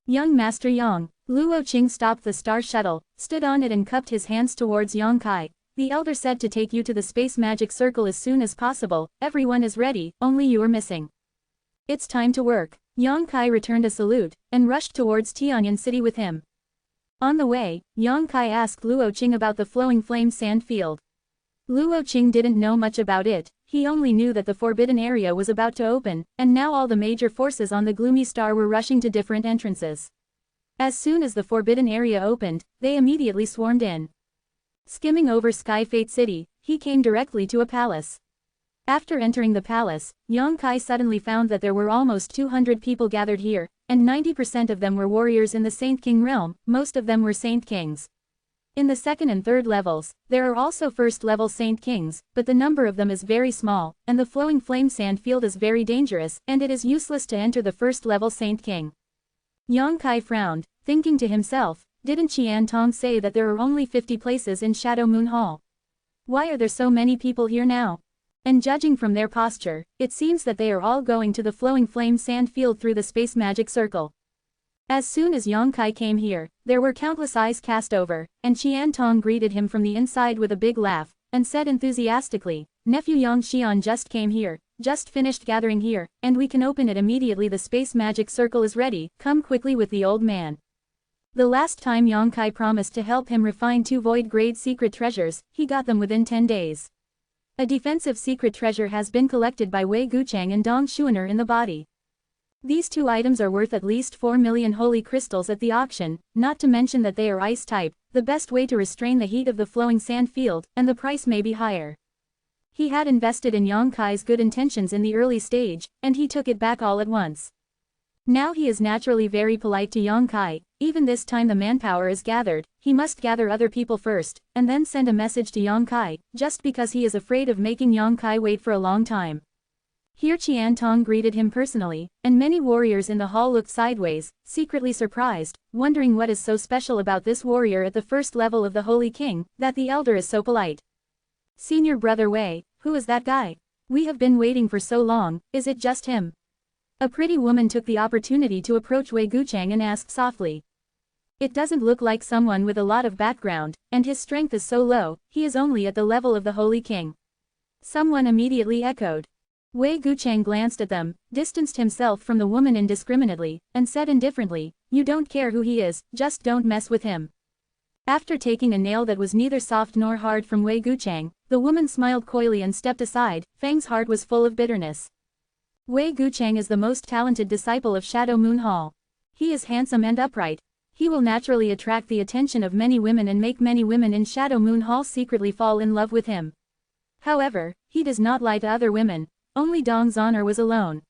Young Master Yang. Luo Qing stopped the star shuttle, stood on it and cupped his hands towards Yang Kai. The elder said to take you to the space magic circle as soon as possible. Everyone is ready, only you are missing. It's time to work. Yang Kai returned a salute, and rushed towards Tianyan City with him. On the way, Yang Kai asked Luo Qing about the flowing flame sand field. Luo Qing didn't know much about it, he only knew that the forbidden area was about to open, and now all the major forces on the gloomy star were rushing to different entrances. As soon as the forbidden area opened, they immediately swarmed in. Skimming over Sky Fate City, he came directly to a palace. After entering the palace, Yang Kai suddenly found that there were almost 200 people gathered here, and 90% of them were warriors in the Saint King realm, most of them were Saint Kings. In the 2nd and 3rd levels, there are also 1st level Saint Kings, but the number of them is very small, and the flowing flame sand field is very dangerous, and it is useless to enter the 1st level Saint King. Yang Kai frowned, thinking to himself, didn't Qian Tong say that there are only 50 places in Shadow Moon Hall? Why are there so many people here now? And judging from their posture, it seems that they are all going to the flowing flame sand field through the space magic circle. As soon as Yang Kai came here, there were countless eyes cast over, and Qian Tong greeted him from the inside with a big laugh, and said enthusiastically, Nephew Yang Xian just came here, just finished gathering here, and we can open it immediately. The space magic circle is ready, come quickly with the old man. The last time Yang Kai promised to help him refine 2 void-grade secret treasures, he got them within 10 days. A defensive secret treasure has been collected by Wei Guchang and Dong Xuaner in the body. These 2 items are worth at least 4 million holy crystals at the auction, not to mention that they are ice type, the best way to restrain the heat of the flowing sand field, and the price may be higher. He had invested in Yang Kai's good intentions in the early stage, and he took it back all at once. Now he is naturally very polite to Yang Kai. Even this time the manpower is gathered, he must gather other people first, and then send a message to Yang Kai, just because he is afraid of making Yang Kai wait for a long time. Here Qian Tong greeted him personally, and many warriors in the hall looked sideways, secretly surprised, wondering what is so special about this warrior at the 1st level of the Holy King, that the elder is so polite. Senior brother Wei, who is that guy? We have been waiting for so long, is it just him? A pretty woman took the opportunity to approach Wei Guchang and asked softly. It doesn't look like someone with a lot of background, and his strength is so low, he is only at the level of the Holy King. Someone immediately echoed. Wei Guchang glanced at them, distanced himself from the woman indiscriminately, and said indifferently, you don't care who he is, just don't mess with him. After taking a nail that was neither soft nor hard from Wei Guchang, the woman smiled coyly and stepped aside. Fang's heart was full of bitterness. Wei Guchang is the most talented disciple of Shadow Moon Hall. He is handsome and upright. He will naturally attract the attention of many women and make many women in Shadow Moon Hall secretly fall in love with him. However, he does not lie to other women, only Dong's honor was alone.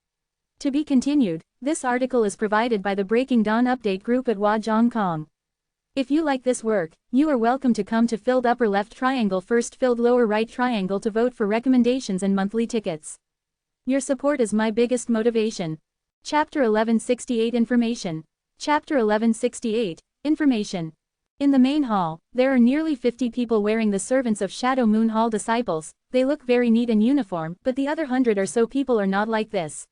To be continued, this article is provided by the Breaking Dawn Update group at Huazhongkong. If you like this work, you are welcome to come to filled upper left triangle first filled lower right triangle to vote for recommendations and monthly tickets. Your support is my biggest motivation. Chapter 1168 Information. Chapter 1168 Information. In the main hall, there are nearly 50 people wearing the servants of Shadow Moon Hall disciples. They look very neat in uniform, but the other 100 or so people are not like this.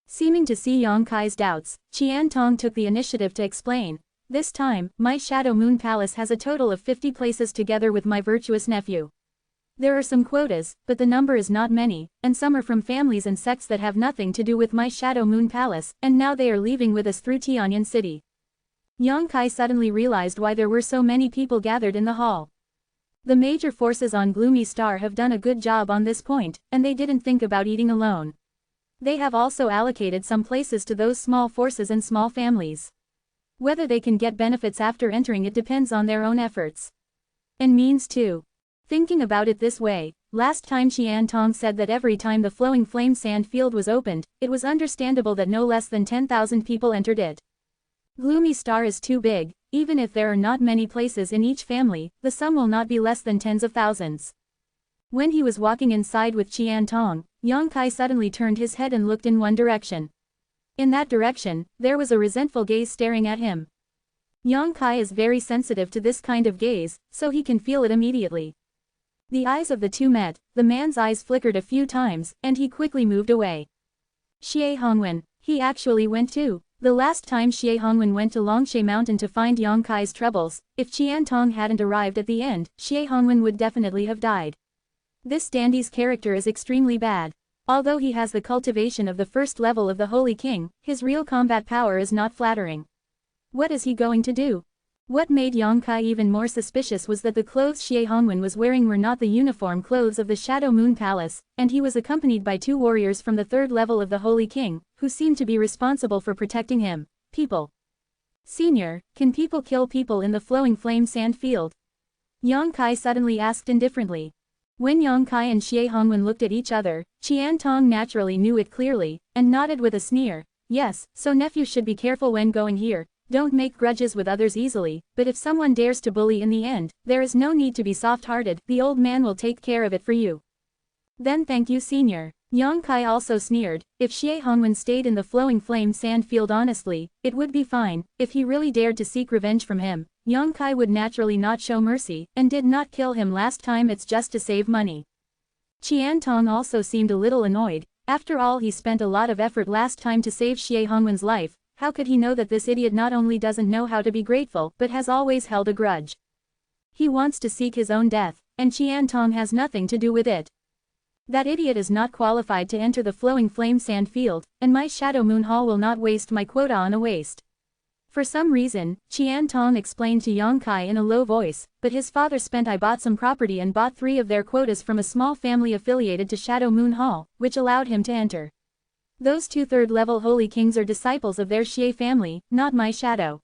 Seeming to see Yang Kai's doubts, Qian Tong took the initiative to explain. This time, my Shadow Moon Palace has a total of 50 places together with my virtuous nephew. There are some quotas, but the number is not many, and some are from families and sects that have nothing to do with my Shadow Moon Palace, and now they are leaving with us through Tianyan City. Yang Kai suddenly realized why there were so many people gathered in the hall. The major forces on Gloomy Star have done a good job on this point, and they didn't think about eating alone. They have also allocated some places to those small forces and small families. Whether they can get benefits after entering it depends on their own efforts. And means too. Thinking about it this way, last time Qian Tong said that every time the Flowing Flame Sand Field was opened, it was understandable that no less than 10,000 people entered it. Gloomy Star is too big, even if there are not many places in each family, the sum will not be less than tens of thousands. When he was walking inside with Qian Tong, Yang Kai suddenly turned his head and looked in one direction. In that direction, there was a resentful gaze staring at him. Yang Kai is very sensitive to this kind of gaze, so he can feel it immediately. The eyes of the two met, the man's eyes flickered a few times, and he quickly moved away. Xie Hongwen, he actually went too. The last time Xie Hongwen went to Longshe Mountain to find Yang Kai's troubles, if Qian Tong hadn't arrived at the end, Xie Hongwen would definitely have died. This dandy's character is extremely bad. Although he has the cultivation of the first level of the Holy King, his real combat power is not flattering. What is he going to do? What made Yang Kai even more suspicious was that the clothes Xie Hongwen was wearing were not the uniform clothes of the Shadow Moon Palace, and he was accompanied by two warriors from the third level of the Holy King, who seemed to be responsible for protecting him. People. Senior, can people kill people in the Flowing Flame Sand Field? Yang Kai suddenly asked indifferently. When Yang Kai and Xie Hongwen looked at each other, Qian Tong naturally knew it clearly, and nodded with a sneer. Yes, so nephew should be careful when going here. Don't make grudges with others easily, but if someone dares to bully in the end, there is no need to be soft-hearted, the old man will take care of it for you. Then thank you senior. Yang Kai also sneered, if Xie Hongwen stayed in the Flowing Flame Sand Field honestly, it would be fine. If he really dared to seek revenge from him, Yang Kai would naturally not show mercy, and did not kill him last time. It's just to save money. Qian Tong also seemed a little annoyed. After all, he spent a lot of effort last time to save Xie Hongwen's life. How could he know that this idiot not only doesn't know how to be grateful but has always held a grudge? He wants to seek his own death, and Qian Tong has nothing to do with it. That idiot is not qualified to enter the Flowing Flame Sand Field, and my Shadow Moon Hall will not waste my quota on a waste. For some reason, Qian Tong explained to Yang Kai in a low voice, but his father spent I bought some property and bought 3 of their quotas from a small family affiliated to Shadow Moon Hall, which allowed him to enter. Those 2 third-level Holy Kings are disciples of their Xie family, not my Shadow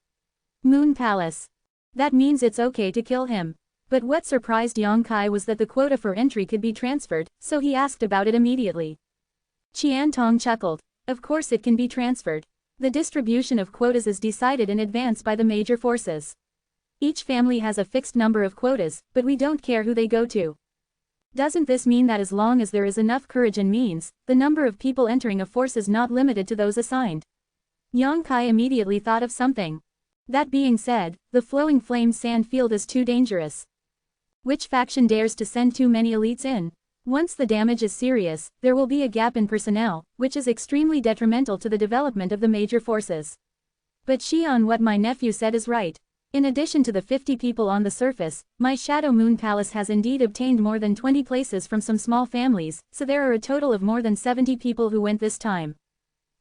Moon Palace. That means it's okay to kill him. But what surprised Yang Kai was that the quota for entry could be transferred, so he asked about it immediately. Qian Tong chuckled. Of course it can be transferred. The distribution of quotas is decided in advance by the major forces. Each family has a fixed number of quotas, but we don't care who they go to. Doesn't this mean that as long as there is enough courage and means, the number of people entering a force is not limited to those assigned? Yang Kai immediately thought of something. That being said, the Flowing Flame Sand Field is too dangerous. Which faction dares to send too many elites in? Once the damage is serious, there will be a gap in personnel, which is extremely detrimental to the development of the major forces. But Xian, what my nephew said is right. In addition to the 50 people on the surface, my Shadow Moon Palace has indeed obtained more than 20 places from some small families, so there are a total of more than 70 people who went this time.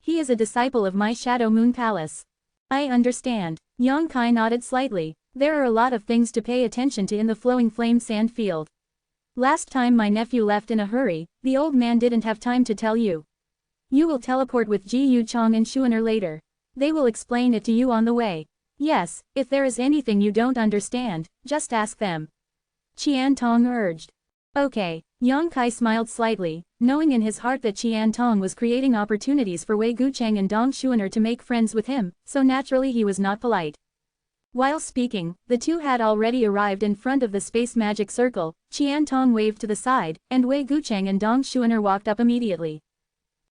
He is a disciple of my Shadow Moon Palace. I understand. Yang Kai nodded slightly. There are a lot of things to pay attention to in the Flowing Flame Sand Field. Last time my nephew left in a hurry, the old man didn't have time to tell you. You will teleport with Ji Yu Chong and Xuaner later. They will explain it to you on the way. Yes, if there is anything you don't understand, just ask them. Qian Tong urged. Okay. Yang Kai smiled slightly, knowing in his heart that Qian Tong was creating opportunities for Wei Gucheng and Dong Xuaner to make friends with him, so naturally he was not polite. While speaking, the two had already arrived in front of the space magic circle. Qian Tong waved to the side, and Wei Gucheng and Dong Xuaner walked up immediately.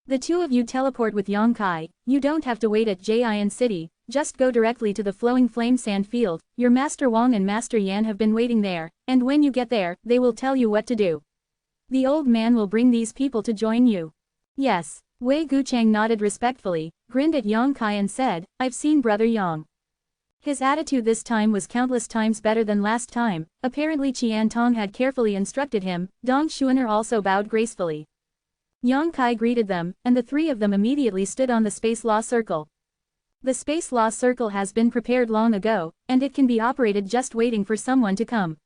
The two of you teleport with Yang Kai. You don't have to wait at Jian City, just go directly to the Flowing Flame Sand Field. Your Master Wang and Master Yan have been waiting there, and when you get there, they will tell you what to do. The old man will bring these people to join you. Yes. Wei Gucheng nodded respectfully, grinned at Yang Kai and said, I've seen Brother Yang. His attitude this time was countless times better than last time. Apparently Qian Tong had carefully instructed him. Dong Xuaner also bowed gracefully. Yang Kai greeted them, and the 3 of them immediately stood on the space law circle. The space law circle has been prepared long ago, and it can be operated just waiting for someone to come.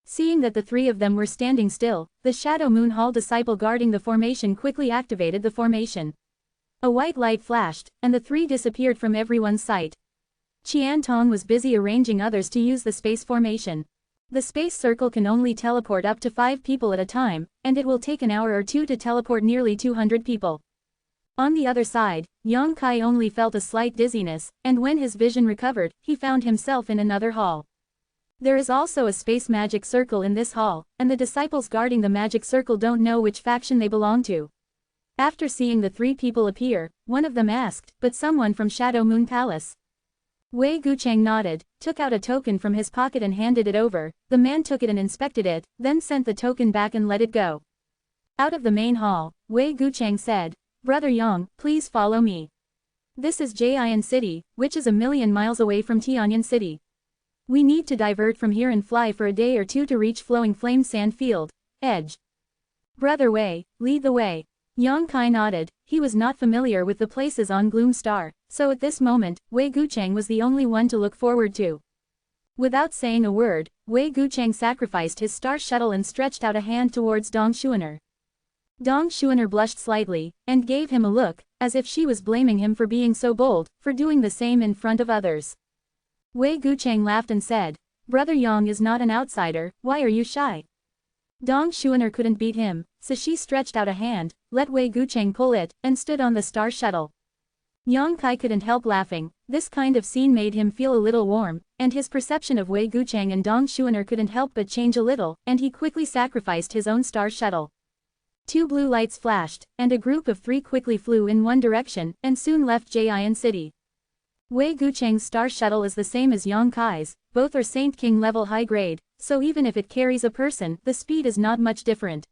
Seeing that the three of them were standing still, the Shadow Moon Hall disciple guarding the formation quickly activated the formation. A white light flashed, and the three disappeared from everyone's sight. Qian Tong was busy arranging others to use the space formation. The space circle can only teleport up to 5 people at a time, and it will take an hour or two to teleport nearly 200 people. On the other side, Yang Kai only felt a slight dizziness, and when his vision recovered, he found himself in another hall. There is also a space magic circle in this hall, and the disciples guarding the magic circle don't know which faction they belong to. After seeing the 3 people appear, one of them asked, "But someone from Shadow Moon Palace?" Wei Gucheng nodded, took out a token from his pocket and handed it over. The man took it and inspected it, then sent the token back and let it go. Out of the main hall, Wei Gucheng said, "Brother Yang, please follow me. This is Jian City, which is 1,000,000 miles away from Tianyan City. We need to divert from here and fly for a day or two to reach Flowing Flame Sand Field, Edge. Brother Wei, lead the way." Yang Kai nodded. He was not familiar with the places on Gloom Star, so at this moment, Wei Gucheng was the only one to look forward to. Without saying a word, Wei Gucheng sacrificed his star shuttle and stretched out a hand towards Dong Xuaner. Dong Xuaner blushed slightly, and gave him a look, as if she was blaming him for being so bold, for doing the same in front of others. Wei Gucheng laughed and said, "Brother Yang is not an outsider, why are you shy?" Dong Xuaner couldn't beat him, so she stretched out a hand, let Wei Gucheng pull it, and stood on the star shuttle. Yang Kai couldn't help laughing. This kind of scene made him feel a little warm, and his perception of Wei Gucheng and Dong Xuaner couldn't help but change a little, and he quickly sacrificed his own star shuttle. 2 blue lights flashed, and a group of 3 quickly flew in one direction, and soon left Jian City. Wei Gucheng's star shuttle is the same as Yang Kai's, both are Saint King level high grade, so even if it carries a person, the speed is not much different.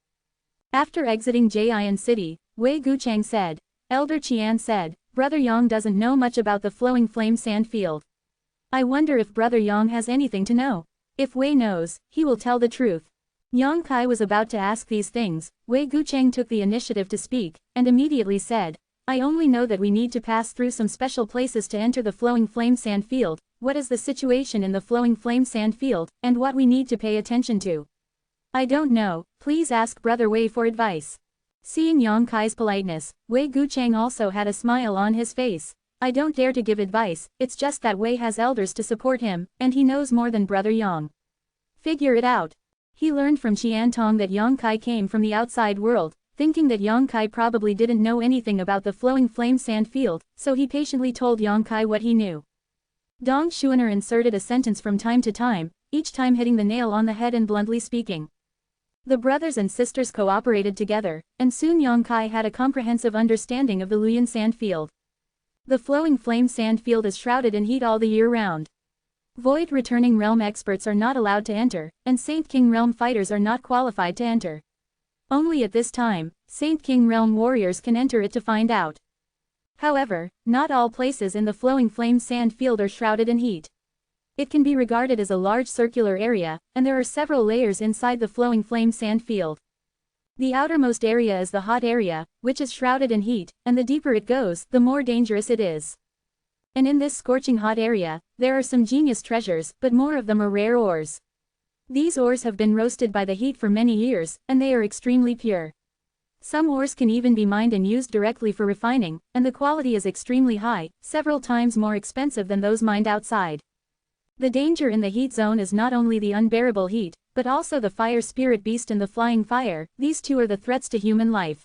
After exiting Jian City, Wei Gucheng said, "Elder Qian said, Brother Yang doesn't know much about the Flowing Flame Sand Field. I wonder if Brother Yang has anything to know. If Wei knows, he will tell the truth." Yang Kai was about to ask these things. Wei Gucheng took the initiative to speak, and immediately said, "I only know that we need to pass through some special places to enter the Flowing Flame Sand Field. What is the situation in the Flowing Flame Sand Field, and what we need to pay attention to? I don't know, please ask Brother Wei for advice." Seeing Yang Kai's politeness, Wei Gucheng also had a smile on his face. "I don't dare to give advice, it's just that Wei has elders to support him, and he knows more than Brother Yang. Figure it out." He learned from Qian Tong that Yang Kai came from the outside world, thinking that Yang Kai probably didn't know anything about the Flowing Flame Sand Field, so he patiently told Yang Kai what he knew. Dong Xuaner inserted a sentence from time to time, each time hitting the nail on the head and bluntly speaking. The brothers and sisters cooperated together, and soon Yang Kai had a comprehensive understanding of the Luyan Sand Field. The Flowing Flame Sand Field is shrouded in heat all the year round. Void Returning Realm experts are not allowed to enter, and Saint King Realm fighters are not qualified to enter. Only at this time, Saint King Realm warriors can enter it to find out. However, not all places in the Flowing Flame Sand Field are shrouded in heat. It can be regarded as a large circular area, and there are several layers inside the Flowing Flame Sand Field. The outermost area is the hot area, which is shrouded in heat, and the deeper it goes, the more dangerous it is. And in this scorching hot area, there are some genius treasures, but more of them are rare ores. These ores have been roasted by the heat for many years, and they are extremely pure. Some ores can even be mined and used directly for refining, and the quality is extremely high, several times more expensive than those mined outside. The danger in the heat zone is not only the unbearable heat, but also the fire spirit beast and the flying fire. These two are the threats to human life.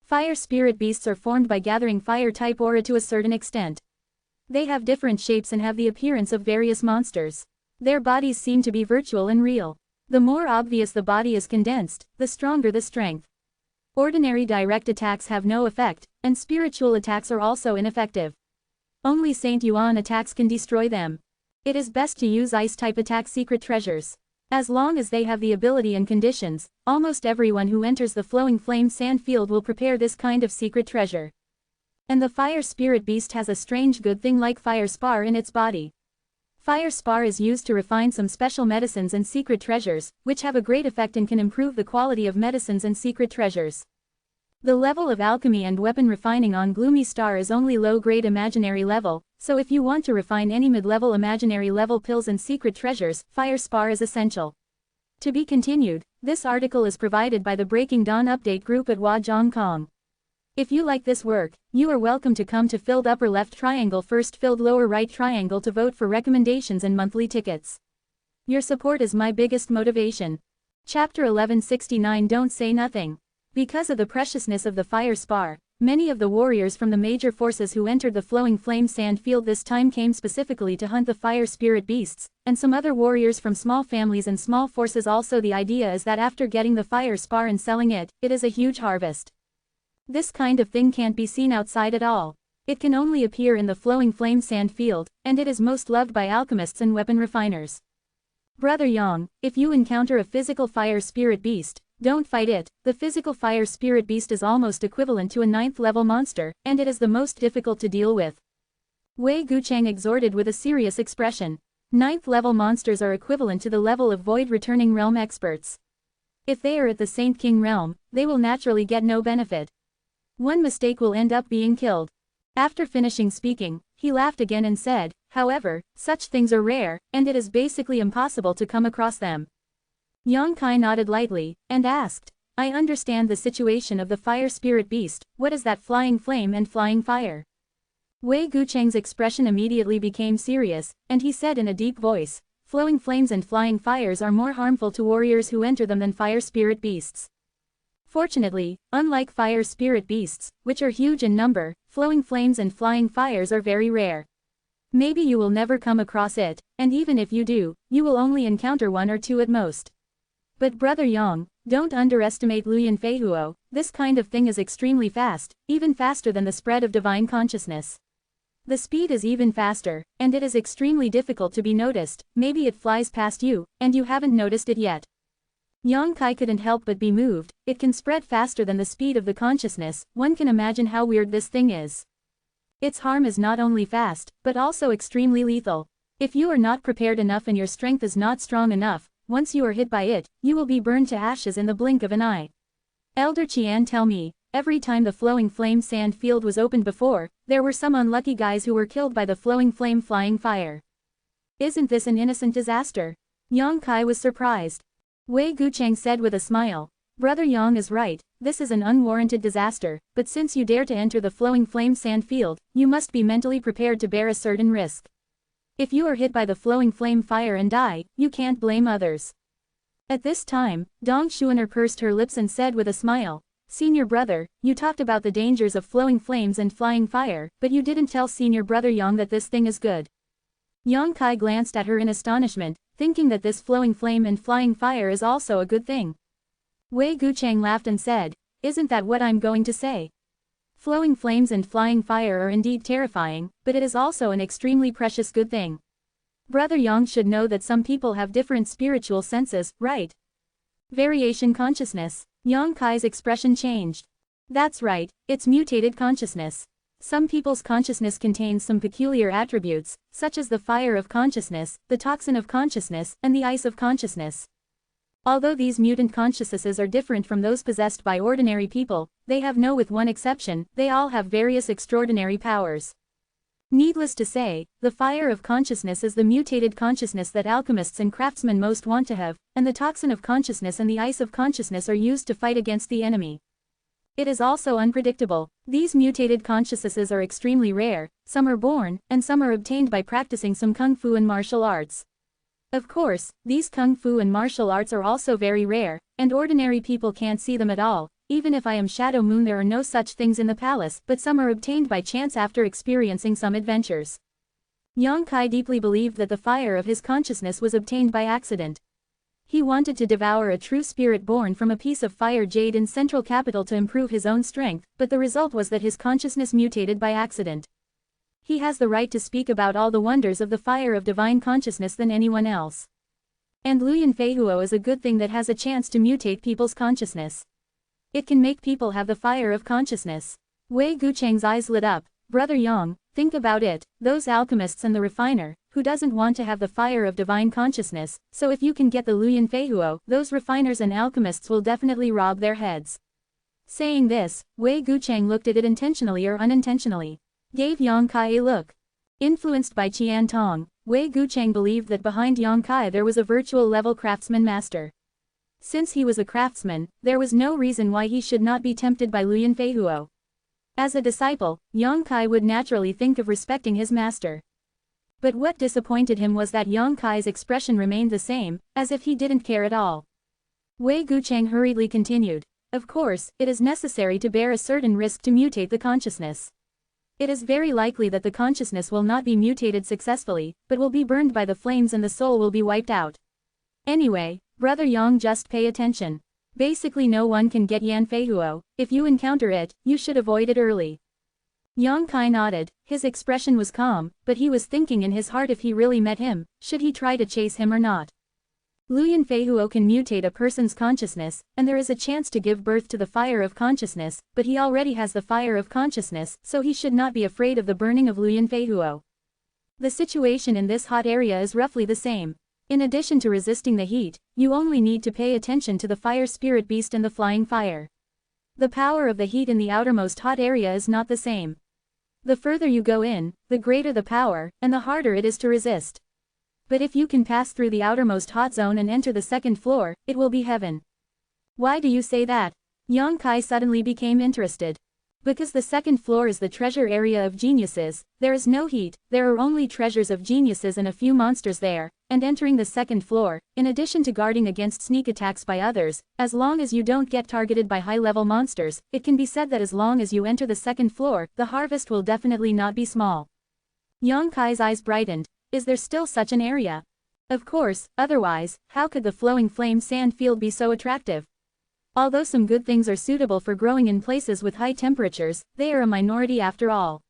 Fire spirit beasts are formed by gathering fire-type aura to a certain extent. They have different shapes and have the appearance of various monsters. Their bodies seem to be virtual and real. The more obvious the body is condensed, the stronger the strength. Ordinary direct attacks have no effect, and spiritual attacks are also ineffective. Only Saint Yuan attacks can destroy them. It is best to use ice-type attack secret treasures. As long as they have the ability and conditions, almost everyone who enters the Flowing Flame Sand Field will prepare this kind of secret treasure. And the fire spirit beast has a strange good thing like fire spar in its body. Fire spar is used to refine some special medicines and secret treasures, which have a great effect and can improve the quality of medicines and secret treasures. The level of alchemy and weapon refining on Gloomy Star is only low-grade imaginary level, So if you want to refine any mid-level imaginary level pills and secret treasures, fire spar is essential. To be continued. This article is provided by the Breaking Dawn update group at Wajong. If you like this work, you are welcome to come to filled upper left triangle first filled lower right triangle to vote for recommendations and monthly tickets. Your support is my biggest motivation. Chapter 1169 Don't Say Nothing. Because of the preciousness of the fire spar, many of the warriors from the major forces who entered the flowing flame sand field this time came specifically to hunt the fire spirit beasts, and some other warriors from small families and small forces also. The idea is that after getting the fire spar and selling it, it is a huge harvest. This kind of thing can't be seen outside at all. It can only appear in the flowing flame sand field, and it is most loved by alchemists and weapon refiners. Brother Yang, if you encounter a physical fire spirit beast, don't fight it. The physical fire spirit beast is almost equivalent to a 9th level monster, and it is the most difficult to deal with. Wei Gucheng exhorted with a serious expression. 9th level monsters are equivalent to the level of void returning realm experts. If they are at the Saint King realm, they will naturally get no benefit. One mistake will end up being killed. After finishing speaking, he laughed again and said, however, such things are rare, and it is basically impossible to come across them. Yang Kai nodded lightly, and asked, I understand the situation of the fire spirit beast. What is that flying flame and flying fire? Wei Gucheng's expression immediately became serious, and he said in a deep voice, flowing flames and flying fires are more harmful to warriors who enter them than fire spirit beasts. Fortunately, unlike fire spirit beasts, which are huge in number, flowing flames and flying fires are very rare. Maybe you will never come across it, and even if you do, you will only encounter one or two at most. But Brother Yang, don't underestimate Luyan Feihuo. This kind of thing is extremely fast, even faster than the spread of divine consciousness. The speed is even faster, and it is extremely difficult to be noticed. Maybe it flies past you, and you haven't noticed it yet. Yang Kai couldn't help but be moved. It can spread faster than the speed of the consciousness. One can imagine how weird this thing is. Its harm is not only fast, but also extremely lethal. If you are not prepared enough and your strength is not strong enough, once you are hit by it, you will be burned to ashes in the blink of an eye. Elder Qian tell me, every time the flowing flame sand field was opened before, there were some unlucky guys who were killed by the flowing flame flying fire. Isn't this an innocent disaster? Yang Kai was surprised. Wei Gucheng said with a smile, Brother Yang is right, this is an unwarranted disaster, but since you dare to enter the flowing flame sand field, you must be mentally prepared to bear a certain risk. If you are hit by the flowing flame fire and die, you can't blame others. At this time, Dong Xuaner pursed her lips and said with a smile, Senior brother, you talked about the dangers of flowing flames and flying fire, but you didn't tell Senior brother Yang that this thing is good. Yang Kai glanced at her in astonishment, thinking that this flowing flame and flying fire is also a good thing. Wei Gucheng laughed and said, isn't that what I'm going to say? Flowing flames and flying fire are indeed terrifying, but it is also an extremely precious good thing. Brother Yang should know that some people have different spiritual senses, right? Variation consciousness. Yang Kai's expression changed. That's right, it's mutated consciousness. Some people's consciousness contains some peculiar attributes, such as the fire of consciousness, the toxin of consciousness, and the ice of consciousness. Although these mutant consciousnesses are different from those possessed by ordinary people, they have with one exception, they all have various extraordinary powers. Needless to say, the fire of consciousness is the mutated consciousness that alchemists and craftsmen most want to have, and the toxin of consciousness and the ice of consciousness are used to fight against the enemy. It is also unpredictable. These mutated consciousnesses are extremely rare, some are born, and some are obtained by practicing some kung fu and martial arts. Of course, these kung fu and martial arts are also very rare, and ordinary people can't see them at all. Even if I am Shadow Moon, there are no such things in the palace, but some are obtained by chance after experiencing some adventures. Yang Kai deeply believed that the fire of his consciousness was obtained by accident. He wanted to devour a true spirit born from a piece of fire jade in central capital to improve his own strength, but the result was that his consciousness mutated by accident. He has the right to speak about all the wonders of the fire of divine consciousness than anyone else. And Luyan Feihuo is a good thing that has a chance to mutate people's consciousness. It can make people have the fire of consciousness. Wei Gucheng's eyes lit up. Brother Yang, think about it, those alchemists and the refiner, who doesn't want to have the fire of divine consciousness, so if you can get the Luyan Feihuo, those refiners and alchemists will definitely rob their heads. Saying this, Wei Gucheng looked at it intentionally or unintentionally. Gave Yang Kai a look. Influenced by Qian Tong, Wei Gucheng believed that behind Yang Kai there was a virtual level craftsman master. Since he was a craftsman, there was no reason why he should not be tempted by Luyan Feihuo. As a disciple, Yang Kai would naturally think of respecting his master. But what disappointed him was that Yang Kai's expression remained the same, as if he didn't care at all. Wei Gucheng hurriedly continued. Of course, it is necessary to bear a certain risk to mutate the consciousness. It is very likely that the consciousness will not be mutated successfully, but will be burned by the flames and the soul will be wiped out. Anyway, Brother Yang, just pay attention. Basically no one can get Yan Feihuo. If you encounter it, you should avoid it early. Yang Kai nodded. His expression was calm, but he was thinking in his heart if he really met him, should he try to chase him or not. Luyan Feihuo can mutate a person's consciousness, and there is a chance to give birth to the fire of consciousness, but he already has the fire of consciousness, so he should not be afraid of the burning of Luyan Feihuo. The situation in this hot area is roughly the same. In addition to resisting the heat, you only need to pay attention to the fire spirit beast and the flying fire. The power of the heat in the outermost hot area is not the same. The further you go in, the greater the power, and the harder it is to resist. But if you can pass through the outermost hot zone and enter the second floor, it will be heaven. Why do you say that? Yang Kai suddenly became interested. Because the second floor is the treasure area of geniuses, there is no heat, there are only treasures of geniuses and a few monsters there, and entering the second floor, in addition to guarding against sneak attacks by others, as long as you don't get targeted by high-level monsters, it can be said that as long as you enter the second floor, the harvest will definitely not be small. Yang Kai's eyes brightened. Is there still such an area? Of course, otherwise, how could the flowing flame sand field be so attractive? Although some good things are suitable for growing in places with high temperatures, they are a minority after all.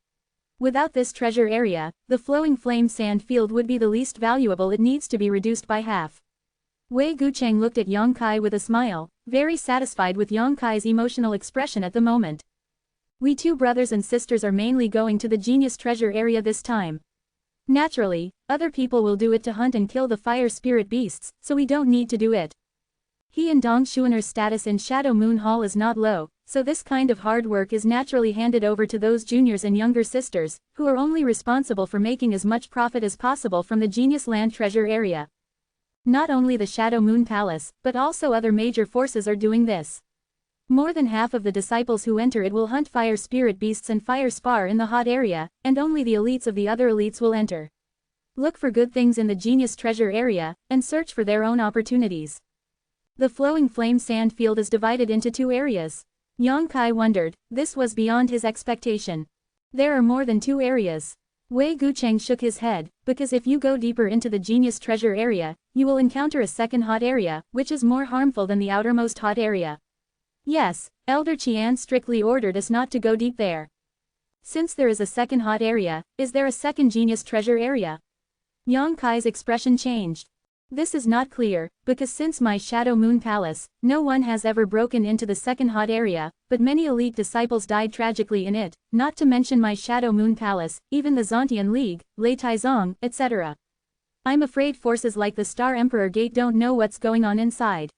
Without this treasure area, the flowing flame sand field would be the least valuable. It needs to be reduced by half. Wei Gucheng looked at Yang Kai with a smile, very satisfied with Yang Kai's emotional expression at the moment. We two brothers and sisters are mainly going to the genius treasure area this time. Naturally, other people will do it to hunt and kill the fire spirit beasts, so we don't need to do it. He and Dong Xuaner's status in Shadow Moon Hall is not low, so this kind of hard work is naturally handed over to those juniors and younger sisters, who are only responsible for making as much profit as possible from the Genius Land treasure area. Not only the Shadow Moon Palace, but also other major forces are doing this. More than half of the disciples who enter it will hunt fire spirit beasts and fire spar in the hot area, and only the elites of the other elites will enter. Look for good things in the genius treasure area, and search for their own opportunities. The flowing flame sand field is divided into two areas. Yang Kai wondered, this was beyond his expectation. There are more than two areas. Wei Gucheng shook his head, because if you go deeper into the genius treasure area, you will encounter a second hot area, which is more harmful than the outermost hot area. Yes, Elder Qian strictly ordered us not to go deep there. Since there is a second hot area, is there a second genius treasure area? Yang Kai's expression changed. This is not clear, because since my Shadow Moon Palace, no one has ever broken into the second hot area, but many elite disciples died tragically in it, not to mention my Shadow Moon Palace, even the Zontian League, Lei Taizong, etc. I'm afraid forces like the Star Emperor Gate don't know what's going on inside.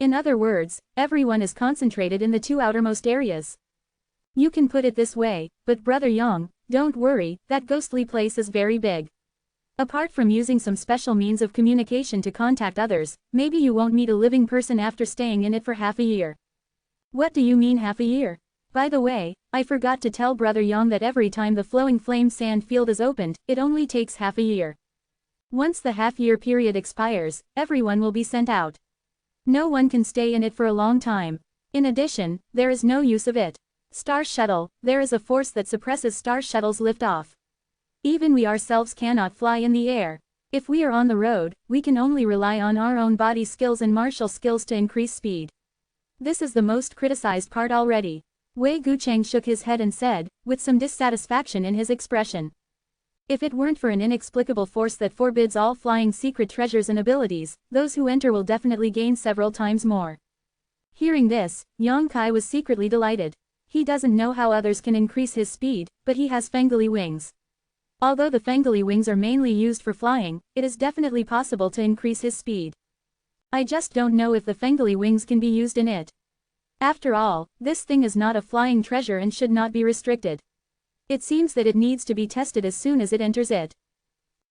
In other words, everyone is concentrated in the two outermost areas. You can put it this way, but Brother Yang, don't worry, that ghostly place is very big. Apart from using some special means of communication to contact others, maybe you won't meet a living person after staying in it for half a year. What do you mean half a year? By the way, I forgot to tell Brother Yang that every time the flowing flame sand field is opened, it only takes half a year. Once the half-year period expires, everyone will be sent out. No one can stay in it for a long time. In addition, there is no use of it. Star Shuttle, there is a force that suppresses Star Shuttle's liftoff. Even we ourselves cannot fly in the air. If we are on the road, we can only rely on our own body skills and martial skills to increase speed. This is the most criticized part already. Wei Gucheng shook his head and said, with some dissatisfaction in his expression. If it weren't for an inexplicable force that forbids all flying secret treasures and abilities, those who enter will definitely gain several times more. Hearing this, Yang Kai was secretly delighted. He doesn't know how others can increase his speed, but he has Fengli wings. Although the Fengli wings are mainly used for flying, it is definitely possible to increase his speed. I just don't know if the Fengli wings can be used in it. After all, this thing is not a flying treasure and should not be restricted. It seems that it needs to be tested as soon as it enters it.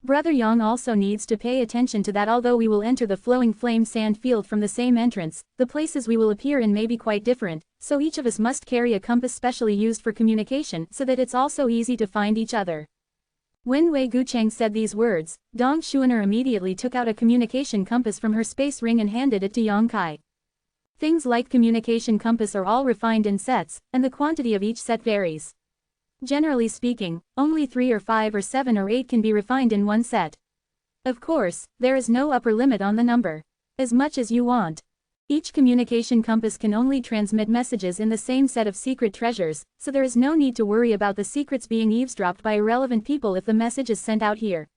Brother Yang also needs to pay attention to that. Although we will enter the flowing flame sand field from the same entrance, the places we will appear in may be quite different, so each of us must carry a compass specially used for communication so that it's also easy to find each other. When Wei Gucheng said these words, Dong Xuaner immediately took out a communication compass from her space ring and handed it to Yang Kai. Things like communication compass are all refined in sets, and the quantity of each set varies. Generally speaking, only 3 or 5 or 7 or 8 can be refined in one set. Of course, there is no upper limit on the number. As much as you want. Each communication compass can only transmit messages in the same set of secret treasures, so there is no need to worry about the secrets being eavesdropped by irrelevant people if the message is sent out here.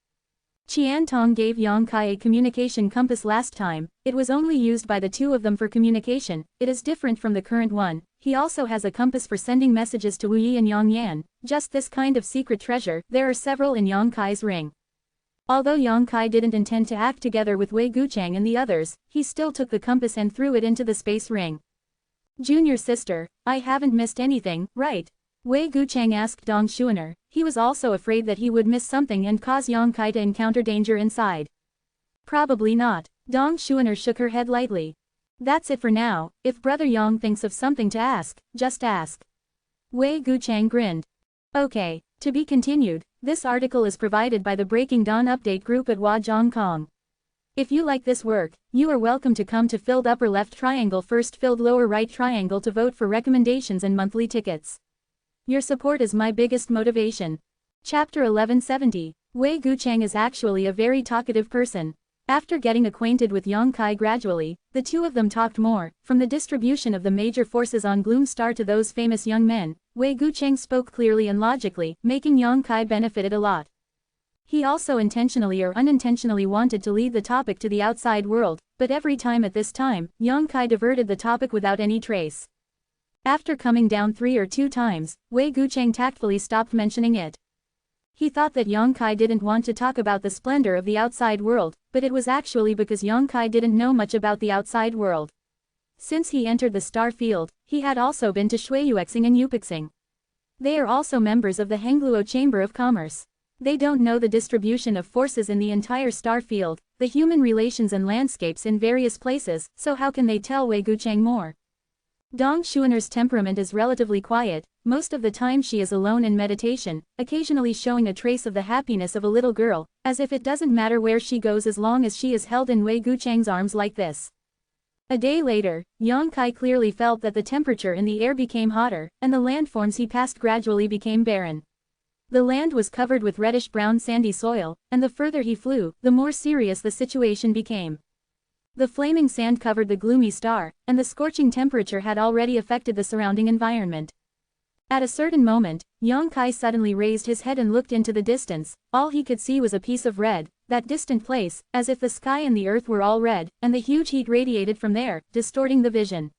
Qian Tong gave Yang Kai a communication compass last time. It was only used by the two of them for communication. It is different from the current one. He also has a compass for sending messages to Wu Yi and Yang Yan. Just this kind of secret treasure, there are several in Yang Kai's ring. Although Yang Kai didn't intend to act together with Wei Gucheng and the others, he still took the compass and threw it into the space ring. Junior sister, I haven't missed anything, right? Wei Gucheng asked Dong Xuaner. He was also afraid that he would miss something and cause Yang Kai to encounter danger inside. Probably not. Dong Xuaner shook her head lightly. That's it for now. If Brother Yang thinks of something to ask, just ask. Wei Gucheng grinned. Okay, to be continued. This article is provided by the Breaking Dawn Update group at Huazhong Kong. If you like this work, you are welcome to come to filled upper left triangle first filled lower right triangle to vote for recommendations and monthly tickets. Your support is my biggest motivation. Chapter 1170. Wei Gucheng is actually a very talkative person. After getting acquainted with Yang Kai gradually, the two of them talked more. From the distribution of the major forces on Gloom Star to those famous young men, Wei Gucheng spoke clearly and logically, making Yang Kai benefited a lot. He also intentionally or unintentionally wanted to lead the topic to the outside world, but every time at this time, Yang Kai diverted the topic without any trace. After coming down 3 or 2 times, Wei Gucheng tactfully stopped mentioning it. He thought that Yang Kai didn't want to talk about the splendor of the outside world, but it was actually because Yang Kai didn't know much about the outside world. Since he entered the star field, he had also been to Shuiyuexing and Yupixing. They are also members of the Hengluo Chamber of Commerce. They don't know the distribution of forces in the entire star field, the human relations and landscapes in various places, so how can they tell Wei Gucheng more? Dong Xuaner's temperament is relatively quiet. Most of the time she is alone in meditation, occasionally showing a trace of the happiness of a little girl, as if it doesn't matter where she goes as long as she is held in Wei Gucheng's arms like this. A day later, Yang Kai clearly felt that the temperature in the air became hotter, and the landforms he passed gradually became barren. The land was covered with reddish-brown sandy soil, and the further he flew, the more serious the situation became. The flaming sand covered the gloomy star, and the scorching temperature had already affected the surrounding environment. At a certain moment, Yang Kai suddenly raised his head and looked into the distance. All he could see was a piece of red, that distant place, as if the sky and the earth were all red, and the huge heat radiated from there, distorting the vision.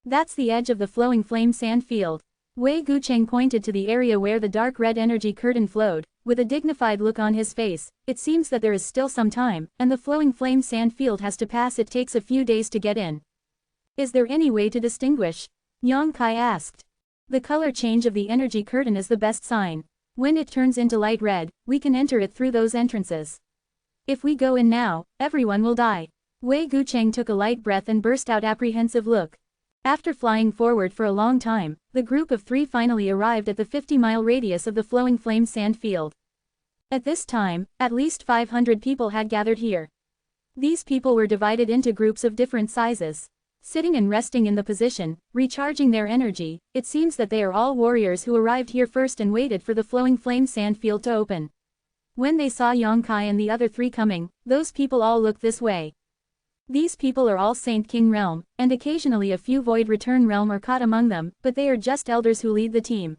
That's the edge of the flowing flame sand field. Wei Gucheng pointed to the area where the dark red energy curtain flowed. With a dignified look on his face, it seems that there is still some time, and the flowing flame sand field has to pass. It takes a few days to get in. Is there any way to distinguish? Yang Kai asked. The color change of the energy curtain is the best sign. When it turns into light red, we can enter it through those entrances. If we go in now, everyone will die. Wei Gucheng took a light breath and burst out apprehensive look. After flying forward for a long time, the group of 3 finally arrived at the 50-mile radius of the flowing flame sand field. At this time, at least 500 people had gathered here. These people were divided into groups of different sizes. Sitting and resting in the position, recharging their energy, it seems that they are all warriors who arrived here first and waited for the flowing flame sand field to open. When they saw Yang Kai and the other 3 coming, those people all looked this way. These people are all Saint King Realm, and occasionally a few Void Return Realm are caught among them, but they are just elders who lead the team.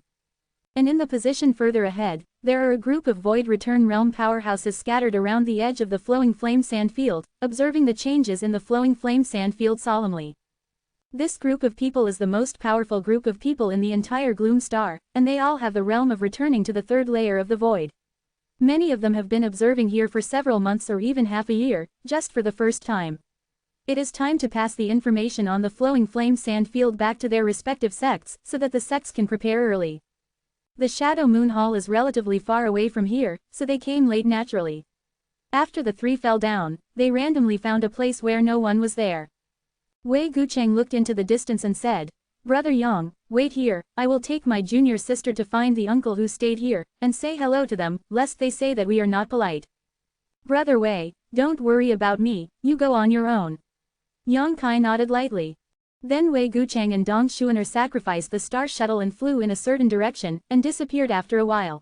And in the position further ahead, there are a group of Void Return Realm powerhouses scattered around the edge of the flowing flame sand field, observing the changes in the flowing flame sand field solemnly. This group of people is the most powerful group of people in the entire Gloom Star, and they all have the realm of returning to the 3rd layer of the void. Many of them have been observing here for several months or even half a year, just for the first time. It is time to pass the information on the flowing flame sand field back to their respective sects so that the sects can prepare early. The Shadow Moon Hall is relatively far away from here, so they came late naturally. After the three fell down, they randomly found a place where no one was there. Wei Gucheng looked into the distance and said, "Brother Yang, wait here, I will take my junior sister to find the uncle who stayed here, and say hello to them, lest they say that we are not polite." "Brother Wei, don't worry about me, you go on your own." Yang Kai nodded lightly. Then Wei Gucheng and Dong Xuaner sacrificed the star shuttle and flew in a certain direction, and disappeared after a while.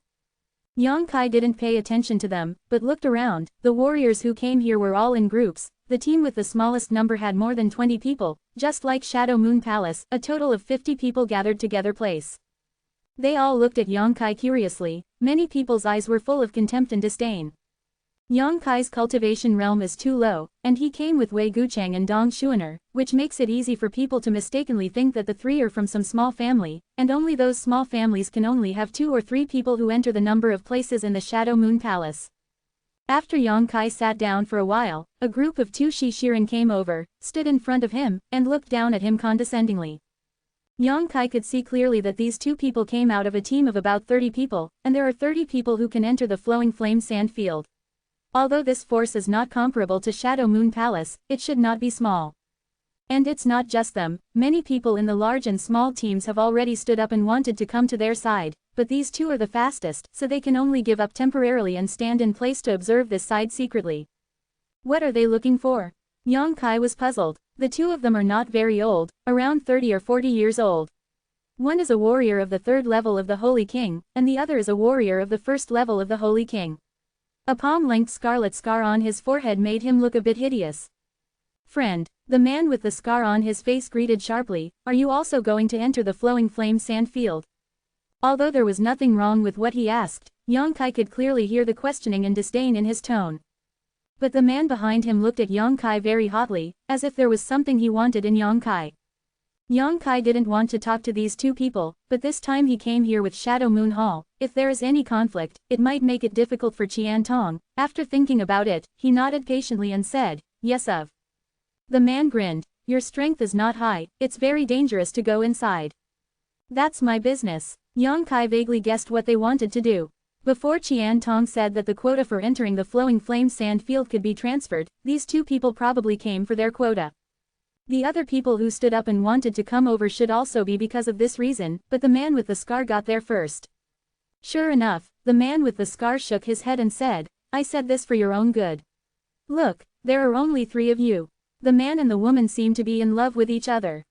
Yang Kai didn't pay attention to them, but looked around. The warriors who came here were all in groups. The team with the smallest number had more than 20 people, just like Shadow Moon Palace, a total of 50 people gathered together place. They all looked at Yang Kai curiously. Many people's eyes were full of contempt and disdain. Yang Kai's cultivation realm is too low, and he came with Wei Gucheng and Dong Xuaner, which makes it easy for people to mistakenly think that the three are from some small family, and only those small families can only have 2 or 3 people who enter the number of places in the Shadow Moon Palace. After Yang Kai sat down for a while, a group of 2 Shiren came over, stood in front of him, and looked down at him condescendingly. Yang Kai could see clearly that these 2 people came out of a team of about 30 people, and there are 30 people who can enter the Flowing Flame Sand Field. Although this force is not comparable to Shadow Moon Palace, it should not be small. And it's not just them, many people in the large and small teams have already stood up and wanted to come to their side, but these 2 are the fastest, so they can only give up temporarily and stand in place to observe this side secretly. What are they looking for? Yang Kai was puzzled. The 2 of them are not very old, around 30 or 40 years old. One is a warrior of the 3rd level of the Holy King, and the other is a warrior of the 1st level of the Holy King. A palm-length scarlet scar on his forehead made him look a bit hideous. "Friend," the man with the scar on his face greeted sharply, "are you also going to enter the Flowing Flame Sand Field?" Although there was nothing wrong with what he asked, Yang Kai could clearly hear the questioning and disdain in his tone. But the man behind him looked at Yang Kai very hotly, as if there was something he wanted in Yang Kai. Yang Kai didn't want to talk to these 2 people, but this time he came here with Shadow Moon Hall. If there is any conflict, it might make it difficult for Qian Tong. After thinking about it, he nodded patiently and said, "Yes of." The man grinned, "Your strength is not high, it's very dangerous to go inside." "That's my business." Yang Kai vaguely guessed what they wanted to do. Before Qian Tong said that the quota for entering the Flowing Flame Sand Field could be transferred, these 2 people probably came for their quota. The other people who stood up and wanted to come over should also be because of this reason, but the man with the scar got there first. Sure enough, the man with the scar shook his head and said, "I said this for your own good. Look, there are only 3 of you. The man and the woman seem to be in love with each other.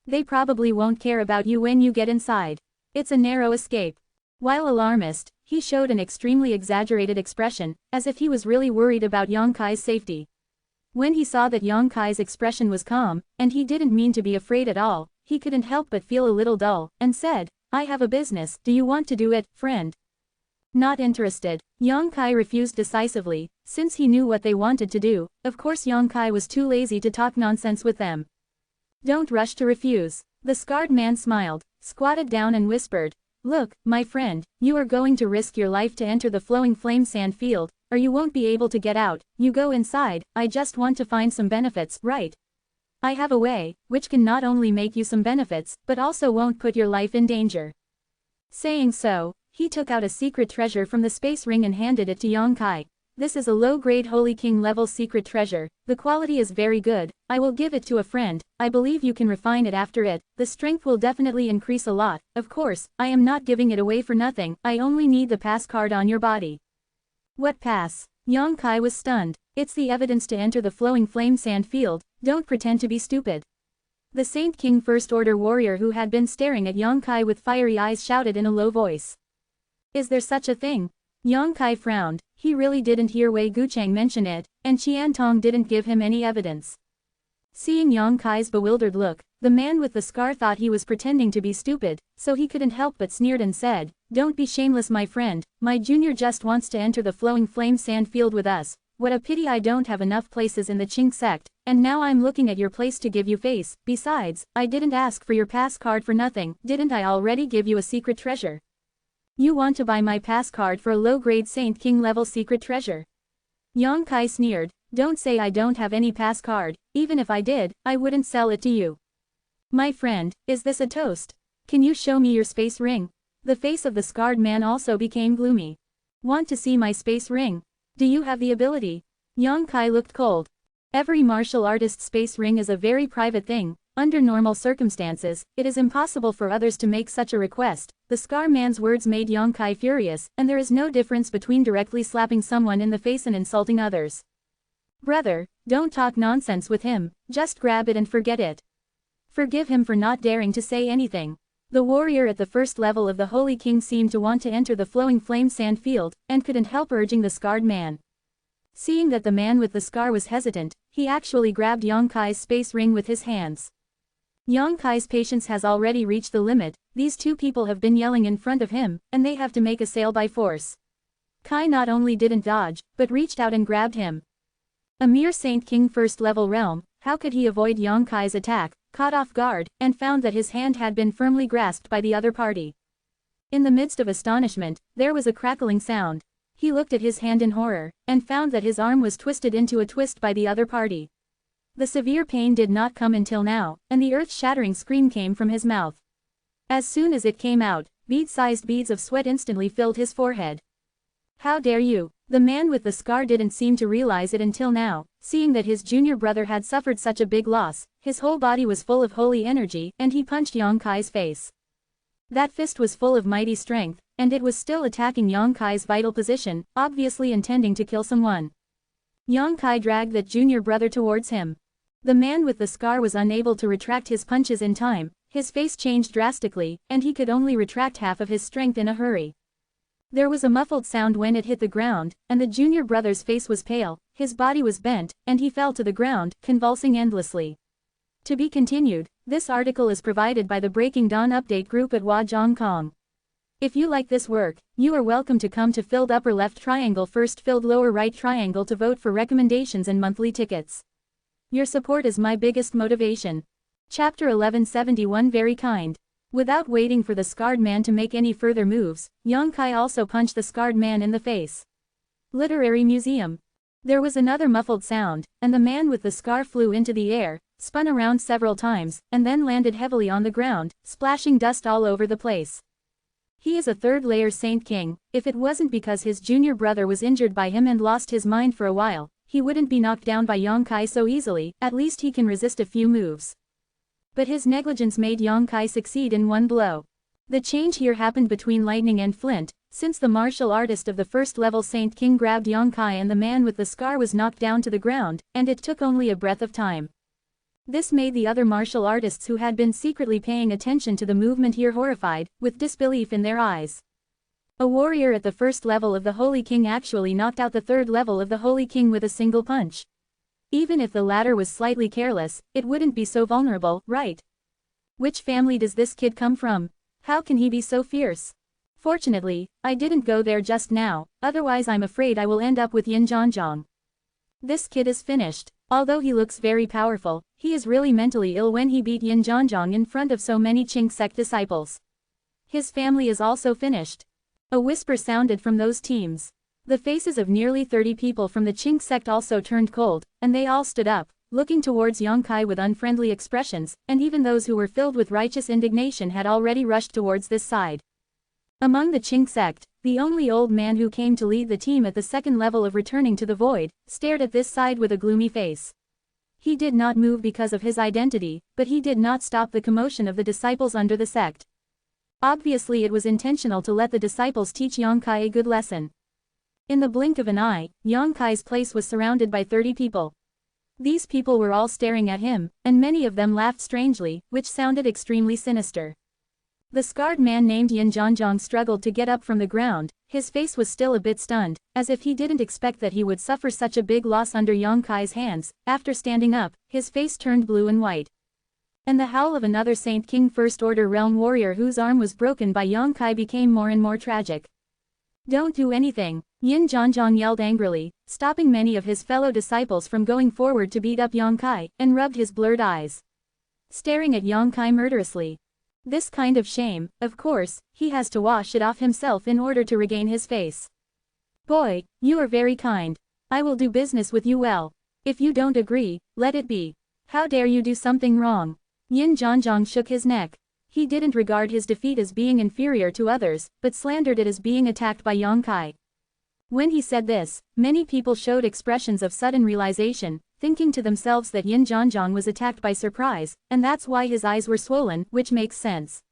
They probably won't care about you when you get inside. It's a narrow escape." While alarmist, he showed an extremely exaggerated expression, as if he was really worried about Yang Kai's safety. When he saw that Yang Kai's expression was calm, and he didn't mean to be afraid at all, he couldn't help but feel a little dull, and said, "I have a business, do you want to do it, friend?" "Not interested." Yang Kai refused decisively. Since he knew what they wanted to do, of course Yang Kai was too lazy to talk nonsense with them. "Don't rush to refuse." The scarred man smiled, squatted down and whispered, "Look, my friend, you are going to risk your life to enter the Flowing Flame Sand Field, or you won't be able to get out. You go inside. I just want to find some benefits, right? I have a way, which can not only make you some benefits, but also won't put your life in danger." Saying so, he took out a secret treasure from the space ring and handed it to Yang Kai. "This is a low-grade Holy King level secret treasure. The quality is very good. I will give it to a friend. I believe you can refine it after it. The strength will definitely increase a lot. Of course, I am not giving it away for nothing. I only need the pass card on your body." "What pass?" Yang Kai was stunned. "It's the evidence to enter the Flowing Flame Sand Field. Don't pretend to be stupid." The Saint King First Order warrior who had been staring at Yang Kai with fiery eyes shouted in a low voice. "Is there such a thing?" Yang Kai frowned. He really didn't hear Wei Gucheng mention it, and Qian Tong didn't give him any evidence. Seeing Yang Kai's bewildered look, the man with the scar thought he was pretending to be stupid, so he couldn't help but sneered and said, "Don't be shameless, my friend. My junior just wants to enter the Flowing Flame Sand Field with us. What a pity I don't have enough places in the Qing sect, and now I'm looking at your place to give you face. Besides, I didn't ask for your pass card for nothing. Didn't I already give you a secret treasure? You want to buy my pass card for a low-grade Saint King level secret treasure?" Yang Kai sneered, "Don't say I don't have any pass card. Even if I did, I wouldn't sell it to you. My friend, is this a toast? Can you show me your space ring?" The face of the scarred man also became gloomy. Want to see my space ring? Do you have the ability? Yang Kai looked cold. Every martial artist's space ring is a very private thing. Under normal circumstances, it is impossible for others to make such a request. The scar man's words made Yang Kai furious, and there is no difference between directly slapping someone in the face and insulting others. Brother, don't talk nonsense with him, just grab it and forget it. Forgive him for not daring to say anything. The warrior at the first level of the Holy King seemed to want to enter the flowing flame sand field, and couldn't help urging the scarred man. Seeing that the man with the scar was hesitant, he actually grabbed Yang Kai's space ring with his hands. Yang Kai's patience has already reached the limit. These two people have been yelling in front of him, and they have to make a sale by force. Kai not only didn't dodge, but reached out and grabbed him. A mere Saint King first level realm, how could he avoid Yang Kai's attack, caught off guard, and found that his hand had been firmly grasped by the other party. In the midst of astonishment, there was a crackling sound. He looked at his hand in horror, and found that his arm was twisted into a twist by the other party. The severe pain did not come until now, and the earth-shattering scream came from his mouth. As soon as it came out, bead-sized beads of sweat instantly filled his forehead. How dare you? The man with the scar didn't seem to realize it until now, seeing that his junior brother had suffered such a big loss. His whole body was full of holy energy, and he punched Yang Kai's face. That fist was full of mighty strength, and it was still attacking Yang Kai's vital position, obviously intending to kill someone. Yang Kai dragged that junior brother towards him. The man with the scar was unable to retract his punches in time. His face changed drastically, and he could only retract half of his strength in a hurry. There was a muffled sound when it hit the ground, and the junior brother's face was pale, his body was bent, and he fell to the ground, convulsing endlessly. To be continued. This article is provided by the Breaking Dawn Update group at Wajong. If you like this work, you are welcome to come to filled upper left triangle first filled lower right triangle to vote for recommendations and monthly tickets. Your support is my biggest motivation. Chapter 1171 Very kind. Without waiting for the scarred man to make any further moves, Yang Kai also punched the scarred man in the face. Literary Museum. There was another muffled sound, and the man with the scar flew into the air, spun around several times, and then landed heavily on the ground, splashing dust all over the place. He is a third-layer Saint King. If it wasn't because his junior brother was injured by him and lost his mind for a while, he wouldn't be knocked down by Yang Kai so easily. At least he can resist a few moves. But his negligence made Yang Kai succeed in one blow. The change here happened between lightning and flint, since the martial artist of the first-level Saint King grabbed Yang Kai and the man with the scar was knocked down to the ground, and it took only a breath of time. This made the other martial artists who had been secretly paying attention to the movement here horrified, with disbelief in their eyes. A warrior at the first level of the Holy King actually knocked out the third level of the Holy King with a single punch. Even if the latter was slightly careless, it wouldn't be so vulnerable, right? Which family does this kid come from? How can he be so fierce? Fortunately, I didn't go there just now, otherwise I'm afraid I will end up with Yin Zhanzhang. This kid is finished. Although he looks very powerful, he is really mentally ill when he beat Yin Zhanzhang in front of so many Qing sect disciples. His family is also finished. A whisper sounded from those teams. The faces of nearly 30 people from the Qing sect also turned cold, and they all stood up, looking towards Yang Kai with unfriendly expressions, and even those who were filled with righteous indignation had already rushed towards this side. Among the Qing sect, the only old man who came to lead the team at the second level of returning to the void, stared at this side with a gloomy face. He did not move because of his identity, but he did not stop the commotion of the disciples under the sect. Obviously it was intentional to let the disciples teach Yang Kai a good lesson. In the blink of an eye, Yang Kai's place was surrounded by 30 people. These people were all staring at him, and many of them laughed strangely, which sounded extremely sinister. The scarred man named Yin Zhanzhang struggled to get up from the ground. His face was still a bit stunned, as if he didn't expect that he would suffer such a big loss under Yang Kai's hands. After standing up, his face turned blue and white. And the howl of another Saint King First Order Realm warrior whose arm was broken by Yang Kai became more and more tragic. Don't do anything, Yin Zhanzhang yelled angrily, stopping many of his fellow disciples from going forward to beat up Yang Kai, and rubbed his blurred eyes, staring at Yang Kai murderously. This kind of shame, of course, he has to wash it off himself in order to regain his face. Boy, you are very kind. I will do business with you well. If you don't agree, let it be. How dare you do something wrong? Yin Zhanzhang shook his neck. He didn't regard his defeat as being inferior to others, but slandered it as being attacked by Yang Kai. When he said this, many people showed expressions of sudden realization, thinking to themselves that Yin Zhanzhang was attacked by surprise, and that's why his eyes were swollen, which makes sense.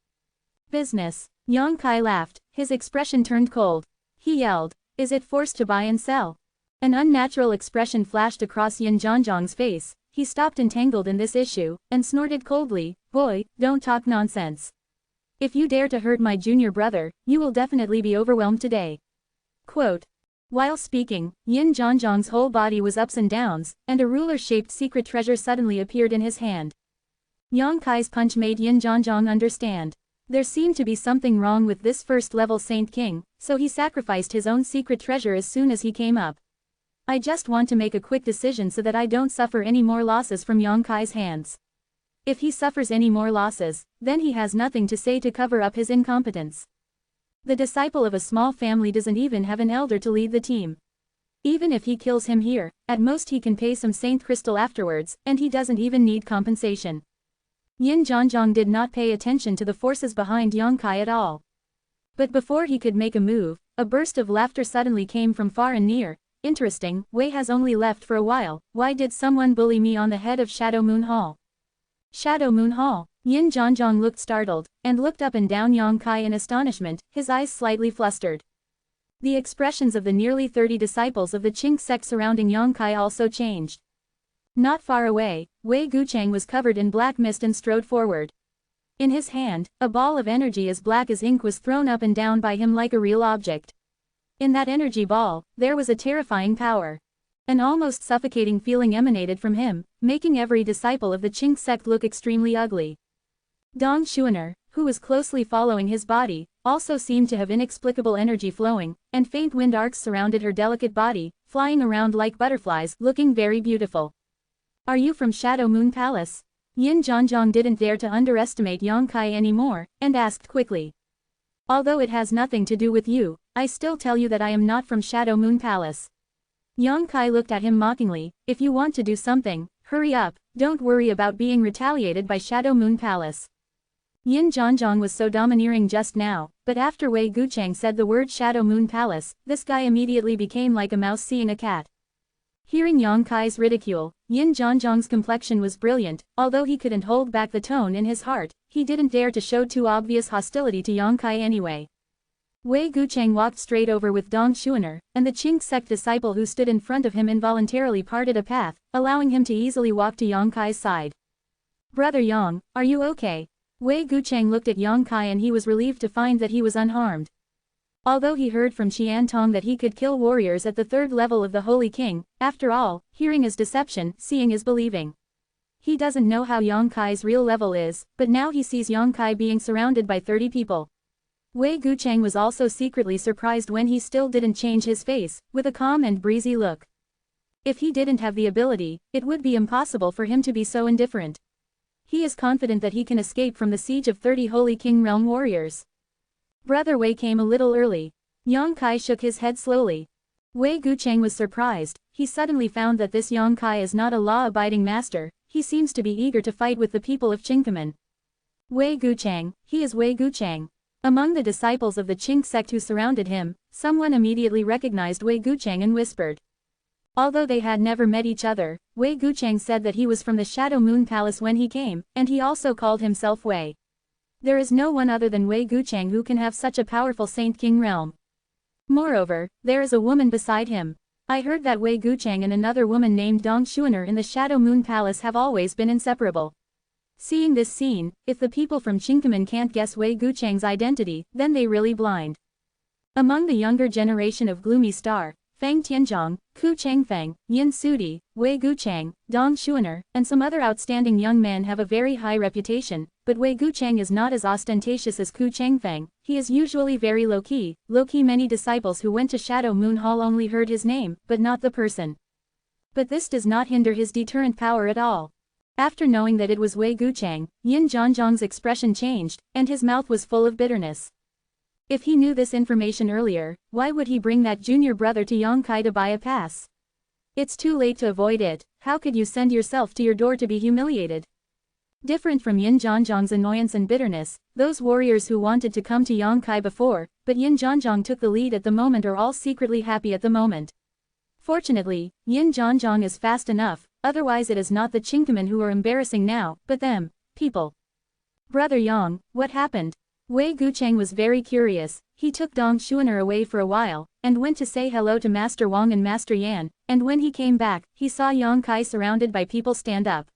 Business. Yang Kai laughed, his expression turned cold. He yelled, "Is it forced to buy and sell?" An unnatural expression flashed across Yin Zhanzhang's face. He stopped entangled in this issue, and snorted coldly, "Boy, don't talk nonsense. If you dare to hurt my junior brother, you will definitely be overwhelmed today." Quote. While speaking, Yin Zhanzhang's whole body was ups and downs, and a ruler-shaped secret treasure suddenly appeared in his hand. Yang Kai's punch made Yin Zhanzhang understand. There seemed to be something wrong with this first-level Saint King, so he sacrificed his own secret treasure as soon as he came up. I just want to make a quick decision so that I don't suffer any more losses from Yang Kai's hands. If he suffers any more losses, then he has nothing to say to cover up his incompetence. The disciple of a small family doesn't even have an elder to lead the team. Even if he kills him here, at most he can pay some Saint Crystal afterwards, and he doesn't even need compensation. Yin Zhanzhang did not pay attention to the forces behind Yang Kai at all. But before he could make a move, a burst of laughter suddenly came from far and near. Interesting, Wei has only left for a while. Why did someone bully me on the head of Shadow Moon Hall? Shadow Moon Hall. Yin Zhanzhang looked startled, and looked up and down Yang Kai in astonishment, his eyes slightly flustered. The expressions of the nearly 30 disciples of the Qing sect surrounding Yang Kai also changed. Not far away, Wei Gucheng was covered in black mist and strode forward. In his hand, a ball of energy as black as ink was thrown up and down by him like a real object. In that energy ball, there was a terrifying power. An almost suffocating feeling emanated from him, making every disciple of the Qing sect look extremely ugly. Dong Xuaner, who was closely following his body, also seemed to have inexplicable energy flowing, and faint wind arcs surrounded her delicate body, flying around like butterflies, looking very beautiful. Are you from Shadow Moon Palace? Yin Zhanzhang didn't dare to underestimate Yang Kai anymore, and asked quickly. Although it has nothing to do with you, I still tell you that I am not from Shadow Moon Palace. Yang Kai looked at him mockingly. If you want to do something, hurry up, don't worry about being retaliated by Shadow Moon Palace. Yin Zhanzhang was so domineering just now, but after Wei Gucheng said the word Shadow Moon Palace, this guy immediately became like a mouse seeing a cat. Hearing Yang Kai's ridicule, Yin Zhanzhang's complexion was brilliant. Although he couldn't hold back the tone in his heart, he didn't dare to show too obvious hostility to Yang Kai anyway. Wei Gucheng walked straight over with Dong Xuaner, and the Qing sect disciple who stood in front of him involuntarily parted a path, allowing him to easily walk to Yang Kai's side. Brother Yang, are you okay? Wei Gucheng looked at Yang Kai and he was relieved to find that he was unharmed. Although he heard from Qian Tong that he could kill warriors at the 3rd level of the Holy King, after all, hearing is deception, seeing is believing. He doesn't know how Yang Kai's real level is, but now he sees Yang Kai being surrounded by 30 people. Wei Gucheng was also secretly surprised when he still didn't change his face, with a calm and breezy look. If he didn't have the ability, it would be impossible for him to be so indifferent. He is confident that he can escape from the siege of 30 Holy King Realm warriors. Brother Wei came a little early. Yang Kai shook his head slowly. Wei Gucheng was surprised. He suddenly found that this Yang Kai is not a law-abiding master. He seems to be eager to fight with the people of Qingkamen. Wei Gucheng, he is Wei Gucheng. Among the disciples of the Qing sect who surrounded him, someone immediately recognized Wei Gucheng and whispered. Although they had never met each other, Wei Gucheng said that he was from the Shadow Moon Palace when he came, and he also called himself Wei. There is no one other than Wei Gucheng who can have such a powerful Saint King realm. Moreover, there is a woman beside him. I heard that Wei Gucheng and another woman named Dong Xuaner in the Shadow Moon Palace have always been inseparable. Seeing this scene, if the people from Qingkamen can't guess Wei Gucheng's identity, then they really blind. Among the younger generation of Gloomy Star, Fang Tianzhong, Ku Changfeng, Yin Sudi, Wei Gucheng, Dong Xuaner, and some other outstanding young men have a very high reputation, but Wei Gucheng is not as ostentatious as Ku Changfeng. He is usually very low-key. Many disciples who went to Shadow Moon Hall only heard his name, but not the person. But this does not hinder his deterrent power at all. After knowing that it was Wei Gucheng, Yin Zhanzhang's expression changed, and his mouth was full of bitterness. If he knew this information earlier, why would he bring that junior brother to Yang Kai to buy a pass? It's too late to avoid it. How could you send yourself to your door to be humiliated? Different from Yin Zhanzhang's annoyance and bitterness, those warriors who wanted to come to Yang Kai before, but Yin Zhanzhang took the lead at the moment are all secretly happy at the moment. Fortunately, Yin Zhanzhang is fast enough, otherwise it is not the Chinkamen who are embarrassing now, but them, people. Brother Yang, what happened? Wei Gucheng was very curious. He took Dong Xuaner away for a while, and went to say hello to Master Wang and Master Yan, and when he came back, he saw Yang Kai surrounded by people stand up.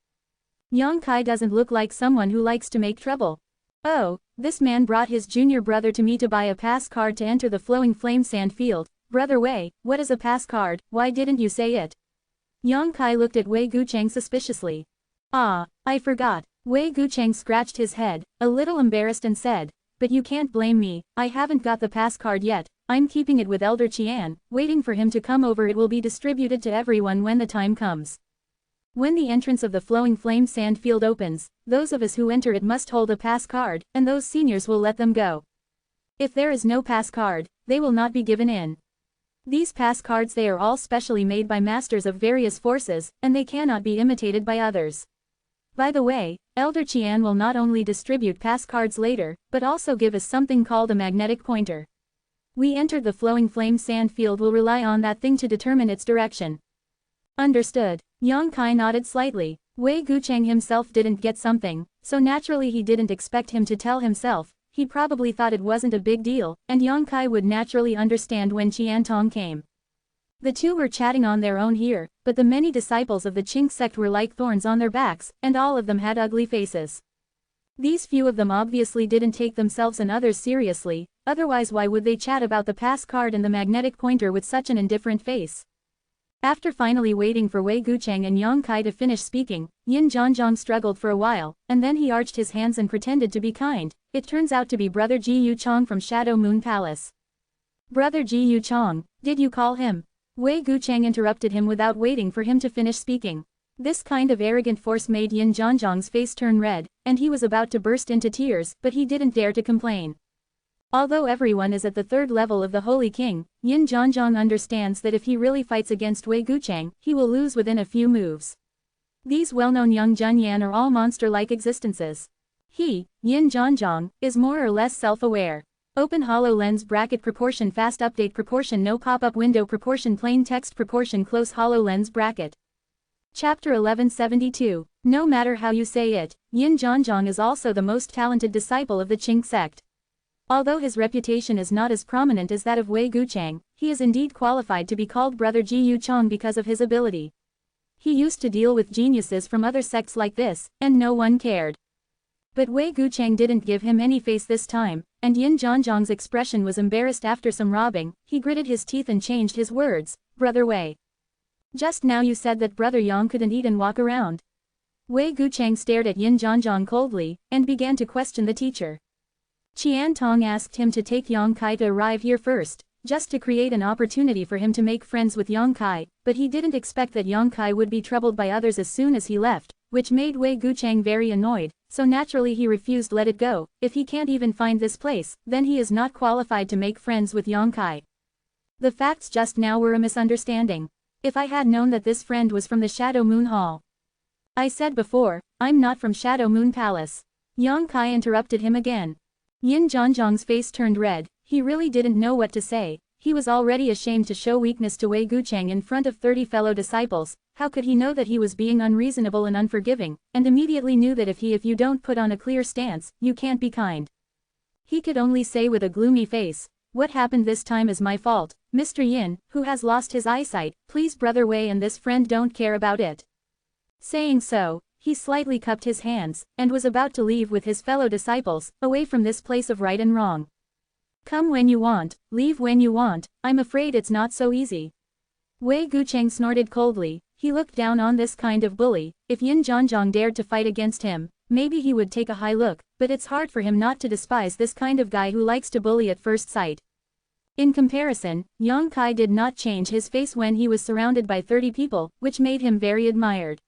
Yang Kai doesn't look like someone who likes to make trouble. Oh, this man brought his junior brother to me to buy a pass card to enter the Flowing Flame Sand Field. Brother Wei, what is a pass card? Why didn't you say it? Yang Kai looked at Wei Gucheng suspiciously. Ah, I forgot. Wei Gucheng scratched his head, a little embarrassed and said, but you can't blame me, I haven't got the pass card yet, I'm keeping it with Elder Qian, waiting for him to come over. It will be distributed to everyone when the time comes. When the entrance of the Flowing Flame Sand Field opens, those of us who enter it must hold a pass card, and those seniors will let them go. If there is no pass card, they will not be given in. These pass cards, they are all specially made by masters of various forces, and they cannot be imitated by others. By the way, Elder Qian will not only distribute pass cards later, but also give us something called a magnetic pointer. We entered the Flowing Flame Sand Field will rely on that thing to determine its direction. Understood. Yang Kai nodded slightly. Wei Gucheng himself didn't get something, so naturally he didn't expect him to tell himself. He probably thought it wasn't a big deal, and Yang Kai would naturally understand when Qian Tong came. The two were chatting on their own here, but the many disciples of the Qing sect were like thorns on their backs, and all of them had ugly faces. These few of them obviously didn't take themselves and others seriously, otherwise why would they chat about the pass card and the magnetic pointer with such an indifferent face? After finally waiting for Wei Gucheng and Yang Kai to finish speaking, Yin Zhanzhang struggled for a while, and then he arched his hands and pretended to be kind. It turns out to be Brother Ji Yu Chong from Shadow Moon Palace. Brother Ji Yu Chong, did you call him? Wei Gucheng interrupted him without waiting for him to finish speaking. This kind of arrogant force made Yin Zhanzhang's face turn red, and he was about to burst into tears, but he didn't dare to complain. Although everyone is at the third level of the Holy King, Yin Zhanzhang understands that if he really fights against Wei Gucheng, he will lose within a few moves. These well-known young Junyan are all monster-like existences. He, Yin Zhanzhang, is more or less self-aware. Open HoloLens bracket proportion fast update proportion no pop-up window proportion plain text proportion close HoloLens bracket. Chapter 1172. No matter how you say it, Yin Zhanzhang is also the most talented disciple of the Qing sect. Although his reputation is not as prominent as that of Wei Gucheng, he is indeed qualified to be called Brother Ji Yu Chong because of his ability. He used to deal with geniuses from other sects like this, and no one cared. But Wei Gucheng didn't give him any face this time, and Yin Zhanzhang's expression was embarrassed after some robbing. He gritted his teeth and changed his words. Brother Wei. Just now you said that Brother Yang couldn't eat and walk around. Wei Gucheng stared at Yin Zhanzhang coldly, and began to question the teacher. Qian Tong asked him to take Yang Kai to arrive here first, just to create an opportunity for him to make friends with Yang Kai, but he didn't expect that Yang Kai would be troubled by others as soon as he left, which made Wei Gucheng very annoyed, so naturally he refused let it go. If he can't even find this place, then he is not qualified to make friends with Yang Kai. The facts just now were a misunderstanding. If I had known that this friend was from the Shadow Moon Hall. I said before, I'm not from Shadow Moon Palace. Yang Kai interrupted him again. Yin Zhanzhang's face turned red. He really didn't know what to say. He was already ashamed to show weakness to Wei Gucheng in front of 30 fellow disciples. How could he know that he was being unreasonable and unforgiving, and immediately knew that if you don't put on a clear stance, you can't be kind. He could only say with a gloomy face, what happened this time is my fault, Mr. Yin, who has lost his eyesight, please Brother Wei and this friend don't care about it. Saying so, he slightly cupped his hands, and was about to leave with his fellow disciples, away from this place of right and wrong. Come when you want, leave when you want, I'm afraid it's not so easy. Wei Gucheng snorted coldly. He looked down on this kind of bully. If Yin Zhanzhang dared to fight against him, maybe he would take a high look, but it's hard for him not to despise this kind of guy who likes to bully at first sight. In comparison, Yang Kai did not change his face when he was surrounded by 30 people, which made him very admired.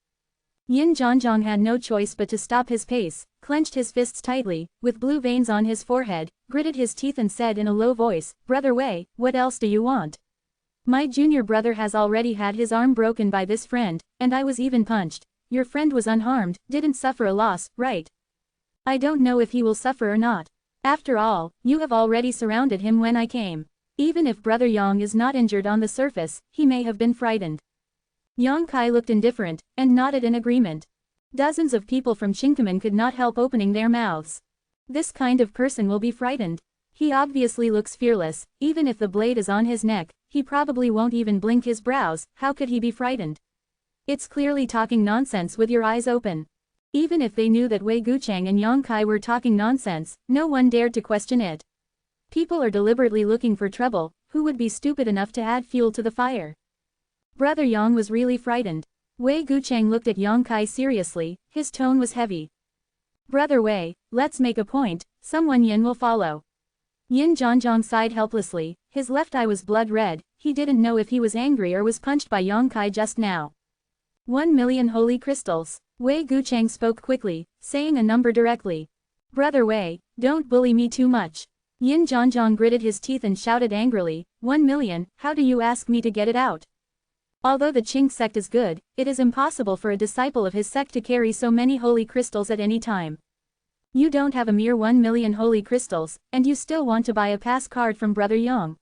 Yin Zhanzhang had no choice but to stop his pace, clenched his fists tightly, with blue veins on his forehead, gritted his teeth and said in a low voice, Brother Wei, what else do you want? My junior brother has already had his arm broken by this friend, and I was even punched. your friend was unharmed, didn't suffer a loss, right? I don't know if he will suffer or not. After all, you have already surrounded him when I came. Even if Brother Yang is not injured on the surface, he may have been frightened. Yang Kai looked indifferent, and nodded in agreement. Dozens of people from Qingkamen could not help opening their mouths. This kind of person will be frightened. He obviously looks fearless, even if the blade is on his neck, he probably won't even blink his brows, how could he be frightened? It's clearly talking nonsense with your eyes open. Even if they knew that Wei Gucheng and Yang Kai were talking nonsense, no one dared to question it. People are deliberately looking for trouble, who would be stupid enough to add fuel to the fire? Brother Yang was really frightened. Wei Gucheng looked at Yang Kai seriously, his tone was heavy. Brother Wei, let's make a point, someone Yin will follow. Yin Zhanzhang sighed helplessly, his left eye was blood red, he didn't know if he was angry or was punched by Yang Kai just now. 1 million holy crystals. Wei Gucheng spoke quickly, saying a number directly. Brother Wei, don't bully me too much. Yin Zhanzhang gritted his teeth and shouted angrily, 1 million, how do you ask me to get it out? Although the Qing sect is good, it is impossible for a disciple of his sect to carry so many holy crystals at any time. You don't have a mere 1 million holy crystals, and you still want to buy a pass card from Brother Yang.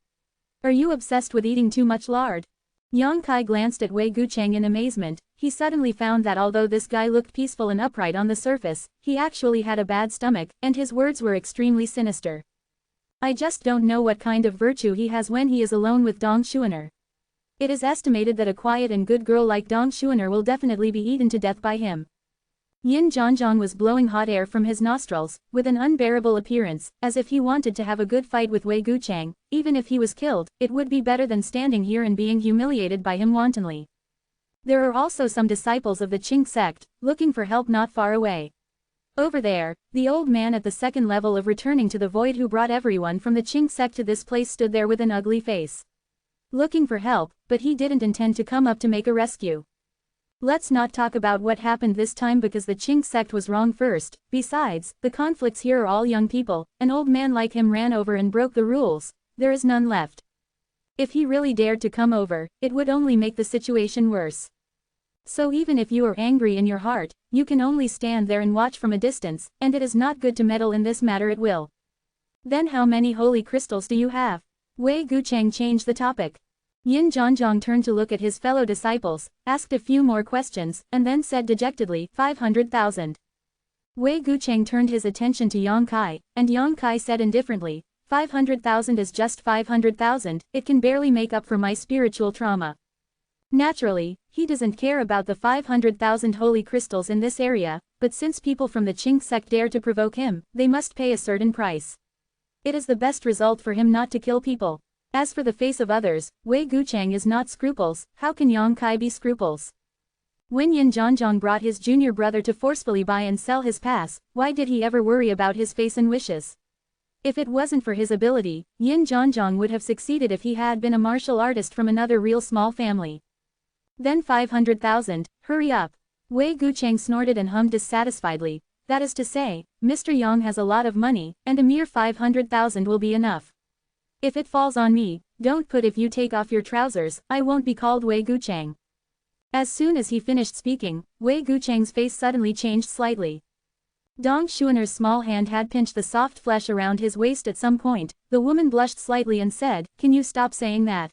Are you obsessed with eating too much lard? Yang Kai glanced at Wei Gucheng in amazement, he suddenly found that although this guy looked peaceful and upright on the surface, he actually had a bad stomach, and his words were extremely sinister. I just don't know what kind of virtue he has when he is alone with Dong Xuaner. It is estimated that a quiet and good girl like Dong Xuaner will definitely be eaten to death by him. Yin Zhanzhang was blowing hot air from his nostrils, with an unbearable appearance, as if he wanted to have a good fight with Wei Gucheng. Even if he was killed, it would be better than standing here and being humiliated by him wantonly. There are also some disciples of the Qing sect, looking for help not far away. Over there, the old man at the second level of returning to the void who brought everyone from the Qing sect to this place stood there with an ugly face. Looking for help, but he didn't intend to come up to make a rescue. Let's not talk about what happened this time because the Qing sect was wrong first, besides, the conflicts here are all young people, an old man like him ran over and broke the rules, there is none left. If he really dared to come over, it would only make the situation worse. So even if you are angry in your heart, you can only stand there and watch from a distance, and it is not good to meddle in this matter at will. Then how many holy crystals do you have? Wei Gucheng changed the topic. Yin Zhanzhang turned to look at his fellow disciples, asked a few more questions, and then said dejectedly, 500,000. Wei Gucheng turned his attention to Yang Kai, and Yang Kai said indifferently, 500,000 is just 500,000, it can barely make up for my spiritual trauma. Naturally, he doesn't care about the 500,000 holy crystals in this area, but since people from the Qing sect dare to provoke him, they must pay a certain price. It is the best result for him not to kill people. As for the face of others, Wei Gucheng is not scruples, how can Yang Kai be scruples? When Yin Zhanzhang brought his junior brother to forcefully buy and sell his pass, why did he ever worry about his face and wishes? If it wasn't for his ability, Yin Zhanzhang would have succeeded if he had been a martial artist from another real small family. Then 500,000, hurry up. Wei Gucheng snorted and hummed dissatisfiedly, that is to say, Mr. Yang has a lot of money, and a mere 500,000 will be enough. If it falls on me, don't put if you take off your trousers, I won't be called Wei Gucheng. As soon as he finished speaking, Wei Gucheng's face suddenly changed slightly. Dong Xuaner's small hand had pinched the soft flesh around his waist at some point, the woman blushed slightly and said, can you stop saying that?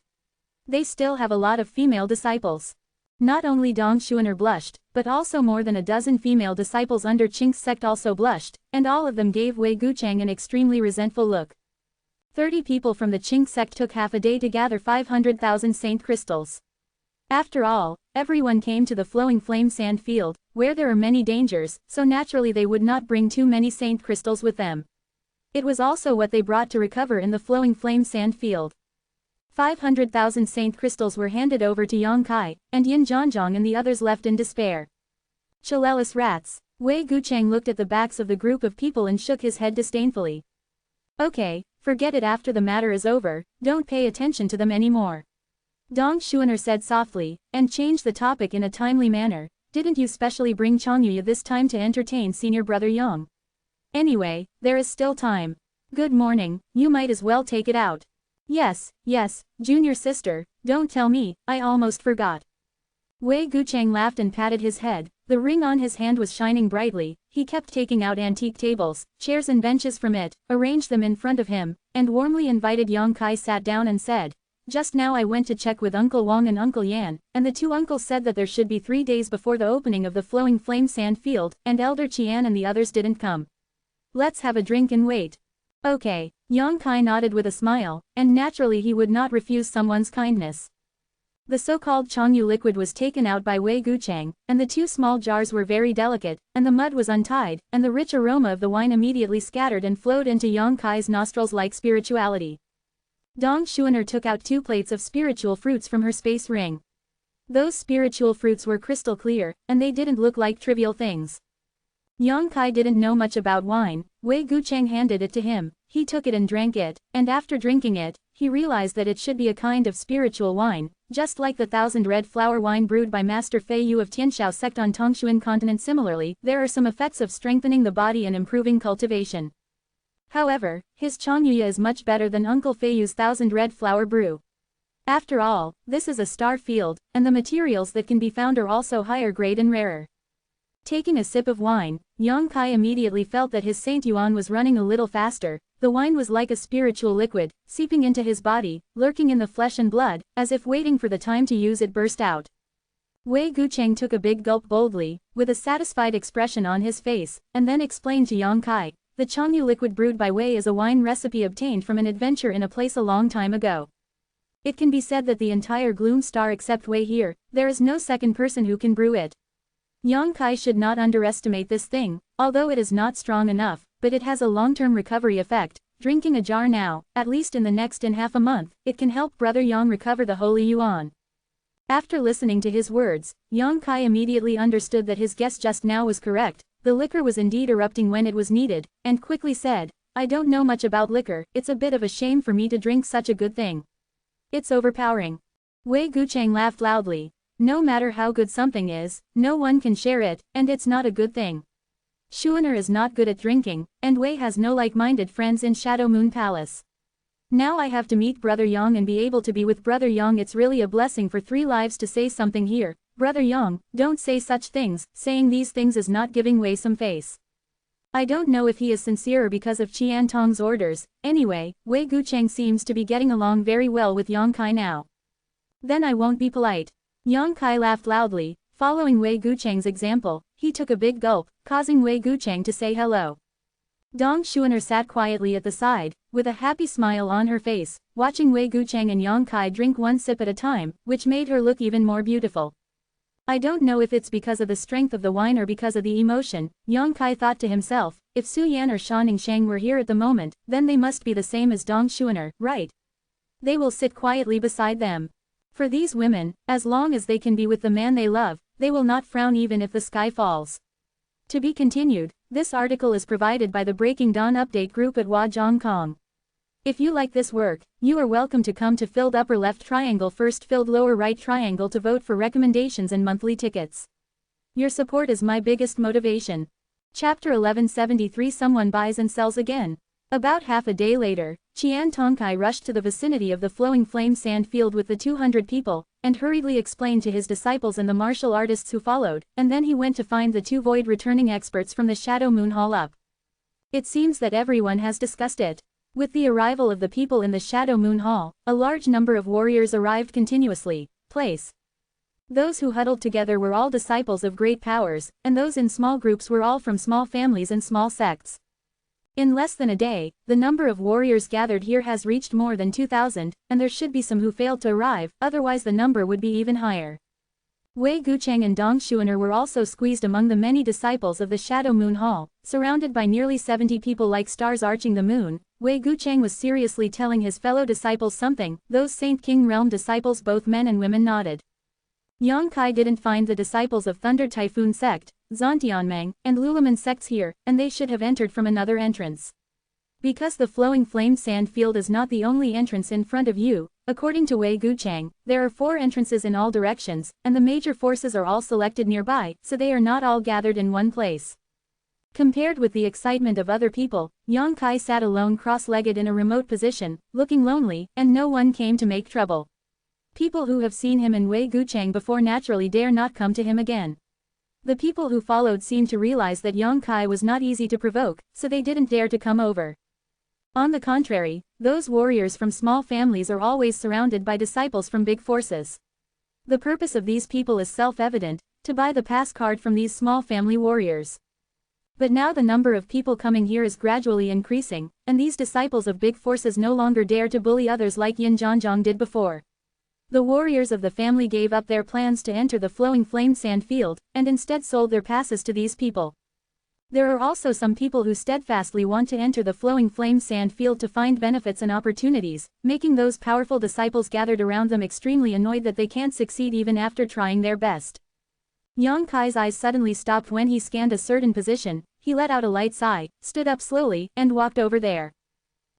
They still have a lot of female disciples. Not only Dong Xuaner blushed, but also more than a dozen female disciples under Qing's sect also blushed, and all of them gave Wei Gucheng an extremely resentful look. 30 people from the Qing sect took half a day to gather 500,000 saint crystals. After all, everyone came to the flowing flame sand field, where there are many dangers, so naturally they would not bring too many saint crystals with them. It was also what they brought to recover in the flowing flame sand field. 500,000 saint crystals were handed over to Yang Kai, and Yin Zhanzhang and the others left in despair. Chilellus rats. Wei Gucheng looked at the backs of the group of people and shook his head disdainfully. Okay, forget it after the matter is over, don't pay attention to them anymore. Dong Xuaner said softly, and changed the topic in a timely manner, didn't you specially bring Changyu this time to entertain senior brother Yang? Anyway, there is still time. Good morning, you might as well take it out. Yes, junior sister, don't tell me, I almost forgot. Wei Gucheng laughed and patted his head, The ring on his hand was shining brightly. He kept taking out antique tables, chairs and benches from it, arranged them in front of him, and warmly invited Yang Kai sat down and said, "Just now I went to check with Uncle Wang and Uncle Yan, and the two uncles said that there should be 3 days before the opening of the flowing flame sand field, and Elder Qian and the others didn't come. Let's have a drink and wait." Okay. Yang Kai nodded with a smile, and naturally he would not refuse someone's kindness. The so-called Changyu liquid was taken out by Wei Gucheng, and the 2 small jars were very delicate, and the mud was untied, and the rich aroma of the wine immediately scattered and flowed into Yang Kai's nostrils like spirituality. Dong Xuan'er took out 2 plates of spiritual fruits from her space ring. Those spiritual fruits were crystal clear, and they didn't look like trivial things. Yang Kai didn't know much about wine. Wei Gucheng handed it to him, he took it and drank it, and after drinking it, he realized that it should be a kind of spiritual wine, just like the 1000 red flower wine brewed by Master Fei Yu of Tianshao sect on Tongshuan continent. Similarly, there are some effects of strengthening the body and improving cultivation. However, his Changyu is much better than Uncle Fei Yu's 1000 red flower brew. After all, this is a star field, and the materials that can be found are also higher grade and rarer. Taking a sip of wine, Yang Kai immediately felt that his Saint Yuan was running a little faster. The wine was like a spiritual liquid, seeping into his body, lurking in the flesh and blood, as if waiting for the time to use it burst out. Wei Gucheng took a big gulp boldly, with a satisfied expression on his face, and then explained to Yang Kai, "The Changyu liquid brewed by Wei is a wine recipe obtained from an adventure in a place a long time ago. It can be said that the entire Gloom Star except Wei here, there is no second person who can brew it." Yang Kai should not underestimate this thing, although it is not strong enough, but it has a long-term recovery effect. Drinking a jar now, at least in the next half a month, it can help Brother Yang recover the Holy Yuan. After listening to his words, Yang Kai immediately understood that his guess just now was correct. The liquor was indeed erupting when it was needed, and quickly said, "I don't know much about liquor, it's a bit of a shame for me to drink such a good thing. It's overpowering." Wei Gucheng laughed loudly. No matter how good something is, no one can share it, and it's not a good thing. Xuan'er is not good at drinking, and Wei has no like-minded friends in Shadow Moon Palace. Now I have to meet Brother Yang and be able to be with Brother Yang. It's really a blessing for 3 lives to say something here. Brother Yang, don't say such things. Saying these things is not giving Wei some face. I don't know if he is sincere or because of Qian Tong's orders. Anyway, Wei Gucheng seems to be getting along very well with Yang Kai now. Then I won't be polite. Yang Kai laughed loudly. Following Wei Gucheng's example, he took a big gulp, causing Wei Gucheng to say hello. Dong Xuan'er sat quietly at the side, with a happy smile on her face, watching Wei Gucheng and Yang Kai drink 1 sip at a time, which made her look even more beautiful. I don't know if it's because of the strength of the wine or because of the emotion, Yang Kai thought to himself. If Su Yan or Sha Ningsheng were here at the moment, then they must be the same as Dong Xuan'er, right? They will sit quietly beside them. For these women, as long as they can be with the man they love, they will not frown even if the sky falls. To be continued. This article is provided by the Breaking Dawn Update group at Huazhongkong. If you like this work, you are welcome to come to filled upper left triangle first filled lower right triangle to vote for recommendations and monthly tickets. Your support is my biggest motivation. Chapter 1173. Someone buys and sells again. About half a day later, Qian Tongkai rushed to the vicinity of the flowing flame sand field with the 200 people, and hurriedly explained to his disciples and the martial artists who followed, and then he went to find the 2 void returning experts from the Shadow Moon Hall up. It seems that everyone has discussed it. With the arrival of the people in the Shadow Moon Hall, a large number of warriors arrived continuously. Those who huddled together were all disciples of great powers, and those in small groups were all from small families and small sects. In less than a day, the number of warriors gathered here has reached more than 2,000, and there should be some who failed to arrive, otherwise the number would be even higher. Wei Gucheng and Dong Xuan'er were also squeezed among the many disciples of the Shadow Moon Hall, surrounded by nearly 70 people like stars arching the moon. Wei Gucheng was seriously telling his fellow disciples something. Those Saint King Realm disciples, both men and women, nodded. Yang Kai didn't find the disciples of Thunder Typhoon sect, Zontianmeng, and Lulaman sects here, and they should have entered from another entrance. Because the flowing flame sand field is not the only entrance in front of you, according to Wei Gucheng, there are 4 entrances in all directions, and the major forces are all selected nearby, so they are not all gathered in one place. Compared with the excitement of other people, Yang Kai sat alone cross-legged in a remote position, looking lonely, and no one came to make trouble. People who have seen him and Wei Gucheng before naturally dare not come to him again. The people who followed seemed to realize that Yang Kai was not easy to provoke, so they didn't dare to come over. On the contrary, those warriors from small families are always surrounded by disciples from big forces. The purpose of these people is self-evident, to buy the pass card from these small family warriors. But now the number of people coming here is gradually increasing, and these disciples of big forces no longer dare to bully others like Yin Zhanzhang did before. The warriors of the family gave up their plans to enter the flowing flame sand field, and instead sold their passes to these people. There are also some people who steadfastly want to enter the flowing flame sand field to find benefits and opportunities, making those powerful disciples gathered around them extremely annoyed that they can't succeed even after trying their best. Yang Kai's eyes suddenly stopped when he scanned a certain position. He let out a light sigh, stood up slowly, and walked over there.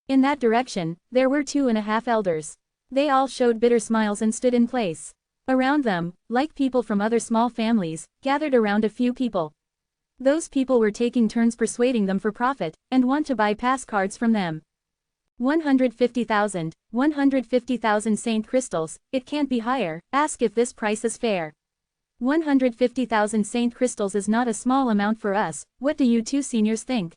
In that direction, there were 2.5 elders. They all showed bitter smiles and stood in place. Around them, like people from other small families, gathered around a few people. Those people were taking turns persuading them for profit, and want to buy pass cards from them. 150,000 saint crystals, it can't be higher, ask if this price is fair. 150,000 saint crystals is not a small amount for us, what do you two seniors think?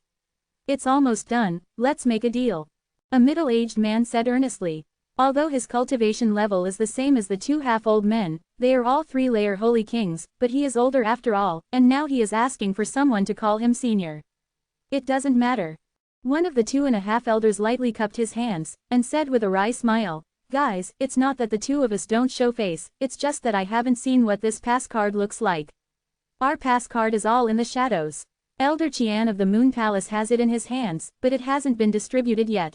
It's almost done, let's make a deal. A middle-aged man said earnestly. Although his cultivation level is the same as the two half-old men, they are all 3-layer holy kings, but he is older after all, and now he is asking for someone to call him senior. It doesn't matter. One of the 2.5 elders lightly cupped his hands, and said with a wry smile, guys, it's not that the two of us don't show face, it's just that I haven't seen what this pass card looks like. Our pass card is all in the shadows. Elder Qian of the Moon Palace has it in his hands, but it hasn't been distributed yet.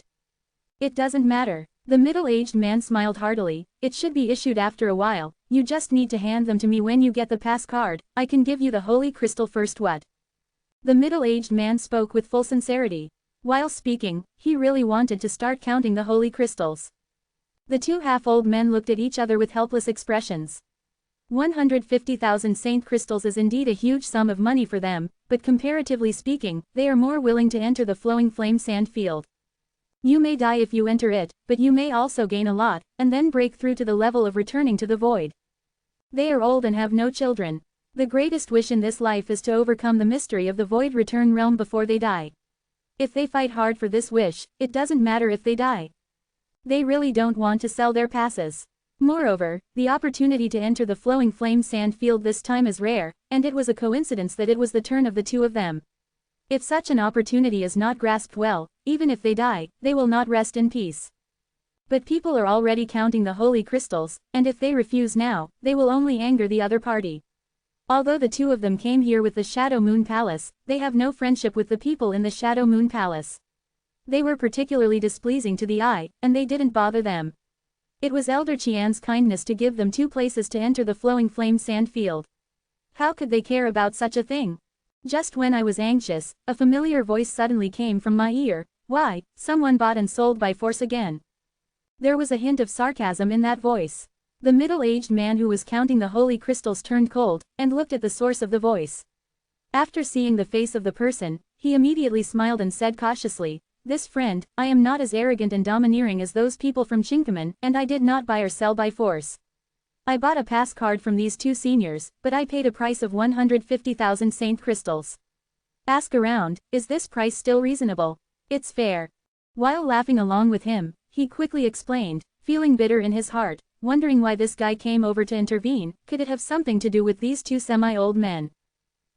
It doesn't matter. The middle-aged man smiled heartily, it should be issued after a while, you just need to hand them to me when you get the pass card, I can give you the holy crystal first. What? The middle-aged man spoke with full sincerity. While speaking, he really wanted to start counting the holy crystals. The two half-old men looked at each other with helpless expressions. 150,000 saint crystals is indeed a huge sum of money for them, but comparatively speaking, they are more willing to enter the flowing flame sand field. You may die if you enter it, but you may also gain a lot, and then break through to the level of returning to the void. They are old and have no children. The greatest wish in this life is to overcome the mystery of the void return realm before they die. If they fight hard for this wish, it doesn't matter if they die. They really don't want to sell their passes. Moreover, the opportunity to enter the flowing flame sand field this time is rare, and it was a coincidence that it was the turn of the two of them. If such an opportunity is not grasped well, even if they die, they will not rest in peace. But people are already counting the holy crystals, and if they refuse now, they will only anger the other party. Although the two of them came here with the Shadow Moon Palace, they have no friendship with the people in the Shadow Moon Palace. They were particularly displeasing to the eye, and they didn't bother them. It was Elder Qian's kindness to give them 2 places to enter the flowing flame sand field. How could they care about such a thing? Just when I was anxious, a familiar voice suddenly came from my ear. Why, someone bought and sold by force again. There was a hint of sarcasm in that voice. The middle-aged man who was counting the holy crystals turned cold, and looked at the source of the voice. After seeing the face of the person, he immediately smiled and said cautiously, "This friend, I am not as arrogant and domineering as those people from Chinkaman, and I did not buy or sell by force. I bought a pass card from these 2 seniors, but I paid a price of 150,000 saint crystals. Ask around, is this price still reasonable? It's fair." While laughing along with him, he quickly explained, feeling bitter in his heart, wondering why this guy came over to intervene. Could it have something to do with these 2 semi-old men?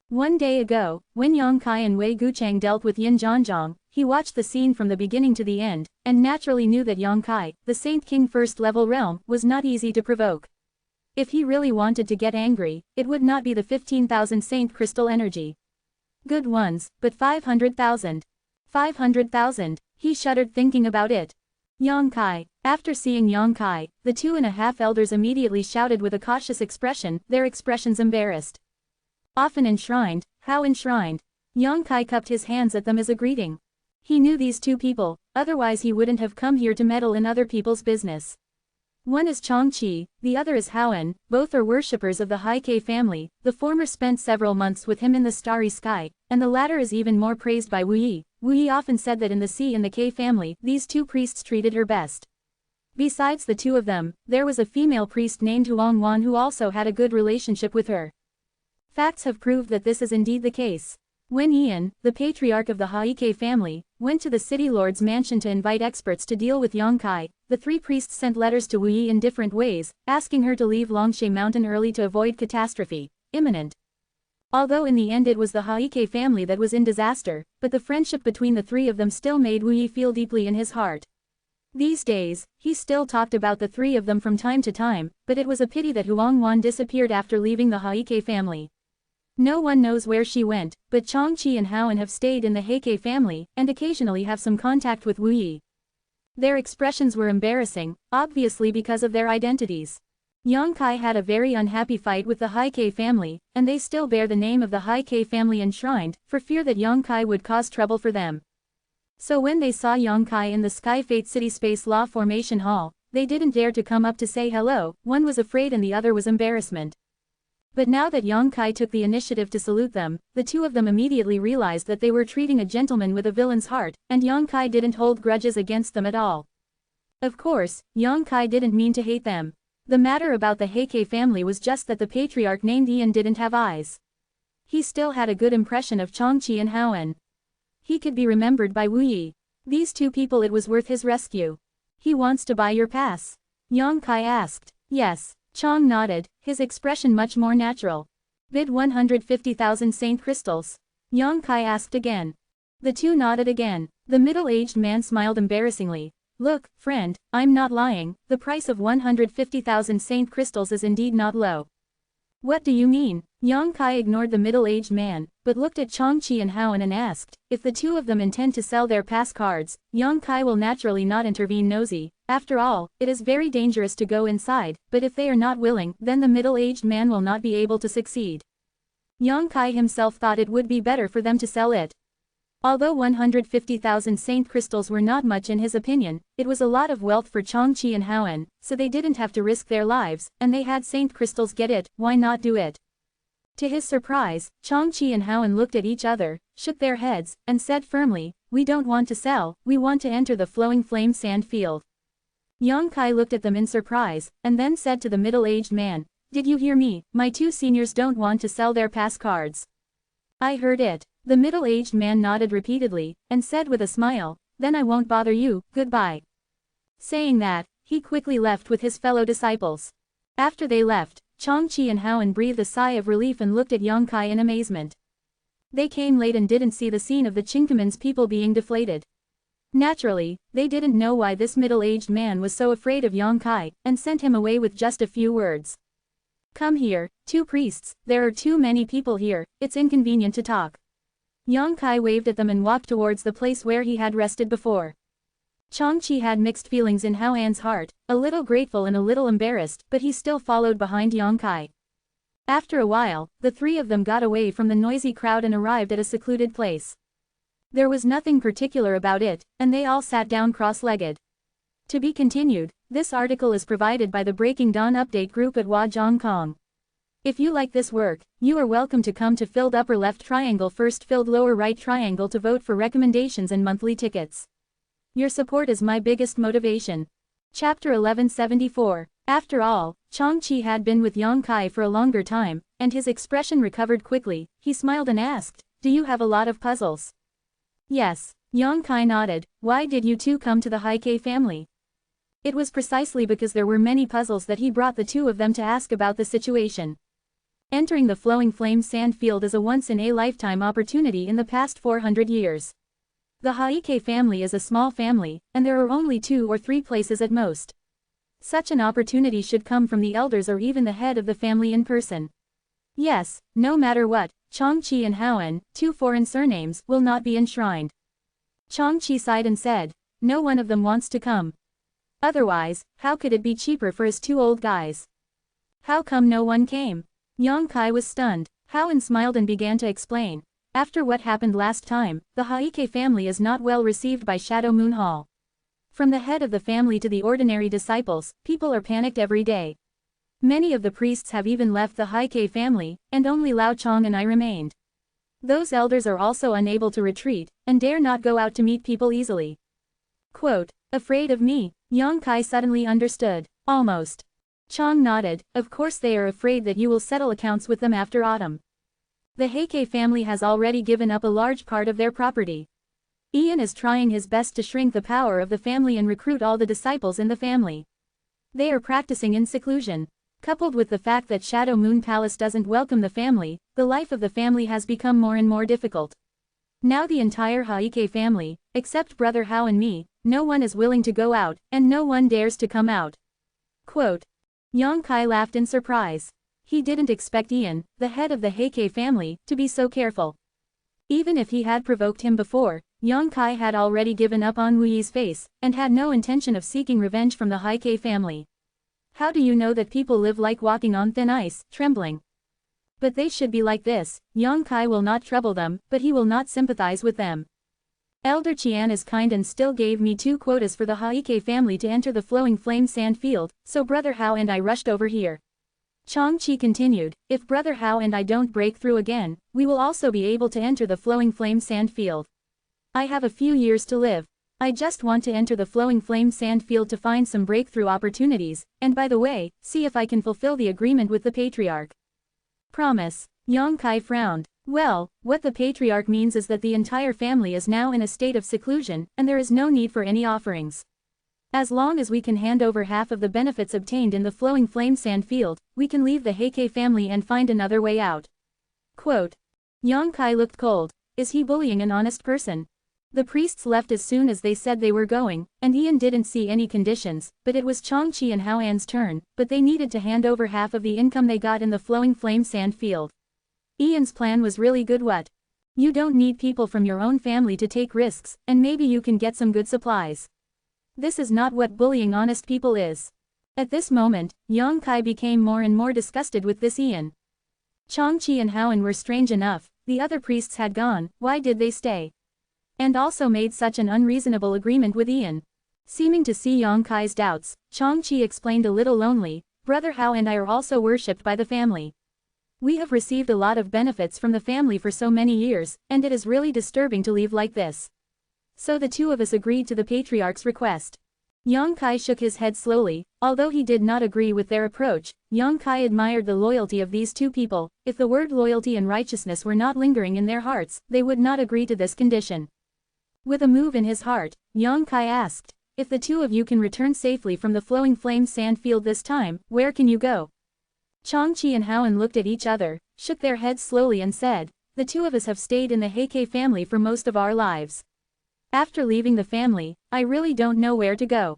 One day ago, when Yang Kai and Wei Guchang dealt with Yin Zhanzhang, he watched the scene from the beginning to the end, and naturally knew that Yang Kai, the Saint King first-level realm, was not easy to provoke. If he really wanted to get angry, it would not be the 15,000 saint crystal energy. Good ones, but 500,000. 500,000, he shuddered thinking about it. Yang Kai. After seeing Yang Kai, the 2.5 elders immediately shouted with a cautious expression, their expressions embarrassed. Often enshrined, how enshrined? Yang Kai cupped his hands at them as a greeting. He knew these 2 people, otherwise he wouldn't have come here to meddle in other people's business. One is Changqi, the other is Haoan, both are worshippers of the Hai Ke family. The former spent several months with him in the starry sky, and the latter is even more praised by Wu Yi. Wu Yi often said that in the sea and the Ke family, these 2 priests treated her best. Besides the 2 of them, there was a female priest named Huang Wan who also had a good relationship with her. Facts have proved that this is indeed the case. When Ian, the patriarch of the Haike family, went to the city lord's mansion to invite experts to deal with Yongkai, the three priests sent letters to Wu Yi in different ways, asking her to leave Longshe Mountain early to avoid catastrophe, imminent. Although in the end it was the Haike family that was in disaster, but the friendship between the three of them still made Wu Yi feel deeply in his heart. These days, he still talked about the three of them from time to time, but it was a pity that Huang Wan disappeared after leaving the Haike family. No one knows where she went, but Changqi and Haoan have stayed in the Heike family, and occasionally have some contact with Wu Yi. Their expressions were embarrassing, obviously because of their identities. Yongkai had a very unhappy fight with the Heike family, and they still bear the name of the Heike family enshrined, for fear that Yongkai would cause trouble for them. So when they saw Yongkai in the Sky Fate City Space Law Formation Hall, they didn't dare to come up to say hello, one was afraid and the other was embarrassment. But now that Yongkai took the initiative to salute them, the two of them immediately realized that they were treating a gentleman with a villain's heart, and Yongkai didn't hold grudges against them at all. Of course, Yongkai didn't mean to hate them. The matter about the Heike family was just that the patriarch named Ian didn't have eyes. He still had a good impression of Changqi and Haoan. He could be remembered by Wu Yi. These two people, it was worth his rescue. He wants to buy your pass? Yongkai asked. Yes. Chang nodded, his expression much more natural. Bid 150,000 Saint Crystals? Yongkai asked again. The two nodded again. The middle-aged man smiled embarrassingly. Look, friend, I'm not lying, the price of 150,000 Saint Crystals is indeed not low. What do you mean? Yongkai ignored the middle-aged man, but looked at Changqi and Haoan and asked, if the two of them intend to sell their pass cards, Yongkai will naturally not intervene nosy. After all, it is very dangerous to go inside, but if they are not willing, then the middle-aged man will not be able to succeed. Yongkai himself thought it would be better for them to sell it. Although 150,000 Saint Crystals were not much in his opinion, it was a lot of wealth for Changqi and Haoan, so they didn't have to risk their lives, and they had Saint Crystals get it, why not do it? To his surprise, Changqi and Haoan looked at each other, shook their heads, and said firmly, we don't want to sell, we want to enter the flowing flame sand field. Yongkai looked at them in surprise, and then said to the middle-aged man, did you hear me? My two seniors don't want to sell their pass cards. I heard it. The middle-aged man nodded repeatedly, and said with a smile, then I won't bother you, goodbye. Saying that, he quickly left with his fellow disciples. After they left, Changqi and Haoan breathed a sigh of relief and looked at Yongkai in amazement. They came late and didn't see the scene of the Chinkaman's people being deflated. Naturally, they didn't know why this middle-aged man was so afraid of Yongkai, and sent him away with just a few words. Come here, two priests, there are too many people here, it's inconvenient to talk. Yongkai waved at them and walked towards the place where he had rested before. Changqi had mixed feelings in Haoan's heart, a little grateful and a little embarrassed, but he still followed behind Yongkai. After a while, the three of them got away from the noisy crowd and arrived at a secluded place. There was nothing particular about it, and they all sat down cross-legged. To be continued, this article is provided by the Breaking Dawn Update group at Huazhongkong. If you like this work, you are welcome to come to filled upper left triangle first filled lower right triangle to vote for recommendations and monthly tickets. Your support is my biggest motivation. Chapter 1174. After all, Changqi had been with Yongkai for a longer time, and his expression recovered quickly. He smiled and asked, do you have a lot of puzzles? Yes. Yongkai nodded. Why did you two come to the Heike family? It was precisely because there were many puzzles that he brought the two of them to ask about the situation. Entering the flowing flame sand field is a once-in-a-lifetime opportunity in the past 400 years. The Heike family is a small family, and there are only 2 or 3 places at most. Such an opportunity should come from the elders or even the head of the family in person. Yes, no matter what, Changqi and Haoan, 2 foreign surnames, will not be enshrined. Changqi sighed and said, no one of them wants to come. Otherwise, how could it be cheaper for us 2 old guys? How come no one came? Yongkai was stunned. Haoan smiled and began to explain. After what happened last time, the Heike family is not well received by Shadow Moon Hall. From the head of the family to the ordinary disciples, people are panicked every day. Many of the priests have even left the Heike family, and only Lao Chong and I remained. Those elders are also unable to retreat, and dare not go out to meet people easily. Quote, afraid of me? Yongkai suddenly understood. Almost. Chong nodded, of course they are afraid that you will settle accounts with them after autumn. The Heike family has already given up a large part of their property. Ian is trying his best to shrink the power of the family and recruit all the disciples in the family. They are practicing in seclusion. Coupled with the fact that Shadow Moon Palace doesn't welcome the family, the life of the family has become more and more difficult. Now the entire Heike family, except Brother Hao and me, no one is willing to go out, and no one dares to come out. Quote. Yang Kai laughed in surprise. He didn't expect Ian, the head of the Heike family, to be so careful. Even if he had provoked him before, Yang Kai had already given up on Wu Yi's face, and had no intention of seeking revenge from the Heike family. How do you know that people live like walking on thin ice, trembling? But they should be like this. Yang Kai will not trouble them, but he will not sympathize with them. Elder Qian is kind and still gave me 2 quotas for the Heike family to enter the flowing flame sand field, so Brother Hao and I rushed over here. Changqi continued, if Brother Hao and I don't break through again, we will also be able to enter the flowing flame sand field. I have a few years to live. I just want to enter the flowing flame sand field to find some breakthrough opportunities, and by the way, see if I can fulfill the agreement with the Patriarch. Promise. Yang Kai frowned. Well, what the Patriarch means is that the entire family is now in a state of seclusion, and there is no need for any offerings. As long as we can hand over half of the benefits obtained in the flowing flame sand field, we can leave the Heike family and find another way out. Quote. Yang Kai looked cold. Is he bullying an honest person? The priests left as soon as they said they were going, and Ian didn't see any conditions, but it was Changqi and Hao An's turn, but they needed to hand over half of the income they got in the flowing flame sand field. Ian's plan was really good. What? You don't need people from your own family to take risks, and maybe you can get some good supplies. This is not what bullying honest people is. At this moment, Yang Kai became more and more disgusted with this Ian. Changqi and Hao An were strange enough, the other priests had gone, why did they stay? And also made such an unreasonable agreement with Ian. Seeming to see Yang Kai's doubts, Changqi explained a little lonely, Brother Hao and I are also worshipped by the family. We have received a lot of benefits from the family for so many years, and it is really disturbing to leave like this. So the 2 of us agreed to the Patriarch's request. Yang Kai shook his head slowly, although he did not agree with their approach. Yang Kai admired the loyalty of these 2 people. If the word loyalty and righteousness were not lingering in their hearts, they would not agree to this condition. With a move in his heart, Yang Kai asked, if the 2 of you can return safely from the flowing flame sand field this time, where can you go? Changqi and Hao An looked at each other, shook their heads slowly and said, the 2 of us have stayed in the Heike family for most of our lives. After leaving the family, I really don't know where to go.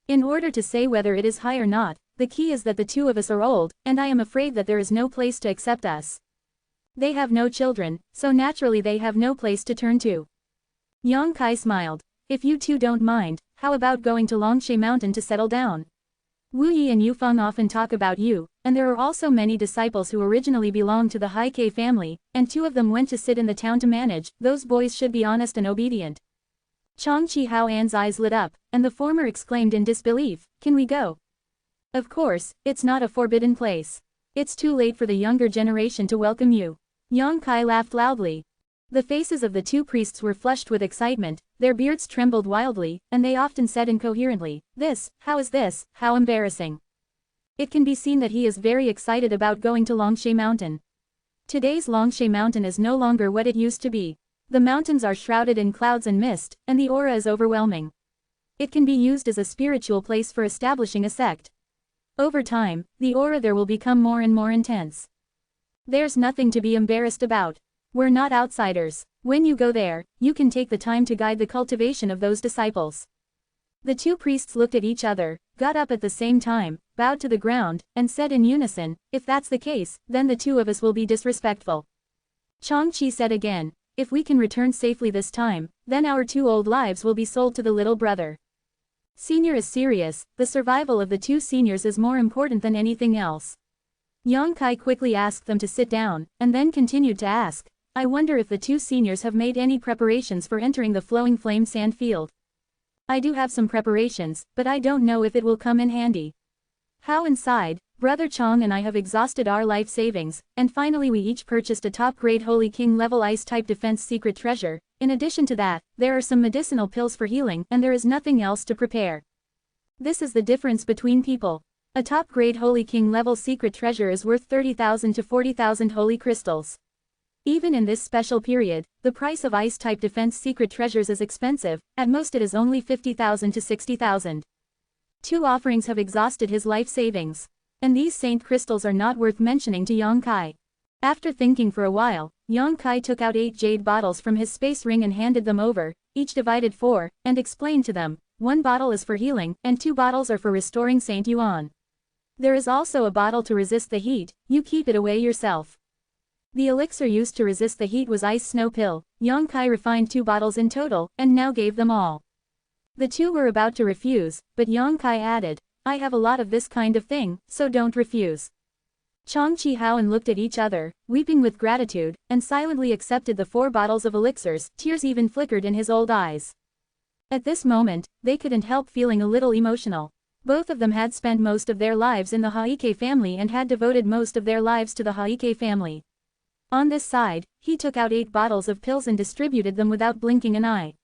In order to say whether it is high or not, the key is that the 2 of us are old, and I am afraid that there is no place to accept us. They have no children, so naturally they have no place to turn to. Yang Kai smiled. If you 2 don't mind, how about going to Longshe Mountain to settle down? Wu Yi and Yu Feng often talk about you, and there are also many disciples who originally belonged to the Heike family, and 2 of them went to sit in the town to manage. Those boys should be honest and obedient. Changqi Hao An's eyes lit up, and the former exclaimed in disbelief, can we go? Of course, it's not a forbidden place. It's too late for the younger generation to welcome you. Yang Kai laughed loudly. The faces of the 2 priests were flushed with excitement, their beards trembled wildly, and they often said incoherently, how is this, how embarrassing. It can be seen that he is very excited about going to Longshe Mountain. Today's Longshe Mountain is no longer what it used to be. The mountains are shrouded in clouds and mist, and the aura is overwhelming. It can be used as a spiritual place for establishing a sect. Over time, the aura there will become more and more intense. There's nothing to be embarrassed about. We're not outsiders. When you go there, you can take the time to guide the cultivation of those disciples. The 2 priests looked at each other, got up at the same time, bowed to the ground, and said in unison, if that's the case, then the 2 of us will be disrespectful. Changqi said again, if we can return safely this time, then our 2 old lives will be sold to the little brother. Senior is serious, the survival of the 2 seniors is more important than anything else. Yang Kai quickly asked them to sit down, and then continued to ask, I wonder if the 2 seniors have made any preparations for entering the flowing flame sand field. I do have some preparations, but I don't know if it will come in handy. Hao An sighed, Brother Chong and I have exhausted our life savings, and finally we each purchased a top-grade Holy King level ice-type defense secret treasure. In addition to that, there are some medicinal pills for healing, and there is nothing else to prepare. This is the difference between people. A top-grade Holy King level secret treasure is worth 30,000 to 40,000 holy crystals. Even in this special period, the price of ice-type defense secret treasures is expensive, at most it is only 50,000 to 60,000. 2 offerings have exhausted his life savings. And these saint crystals are not worth mentioning to Yang Kai. After thinking for a while, Yang Kai took out 8 jade bottles from his space ring and handed them over, each divided 4, and explained to them, 1 bottle is for healing, and 2 bottles are for restoring Saint Yuan. There is also a bottle to resist the heat, you keep it away yourself. The elixir used to resist the heat was ice snow pill. Yang Kai refined 2 bottles in total, and now gave them all. The 2 were about to refuse, but Yang Kai added, I have a lot of this kind of thing, so don't refuse. Chang Chi Haoan looked at each other, weeping with gratitude, and silently accepted the 4 bottles of elixirs. Tears even flickered in his old eyes. At this moment, they couldn't help feeling a little emotional. Both of them had spent most of their lives in the Haike family and had devoted most of their lives to the Haike family. On this side, he took out 8 bottles of pills and distributed them without blinking an eye.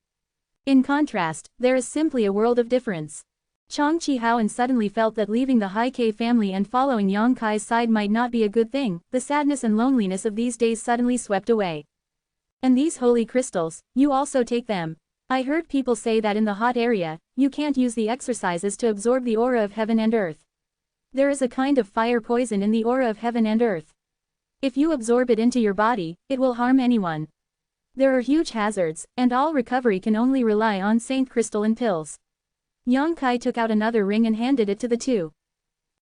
In contrast, there is simply a world of difference. Chang Chi Haoan suddenly felt that leaving the Haike family and following Yang Kai's side might not be a good thing. The sadness and loneliness of these days suddenly swept away. And these holy crystals, you also take them. I heard people say that in the hot area, you can't use the exercises to absorb the aura of heaven and earth. There is a kind of fire poison in the aura of heaven and earth. If you absorb it into your body, it will harm anyone. There are huge hazards, and all recovery can only rely on Saint Crystal and pills. Yang Kai took out another ring and handed it to the 2.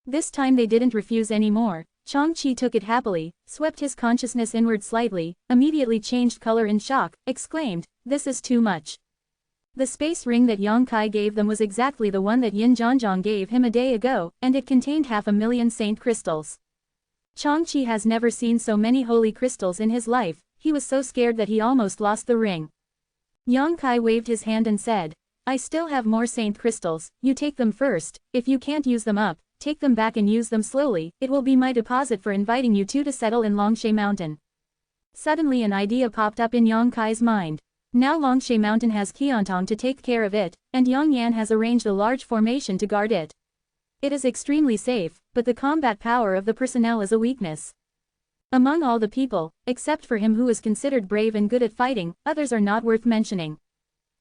This time they didn't refuse anymore. Chang Chi took it happily, swept his consciousness inward slightly, immediately changed color in shock, exclaimed, this is too much. The space ring that Yang Kai gave them was exactly the one that Yin Zhangzhang gave him a day ago, and it contained 500,000 saint crystals. Chang Chi has never seen so many holy crystals in his life. He was so scared that he almost lost the ring. Yang Kai waved his hand and said, I still have more saint crystals, you take them first. If you can't use them up, take them back and use them slowly. It will be my deposit for inviting you 2 to settle in Longshe Mountain. Suddenly an idea popped up in Yang Kai's mind. Now Longshe Mountain has Qiantong to take care of it, and Yang Yan has arranged a large formation to guard it. It is extremely safe, but the combat power of the personnel is a weakness. Among all the people, except for him who is considered brave and good at fighting, others are not worth mentioning.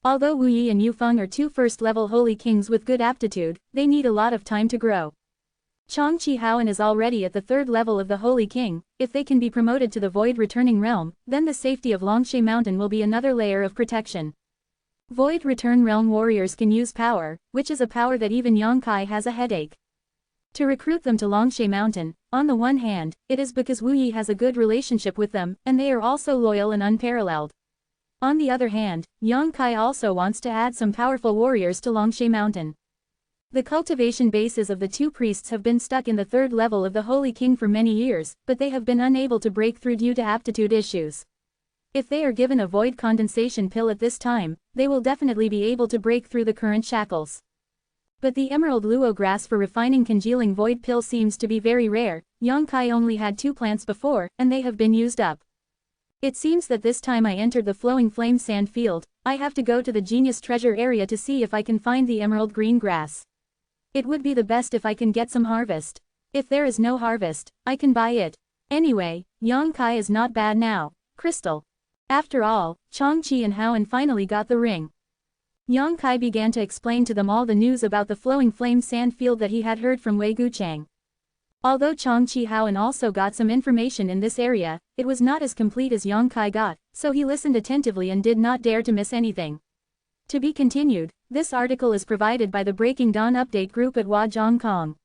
Although Wu Yi and Yu Feng are 2 first-level holy kings with good aptitude, they need a lot of time to grow. Chang Chi Haoan is already at the 3rd level of the holy king. If they can be promoted to the void returning realm, then the safety of Longshe Mountain will be another layer of protection. Void Return Realm warriors can use power, which is a power that even Yang Kai has a headache. To recruit them to Longshe Mountain, on the one hand, it is because Wu Yi has a good relationship with them, and they are also loyal and unparalleled. On the other hand, Yang Kai also wants to add some powerful warriors to Longshe Mountain. The cultivation bases of the 2 priests have been stuck in the 3rd level of the Holy King for many years, but they have been unable to break through due to aptitude issues. If they are given a void condensation pill at this time, they will definitely be able to break through the current shackles. But the emerald luo grass for refining congealing void pill seems to be very rare. Yang Kai only had 2 plants before, and they have been used up. It seems that this time I entered the flowing flame sand field. I have to go to the genius treasure area to see if I can find the emerald green grass. It would be the best if I can get some harvest. If there is no harvest, I can buy it. Anyway, Yang Kai is not bad now. Crystal. After all, Chang Chi and Haoan finally got the ring. Yang Kai began to explain to them all the news about the flowing flame sand field that he had heard from Wei Guchang. Although Chang Chi Haoan also got some information in this area, it was not as complete as Yang Kai got, so he listened attentively and did not dare to miss anything. To be continued. This article is provided by the Breaking Dawn Update group at Huazhong Kong.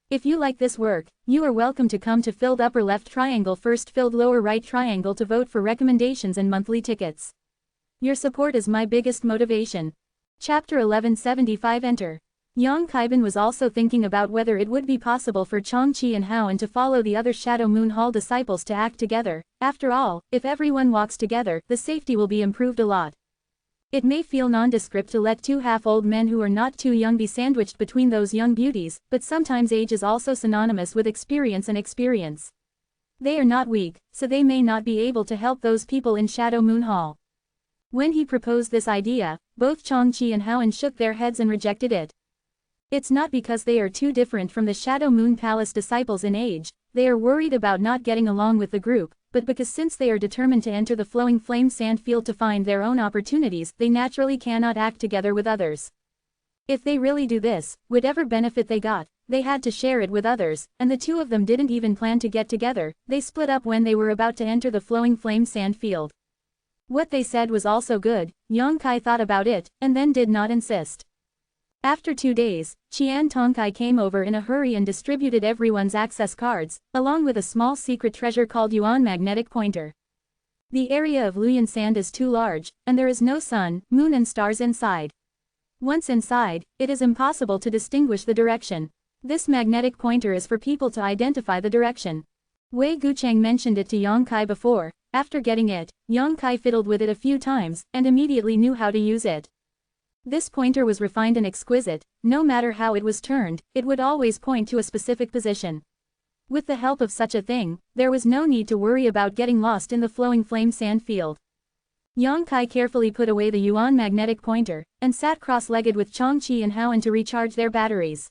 If you like this work, you are welcome to come to filled upper left triangle first filled lower right triangle to vote for recommendations and monthly tickets. Your support is my biggest motivation. Chapter 1175 Enter. Yang Kaiban was also thinking about whether it would be possible for Chang Chi and Haoan to follow the other Shadow Moon Hall disciples to act together. After all, if everyone walks together, the safety will be improved a lot. It may feel nondescript to let 2 half-old men who are not too young be sandwiched between those young beauties, but sometimes age is also synonymous with experience and experience. They are not weak, so they may not be able to help those people in Shadow Moon Hall. When he proposed this idea, both Chang Chi and Haoan shook their heads and rejected it. It's not because they are too different from the Shadow Moon Palace disciples in age, they are worried about not getting along with the group, but because since they are determined to enter the flowing flame sand field to find their own opportunities, they naturally cannot act together with others. If they really do this, whatever benefit they got, they had to share it with others, and the two of them didn't even plan to get together. They split up when they were about to enter the flowing flame sand field. What they said was also good. Yang Kai thought about it, and then did not insist. After 2 days, Qian Tongkai came over in a hurry and distributed everyone's access cards, along with a small secret treasure called Yuan magnetic pointer. The area of Luyan sand is too large, and there is no sun, moon and stars inside. Once inside, it is impossible to distinguish the direction. This magnetic pointer is for people to identify the direction. Wei Gucheng mentioned it to Yang Kai before. After getting it, Yang Kai fiddled with it a few times, and immediately knew how to use it. This pointer was refined and exquisite. No matter how it was turned, it would always point to a specific position. With the help of such a thing, there was no need to worry about getting lost in the flowing flame sand field. Yang Kai carefully put away the Yuan magnetic pointer, and sat cross-legged with Changqi and Haoan to recharge their batteries.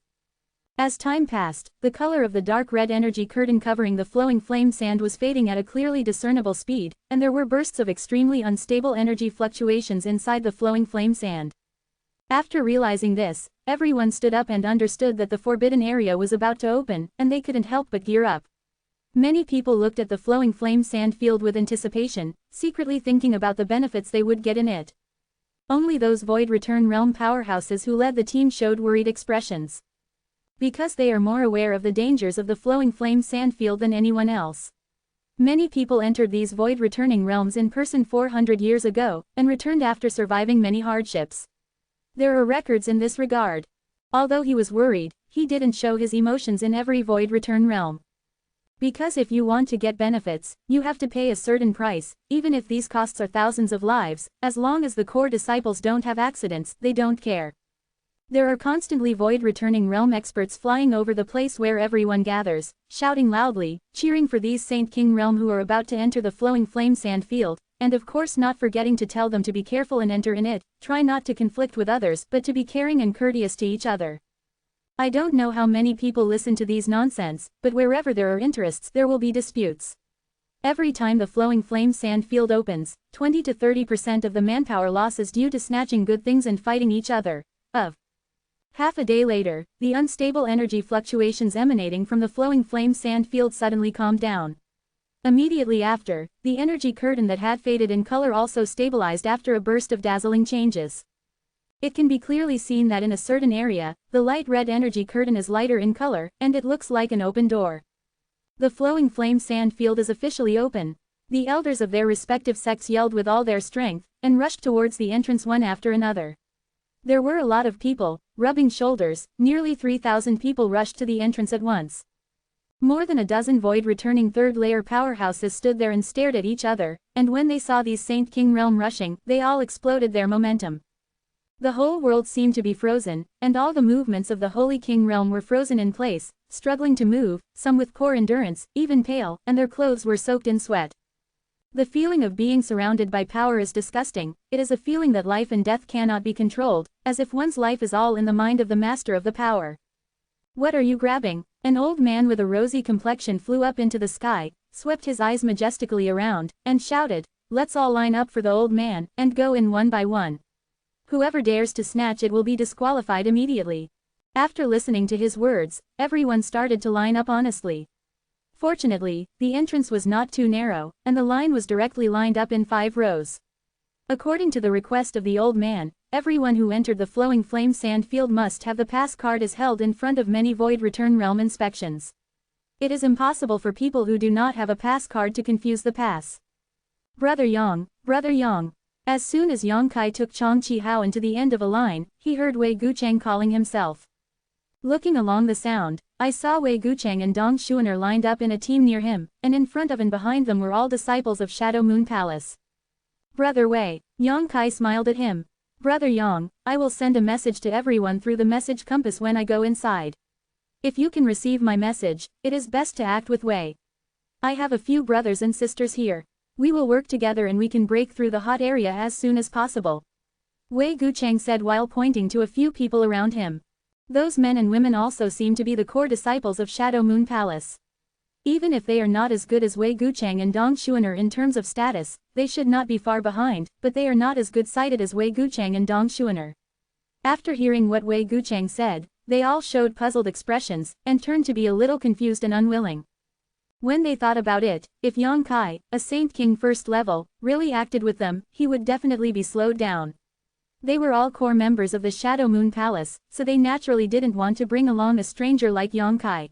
As time passed, the color of the dark red energy curtain covering the flowing flame sand was fading at a clearly discernible speed, and there were bursts of extremely unstable energy fluctuations inside the flowing flame sand. After realizing this, everyone stood up and understood that the forbidden area was about to open, and they couldn't help but gear up. Many people looked at the flowing flame sand field with anticipation, secretly thinking about the benefits they would get in it. Only those Void Return Realm powerhouses who led the team showed worried expressions. Because they are more aware of the dangers of the flowing flame sand field than anyone else. Many people entered these Void Returning Realms in person 400 years ago, and returned after surviving many hardships. There are records in this regard. Although he was worried, he didn't show his emotions in every Void Return Realm. Because if you want to get benefits, you have to pay a certain price, even if these costs are thousands of lives. As long as the core disciples don't have accidents, they don't care. There are constantly Void Returning Realm experts flying over the place where everyone gathers, shouting loudly, cheering for these Saint King Realm who are about to enter the flowing flame sand field, and of course not forgetting to tell them to be careful and enter in it. Try not to conflict with others but to be caring and courteous to each other. I don't know how many people listen to these nonsense, but wherever there are interests there will be disputes. Every time the flowing flame sand field opens, 20 to 30% of the manpower loss is due to snatching good things and fighting each other. Half a day later, the unstable energy fluctuations emanating from the flowing flame sand field suddenly calmed down. Immediately after, the energy curtain that had faded in color also stabilized after a burst of dazzling changes. It can be clearly seen that in a certain area, the light red energy curtain is lighter in color, and it looks like an open door. The flowing flame sand field is officially open. The elders of their respective sects yelled with all their strength, and rushed towards the entrance one after another. There were a lot of people, rubbing shoulders. Nearly 3,000 people rushed to the entrance at once. More than a dozen void-returning third-layer powerhouses stood there and stared at each other, and when they saw these Saint King Realm rushing, they all exploded their momentum. The whole world seemed to be frozen, and all the movements of the Holy King Realm were frozen in place, struggling to move, some with poor endurance, even pale, and their clothes were soaked in sweat. The feeling of being surrounded by power is disgusting. It is a feeling that life and death cannot be controlled, as if one's life is all in the mind of the master of the power. What are you grabbing? An old man with a rosy complexion flew up into the sky, swept his eyes majestically around, and shouted, "Let's all line up for the old man, and go in one by one. Whoever dares to snatch it will be disqualified immediately." After listening to his words, everyone started to line up honestly. Fortunately, the entrance was not too narrow, and the line was directly lined up in 5 rows. According to the request of the old man, everyone who entered the flowing flame sand field must have the pass card as held in front of many void return realm inspections. It is impossible for people who do not have a pass card to confuse the pass. Brother Yang, Brother Yang. As soon as Yang Kai took Chang Chi Hao into the end of a line, he heard Wei Gucheng calling himself. Looking along the sound, I saw Wei Gucheng and Dong Xuaner lined up in a team near him, and in front of and behind them were all disciples of Shadow Moon Palace. Brother Wei, Yang Kai smiled at him. Brother Yang, I will send a message to everyone through the message compass when I go inside. If you can receive my message, it is best to act with Wei. I have a few brothers and sisters here. We will work together and we can break through the hot area as soon as possible. Wei Gucheng said while pointing to a few people around him. Those men and women also seem to be the core disciples of Shadow Moon Palace. Even if they are not as good as Wei Gucheng and Dong Xuaner in terms of status, they should not be far behind, but they are not as good-sighted as Wei Gucheng and Dong Xuaner. After hearing what Wei Gucheng said, they all showed puzzled expressions, and turned to be a little confused and unwilling. When they thought about it, if Yang Kai, a Saint King first level, really acted with them, he would definitely be slowed down. They were all core members of the Shadow Moon Palace, so they naturally didn't want to bring along a stranger like Yang Kai.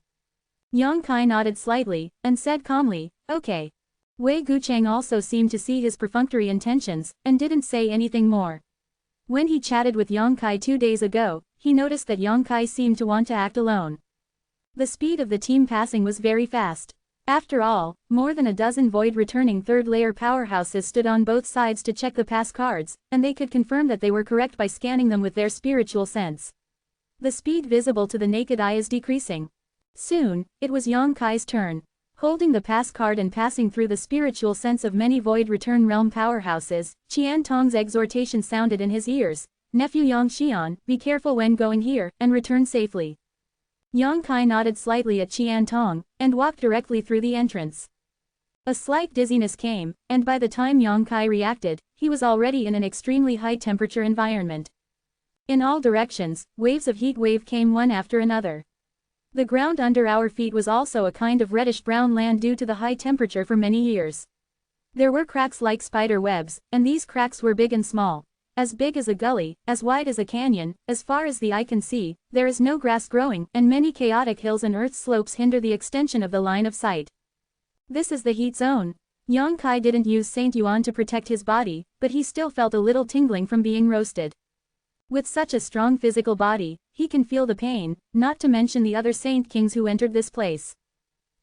Yang Kai nodded slightly, and said calmly, "Okay." Wei Gucheng also seemed to see his perfunctory intentions, and didn't say anything more. When he chatted with Yang Kai 2 days ago, he noticed that Yang Kai seemed to want to act alone. The speed of the team passing was very fast. After all, more than a dozen void-returning third-layer powerhouses stood on both sides to check the pass cards, and they could confirm that they were correct by scanning them with their spiritual sense. The speed visible to the naked eye is decreasing. Soon, it was Yang Kai's turn. Holding the pass card and passing through the spiritual sense of many void return realm powerhouses, Qian Tong's exhortation sounded in his ears. "Nephew Yang Xian, be careful when going here, and return safely." Yang Kai nodded slightly at Qian Tong, and walked directly through the entrance. A slight dizziness came, and by the time Yang Kai reacted, he was already in an extremely high-temperature environment. In all directions, waves of heat wave came one after another. The ground under our feet was also a kind of reddish-brown land due to the high temperature for many years. There were cracks like spider webs, and these cracks were big and small. As big as a gully, as wide as a canyon, as far as the eye can see, there is no grass growing, and many chaotic hills and earth slopes hinder the extension of the line of sight. This is the heat zone. Yang Kai didn't use Saint Yuan to protect his body, but he still felt a little tingling from being roasted. With such a strong physical body, he can feel the pain, not to mention the other Saint Kings who entered this place.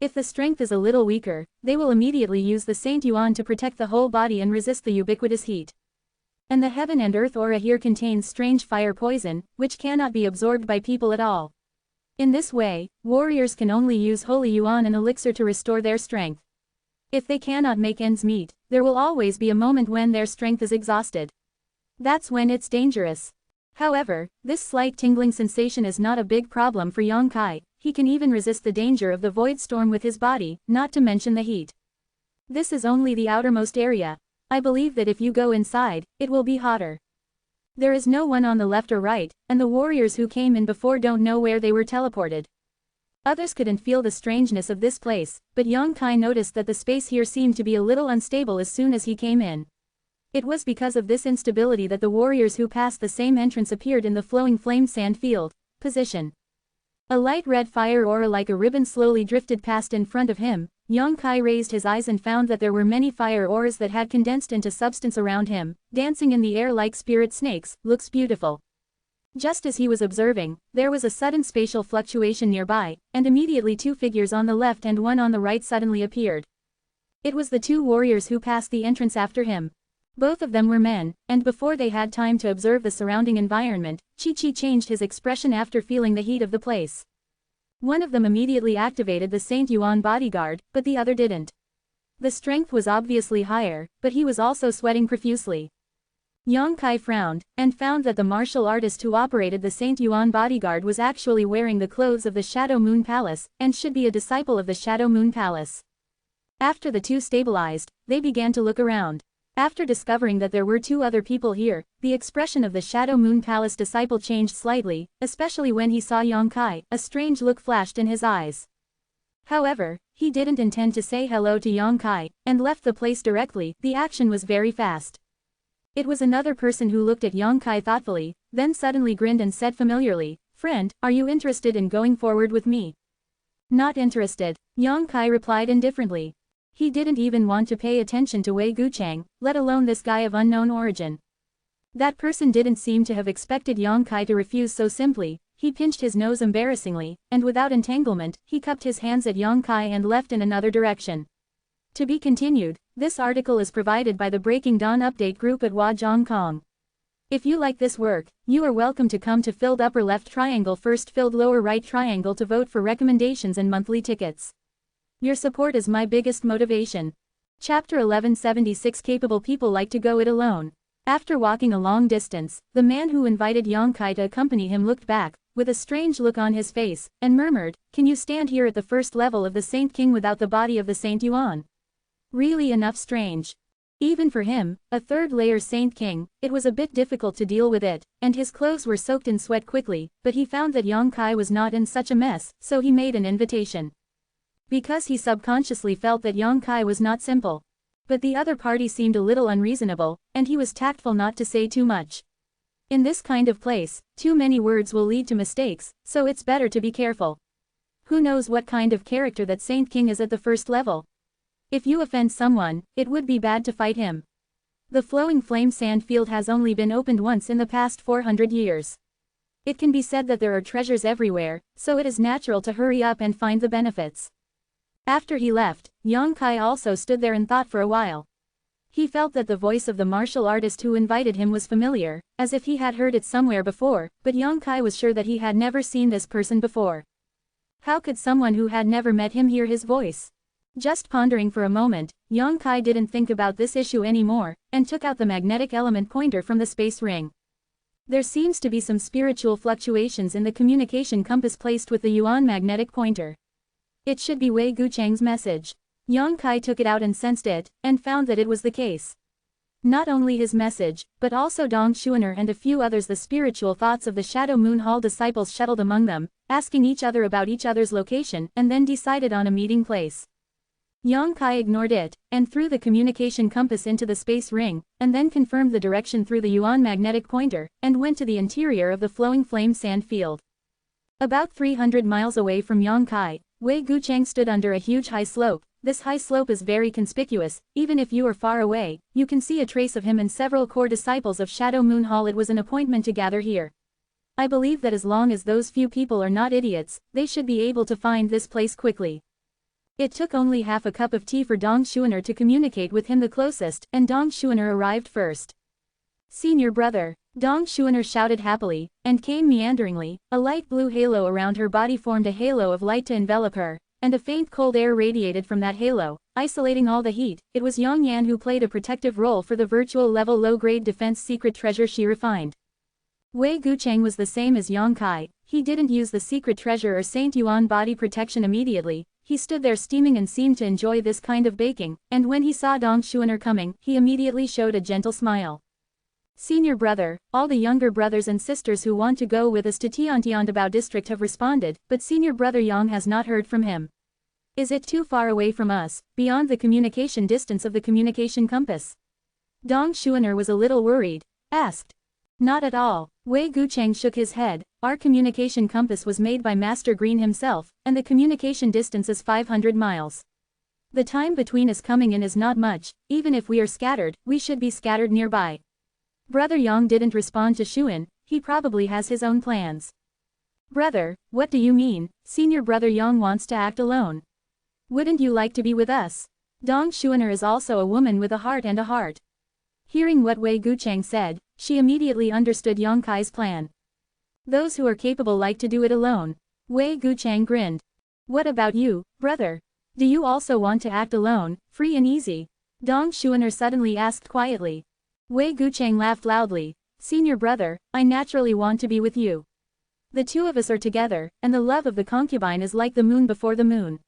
If the strength is a little weaker, they will immediately use the Saint Yuan to protect the whole body and resist the ubiquitous heat. And the heaven and earth aura here contains strange fire poison, which cannot be absorbed by people at all. In this way, warriors can only use holy yuan and elixir to restore their strength. If they cannot make ends meet, there will always be a moment when their strength is exhausted. That's when it's dangerous. However, this slight tingling sensation is not a big problem for Yang Kai. He can even resist the danger of the void storm with his body, not to mention the heat. This is only the outermost area. I believe that if you go inside, it will be hotter. There is no one on the left or right, and the warriors who came in before don't know where they were teleported. Others couldn't feel the strangeness of this place, but Yang Kai noticed that the space here seemed to be a little unstable as soon as he came in. It was because of this instability that the warriors who passed the same entrance appeared in the flowing flame sand field position. A light red fire aura like a ribbon slowly drifted past in front of him. Yang Kai raised his eyes and found that there were many fire auras that had condensed into substance around him, dancing in the air like spirit snakes. "Looks beautiful." Just as he was observing, there was a sudden spatial fluctuation nearby, and immediately 2 figures on the left and 1 on the right suddenly appeared. It was the 2 warriors who passed the entrance after him. Both of them were men, and before they had time to observe the surrounding environment, Chi changed his expression after feeling the heat of the place. One of them immediately activated the Saint Yuan bodyguard, but the other didn't. The strength was obviously higher, but he was also sweating profusely. Yang Kai frowned, and found that the martial artist who operated the Saint Yuan bodyguard was actually wearing the clothes of the Shadow Moon Palace, and should be a disciple of the Shadow Moon Palace. After the 2 stabilized, they began to look around. After discovering that there were 2 other people here, the expression of the Shadow Moon Palace disciple changed slightly, especially when he saw Yang Kai. A strange look flashed in his eyes. However, he didn't intend to say hello to Yang Kai, and left the place directly. The action was very fast. It was another person who looked at Yang Kai thoughtfully, then suddenly grinned and said familiarly, "Friend, are you interested in going forward with me?" "Not interested," Yang Kai replied indifferently. He didn't even want to pay attention to Wei Gucheng, let alone this guy of unknown origin. That person didn't seem to have expected Yang Kai to refuse so simply. He pinched his nose embarrassingly, and without entanglement, he cupped his hands at Yang Kai and left in another direction. To be continued. This article is provided by the Breaking Dawn Update group at Huazhongkong. If you like this work, you are welcome to come to filled upper left triangle first filled lower right triangle to vote for recommendations and monthly tickets. Your support is my biggest motivation. Chapter 1176 Capable people like to go it alone. After walking a long distance, the man who invited Yang Kai to accompany him looked back, with a strange look on his face, and murmured, "Can you stand here at the first level of the Saint King without the body of the Saint Yuan?" Really enough strange. Even for him, a third-layer Saint King, it was a bit difficult to deal with it, and his clothes were soaked in sweat quickly, but he found that Yang Kai was not in such a mess, so he made an invitation. Because he subconsciously felt that Yang Kai was not simple. But the other party seemed a little unreasonable, and he was tactful not to say too much. In this kind of place, too many words will lead to mistakes, so it's better to be careful. Who knows what kind of character that Saint King is at the first level? If you offend someone, it would be bad to fight him. The flowing flame sand field has only been opened once in the past 400 years. It can be said that there are treasures everywhere, so it is natural to hurry up and find the benefits. After he left, Yang Kai also stood there and thought for a while. He felt that the voice of the martial artist who invited him was familiar, as if he had heard it somewhere before, but Yang Kai was sure that he had never seen this person before. How could someone who had never met him hear his voice? Just pondering for a moment, Yang Kai didn't think about this issue anymore, and took out the magnetic element pointer from the space ring. There seems to be some spiritual fluctuations in the communication compass placed with the Yuan magnetic pointer. It should be Wei Gucheng's message. Yang Kai took it out and sensed it, and found that it was the case. Not only his message, but also Dong Xuaner and a few others. The spiritual thoughts of the Shadow Moon Hall disciples shuttled among them, asking each other about each other's location and then decided on a meeting place. Yang Kai ignored it, and threw the communication compass into the space ring, and then confirmed the direction through the Yuan magnetic pointer, and went to the interior of the flowing flame sand field. About 300 miles away from Yang Kai, Wei Gucheng stood under a huge high slope. This high slope is very conspicuous, even if you are far away, you can see a trace of him and several core disciples of Shadow Moon Hall. It was an appointment to gather here. I believe that as long as those few people are not idiots, they should be able to find this place quickly. It took only half a cup of tea for Dong Xuaner to communicate with him the closest, and Dong Xuaner arrived first. "Senior brother," Dong Xuaner shouted happily, and came meanderingly. A light blue halo around her body formed a halo of light to envelop her, and a faint cold air radiated from that halo, isolating all the heat. It was Yang Yan who played a protective role for the virtual level low-grade defense secret treasure she refined. Wei Gucheng was the same as Yang Kai. He didn't use the secret treasure or Saint Yuan body protection immediately. He stood there steaming and seemed to enjoy this kind of baking, and when he saw Dong Xuaner coming, he immediately showed a gentle smile. "Senior brother, all the younger brothers and sisters who want to go with us to Tiantiandabao district have responded, but senior brother Yang has not heard from him. Is it too far away from us, beyond the communication distance of the communication compass?" Dong Xuaner was a little worried, asked. "Not at all." Wei Gucheng shook his head. "Our communication compass was made by Master Green himself, and the communication distance is 500 miles. The time between us coming in is not much. Even if we are scattered, we should be scattered nearby." Brother Yang didn't respond to Xuan. He probably has his own plans. "Brother, what do you mean? Senior brother Yang wants to act alone. Wouldn't you like to be with us?" Dong Xuaner is also a woman with a heart and a heart. Hearing what Wei Gucheng said, she immediately understood Yang Kai's plan. Those who are capable like to do it alone. Wei Gucheng grinned. "What about you, brother? Do you also want to act alone, free and easy?" Dong Xuaner suddenly asked quietly. Wei Gucheng laughed loudly. "Senior brother, I naturally want to be with you. The two of us are together, and the love of the concubine is like the moon before the moon.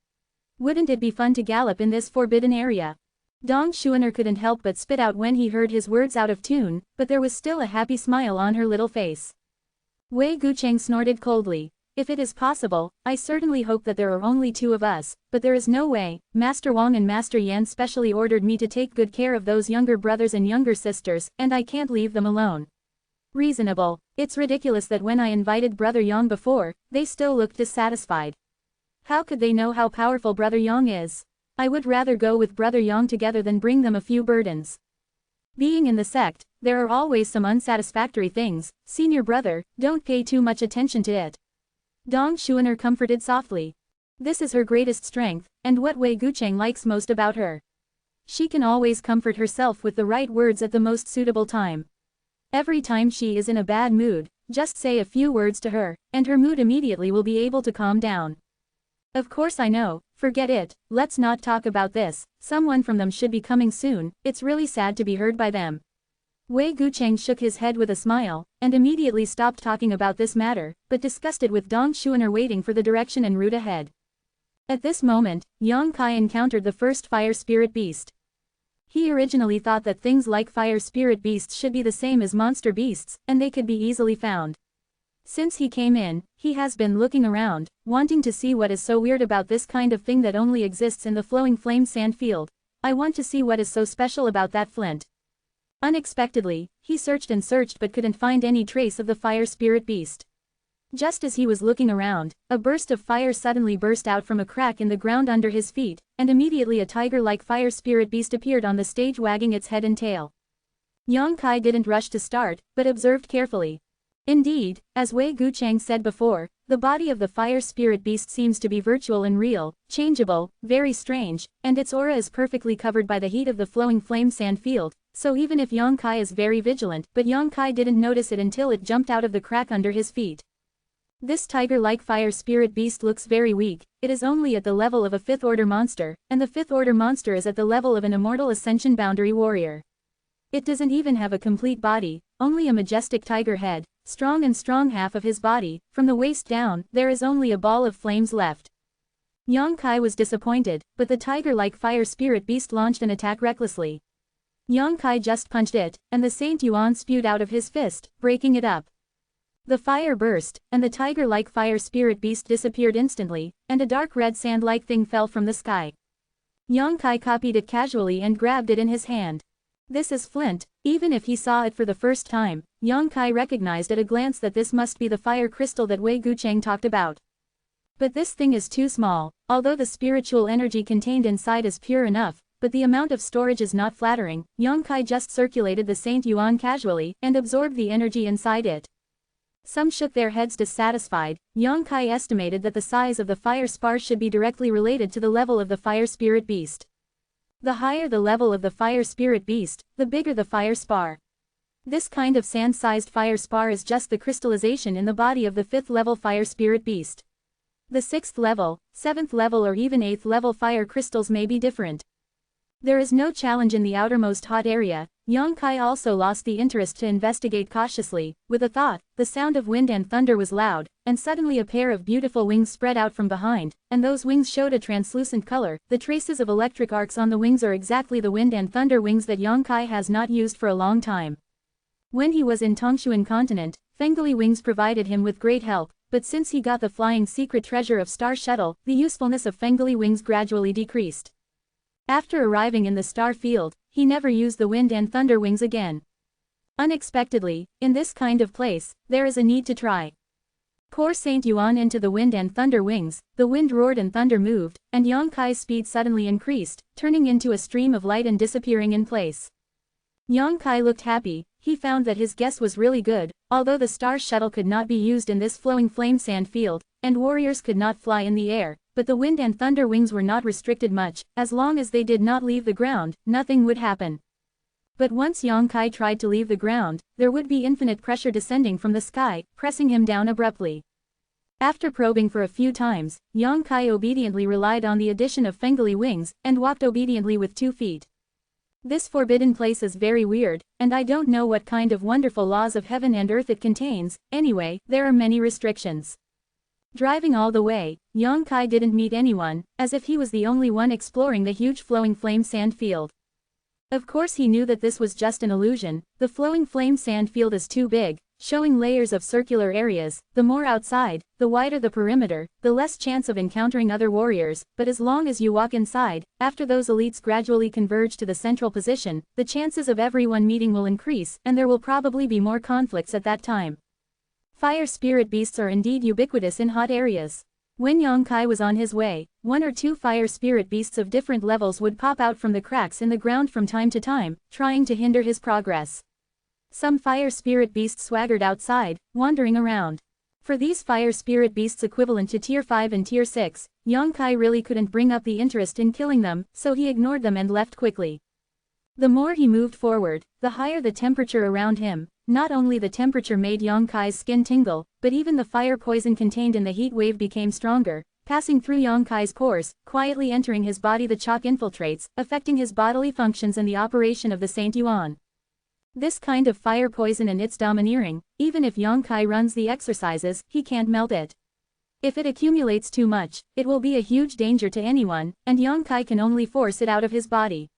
Wouldn't it be fun to gallop in this forbidden area?" Dong Xuaner couldn't help but spit out when he heard his words out of tune, but there was still a happy smile on her little face. Wei Gucheng snorted coldly. "If it is possible, I certainly hope that there are only two of us, but there is no way. Master Wang and Master Yan specially ordered me to take good care of those younger brothers and younger sisters, and I can't leave them alone." Reasonable. It's ridiculous that when I invited Brother Yang before, they still looked dissatisfied. How could they know how powerful Brother Yang is? I would rather go with Brother Yang together than bring them a few burdens. Being in the sect, there are always some unsatisfactory things. Senior brother, don't pay too much attention to it. Dong Xuaner comforted softly. This is her greatest strength, and what Wei Gucheng likes most about her. She can always comfort herself with the right words at the most suitable time. Every time she is in a bad mood, just say a few words to her, and her mood immediately will be able to calm down. "Of course I know, forget it, let's not talk about this, someone from them should be coming soon, it's really sad to be heard by them." Wei Gucheng shook his head with a smile, and immediately stopped talking about this matter, but discussed it with Dong Xuan'er waiting for the direction and route ahead. At this moment, Yang Kai encountered the first fire spirit beast. He originally thought that things like fire spirit beasts should be the same as monster beasts, and they could be easily found. Since he came in, he has been looking around, wanting to see what is so weird about this kind of thing that only exists in the flowing flame sand field. I want to see what is so special about that flint. Unexpectedly, he searched and searched but couldn't find any trace of the fire spirit beast. Just as he was looking around, a burst of fire suddenly burst out from a crack in the ground under his feet, and immediately a tiger-like fire spirit beast appeared on the stage wagging its head and tail. Yang Kai didn't rush to start, but observed carefully. Indeed, as Wei Gucheng said before, the body of the fire spirit beast seems to be virtual and real, changeable, very strange, and its aura is perfectly covered by the heat of the flowing flame sand field, so even if Yang Kai is very vigilant, but Yang Kai didn't notice it until it jumped out of the crack under his feet. This tiger-like fire spirit beast looks very weak, it is only at the level of a 5th order monster, and the 5th order monster is at the level of an immortal ascension boundary warrior. It doesn't even have a complete body, only a majestic tiger head, strong half of his body, from the waist down, there is only a ball of flames left. Yang Kai was disappointed, but the tiger-like fire spirit beast launched an attack recklessly. Yang Kai just punched it, and the Saint Yuan spewed out of his fist, breaking it up. The fire burst, and the tiger-like fire spirit beast disappeared instantly, and a dark red sand-like thing fell from the sky. Yang Kai copied it casually and grabbed it in his hand. This is flint. Even if he saw it for the first time, Yang Kai recognized at a glance that this must be the fire crystal that Wei Gucheng talked about. But this thing is too small, although the spiritual energy contained inside is pure enough, but the amount of storage is not flattering. Yang Kai just circulated the Saint Yuan casually, and absorbed the energy inside it. Some shook their heads dissatisfied. Yang Kai estimated that the size of the fire spar should be directly related to the level of the fire spirit beast. The higher the level of the fire spirit beast, the bigger the fire spar. This kind of sand-sized fire spar is just the crystallization in the body of the 5th level fire spirit beast. The 6th level, 7th level or even 8th level fire crystals may be different. There is no challenge in the outermost hot area. Yang Kai also lost the interest to investigate cautiously. With a thought, the sound of wind and thunder was loud, and suddenly a pair of beautiful wings spread out from behind, and those wings showed a translucent color. The traces of electric arcs on the wings are exactly the wind and thunder wings that Yang Kai has not used for a long time. When he was in Tongshuan continent, Fengli wings provided him with great help, but since he got the flying secret treasure of Star Shuttle, the usefulness of Fengli wings gradually decreased. After arriving in the star field, he never used the wind and thunder wings again. Unexpectedly, in this kind of place, there is a need to try. Pour Saint Yuan into the wind and thunder wings, the wind roared and thunder moved, and Yang Kai's speed suddenly increased, turning into a stream of light and disappearing in place. Yang Kai looked happy. He found that his guess was really good, although the star shuttle could not be used in this flowing flame sand field, and warriors could not fly in the air, but the wind and thunder wings were not restricted much. As long as they did not leave the ground, nothing would happen. But once Yang Kai tried to leave the ground, there would be infinite pressure descending from the sky, pressing him down abruptly. After probing for a few times, Yang Kai obediently relied on the addition of Fengli wings, and walked obediently with 2 feet. This forbidden place is very weird, and I don't know what kind of wonderful laws of heaven and earth it contains. Anyway, there are many restrictions. Driving all the way, Yang Kai didn't meet anyone, as if he was the only one exploring the huge flowing flame sand field. Of course he knew that this was just an illusion. The flowing flame sand field is too big, showing layers of circular areas. The more outside, the wider the perimeter, the less chance of encountering other warriors, but as long as you walk inside, after those elites gradually converge to the central position, the chances of everyone meeting will increase, and there will probably be more conflicts at that time. Fire spirit beasts are indeed ubiquitous in hot areas. When Yang Kai was on his way, 1 or 2 fire spirit beasts of different levels would pop out from the cracks in the ground from time to time, trying to hinder his progress. Some fire spirit beasts swaggered outside, wandering around. For these fire spirit beasts equivalent to Tier 5 and Tier 6, Yang Kai really couldn't bring up the interest in killing them, so he ignored them and left quickly. The more he moved forward, the higher the temperature around him. Not only the temperature made Yang Kai's skin tingle, but even the fire poison contained in the heat wave became stronger, passing through Yang Kai's pores, quietly entering his body. The chalk infiltrates, affecting his bodily functions and the operation of the Saint Yuan. This kind of fire poison and it's domineering, even if Yongkai runs the exercises, he can't melt it. If it accumulates too much, it will be a huge danger to anyone, and Yongkai can only force it out of his body.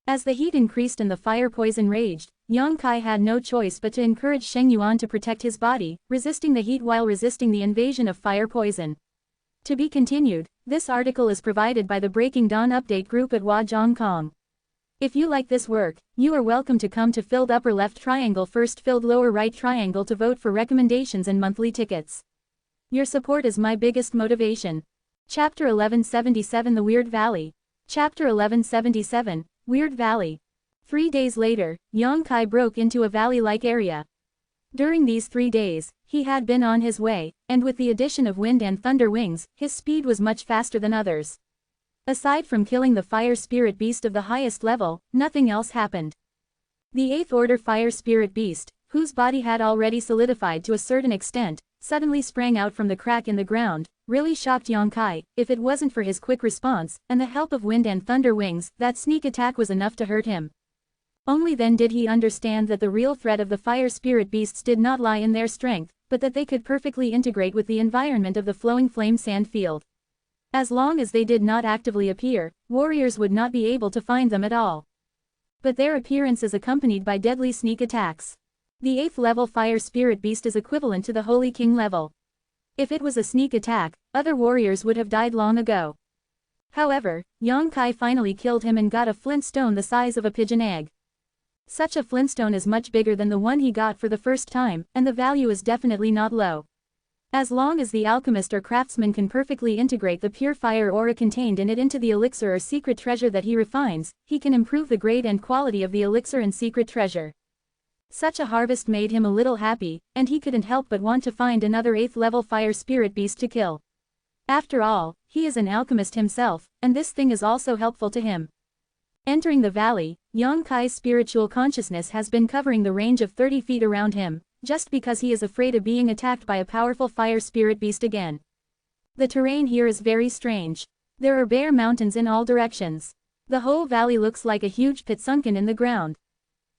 As the heat increased and the fire poison raged, Yongkai had no choice but to encourage Sheng Yuan to protect his body, resisting the heat while resisting the invasion of fire poison. To be continued, this article is provided by the Breaking Dawn Update group at Hong. If you like this work, you are welcome to come to filled upper left triangle first filled lower right triangle to vote for recommendations and monthly tickets. Your support is my biggest motivation. Chapter 1177 The Weird Valley. Chapter 1177, Weird Valley. 3 days later, Yongkai broke into a valley-like area. During these 3 days, he had been on his way, and with the addition of wind and thunder wings, his speed was much faster than others. Aside from killing the fire spirit beast of the highest level, nothing else happened. The 8th order fire spirit beast, whose body had already solidified to a certain extent, suddenly sprang out from the crack in the ground, really shocked Yongkai. If it wasn't for his quick response, and the help of wind and thunder wings, that sneak attack was enough to hurt him. Only then did he understand that the real threat of the fire spirit beasts did not lie in their strength, but that they could perfectly integrate with the environment of the flowing flame sand field. As long as they did not actively appear, warriors would not be able to find them at all. But their appearance is accompanied by deadly sneak attacks. The 8th level fire spirit beast is equivalent to the Holy King level. If it was a sneak attack, other warriors would have died long ago. However, Yongkai finally killed him and got a flint stone the size of a pigeon egg. Such a flintstone is much bigger than the one he got for the first time, and the value is definitely not low. As long as the alchemist or craftsman can perfectly integrate the pure fire aura contained in it into the elixir or secret treasure that he refines, he can improve the grade and quality of the elixir and secret treasure. Such a harvest made him a little happy, and he couldn't help but want to find another 8th level fire spirit beast to kill. After all, he is an alchemist himself, and this thing is also helpful to him. Entering the valley, Yongkai's spiritual consciousness has been covering the range of 30 feet around him, just because he is afraid of being attacked by a powerful fire spirit beast again. The terrain here is very strange. There are bare mountains in all directions. The whole valley looks like a huge pit sunken in the ground.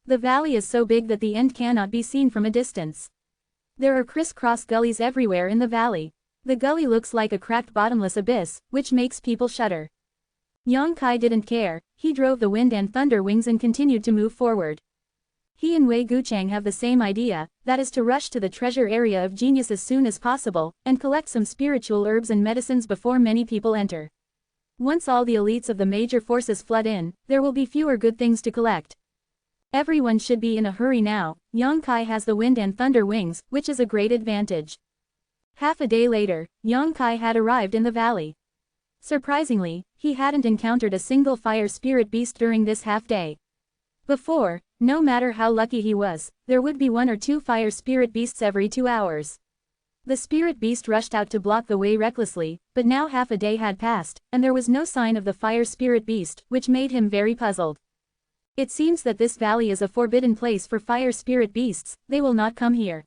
The valley is so big that the end cannot be seen from a distance. There are criss-cross gullies everywhere in the valley. The gully looks like a cracked bottomless abyss, which makes people shudder. Yongkai didn't care, he drove the wind and thunder wings and continued to move forward. He and Wei Guchang have the same idea, that is to rush to the treasure area of genius as soon as possible, and collect some spiritual herbs and medicines before many people enter. Once all the elites of the major forces flood in, there will be fewer good things to collect. Everyone should be in a hurry now. Yongkai has the wind and thunder wings, which is a great advantage. Half a day later, Yongkai had arrived in the valley. Surprisingly, he hadn't encountered a single fire spirit beast during this half-day. Before, no matter how lucky he was, there would be 1 or 2 fire spirit beasts every 2 hours. The spirit beast rushed out to block the way recklessly, but now half a day had passed, and there was no sign of the fire spirit beast, which made him very puzzled. It seems that this valley is a forbidden place for fire spirit beasts, they will not come here.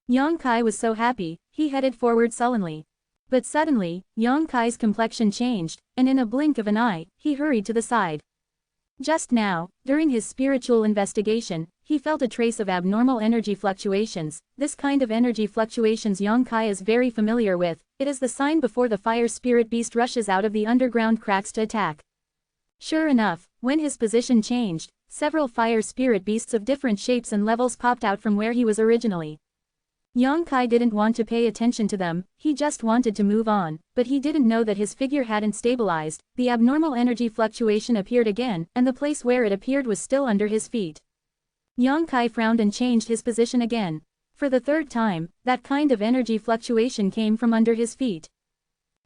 Yongkai was so happy, he headed forward sullenly. But suddenly, Yongkai's complexion changed, and in a blink of an eye, he hurried to the side. Just now, during his spiritual investigation, he felt a trace of abnormal energy fluctuations. This kind of energy fluctuations Yongkai is very familiar with. It is the sign before the fire spirit beast rushes out of the underground cracks to attack. Sure enough, when his position changed, several fire spirit beasts of different shapes and levels popped out from where he was originally. Yongkai didn't want to pay attention to them, he just wanted to move on, but he didn't know that his figure hadn't stabilized. The abnormal energy fluctuation appeared again, and the place where it appeared was still under his feet. Yongkai frowned and changed his position again. For the 3rd time, that kind of energy fluctuation came from under his feet.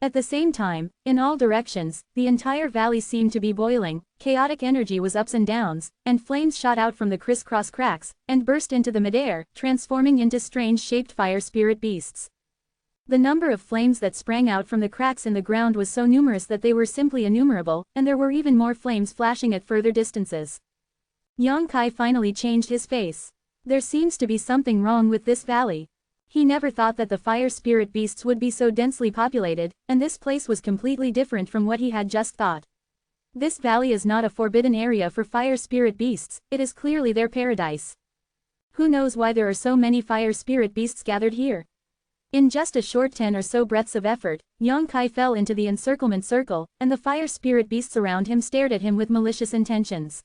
At the same time, in all directions, the entire valley seemed to be boiling, chaotic energy was ups and downs, and flames shot out from the crisscross cracks, and burst into the midair, transforming into strange-shaped fire spirit beasts. The number of flames that sprang out from the cracks in the ground was so numerous that they were simply innumerable, and there were even more flames flashing at further distances. Yongkai finally changed his face. There seems to be something wrong with this valley. He never thought that the fire spirit beasts would be so densely populated, and this place was completely different from what he had just thought. This valley is not a forbidden area for fire spirit beasts, it is clearly their paradise. Who knows why there are so many fire spirit beasts gathered here? In just a short 10 or so breaths of effort, Yang Kai fell into the encirclement circle, and the fire spirit beasts around him stared at him with malicious intentions.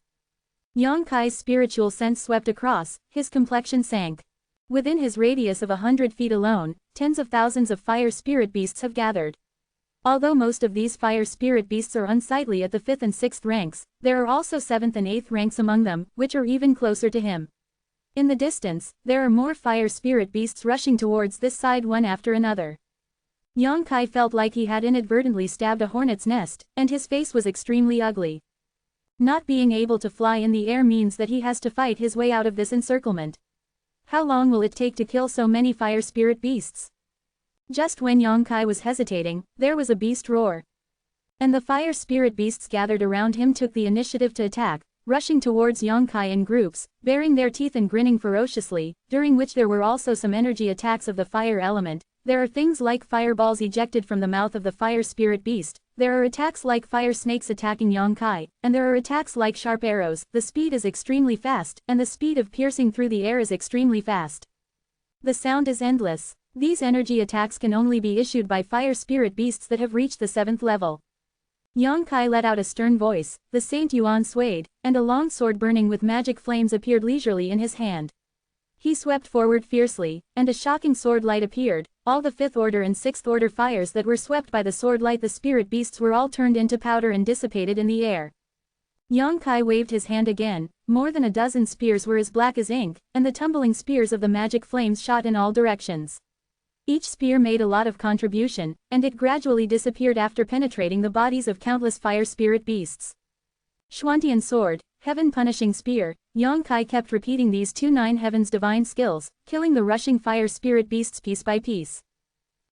Yang Kai's spiritual sense swept across, his complexion sank. Within his radius of 100 feet alone, tens of thousands of fire spirit beasts have gathered. Although most of these fire spirit beasts are unsightly at the 5th and 6th ranks, there are also 7th and 8th ranks among them, which are even closer to him. In the distance, there are more fire spirit beasts rushing towards this side one after another. Yang Kai felt like he had inadvertently stabbed a hornet's nest, and his face was extremely ugly. Not being able to fly in the air means that he has to fight his way out of this encirclement. How long will it take to kill so many fire spirit beasts? Just when Yang Kai was hesitating, there was a beast roar. And the fire spirit beasts gathered around him took the initiative to attack, rushing towards Yang Kai in groups, baring their teeth and grinning ferociously, during which there were also some energy attacks of the fire element. There are things like fireballs ejected from the mouth of the fire spirit beast, there are attacks like fire snakes attacking Yang Kai, and there are attacks like sharp arrows. The speed is extremely fast, and the speed of piercing through the air is extremely fast. The sound is endless. These energy attacks can only be issued by fire spirit beasts that have reached the 7th level. Yang Kai let out a stern voice, the Saint Yuan swayed, and a long sword burning with magic flames appeared leisurely in his hand. He swept forward fiercely, and a shocking sword light appeared. All the 5th order and 6th order fires that were swept by the sword light the spirit beasts were all turned into powder and dissipated in the air. Yang Kai waved his hand again, more than a dozen spears were as black as ink, and the tumbling spears of the magic flames shot in all directions. Each spear made a lot of contribution, and it gradually disappeared after penetrating the bodies of countless fire spirit beasts. Xuantian sword, heaven punishing spear. Yang Kai kept repeating these 2 9 heavens divine skills, killing the rushing fire spirit beasts piece by piece.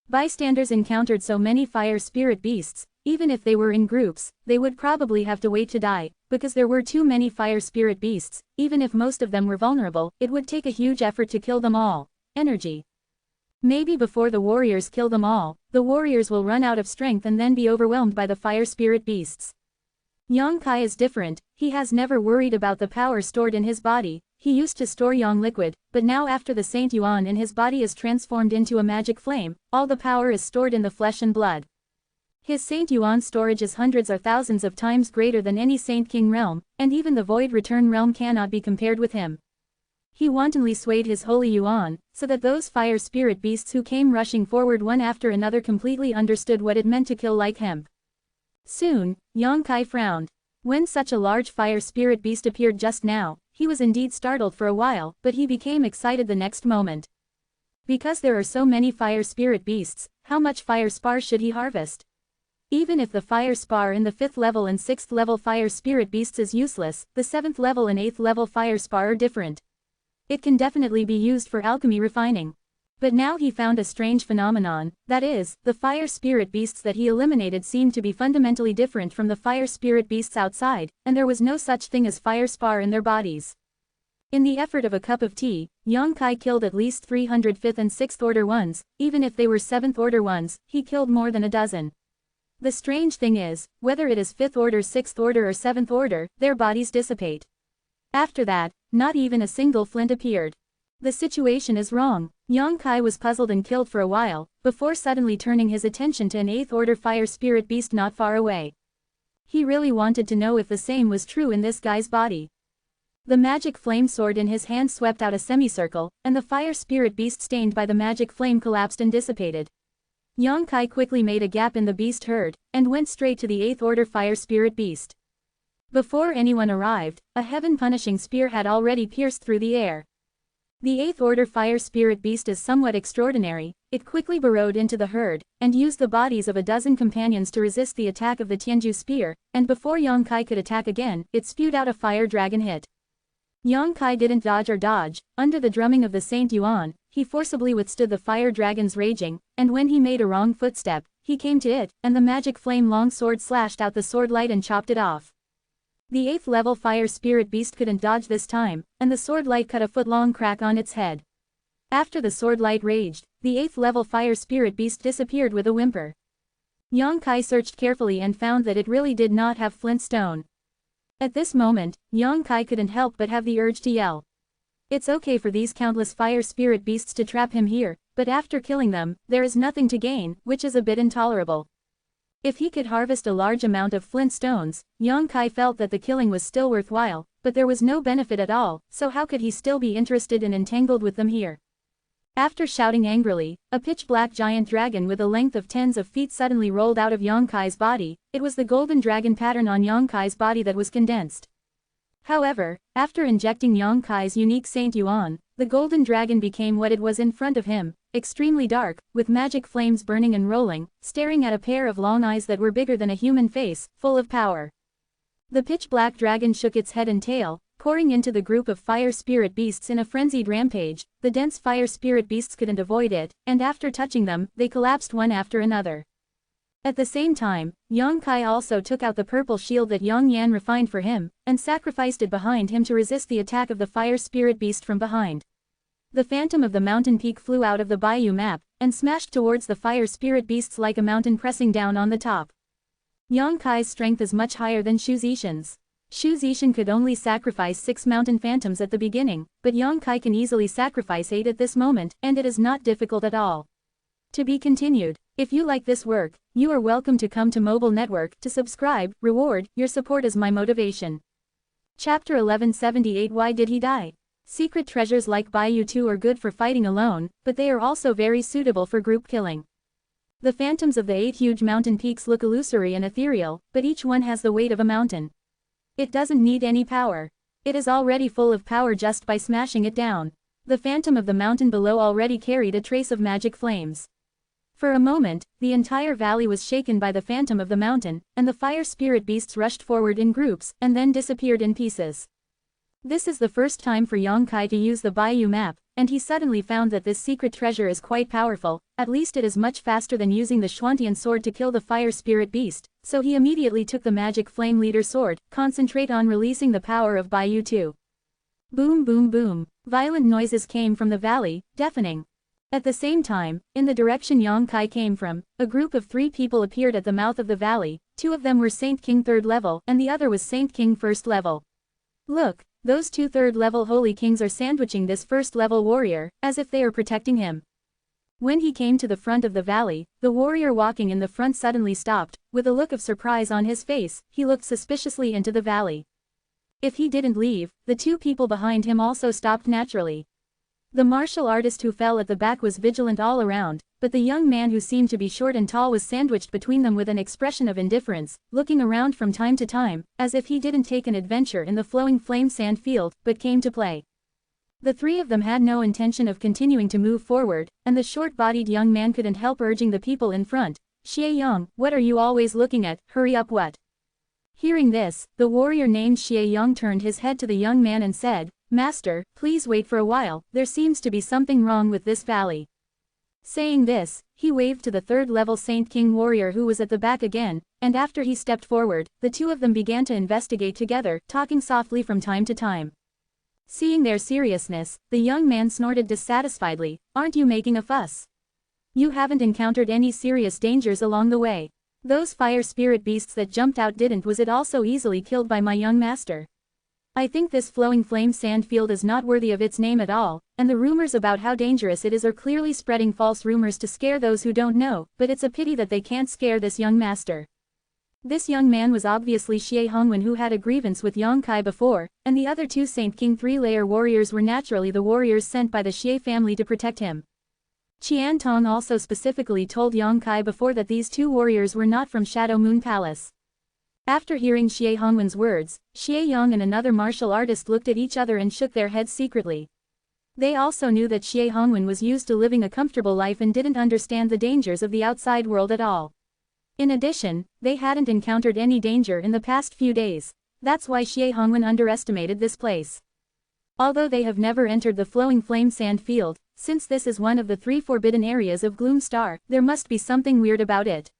Bystanders encountered so many fire spirit beasts, even if they were in groups, they would probably have to wait to die, because there were too many fire spirit beasts. Even if most of them were vulnerable, it would take a huge effort to kill them all. Energy. Maybe before the warriors kill them all, the warriors will run out of strength and then be overwhelmed by the fire spirit beasts. Yang Kai is different, he has never worried about the power stored in his body. He used to store yang liquid, but now after the Saint Yuan in his body is transformed into a magic flame, all the power is stored in the flesh and blood. His Saint Yuan storage is hundreds or thousands of times greater than any Saint King realm, and even the Void Return realm cannot be compared with him. He wantonly swayed his holy yuan, so that those fire spirit beasts who came rushing forward one after another completely understood what it meant to kill like hemp. Soon, Yang Kai frowned. When such a large fire spirit beast appeared just now, he was indeed startled for a while, but he became excited the next moment. Because there are so many fire spirit beasts, how much fire spar should he harvest? Even if the fire spar in the 5th level and 6th level fire spirit beasts is useless, the 7th level and 8th level fire spar are different. It can definitely be used for alchemy refining. But now he found a strange phenomenon, that is, the fire spirit beasts that he eliminated seemed to be fundamentally different from the fire spirit beasts outside, and there was no such thing as fire spar in their bodies. In the effort of a cup of tea, Yang Kai killed at least 300 5th and 6th order ones. Even if they were 7th order ones, he killed more than a dozen. The strange thing is, whether it is 5th order, 6th order or 7th order, their bodies dissipate. After that, not even a single flint appeared. The situation is wrong. Yang Kai was puzzled and killed for a while, before suddenly turning his attention to an 8th order fire spirit beast not far away. He really wanted to know if the same was true in this guy's body. The magic flame sword in his hand swept out a semicircle, and the fire spirit beast stained by the magic flame collapsed and dissipated. Yang Kai quickly made a gap in the beast herd, and went straight to the 8th order fire spirit beast. Before anyone arrived, a heaven-punishing spear had already pierced through the air. The 8th order fire spirit beast is somewhat extraordinary. It quickly burrowed into the herd, and used the bodies of a dozen companions to resist the attack of the Tianju spear, and before Yang Kai could attack again, it spewed out a fire dragon hit. Yang Kai didn't dodge or dodge. Under the drumming of the Saint Yuan, he forcibly withstood the fire dragon's raging, and when he made a wrong footstep, he came to it, and the magic flame long sword slashed out the sword light and chopped it off. The 8th level fire spirit beast couldn't dodge this time, and the sword light cut a foot-long crack on its head. After the sword light raged, the 8th level fire spirit beast disappeared with a whimper. Yang Kai searched carefully and found that it really did not have flint stone. At this moment, Yang Kai couldn't help but have the urge to yell. It's okay for these countless fire spirit beasts to trap him here, but after killing them, there is nothing to gain, which is a bit intolerable. If he could harvest a large amount of flint stones, Yang Kai felt that the killing was still worthwhile, but there was no benefit at all, so how could he still be interested and entangled with them here? After shouting angrily, a pitch-black giant dragon with a length of tens of feet suddenly rolled out of Yang Kai's body. It was the golden dragon pattern on Yang Kai's body that was condensed. However, after injecting Yang Kai's unique Saint Yuan, the golden dragon became what it was in front of him, extremely dark, with magic flames burning and rolling, staring at a pair of long eyes that were bigger than a human face, full of power. The pitch-black dragon shook its head and tail, pouring into the group of fire spirit beasts in a frenzied rampage. The dense fire spirit beasts couldn't avoid it, and after touching them, they collapsed one after another. At the same time, Yang Kai also took out the purple shield that Yang Yan refined for him, and sacrificed it behind him to resist the attack of the fire spirit beast from behind. The phantom of the mountain peak flew out of the bayou map, and smashed towards the fire spirit beasts like a mountain pressing down on the top. Yang Kai's strength is much higher than Xu Zishan's. Xu Zishan could only sacrifice 6 mountain phantoms at the beginning, but Yang Kai can easily sacrifice 8 at this moment, and it is not difficult at all. To be continued. If you like this work, you are welcome to come to Mobile Network to subscribe. Reward, your support is my motivation. Chapter 1178. Why did he die? Secret treasures like Bayou 2 are good for fighting alone, but they are also very suitable for group killing. The phantoms of the 8 huge mountain peaks look illusory and ethereal, but each one has the weight of a mountain. It doesn't need any power. It is already full of power just by smashing it down. The phantom of the mountain below already carried a trace of magic flames. For a moment, the entire valley was shaken by the phantom of the mountain, and the fire spirit beasts rushed forward in groups, and then disappeared in pieces. This is the first time for Yang Kai to use the Bayou map, and he suddenly found that this secret treasure is quite powerful. At least it is much faster than using the Xuantian sword to kill the fire spirit beast, so he immediately took the magic flame leader sword, concentrate on releasing the power of Bayou 2. Boom boom boom. Violent noises came from the valley, deafening. At the same time, in the direction Yang Kai came from, a group of 3 people appeared at the mouth of the valley. 2 of them were Saint King 3rd level, and the other was Saint King 1st level. Look, those 2 3rd level holy kings are sandwiching this 1st level warrior, as if they are protecting him. When he came to the front of the valley, the warrior walking in the front suddenly stopped. With a look of surprise on his face, he looked suspiciously into the valley. If he didn't leave, the 2 people behind him also stopped naturally. The martial artist who fell at the back was vigilant all around, but the young man who seemed to be short and tall was sandwiched between them with an expression of indifference, looking around from time to time, as if he didn't take an adventure in the flowing flame sand field, but came to play. The 3 of them had no intention of continuing to move forward, and the short-bodied young man couldn't help urging the people in front. Xie Yang, what are you always looking at? Hurry up what? Hearing this, the warrior named Xie Yang turned his head to the young man and said, Master, please wait for a while, there seems to be something wrong with this valley. Saying this, he waved to the 3rd level Saint King warrior who was at the back again, and after he stepped forward, the 2 of them began to investigate together, talking softly from time to time. Seeing their seriousness, the young man snorted dissatisfiedly, aren't you making a fuss? You haven't encountered any serious dangers along the way. Those fire spirit beasts that jumped out didn't. Was it also easily killed by my young master? I think this flowing flame sand field is not worthy of its name at all, and the rumors about how dangerous it is are clearly spreading false rumors to scare those who don't know, but it's a pity that they can't scare this young master. This young man was obviously Xie Hongwen, who had a grievance with Yang Kai before, and the other 2 Saint King 3-layer warriors were naturally the warriors sent by the Xie family to protect him. Qian Tong also specifically told Yang Kai before that these 2 warriors were not from Shadow Moon Palace. After hearing Xie Hongwen's words, Xie Yang and another martial artist looked at each other and shook their heads secretly. They also knew that Xie Hongwen was used to living a comfortable life and didn't understand the dangers of the outside world at all. In addition, they hadn't encountered any danger in the past few days. That's why Xie Hongwen underestimated this place. Although they have never entered the flowing flame sand field, since this is one of the 3 forbidden areas of Gloom Star, there must be something weird about it.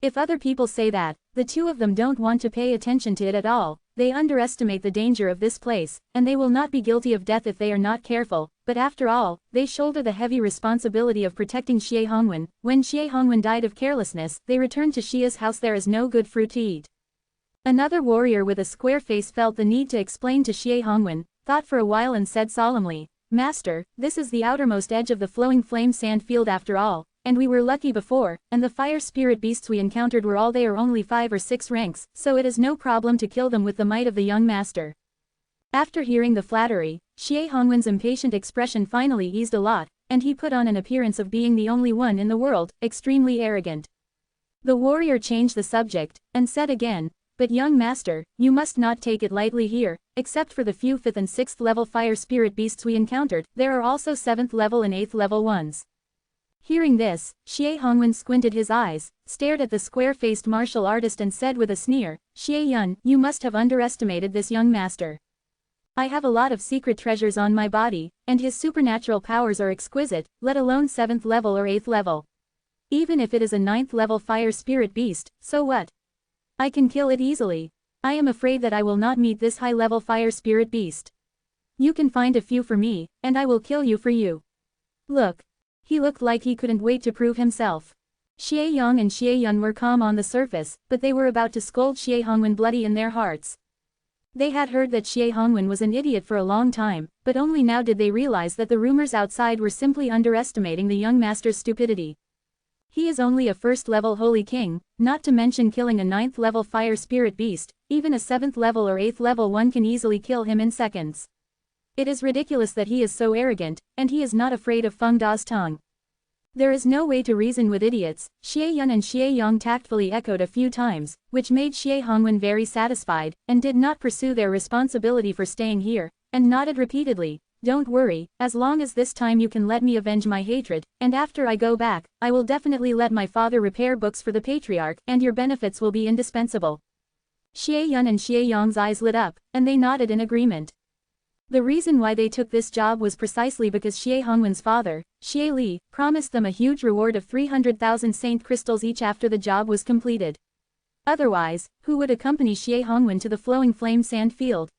If other people say that, the 2 of them don't want to pay attention to it at all, they underestimate the danger of this place, and they will not be guilty of death if they are not careful, but after all, they shoulder the heavy responsibility of protecting Xie Hongwen. When Xie Hongwen died of carelessness, they returned to Xia's house. There is no good fruit to eat. Another warrior with a square face felt the need to explain to Xie Hongwen, thought for a while and said solemnly, "Master, this is the outermost edge of the flowing flame sand field after all, and we were lucky before, and the fire spirit beasts we encountered were all they are only 5 or 6 ranks, so it is no problem to kill them with the might of the young master." After hearing the flattery, Xie Hongwen's impatient expression finally eased a lot, and he put on an appearance of being the only one in the world, extremely arrogant. The warrior changed the subject, and said again, "But young master, you must not take it lightly here, except for the few 5th and 6th level fire spirit beasts we encountered, there are also 7th level and 8th level ones." Hearing this, Xie Hongwen squinted his eyes, stared at the square-faced martial artist and said with a sneer, "Xie Yun, you must have underestimated this young master. I have a lot of secret treasures on my body, and his supernatural powers are exquisite, let alone 7th level or 8th level. Even if it is a 9th level fire spirit beast, so what? I can kill it easily. I am afraid that I will not meet this high-level fire spirit beast. You can find a few for me, and I will kill you for you." Look. He looked like he couldn't wait to prove himself. Xie Yang and Xie Yun were calm on the surface, but they were about to scold Xie Hongwen bloody in their hearts. They had heard that Xie Hongwen was an idiot for a long time, but only now did they realize that the rumors outside were simply underestimating the young master's stupidity. He is only a 1st level holy king, not to mention killing a 9th level fire spirit beast, even a 7th level or 8th level one can easily kill him in seconds. It is ridiculous that he is so arrogant, and he is not afraid of Feng Da's tongue. There is no way to reason with idiots, Xie Yun and Xie Yang tactfully echoed a few times, which made Xie Hongwen very satisfied, and did not pursue their responsibility for staying here, and nodded repeatedly, "Don't worry, as long as this time you can let me avenge my hatred, and after I go back, I will definitely let my father repair books for the patriarch, and your benefits will be indispensable." Xie Yun and Xie Yang's eyes lit up, and they nodded in agreement. The reason why they took this job was precisely because Xie Hongwen's father, Xie Li, promised them a huge reward of 300,000 saint crystals each after the job was completed. Otherwise, who would accompany Xie Hongwen to the flowing flame sand field?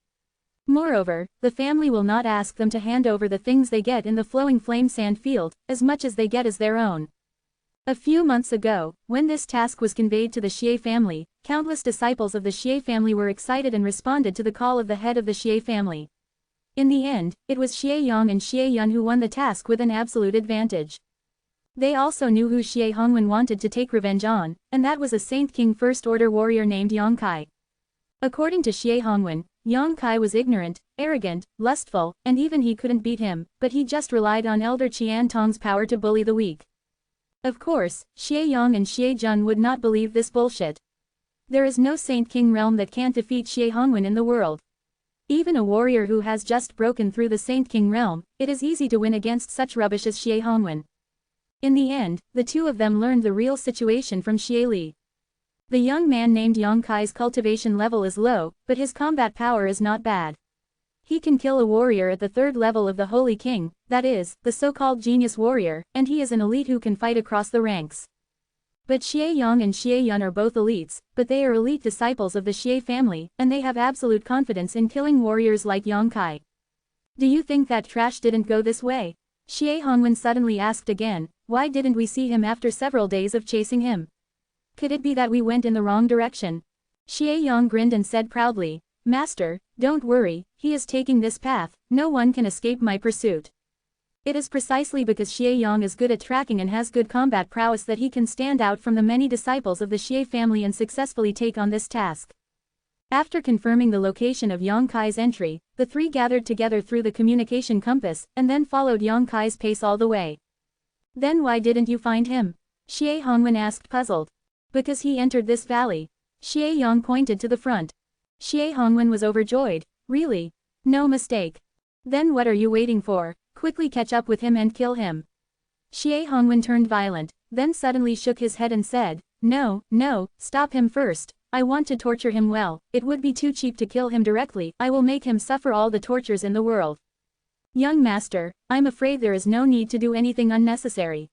Moreover, the family will not ask them to hand over the things they get in the flowing flame sand field, as much as they get as their own. A few months ago, when this task was conveyed to the Xie family, countless disciples of the Xie family were excited and responded to the call of the head of the Xie family. In the end, it was Xie Yang and Xie Yun who won the task with an absolute advantage. They also knew who Xie Hongwen wanted to take revenge on, and that was a Saint King First Order warrior named Yang Kai. According to Xie Hongwen, Yang Kai was ignorant, arrogant, lustful, and even he couldn't beat him, but he just relied on Elder Qian Tong's power to bully the weak. Of course, Xie Yang and Xie Jun would not believe this bullshit. There is no Saint King realm that can't defeat Xie Hongwen in the world. Even a warrior who has just broken through the Saint King realm, it is easy to win against such rubbish as Xie Hongwen. In the end, the two of them learned the real situation from Xie Li. The young man named Yang Kai's cultivation level is low, but his combat power is not bad. He can kill a warrior at the 3rd level of the Holy King, that is, the so-called genius warrior, and he is an elite who can fight across the ranks. But Xie Yang and Xie Yun are both elites, but they are elite disciples of the Xie family, and they have absolute confidence in killing warriors like Yang Kai. Do you think that trash didn't go this way? Xie Hongwen suddenly asked again, why didn't we see him after several days of chasing him? Could it be that we went in the wrong direction? Xie Yang grinned and said proudly, Master, don't worry, he is taking this path, no one can escape my pursuit. It is precisely because Xie Yang is good at tracking and has good combat prowess that he can stand out from the many disciples of the Xie family and successfully take on this task. After confirming the location of Yang Kai's entry, the three gathered together through the communication compass, and then followed Yang Kai's pace all the way. Then why didn't you find him? Xie Hongwen asked puzzled. Because he entered this valley. Xie Yang pointed to the front. Xie Hongwen was overjoyed. Really? No mistake. Then what are you waiting for? Quickly catch up with him and kill him. Xie Hongwen turned violent, then suddenly shook his head and said, No, stop him first. I want to torture him well, it would be too cheap to kill him directly, I will make him suffer all the tortures in the world. Young master, I'm afraid there is no need to do anything unnecessary.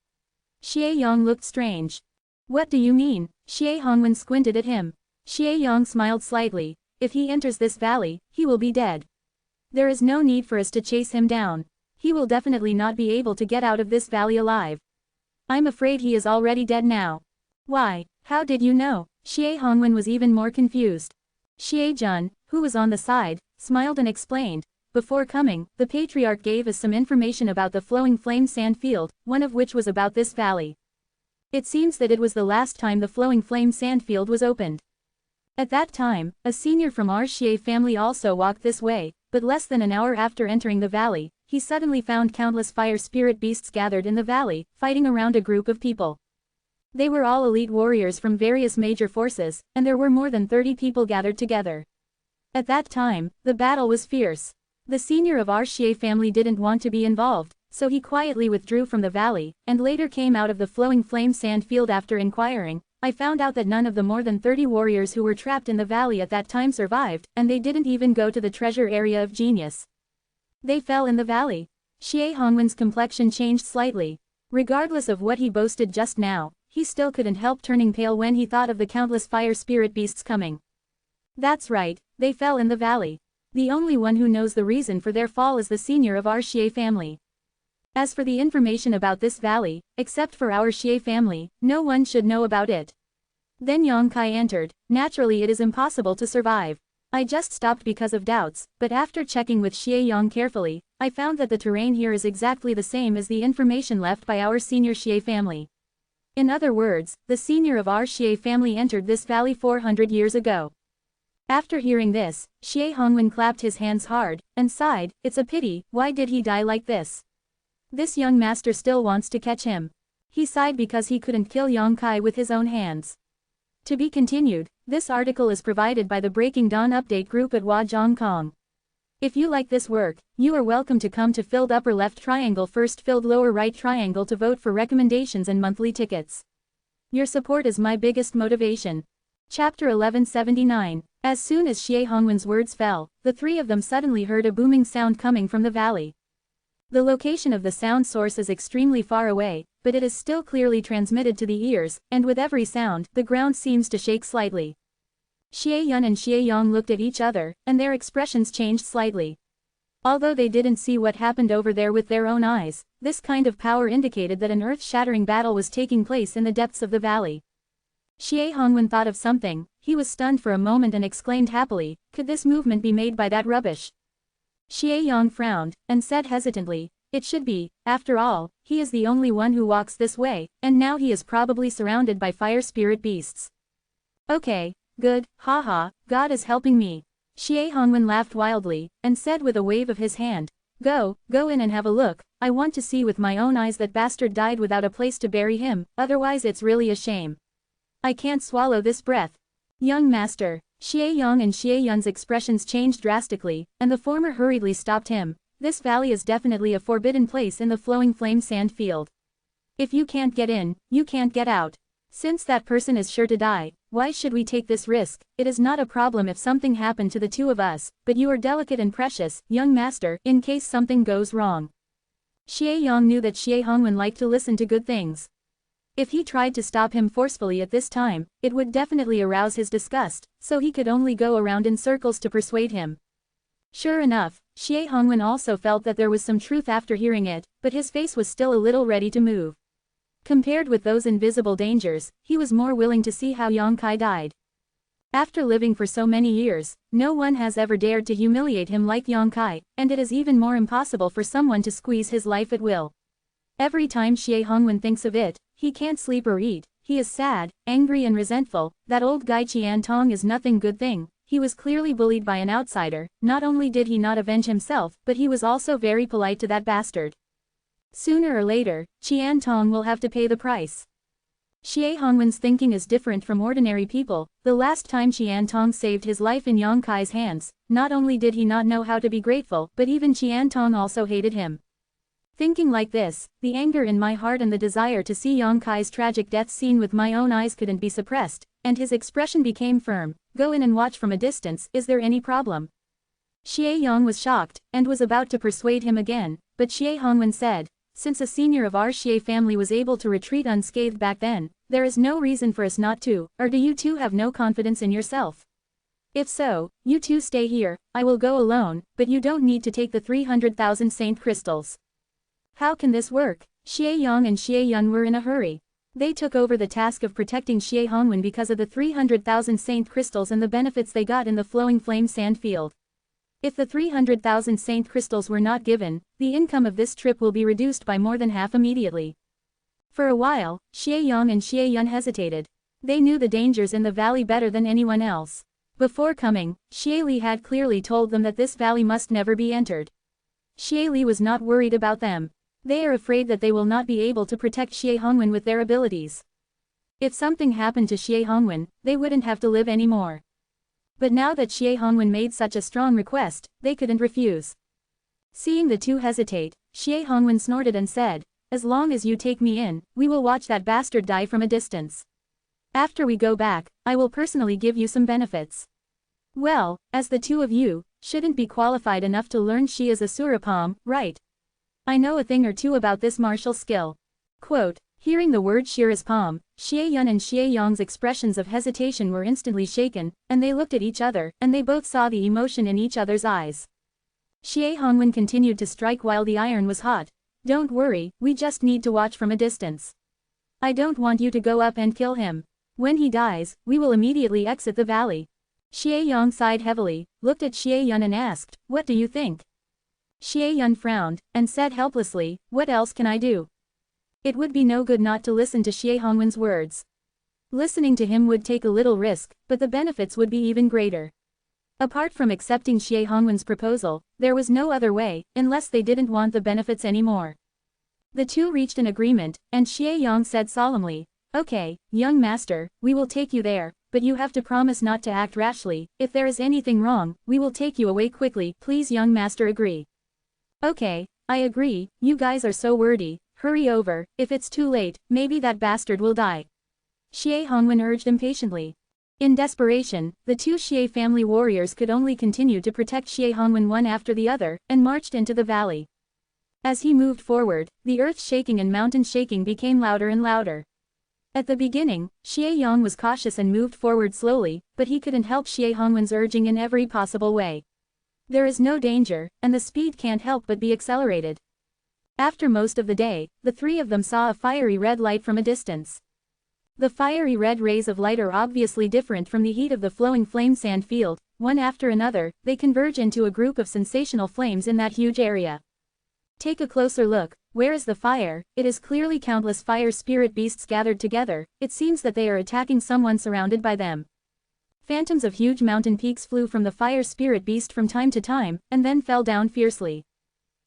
Xie Yang looked strange. What do you mean? Xie Hongwen squinted at him. Xie Yang smiled slightly. If he enters this valley, he will be dead. There is no need for us to chase him down. He will definitely not be able to get out of this valley alive. I'm afraid he is already dead now. Why? How did you know? Xie Hongwen was even more confused. Xie Jun, who was on the side, smiled and explained, before coming, the patriarch gave us some information about the flowing flame sand field, one of which was about this valley. It seems that it was the last time the flowing flame sand field was opened. At that time, a senior from our Xie family also walked this way, but less than an hour after entering the valley, he suddenly found countless fire spirit beasts gathered in the valley, fighting around a group of people. They were all elite warriors from various major forces, and there were more than 30 people gathered together. At that time, the battle was fierce. The senior of our Xie family didn't want to be involved, so he quietly withdrew from the valley, and later came out of the flowing flame sand field. After inquiring, I found out that none of the more than 30 warriors who were trapped in the valley at that time survived, and they didn't even go to the treasure area of genius. They fell in the valley. Xie Hongwen's complexion changed slightly. Regardless of what he boasted just now, he still couldn't help turning pale when he thought of the countless fire spirit beasts coming. That's right, they fell in the valley. The only one who knows the reason for their fall is the senior of our Xie family. As for the information about this valley, except for our Xie family, no one should know about it. Then Yang Kai entered. Naturally it is impossible to survive. I just stopped because of doubts, but after checking with Xie Yang carefully, I found that the terrain here is exactly the same as the information left by our senior Xie family. In other words, the senior of our Xie family entered this valley 400 years ago. After hearing this, Xie Hongwen clapped his hands hard, and sighed, it's a pity, why did he die like this? This young master still wants to catch him. He sighed because he couldn't kill Yang Kai with his own hands. To be continued, this article is provided by the Breaking Dawn Update group at Huazhongkong. If you like this work, you are welcome to come to filled upper left triangle first filled lower right triangle to vote for recommendations and monthly tickets. Your support is my biggest motivation. Chapter 1179. As soon as Xie Hongwen's words fell, the three of them suddenly heard a booming sound coming from the valley. The location of the sound source is extremely far away, but it is still clearly transmitted to the ears, and with every sound, the ground seems to shake slightly. Xie Yun and Xie Yang looked at each other, and their expressions changed slightly. Although they didn't see what happened over there with their own eyes, this kind of power indicated that an earth-shattering battle was taking place in the depths of the valley. Xie Hongwen thought of something. He was stunned for a moment and exclaimed happily, could this movement be made by that rubbish? Xie Yang frowned, and said hesitantly, it should be, after all, he is the only one who walks this way, and now he is probably surrounded by fire spirit beasts. Okay, good, haha, God is helping me. Xie Hongwen laughed wildly, and said with a wave of his hand, go in and have a look, I want to see with my own eyes that bastard died without a place to bury him, otherwise it's really a shame. I can't swallow this breath. Young master. Xie Yang and Xie Yun's expressions changed drastically, and the former hurriedly stopped him. This valley is definitely a forbidden place in the flowing flame sand field. If you can't get in, you can't get out. Since that person is sure to die, why should we take this risk? It is not a problem if something happened to the two of us, but you are delicate and precious, young master, in case something goes wrong. Xie Yang knew that Xie Hongwen liked to listen to good things. If he tried to stop him forcefully at this time, it would definitely arouse his disgust, so he could only go around in circles to persuade him. Sure enough, Xie Hongwen also felt that there was some truth after hearing it, but his face was still a little ready to move. Compared with those invisible dangers, he was more willing to see how Yang Kai died. After living for so many years, no one has ever dared to humiliate him like Yang Kai, and it is even more impossible for someone to squeeze his life at will. Every time Xie Hongwen thinks of it, he can't sleep or eat, he is sad, angry and resentful. That old guy Qian Tong is nothing good thing. He was clearly bullied by an outsider. Not only did he not avenge himself, but he was also very polite to that bastard. Sooner or later, Qian Tong will have to pay the price. Xie Hongwen's thinking is different from ordinary people. The last time Qian Tong saved his life in Yang Kai's hands, not only did he not know how to be grateful, but even Qian Tong also hated him. Thinking like this, the anger in my heart and the desire to see Yang Kai's tragic death seen with my own eyes couldn't be suppressed, and his expression became firm. Go in and watch from a distance, is there any problem? Xie Yang was shocked, and was about to persuade him again, but Xie Hongwen said, since a senior of our Xie family was able to retreat unscathed back then, there is no reason for us not to, or do you two have no confidence in yourself? If so, you two stay here, I will go alone, but you don't need to take the 300,000 saint crystals. How can this work? Xie Yang and Xie Yun were in a hurry. They took over the task of protecting Xie Hongwen because of the 300,000 saint crystals and the benefits they got in the flowing flame sand field. If the 300,000 saint crystals were not given, the income of this trip will be reduced by more than half immediately. For a while, Xie Yang and Xie Yun hesitated. They knew the dangers in the valley better than anyone else. Before coming, Xie Li had clearly told them that this valley must never be entered. Xie Li was not worried about them. They are afraid that they will not be able to protect Xie Hongwen with their abilities. If something happened to Xie Hongwen, they wouldn't have to live anymore. But now that Xie Hongwen made such a strong request, they couldn't refuse. Seeing the two hesitate, Xie Hongwen snorted and said, "As long as you take me in, we will watch that bastard die from a distance. After we go back, I will personally give you some benefits." Well, as the two of you shouldn't be qualified enough to learn Shi is a surapam, right? I know a thing or two about this martial skill. Quote, hearing the word Shiraspam, Xie Yun and Xie Yang's expressions of hesitation were instantly shaken, and they looked at each other, and they both saw the emotion in each other's eyes. Xie Hongwen continued to strike while the iron was hot. "Don't worry, we just need to watch from a distance. I don't want you to go up and kill him. When he dies, we will immediately exit the valley." Xie Yang sighed heavily, looked at Xie Yun and asked, "What do you think?" Xie Yun frowned, and said helplessly, "What else can I do?" It would be no good not to listen to Xie Hongwen's words. Listening to him would take a little risk, but the benefits would be even greater. Apart from accepting Xie Hongwen's proposal, there was no other way, unless they didn't want the benefits anymore. The two reached an agreement, and Xie Yang said solemnly, "Okay, young master, we will take you there, but you have to promise not to act rashly. If there is anything wrong, we will take you away quickly. Please, young master, agree." "Okay, I agree, you guys are so wordy, hurry over, if it's too late, maybe that bastard will die," Xie Hongwen urged impatiently. In desperation, the two Xie family warriors could only continue to protect Xie Hongwen one after the other, and marched into the valley. As he moved forward, the earth shaking and mountain shaking became louder and louder. At the beginning, Xie Yang was cautious and moved forward slowly, but he couldn't help Xie Hongwen's urging in every possible way. There is no danger, and the speed can't help but be accelerated. After most of the day, the three of them saw a fiery red light from a distance. The fiery red rays of light are obviously different from the heat of the flowing flame sand field. One after another, they converge into a group of sensational flames in that huge area. Take a closer look. Where is the fire? It is clearly countless fire spirit beasts gathered together. It seems that they are attacking someone surrounded by them. Phantoms of huge mountain peaks flew from the fire spirit beast from time to time, and then fell down fiercely.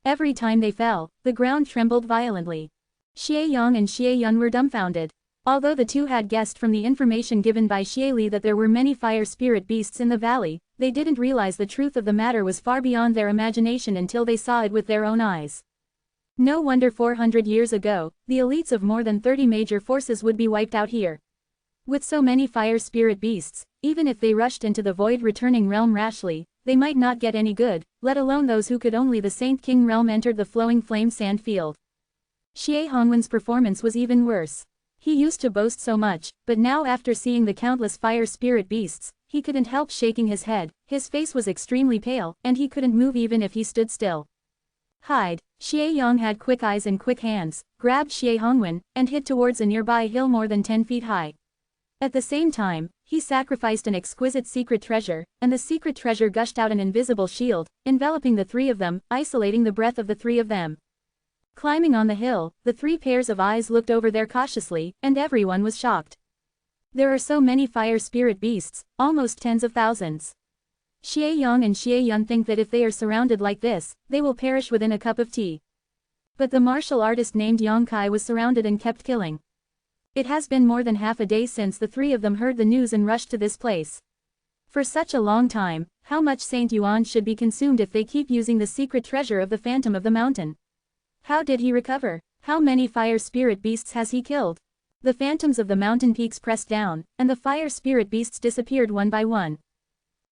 Every time they fell, the ground trembled violently. Xie Yang and Xie Yun were dumbfounded. Although the two had guessed from the information given by Xie Li that there were many fire spirit beasts in the valley, they didn't realize the truth of the matter was far beyond their imagination until they saw it with their own eyes. No wonder 400 years ago, the elites of more than 30 major forces would be wiped out here. With so many fire spirit beasts, even if they rushed into the void returning realm rashly, they might not get any good, let alone those who could only the Saint King realm entered the flowing flame sand field. Xie Hongwen's performance was even worse. He used to boast so much, but now after seeing the countless fire spirit beasts, he couldn't help shaking his head. His face was extremely pale, and he couldn't move even if he stood still. Hide. Xie Yang had quick eyes and quick hands, grabbed Xie Hongwen, and hid towards a nearby hill more than 10 feet high. At the same time, he sacrificed an exquisite secret treasure, and the secret treasure gushed out an invisible shield, enveloping the three of them, isolating the breath of the three of them. Climbing on the hill, the three pairs of eyes looked over there cautiously, and everyone was shocked. There are so many fire spirit beasts, almost tens of thousands. Xie Yang and Xie Yun think that if they are surrounded like this, they will perish within a cup of tea. But the martial artist named Yang Kai was surrounded and kept killing. It has been more than half a day since the three of them heard the news and rushed to this place. For such a long time, how much Saint Yuan should be consumed if they keep using the secret treasure of the Phantom of the Mountain? How did he recover? How many fire spirit beasts has he killed? The phantoms of the mountain peaks pressed down, and the fire spirit beasts disappeared one by one.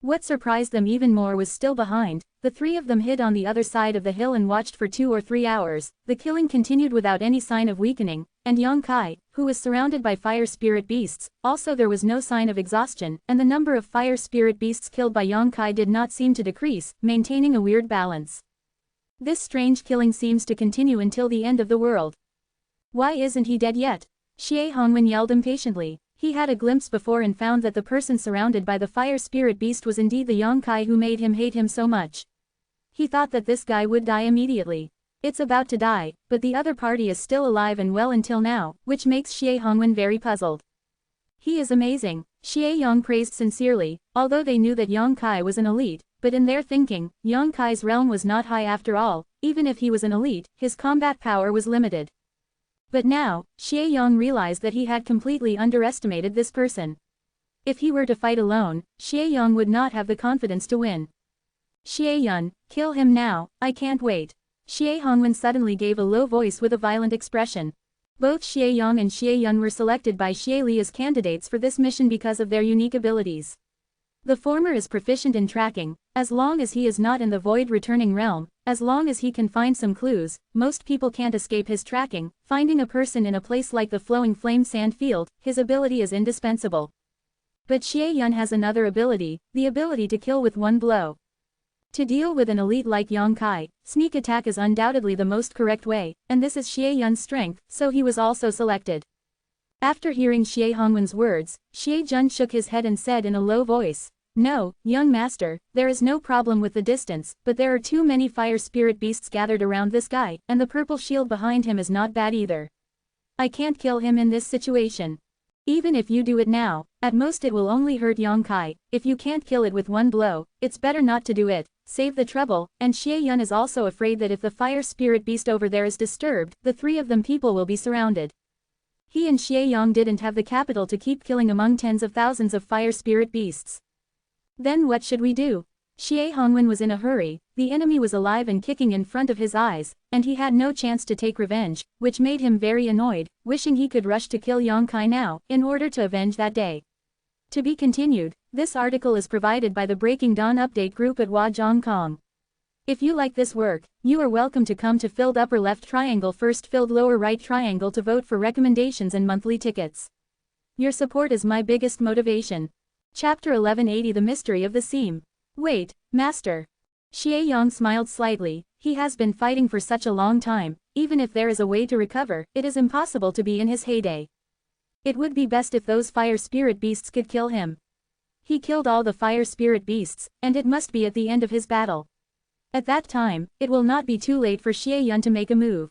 What surprised them even more was still behind. The three of them hid on the other side of the hill and watched for 2 or 3 hours. The killing continued without any sign of weakening, and Yang Kai, who was surrounded by fire spirit beasts, also there was no sign of exhaustion, and the number of fire spirit beasts killed by Yang Kai did not seem to decrease, maintaining a weird balance. This strange killing seems to continue until the end of the world. Why isn't he dead yet? Xie Hongwen yelled impatiently. He had a glimpse before and found that the person surrounded by the fire spirit beast was indeed the Yang Kai who made him hate him so much. He thought that this guy would die immediately. It's about to die, but the other party is still alive and well until now, which makes Xie Hongwen very puzzled. He is amazing, Xie Yang praised sincerely, although they knew that Yang Kai was an elite, but in their thinking, Yang Kai's realm was not high after all. Even if he was an elite, his combat power was limited. But now, Xie Yang realized that he had completely underestimated this person. If he were to fight alone, Xie Yang would not have the confidence to win. Xie Yun, kill him now, I can't wait. Xie Hongwen suddenly gave a low voice with a violent expression. Both Xie Yang and Xie Yun were selected by Xie Li as candidates for this mission because of their unique abilities. The former is proficient in tracking, as long as he is not in the void returning realm, as long as he can find some clues, most people can't escape his tracking. Finding a person in a place like the flowing flame sand field, his ability is indispensable. But Xie Yun has another ability, the ability to kill with one blow. To deal with an elite like Yang Kai, sneak attack is undoubtedly the most correct way, and this is Xie Yun's strength, so he was also selected. After hearing Xie Hongwen's words, Xie Jun shook his head and said in a low voice, "No, young master, there is no problem with the distance, but there are too many fire spirit beasts gathered around this guy, and the purple shield behind him is not bad either. I can't kill him in this situation. Even if you do it now, at most it will only hurt Yang Kai. If you can't kill it with one blow, it's better not to do it, save the trouble." And Xie Yun is also afraid that if the fire spirit beast over there is disturbed, the three of them people will be surrounded. He and Xie Yang didn't have the capital to keep killing among tens of thousands of fire spirit beasts. Then what should we do? Xie Hongwen was in a hurry, the enemy was alive and kicking in front of his eyes, and he had no chance to take revenge, which made him very annoyed, wishing he could rush to kill Yang Kai now, in order to avenge that day. To be continued, this article is provided by the Breaking Dawn update group at Huazhongkong. If you like this work, you are welcome to come to filled upper left triangle first filled lower right triangle to vote for recommendations and monthly tickets. Your support is my biggest motivation. Chapter 1180 The Mystery of the Seam. Wait, Master. Xie Yang smiled slightly. He has been fighting for such a long time, even if there is a way to recover, it is impossible to be in his heyday. It would be best if those fire spirit beasts could kill him. He killed all the fire spirit beasts, and it must be at the end of his battle. At that time, it will not be too late for Xie Yun to make a move.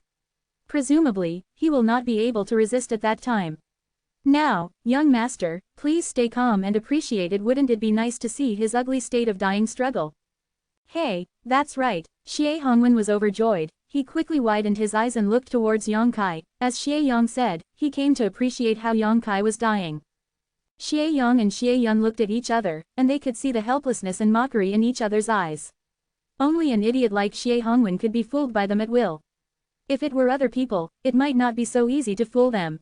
Presumably, he will not be able to resist at that time. Now, young master, please stay calm and appreciate it. Wouldn't it be nice to see his ugly state of dying struggle? Hey, that's right. Xie Hongwen was overjoyed. He quickly widened his eyes and looked towards Yang Kai. As Xie Yang said, he came to appreciate how Yang Kai was dying. Xie Yang and Xie Yun looked at each other, and they could see the helplessness and mockery in each other's eyes. Only an idiot like Xie Hongwen could be fooled by them at will. If it were other people, it might not be so easy to fool them.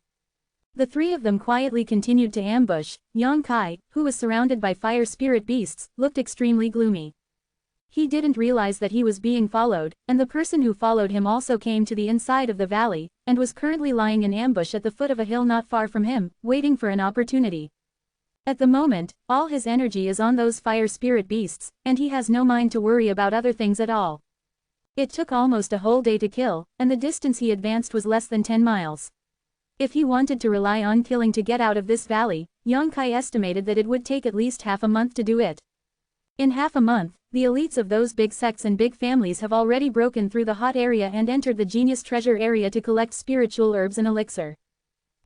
The three of them quietly continued to ambush. Yang Kai, who was surrounded by fire spirit beasts, looked extremely gloomy. He didn't realize that he was being followed, and the person who followed him also came to the inside of the valley, and was currently lying in ambush at the foot of a hill not far from him, waiting for an opportunity. At the moment, all his energy is on those fire spirit beasts, and he has no mind to worry about other things at all. It took almost a whole day to kill, and the distance he advanced was less than 10 miles. If he wanted to rely on killing to get out of this valley, Yang Kai estimated that it would take at least half a month to do it. In half a month, the elites of those big sects and big families have already broken through the hot area and entered the genius treasure area to collect spiritual herbs and elixir.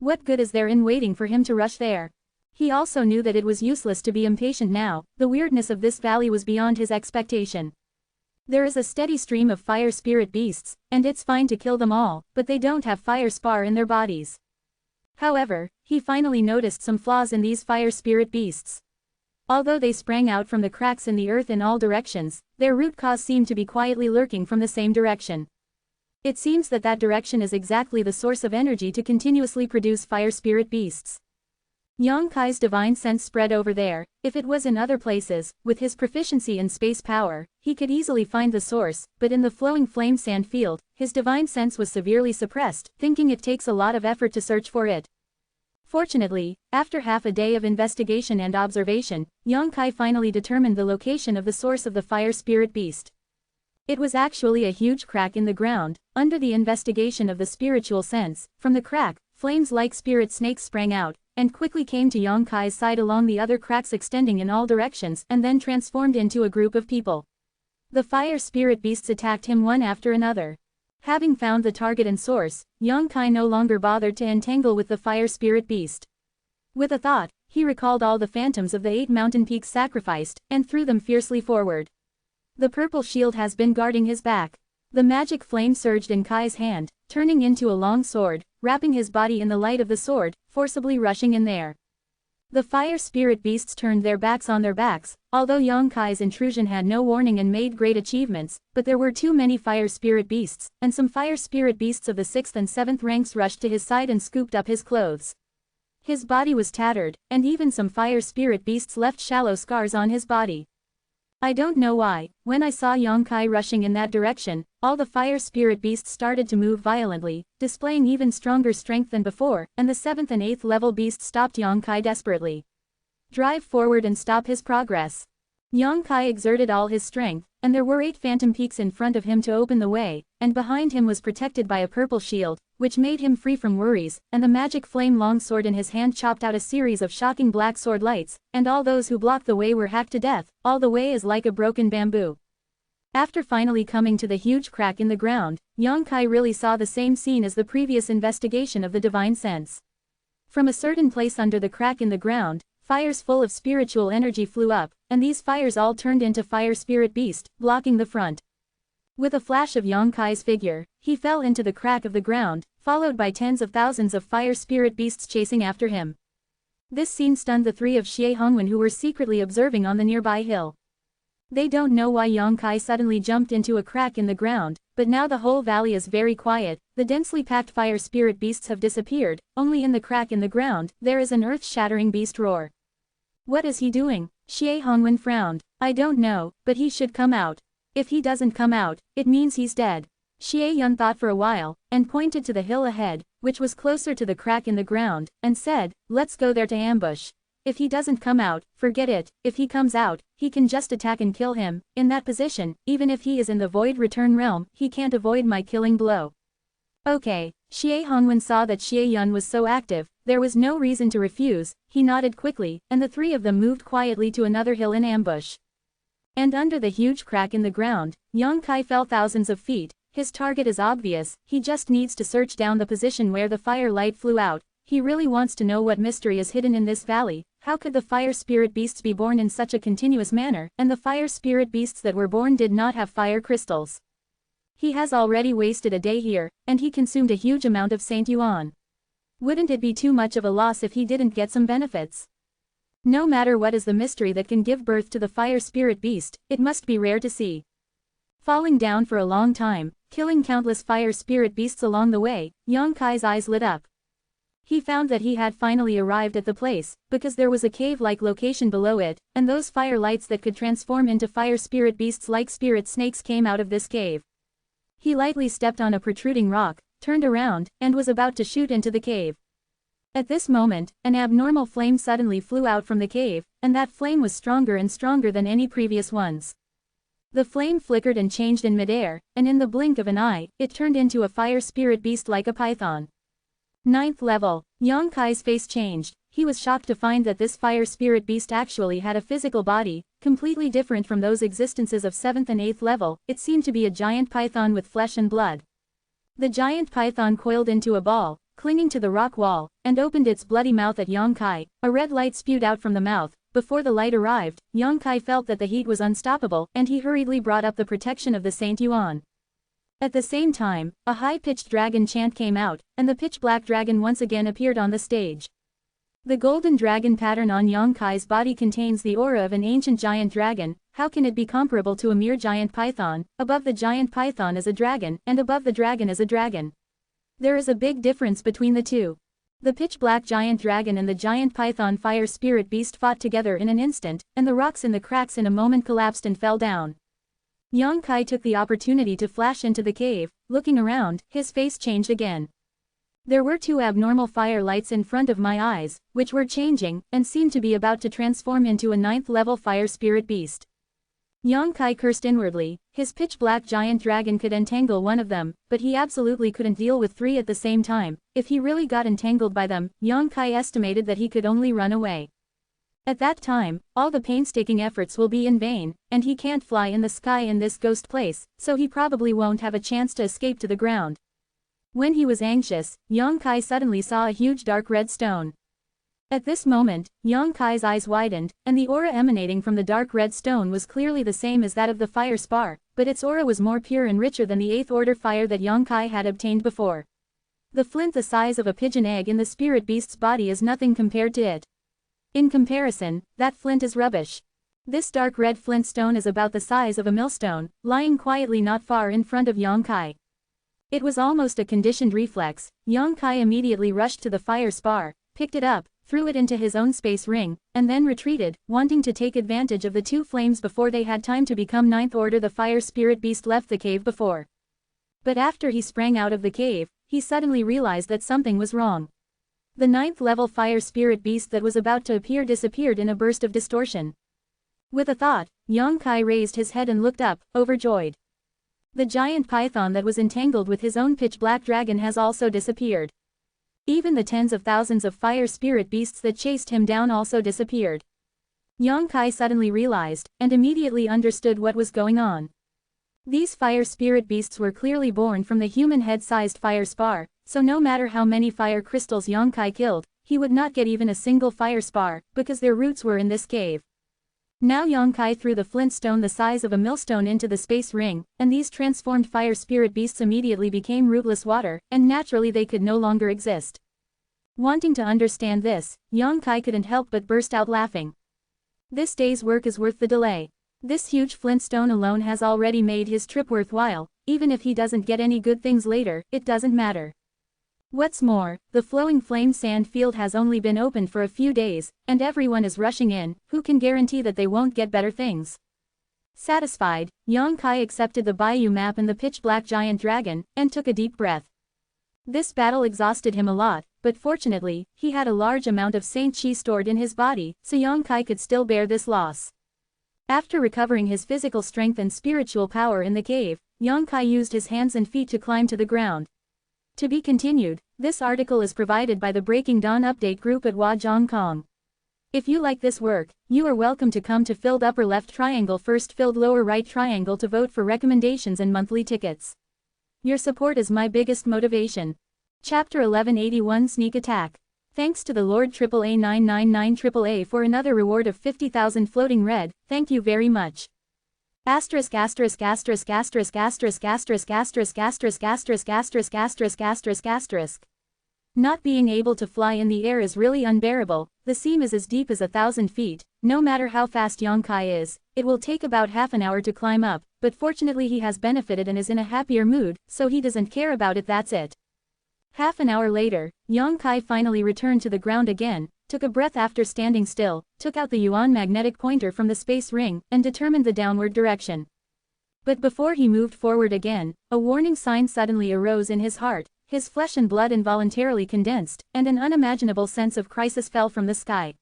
What good is there in waiting for him to rush there? He also knew that it was useless to be impatient now. The weirdness of this valley was beyond his expectation. There is a steady stream of fire spirit beasts, and it's fine to kill them all, but they don't have fire spar in their bodies. However, he finally noticed some flaws in these fire spirit beasts. Although they sprang out from the cracks in the earth in all directions, their root cause seemed to be quietly lurking from the same direction. It seems that that direction is exactly the source of energy to continuously produce fire spirit beasts. Yang Kai's divine sense spread over there. If it was in other places, with his proficiency in space power, he could easily find the source, but in the flowing flame sand field, his divine sense was severely suppressed, thinking it takes a lot of effort to search for it. Fortunately, after half a day of investigation and observation, Yang Kai finally determined the location of the source of the fire spirit beast. It was actually a huge crack in the ground. Under the investigation of the spiritual sense, from the crack, flames like spirit snakes sprang out, and quickly came to Yang Kai's side along the other cracks extending in all directions and then transformed into a group of people. The fire spirit beasts attacked him one after another. Having found the target and source, Yang Kai no longer bothered to entangle with the fire spirit beast. With a thought, he recalled all the phantoms of the 8 mountain peaks sacrificed, and threw them fiercely forward. The purple shield has been guarding his back. The magic flame surged in Kai's hand, turning into a long sword, wrapping his body in the light of the sword, forcibly rushing in there. The fire spirit beasts turned their backs on their backs, although Yang Kai's intrusion had no warning and made great achievements, but there were too many fire spirit beasts, and some fire spirit beasts of the 6th and 7th ranks rushed to his side and scooped up his clothes. His body was tattered, and even some fire spirit beasts left shallow scars on his body. I don't know why, when I saw Yang Kai rushing in that direction, all the fire spirit beasts started to move violently, displaying even stronger strength than before, and the 7th and 8th level beasts stopped Yang Kai desperately. Drive forward and stop his progress. Yang Kai exerted all his strength, and there were 8 phantom peaks in front of him to open the way, and behind him was protected by a purple shield, which made him free from worries, and the magic flame long sword in his hand chopped out a series of shocking black sword lights, and all those who blocked the way were hacked to death. All the way is like a broken bamboo. After finally coming to the huge crack in the ground, Yang Kai really saw the same scene as the previous investigation of the divine sense. From a certain place under the crack in the ground, fires full of spiritual energy flew up, and these fires all turned into fire spirit beast, blocking the front. With a flash of Yang Kai's figure, he fell into the crack of the ground, followed by tens of thousands of fire spirit beasts chasing after him. This scene stunned the 3 of Xie Hongwen who were secretly observing on the nearby hill. They don't know why Yang Kai suddenly jumped into a crack in the ground, but now the whole valley is very quiet, the densely packed fire spirit beasts have disappeared, only in the crack in the ground, there is an earth-shattering beast roar. What is he doing? Xie Hongwen frowned. I don't know, but he should come out. If he doesn't come out, it means he's dead. Xie Yun thought for a while, and pointed to the hill ahead, which was closer to the crack in the ground, and said, let's go there to ambush. If he doesn't come out, forget it. If he comes out, he can just attack and kill him. In that position, even if he is in the void return realm, he can't avoid my killing blow. Okay. Xie Hongwen saw that Xie Yun was so active, there was no reason to refuse. He nodded quickly, and the 3 of them moved quietly to another hill in ambush. And under the huge crack in the ground, Yang Kai fell thousands of feet. His target is obvious, he just needs to search down the position where the fire light flew out. He really wants to know what mystery is hidden in this valley. How could the fire spirit beasts be born in such a continuous manner, and the fire spirit beasts that were born did not have fire crystals? He has already wasted a day here, and he consumed a huge amount of Saint Yuan. Wouldn't it be too much of a loss if he didn't get some benefits? No matter what is the mystery that can give birth to the fire spirit beast, it must be rare to see. Falling down for a long time, killing countless fire spirit beasts along the way, Yang Kai's eyes lit up. He found that he had finally arrived at the place, because there was a cave-like location below it, and those fire lights that could transform into fire spirit beasts like spirit snakes came out of this cave. He lightly stepped on a protruding rock, turned around, and was about to shoot into the cave. At this moment, an abnormal flame suddenly flew out from the cave, and that flame was stronger and stronger than any previous ones. The flame flickered and changed in midair, and in the blink of an eye, it turned into a fire spirit beast like a python. 9th level. Yang Kai's face changed. He was shocked to find that this fire spirit beast actually had a physical body, completely different from those existences of 7th and 8th level. It seemed to be a giant python with flesh and blood. The giant python coiled into a ball, clinging to the rock wall, and opened its bloody mouth at Yang Kai. A red light spewed out from the mouth. Before the light arrived, Yang Kai felt that the heat was unstoppable, and he hurriedly brought up the protection of the Saint Yuan. At the same time, a high-pitched dragon chant came out, and the pitch-black dragon once again appeared on the stage. The golden dragon pattern on Yang Kai's body contains the aura of an ancient giant dragon. How can it be comparable to a mere giant python? Above the giant python is a dragon, and above the dragon is a dragon. There is a big difference between the two. The pitch-black giant dragon and the giant python fire spirit beast fought together in an instant, and the rocks in the cracks in a moment collapsed and fell down. Yang Kai took the opportunity to flash into the cave. Looking around, his face changed again. There were two abnormal fire lights in front of my eyes, which were changing, and seemed to be about to transform into a 9th-level fire spirit beast. Yang Kai cursed inwardly. His pitch-black giant dragon could entangle one of them, but he absolutely couldn't deal with 3 at the same time. If he really got entangled by them, Yang Kai estimated that he could only run away. At that time, all the painstaking efforts will be in vain, and he can't fly in the sky in this ghost place, so he probably won't have a chance to escape to the ground. When he was anxious, Yang Kai suddenly saw a huge dark red stone. At this moment, Yang Kai's eyes widened, and the aura emanating from the dark red stone was clearly the same as that of the fire spar, but its aura was more pure and richer than the 8th order fire that Yang Kai had obtained before. The flint the size of a pigeon egg in the spirit beast's body is nothing compared to it. In comparison, that flint is rubbish. This dark red flint stone is about the size of a millstone, lying quietly not far in front of Yang Kai. It was almost a conditioned reflex. Yang Kai immediately rushed to the fire spar, picked it up, threw it into his own space ring, and then retreated, wanting to take advantage of the 2 flames before they had time to become 9th order. The fire spirit beast left the cave before. But after he sprang out of the cave, he suddenly realized that something was wrong. The 9th level fire spirit beast that was about to appear disappeared in a burst of distortion. With a thought, Yang Kai raised his head and looked up, overjoyed. The giant python that was entangled with his own pitch-black dragon has also disappeared. Even the tens of thousands of fire spirit beasts that chased him down also disappeared. Yang Kai suddenly realized, and immediately understood what was going on. These fire spirit beasts were clearly born from the human head-sized fire spar, so no matter how many fire crystals Yang Kai killed, he would not get even a single fire spar, because their roots were in this cave. Now Yang Kai threw the flint stone the size of a millstone into the space ring, and these transformed fire spirit beasts immediately became rootless water, and naturally they could no longer exist. Wanting to understand this, Yang Kai couldn't help but burst out laughing. This day's work is worth the delay. This huge flint stone alone has already made his trip worthwhile. Even if he doesn't get any good things later, it doesn't matter. What's more, the flowing flame sand field has only been opened for a few days, and everyone is rushing in. Who can guarantee that they won't get better things? Satisfied, Yang Kai accepted the Bayou map and the pitch-black giant dragon, and took a deep breath. This battle exhausted him a lot, but fortunately, he had a large amount of Saint Chi stored in his body, so Yang Kai could still bear this loss. After recovering his physical strength and spiritual power in the cave, Yang Kai used his hands and feet to climb to the ground. To be continued. This article is provided by the Breaking Dawn Update group at Wajong. If you like this work, you are welcome to come to filled upper left triangle first filled lower right triangle to vote for recommendations and monthly tickets. Your support is my biggest motivation. Chapter 1181 Sneak Attack. Thanks to the Lord AAA999 AAA for another reward of 50,000 floating red, thank you very much. Asterisk asterisk asterisk asterisk asterisk asterisk asterisk asterisk asterisk asterisk asterisk asterisk asterisk. Not being able to fly in the air is really unbearable. The seam is as deep as 1,000 feet. No matter how fast Yang Kai is, it will take about half an hour to climb up, but fortunately he has benefited and is in a happier mood, so he doesn't care about it. That's it. Half an hour later, Yang Kai finally returned to the ground again, took a breath after standing still, took out the Yuan magnetic pointer from the space ring, and determined the downward direction. But before he moved forward again, a warning sign suddenly arose in his heart. His flesh and blood involuntarily condensed, and an unimaginable sense of crisis fell from the sky.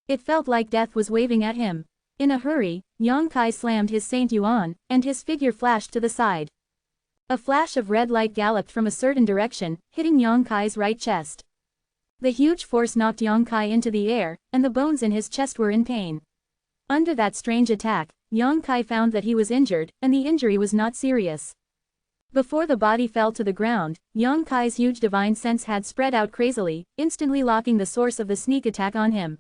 It felt like death was waving at him. In a hurry, Yang Kai slammed his Saint Yuan, and his figure flashed to the side. A flash of red light galloped from a certain direction, hitting Yang Kai's right chest. The huge force knocked Yang Kai into the air, and the bones in his chest were in pain. Under that strange attack, Yang Kai found that he was injured, and the injury was not serious. Before the body fell to the ground, Yang Kai's huge divine sense had spread out crazily, instantly locking the source of the sneak attack on him.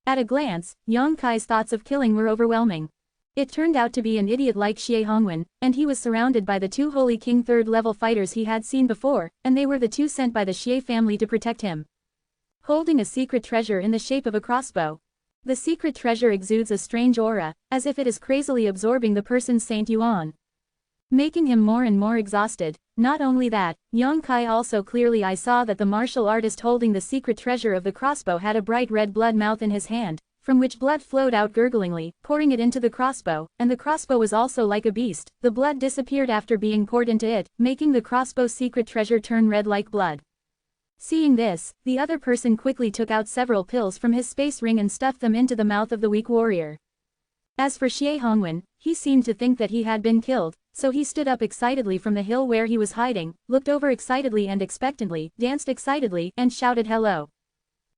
At a glance, Yang Kai's thoughts of killing were overwhelming. It turned out to be an idiot like Xie Hongwen, and he was surrounded by the 2 Holy King 3rd level fighters he had seen before, and they were the 2 sent by the Xie family to protect him. Holding a secret treasure in the shape of a crossbow. The secret treasure exudes a strange aura, as if it is crazily absorbing the person's Saint Yuan, making him more and more exhausted. Not only that, Yang Kai also clearly I saw that the martial artist holding the secret treasure of the crossbow had a bright red blood mouth in his hand, from which blood flowed out gurglingly, pouring it into the crossbow, and the crossbow was also like a beast. The blood disappeared after being poured into it, making the crossbow's secret treasure turn red like blood. Seeing this, the other person quickly took out several pills from his space ring and stuffed them into the mouth of the weak warrior. As for Xie Hongwen, he seemed to think that he had been killed, so he stood up excitedly from the hill where he was hiding, looked over excitedly and expectantly, danced excitedly, and shouted hello.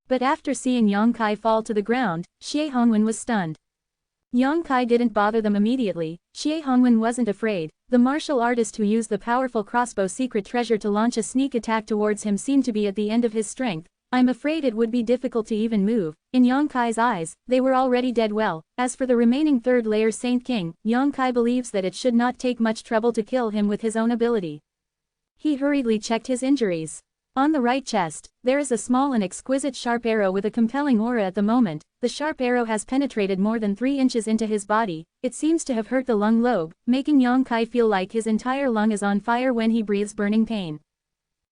But after seeing Yang Kai fall to the ground, Xie Hongwen was stunned. Yang Kai didn't bother them immediately. Xie Hongwen wasn't afraid. The martial artist who used the powerful crossbow secret treasure to launch a sneak attack towards him seemed to be at the end of his strength. I'm afraid it would be difficult to even move. In Yang Kai's eyes, they were already dead well. As for the remaining third-layer Saint King, Yang Kai believes that it should not take much trouble to kill him with his own ability. He hurriedly checked his injuries. On the right chest, there is a small and exquisite sharp arrow with a compelling aura at the moment. The sharp arrow has penetrated more than 3 inches into his body. It seems to have hurt the lung lobe, making Yang Kai feel like his entire lung is on fire when he breathes burning pain.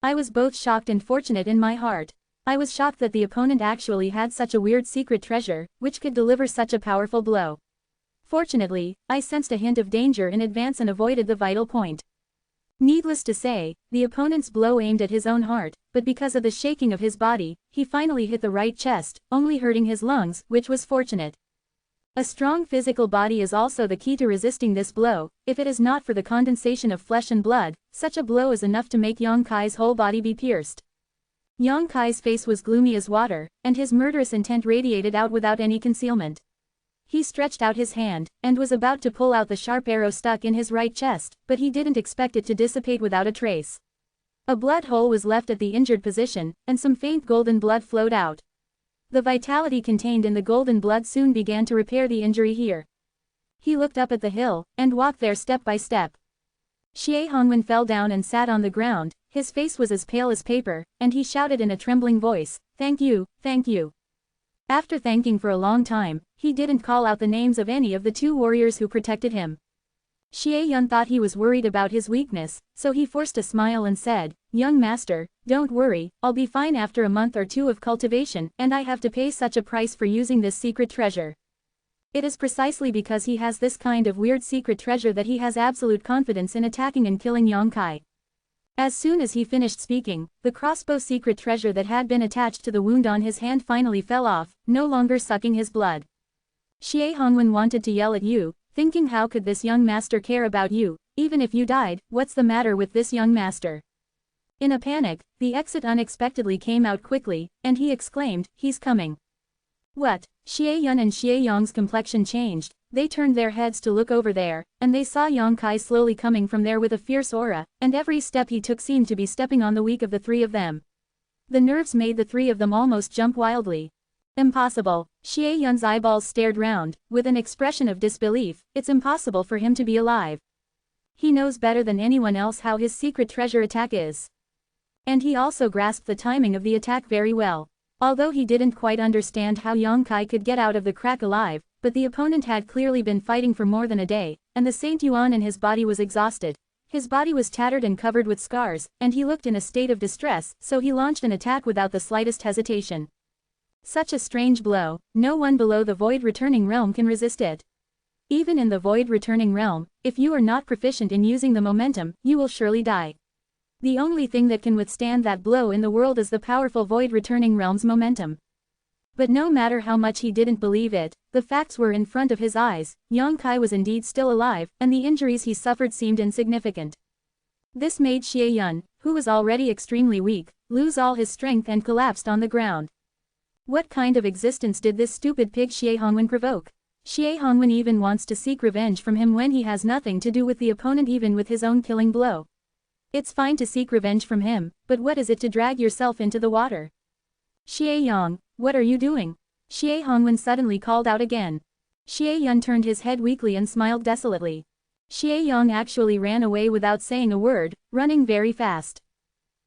I was both shocked and fortunate in my heart. I was shocked that the opponent actually had such a weird secret treasure, which could deliver such a powerful blow. Fortunately, I sensed a hint of danger in advance and avoided the vital point. Needless to say, the opponent's blow aimed at his own heart, but because of the shaking of his body, he finally hit the right chest, only hurting his lungs, which was fortunate. A strong physical body is also the key to resisting this blow. If it is not for the condensation of flesh and blood, such a blow is enough to make Yang Kai's whole body be pierced. Yang Kai's face was gloomy as water, and his murderous intent radiated out without any concealment. He stretched out his hand, and was about to pull out the sharp arrow stuck in his right chest, but he didn't expect it to dissipate without a trace. A blood hole was left at the injured position, and some faint golden blood flowed out. The vitality contained in the golden blood soon began to repair the injury here. He looked up at the hill, and walked there step by step. Xie Hongwen fell down and sat on the ground. His face was as pale as paper, and he shouted in a trembling voice, "Thank you, thank you." After thanking for a long time, he didn't call out the names of any of the 2 warriors who protected him. Xie Yun thought he was worried about his weakness, so he forced a smile and said, "Young master, don't worry, I'll be fine after a month or 2 of cultivation, and I have to pay such a price for using this secret treasure." It is precisely because he has this kind of weird secret treasure that he has absolute confidence in attacking and killing Yang Kai. As soon as he finished speaking, the crossbow secret treasure that had been attached to the wound on his hand finally fell off, no longer sucking his blood. Xie Hongwen wanted to yell at you, thinking how could this young master care about you, even if you died, what's the matter with this young master? In a panic, the exit unexpectedly came out quickly, and he exclaimed, "He's coming." What? Xie Yun and Xie Yong's complexion changed. They turned their heads to look over there, and they saw Yang Kai slowly coming from there with a fierce aura, and every step he took seemed to be stepping on the weak of the 3 of them. The nerves made the 3 of them almost jump wildly. Impossible. Xie Yun's eyeballs stared round, with an expression of disbelief. It's impossible for him to be alive. He knows better than anyone else how his secret treasure attack is. And he also grasped the timing of the attack very well. Although he didn't quite understand how Yang Kai could get out of the crack alive, but the opponent had clearly been fighting for more than a day, and the Saint Yuan in his body was exhausted. His body was tattered and covered with scars, and he looked in a state of distress, so he launched an attack without the slightest hesitation. Such a strange blow, no one below the void returning realm can resist it. Even in the void returning realm, if you are not proficient in using the momentum, you will surely die. The only thing that can withstand that blow in the world is the powerful void returning realm's momentum. But no matter how much he didn't believe it, the facts were in front of his eyes. Yang Kai was indeed still alive, and the injuries he suffered seemed insignificant. This made Xie Yun, who was already extremely weak, lose all his strength and collapsed on the ground. What kind of existence did this stupid pig Xie Hongwen provoke? Xie Hongwen even wants to seek revenge from him when he has nothing to do with the opponent, even with his own killing blow. It's fine to seek revenge from him, but what is it to drag yourself into the water? Xie Yang, what are you doing? Xie Hongwen suddenly called out again. Xie Yun turned his head weakly and smiled desolately. Xie Yang actually ran away without saying a word, running very fast.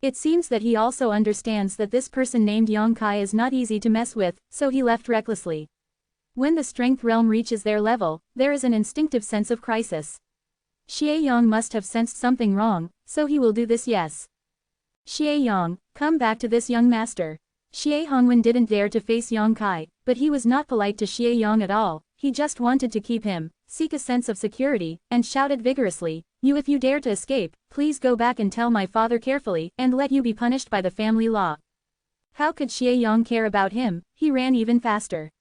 It seems that he also understands that this person named Yang Kai is not easy to mess with, so he left recklessly. When the strength realm reaches their level, there is an instinctive sense of crisis. Xie Yang must have sensed something wrong, so he will do this. Yes. Xie Yang, come back to this young master. Xie Hongwen didn't dare to face Yang Kai, but he was not polite to Xie Yang at all, he just wanted to keep him, seek a sense of security, and shouted vigorously, "You, if you dare to escape, please go back and tell my father carefully, and let you be punished by the family law." How could Xie Yang care about him? He ran even faster.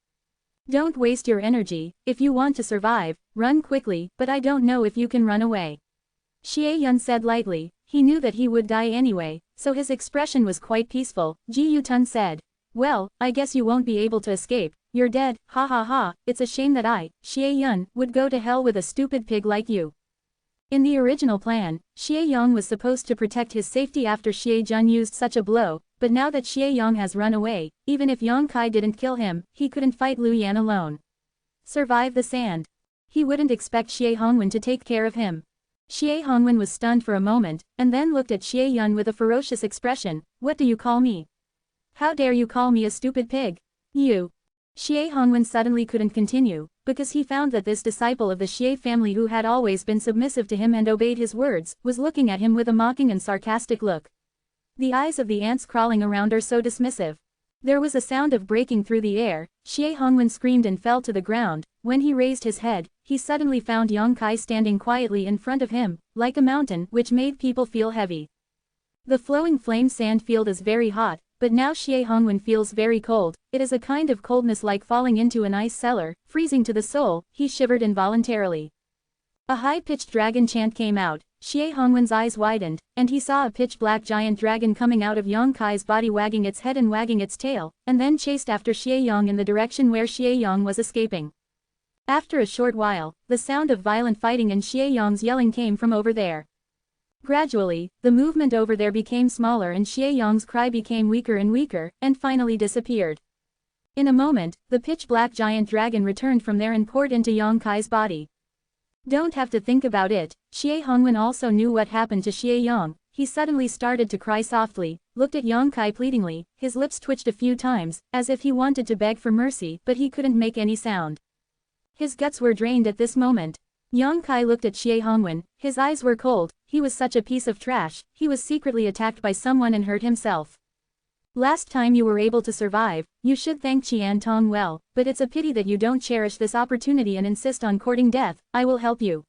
Don't waste your energy, if you want to survive, run quickly, but I don't know if you can run away. Xie Yun said lightly, he knew that he would die anyway, so his expression was quite peaceful. Ji Yutun said, "Well, I guess you won't be able to escape, you're dead, ha ha ha, it's a shame that I, Xie Yun, would go to hell with a stupid pig like you." In the original plan, Xie Yang was supposed to protect his safety after Xie Jun used such a blow, but now that Xie Yang has run away, even if Yang Kai didn't kill him, he couldn't fight Lu Yan alone. Survive the sand. He wouldn't expect Xie Hongwen to take care of him. Xie Hongwen was stunned for a moment, and then looked at Xie Yun with a ferocious expression. "What do you call me? How dare you call me a stupid pig? You." Xie Hongwen suddenly couldn't continue, because he found that this disciple of the Xie family who had always been submissive to him and obeyed his words, was looking at him with a mocking and sarcastic look. The eyes of the ants crawling around are so dismissive. There was a sound of breaking through the air, Xie Hongwen screamed and fell to the ground. When he raised his head, he suddenly found Yang Kai standing quietly in front of him, like a mountain, which made people feel heavy. The flowing flame sand field is very hot, but now Xie Hongwen feels very cold. It is a kind of coldness like falling into an ice cellar, freezing to the soul. He shivered involuntarily. A high-pitched dragon chant came out. Xie Hongwen's eyes widened, and he saw a pitch-black giant dragon coming out of Yang Kai's body, wagging its head and wagging its tail, and then chased after Xie Yang in the direction where Xie Yang was escaping. After a short while, the sound of violent fighting and Xie Yang's yelling came from over there. Gradually, the movement over there became smaller and Xie Yang's cry became weaker and weaker, and finally disappeared. In a moment, the pitch-black giant dragon returned from there and poured into Yang Kai's body. Don't have to think about it. Xie Hongwen also knew what happened to Xie Yang. He suddenly started to cry softly, looked at Yang Kai pleadingly, his lips twitched a few times, as if he wanted to beg for mercy, but he couldn't make any sound. His guts were drained at this moment. Yang Kai looked at Xie Hongwen, his eyes were cold. He was such a piece of trash, he was secretly attacked by someone and hurt himself. Last time you were able to survive, you should thank Qian Tong well, but it's a pity that you don't cherish this opportunity and insist on courting death. I will help you.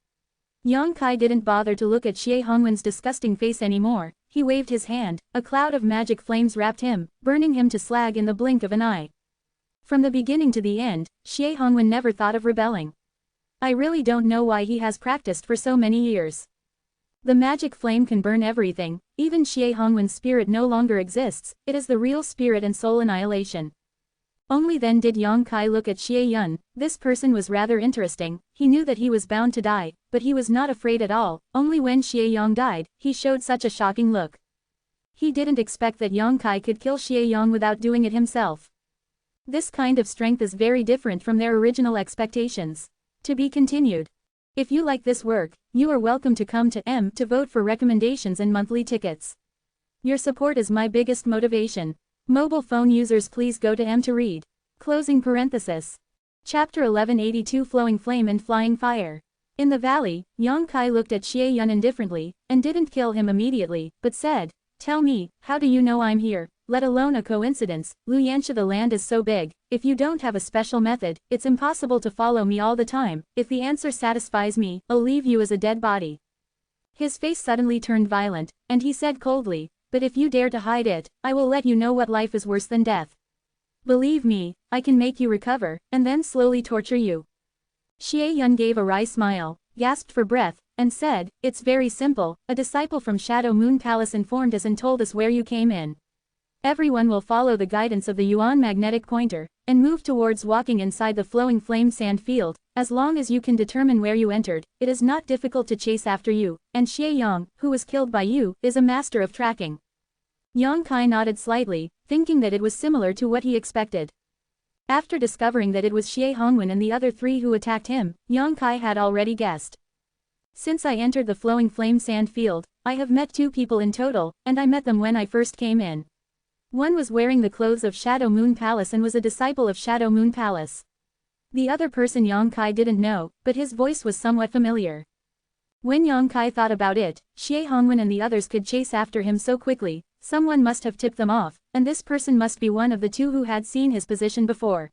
Yang Kai didn't bother to look at Xie Hongwen's disgusting face anymore. He waved his hand, a cloud of magic flames wrapped him, burning him to slag in the blink of an eye. From the beginning to the end, Xie Hongwen never thought of rebelling. I really don't know why he has practiced for so many years. The magic flame can burn everything, even Xie Hongwen's spirit no longer exists, it is the real spirit and soul annihilation. Only then did Yang Kai look at Xie Yun. This person was rather interesting. He knew that he was bound to die, but he was not afraid at all. Only when Xie Yang died, he showed such a shocking look. He didn't expect that Yang Kai could kill Xie Yang without doing it himself. This kind of strength is very different from their original expectations. To be continued. If you like this work, you are welcome to come to M to vote for recommendations and monthly tickets. Your support is my biggest motivation. Mobile phone users, please go to M to read. Closing parenthesis. Chapter 1182, Flowing Flame and Flying Fire. In the valley, Yang Kai looked at Xie Yun indifferently, and didn't kill him immediately, but said, "Tell me, how do you know I'm here? Let alone a coincidence, Lu Yansha, the land is so big, if you don't have a special method, it's impossible to follow me all the time. If the answer satisfies me, I'll leave you as a dead body." His face suddenly turned violent, and he said coldly, "But if you dare to hide it, I will let you know what life is worse than death. Believe me, I can make you recover, and then slowly torture you." Xie Yun gave a wry smile, gasped for breath, and said, "It's very simple. A disciple from Shadow Moon Palace informed us and told us where you came in. Everyone will follow the guidance of the Yuan magnetic pointer, and move towards walking inside the flowing flame sand field. As long as you can determine where you entered, it is not difficult to chase after you, and Xie Yang, who was killed by you, is a master of tracking." Yang Kai nodded slightly, thinking that it was similar to what he expected. After discovering that it was Xie Hongwen and the other three who attacked him, Yang Kai had already guessed. "Since I entered the flowing flame sand field, I have met 2 people in total, and I met them when I first came in. One was wearing the clothes of Shadow Moon Palace and was a disciple of Shadow Moon Palace. The other person Yang Kai didn't know, but his voice was somewhat familiar. When Yang Kai thought about it, Xie Hongwen and the others could chase after him so quickly, someone must have tipped them off, and this person must be one of the two who had seen his position before.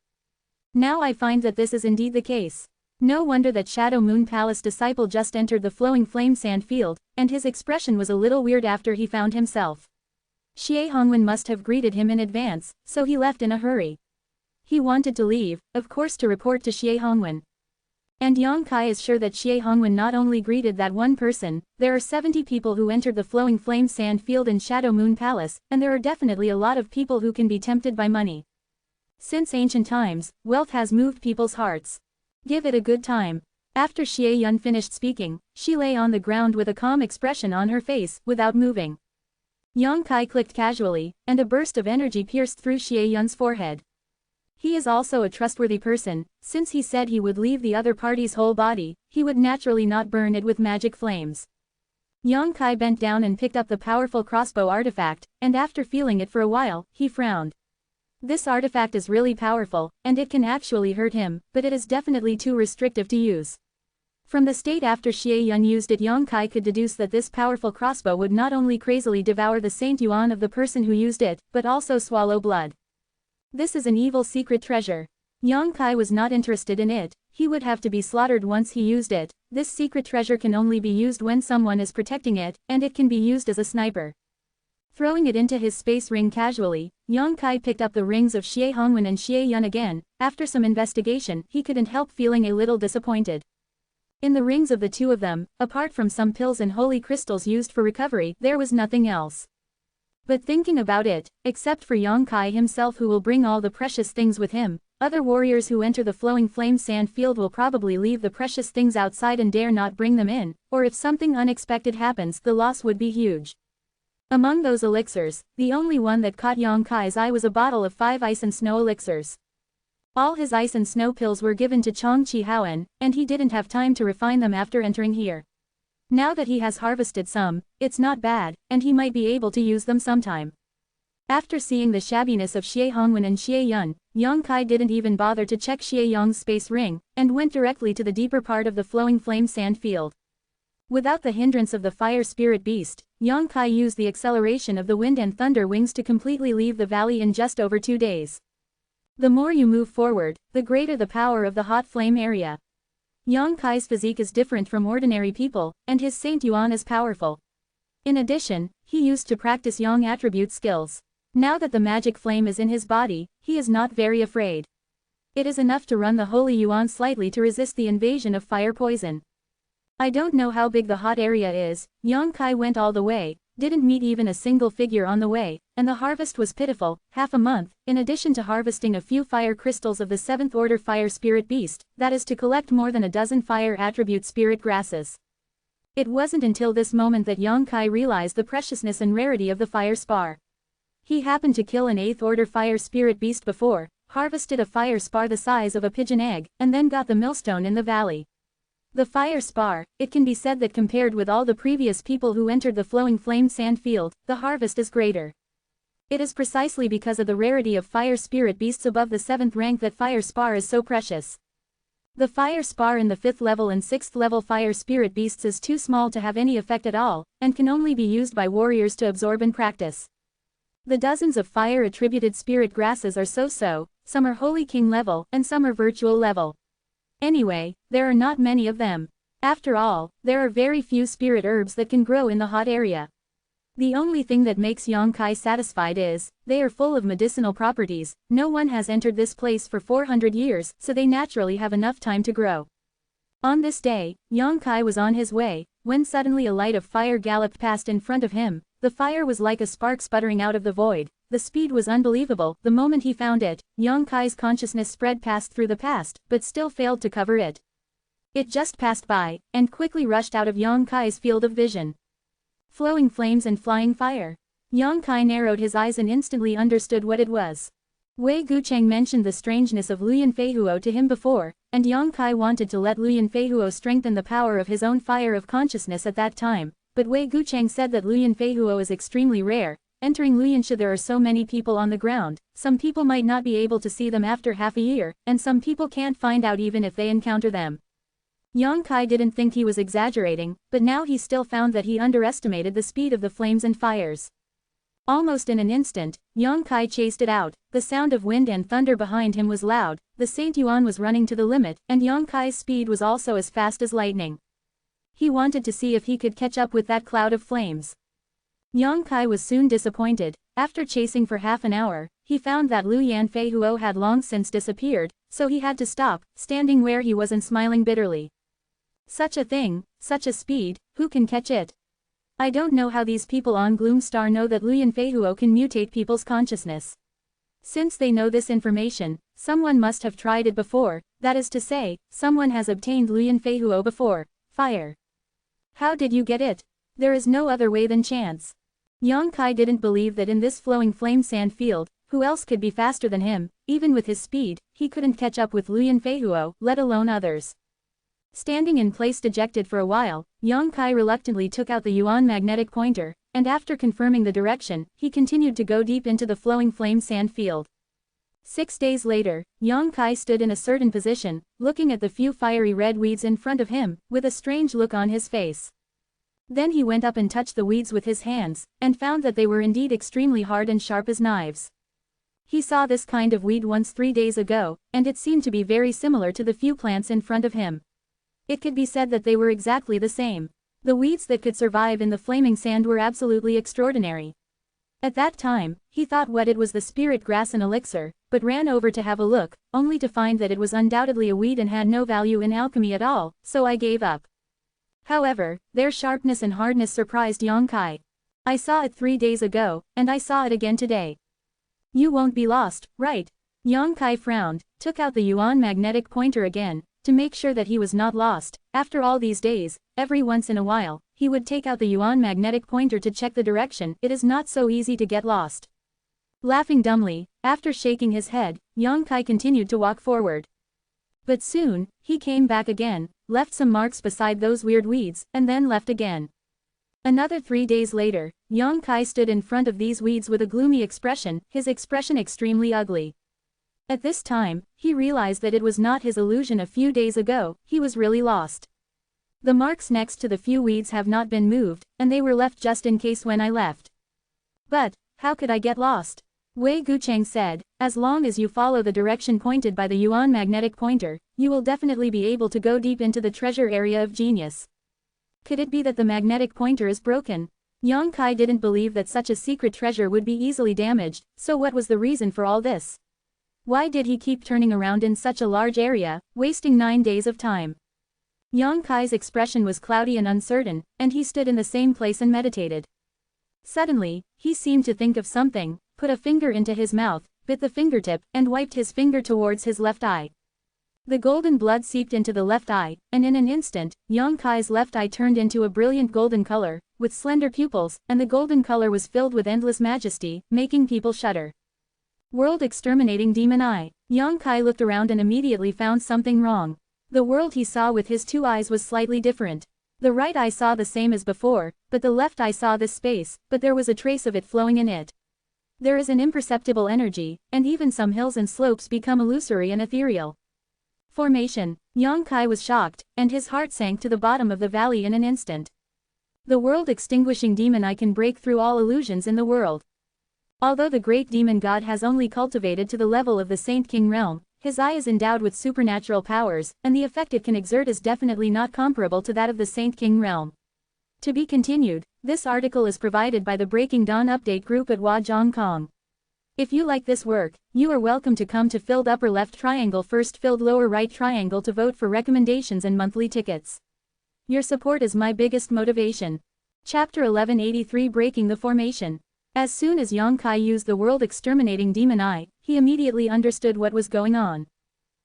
Now I find that this is indeed the case. No wonder that Shadow Moon Palace disciple just entered the flowing flame sand field, and his expression was a little weird after he found himself. Xie Hongwen must have greeted him in advance, so he left in a hurry. He wanted to leave, of course, to report to Xie Hongwen. And Yang Kai is sure that Xie Hongwen not only greeted that one person, there are 70 people who entered the flowing flame sand field in Shadow Moon Palace, and there are definitely a lot of people who can be tempted by money. Since ancient times, wealth has moved people's hearts. Give it a good time. After Xie Yun finished speaking, she lay on the ground with a calm expression on her face, without moving. Yang Kai clicked casually, and a burst of energy pierced through Xie Yun's forehead. He is also a trustworthy person, since he said he would leave the other party's whole body, he would naturally not burn it with magic flames. Yang Kai bent down and picked up the powerful crossbow artifact, and after feeling it for a while, he frowned. This artifact is really powerful, and it can actually hurt him, but it is definitely too restrictive to use. From the state after Xie Yun used it, Yang Kai could deduce that this powerful crossbow would not only crazily devour the Saint Yuan of the person who used it, but also swallow blood. This is an evil secret treasure. Yang Kai was not interested in it, he would have to be slaughtered once he used it. This secret treasure can only be used when someone is protecting it, and it can be used as a sniper. Throwing it into his space ring casually, Yang Kai picked up the rings of Xie Hongwen and Xie Yun again. After some investigation, he couldn't help feeling a little disappointed. In the rings of the two of them, apart from some pills and holy crystals used for recovery, there was nothing else. But thinking about it, except for Yang Kai himself who will bring all the precious things with him, other warriors who enter the flowing flame sand field will probably leave the precious things outside and dare not bring them in, or if something unexpected happens, the loss would be huge. Among those elixirs, the only one that caught Yang Kai's eye was a bottle of 5 ice and snow elixirs. All his ice and snow pills were given to Chong Chi Haoen, and he didn't have time to refine them after entering here. Now that he has harvested some, it's not bad, and he might be able to use them sometime. After seeing the shabbiness of Xie Hongwen and Xie Yun, Yang Kai didn't even bother to check Xie Yong's space ring, and went directly to the deeper part of the flowing flame sand field. Without the hindrance of the fire spirit beast, Yang Kai used the acceleration of the wind and thunder wings to completely leave the valley in just over 2 days. The more you move forward, the greater the power of the hot flame area. Yang Kai's physique is different from ordinary people, and his Saint Yuan is powerful. In addition, he used to practice Yang attribute skills. Now that the magic flame is in his body, he is not very afraid. It is enough to run the holy Yuan slightly to resist the invasion of fire poison. I don't know how big the hot area is. Yang Kai went all the way, didn't meet even a single figure on the way, and the harvest was pitiful, half a month, in addition to harvesting a few fire crystals of the 7th order fire spirit beast, that is to collect more than a dozen fire attribute spirit grasses. It wasn't until this moment that Yang Kai realized the preciousness and rarity of the fire spar. He happened to kill an 8th order fire spirit beast before, harvested a fire spar the size of a pigeon egg, and then got the millstone in the valley. The fire spar, it can be said that compared with all the previous people who entered the flowing flame sand field, the harvest is greater. It is precisely because of the rarity of fire spirit beasts above the 7th rank that fire spar is so precious. The fire spar in the 5th level and 6th level fire spirit beasts is too small to have any effect at all, and can only be used by warriors to absorb and practice. The dozens of fire attributed spirit grasses are so-so, some are holy king level, and some are virtual level. Anyway, there are not many of them. After all, there are very few spirit herbs that can grow in the hot area. The only thing that makes Yang Kai satisfied is, they are full of medicinal properties. No one has entered this place for 400 years, so they naturally have enough time to grow. On this day, Yang Kai was on his way, when suddenly a light of fire galloped past in front of him. The fire was like a spark sputtering out of the void. The speed was unbelievable. The moment he found it, Yang Kai's consciousness spread past through the past, but still failed to cover it. It just passed by, and quickly rushed out of Yang Kai's field of vision. Flowing flames and flying fire. Yang Kai narrowed his eyes and instantly understood what it was. Wei Gucheng mentioned the strangeness of Luyan Feihuo to him before, and Yang Kai wanted to let Luyan Feihuo strengthen the power of his own fire of consciousness at that time, but Wei Gucheng said that Luyan Feihuo is extremely rare. Entering Luyansha there are so many people on the ground, some people might not be able to see them after half a year, and some people can't find out even if they encounter them. Yang Kai didn't think he was exaggerating, but now he still found that he underestimated the speed of the flames and fires. Almost in an instant, Yang Kai chased it out, the sound of wind and thunder behind him was loud, the Saint Yuan was running to the limit, and Yang Kai's speed was also as fast as lightning. He wanted to see if he could catch up with that cloud of flames. Yang Kai was soon disappointed. After chasing for half an hour, he found that Lu Yanfei Huo had long since disappeared, so he had to stop, standing where he was and smiling bitterly. Such a thing, such a speed, who can catch it? I don't know how these people on Gloom Star know that Lu Yanfei Huo can mutate people's consciousness. Since they know this information, someone must have tried it before, that is to say, someone has obtained Lu Yanfei Huo before. Fire. How did you get it? There is no other way than chance. Yang Kai didn't believe that in this flowing flame sand field, who else could be faster than him. Even with his speed, he couldn't catch up with Lu Yanfei Huo, let alone others. Standing in place dejected for a while, Yang Kai reluctantly took out the Yuan magnetic pointer, and after confirming the direction, he continued to go deep into the flowing flame sand field. 6 days later, Yang Kai stood in a certain position, looking at the few fiery red weeds in front of him, with a strange look on his face. Then he went up and touched the weeds with his hands, and found that they were indeed extremely hard and sharp as knives. He saw this kind of weed once 3 days ago, and it seemed to be very similar to the few plants in front of him. It could be said that they were exactly the same. The weeds that could survive in the flaming sand were absolutely extraordinary. At that time, he thought what it was the spirit grass and elixir, but ran over to have a look, only to find that it was undoubtedly a weed and had no value in alchemy at all, so I gave up. However, their sharpness and hardness surprised Yang Kai. I saw it 3 days ago, and I saw it again today. You won't be lost, right? Yang Kai frowned, took out the Yuan magnetic pointer again, to make sure that he was not lost. After all these days, every once in a while, he would take out the Yuan magnetic pointer to check the direction. It is not so easy to get lost. Laughing dumbly, after shaking his head, Yang Kai continued to walk forward. But soon, he came back again, left some marks beside those weird weeds, and then left again. Another 3 days later, Yang Kai stood in front of these weeds with a gloomy expression, his expression extremely ugly. At this time, he realized that it was not his illusion a few days ago, he was really lost. The marks next to the few weeds have not been moved, and they were left just in case when I left. But, how could I get lost? Wei Gucheng said, as long as you follow the direction pointed by the Yuan magnetic pointer, you will definitely be able to go deep into the treasure area of genius. Could it be that the magnetic pointer is broken? Yang Kai didn't believe that such a secret treasure would be easily damaged, so what was the reason for all this? Why did he keep turning around in such a large area, wasting 9 days of time? Yang Kai's expression was cloudy and uncertain, and he stood in the same place and meditated. Suddenly, he seemed to think of something, put a finger into his mouth, bit the fingertip, and wiped his finger towards his left eye. The golden blood seeped into the left eye, and in an instant, Yang Kai's left eye turned into a brilliant golden color, with slender pupils, and the golden color was filled with endless majesty, making people shudder. World exterminating demon eye. Yang Kai looked around and immediately found something wrong. The world he saw with his 2 eyes was slightly different. The right eye saw the same as before, but the left eye saw this space, but there was a trace of it flowing in it. There is an imperceptible energy, and even some hills and slopes become illusory and ethereal. Formation. Yang Kai was shocked, and his heart sank to the bottom of the valley in an instant. The world-extinguishing demon eye can break through all illusions in the world. Although the great demon god has only cultivated to the level of the Saint King realm, his eye is endowed with supernatural powers, and the effect it can exert is definitely not comparable to that of the Saint King realm. To be continued. This article is provided by the Breaking Dawn Update group at Huazhongkong. If you like this work, you are welcome to come to filled upper left triangle first filled lower right triangle to vote for recommendations and monthly tickets. Your support is my biggest motivation. Chapter 1183 Breaking the Formation. As soon as Yang Kai used the world-exterminating demon eye, he immediately understood what was going on.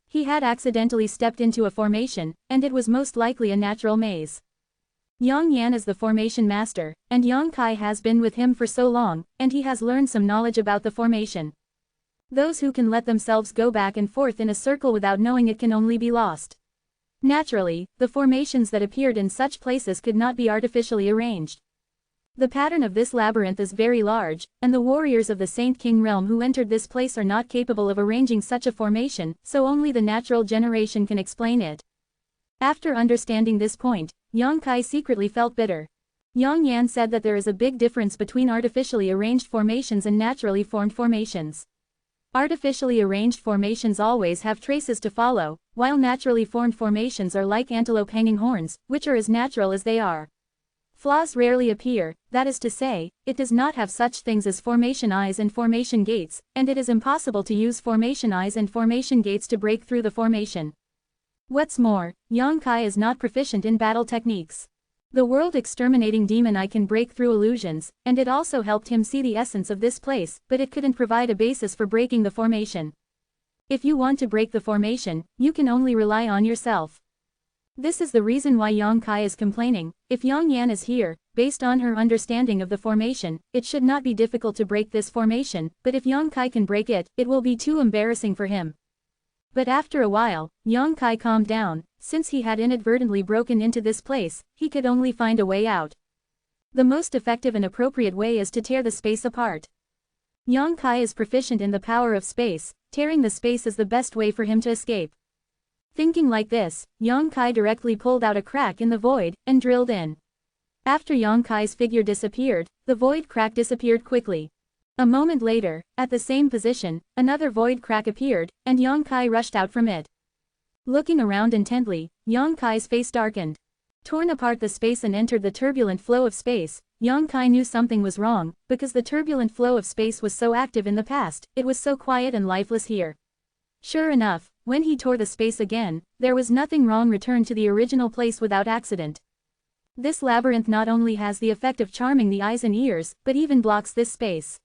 He had accidentally stepped into a formation, and it was most likely a natural maze. Yang Yan is the formation master, and Yang Kai has been with him for so long, and he has learned some knowledge about the formation. Those who can let themselves go back and forth in a circle without knowing it can only be lost. Naturally, the formations that appeared in such places could not be artificially arranged. The pattern of this labyrinth is very large, and the warriors of the Saint King realm who entered this place are not capable of arranging such a formation, so only the natural generation can explain it. After understanding this point, Yang Kai secretly felt bitter. Yang Yan said that there is a big difference between artificially arranged formations and naturally formed formations. Artificially arranged formations always have traces to follow, while naturally formed formations are like antelope hanging horns, which are as natural as they are. Flaws rarely appear, that is to say, it does not have such things as formation eyes and formation gates, and it is impossible to use formation eyes and formation gates to break through the formation. What's more, Yang Kai is not proficient in battle techniques. The world-exterminating demon eye can break through illusions, and it also helped him see the essence of this place, but it couldn't provide a basis for breaking the formation. If you want to break the formation, you can only rely on yourself. This is the reason why Yang Kai is complaining. If Yang Yan is here, based on her understanding of the formation, it should not be difficult to break this formation, but if Yang Kai can break it, it will be too embarrassing for him. But after a while, Yang Kai calmed down. Since he had inadvertently broken into this place, he could only find a way out. The most effective and appropriate way is to tear the space apart. Yang Kai is proficient in the power of space. Tearing the space is the best way for him to escape. Thinking like this, Yang Kai directly pulled out a crack in the void, and drilled in. After Yang Kai's figure disappeared, the void crack disappeared quickly. A moment later, at the same position, another void crack appeared, and Yang Kai rushed out from it. Looking around intently, Yang Kai's face darkened. Torn apart the space and entered the turbulent flow of space, Yang Kai knew something was wrong, because the turbulent flow of space was so active in the past, it was so quiet and lifeless here. Sure enough, when he tore the space again, there was nothing wrong, returned to the original place without accident. This labyrinth not only has the effect of charming the eyes and ears, but even blocks this space.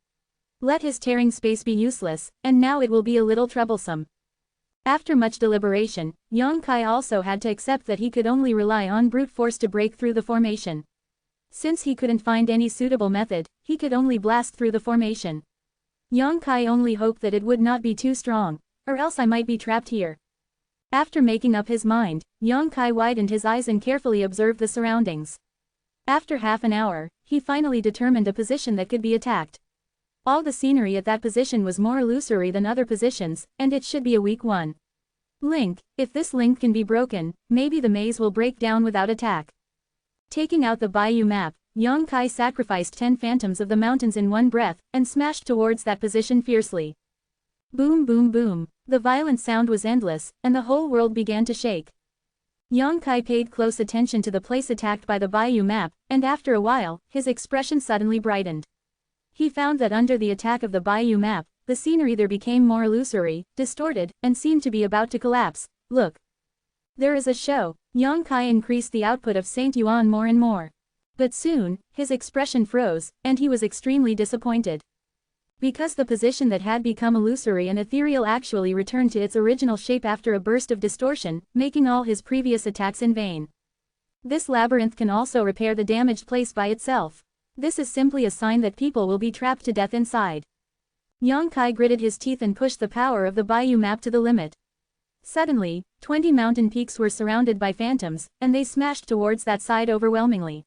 Let his tearing space be useless, and now it will be a little troublesome. After much deliberation, Yang Kai also had to accept that he could only rely on brute force to break through the formation. Since he couldn't find any suitable method, he could only blast through the formation. Yang Kai only hoped that it would not be too strong, or else I might be trapped here. After making up his mind, Yang Kai widened his eyes and carefully observed the surroundings. After half an hour, he finally determined a position that could be attacked. All the scenery at that position was more illusory than other positions, and it should be a weak one. Link, if this link can be broken, maybe the maze will break down without attack. Taking out the Bayou map, Yang Kai sacrificed 10 phantoms of the mountains in one breath, and smashed towards that position fiercely. Boom boom boom, the violent sound was endless, and the whole world began to shake. Yang Kai paid close attention to the place attacked by the Bayou map, and after a while, his expression suddenly brightened. He found that under the attack of the Bayou map, the scenery there became more illusory, distorted, and seemed to be about to collapse. Look! There is a show. Yang Kai increased the output of Saint Yuan more and more. But soon, his expression froze, and he was extremely disappointed. Because the position that had become illusory and ethereal actually returned to its original shape after a burst of distortion, making all his previous attacks in vain. This labyrinth can also repair the damaged place by itself. This is simply a sign that people will be trapped to death inside. Yang Kai gritted his teeth and pushed the power of the Bayou map to the limit. Suddenly, 20 mountain peaks were surrounded by phantoms, and they smashed towards that side overwhelmingly.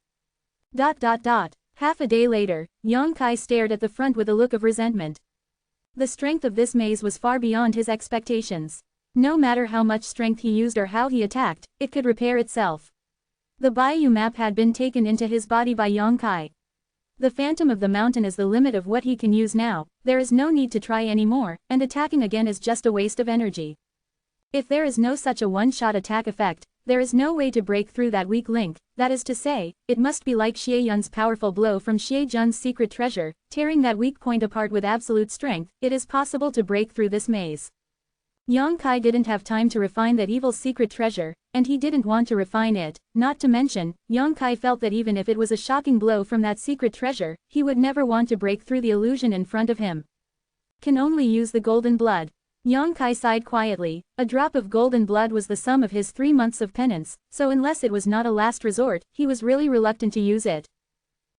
Half a day later, Yang Kai stared at the front with a look of resentment. The strength of this maze was far beyond his expectations. No matter how much strength he used or how he attacked, it could repair itself. The Bayou map had been taken into his body by Yang Kai. The phantom of the mountain is the limit of what he can use now. There is no need to try anymore, and attacking again is just a waste of energy. If there is no such a one-shot attack effect, there is no way to break through that weak link, that is to say, it must be like Xie Yun's powerful blow from Xie Jun's secret treasure, tearing that weak point apart with absolute strength. It is possible to break through this maze. Yang Kai didn't have time to refine that evil secret treasure, and he didn't want to refine it. Not to mention, Yang Kai felt that even if it was a shocking blow from that secret treasure, he would never want to break through the illusion in front of him. Can only use the golden blood. Yang Kai sighed quietly. A drop of golden blood was the sum of his 3 months of penance, so unless it was not a last resort, he was really reluctant to use it.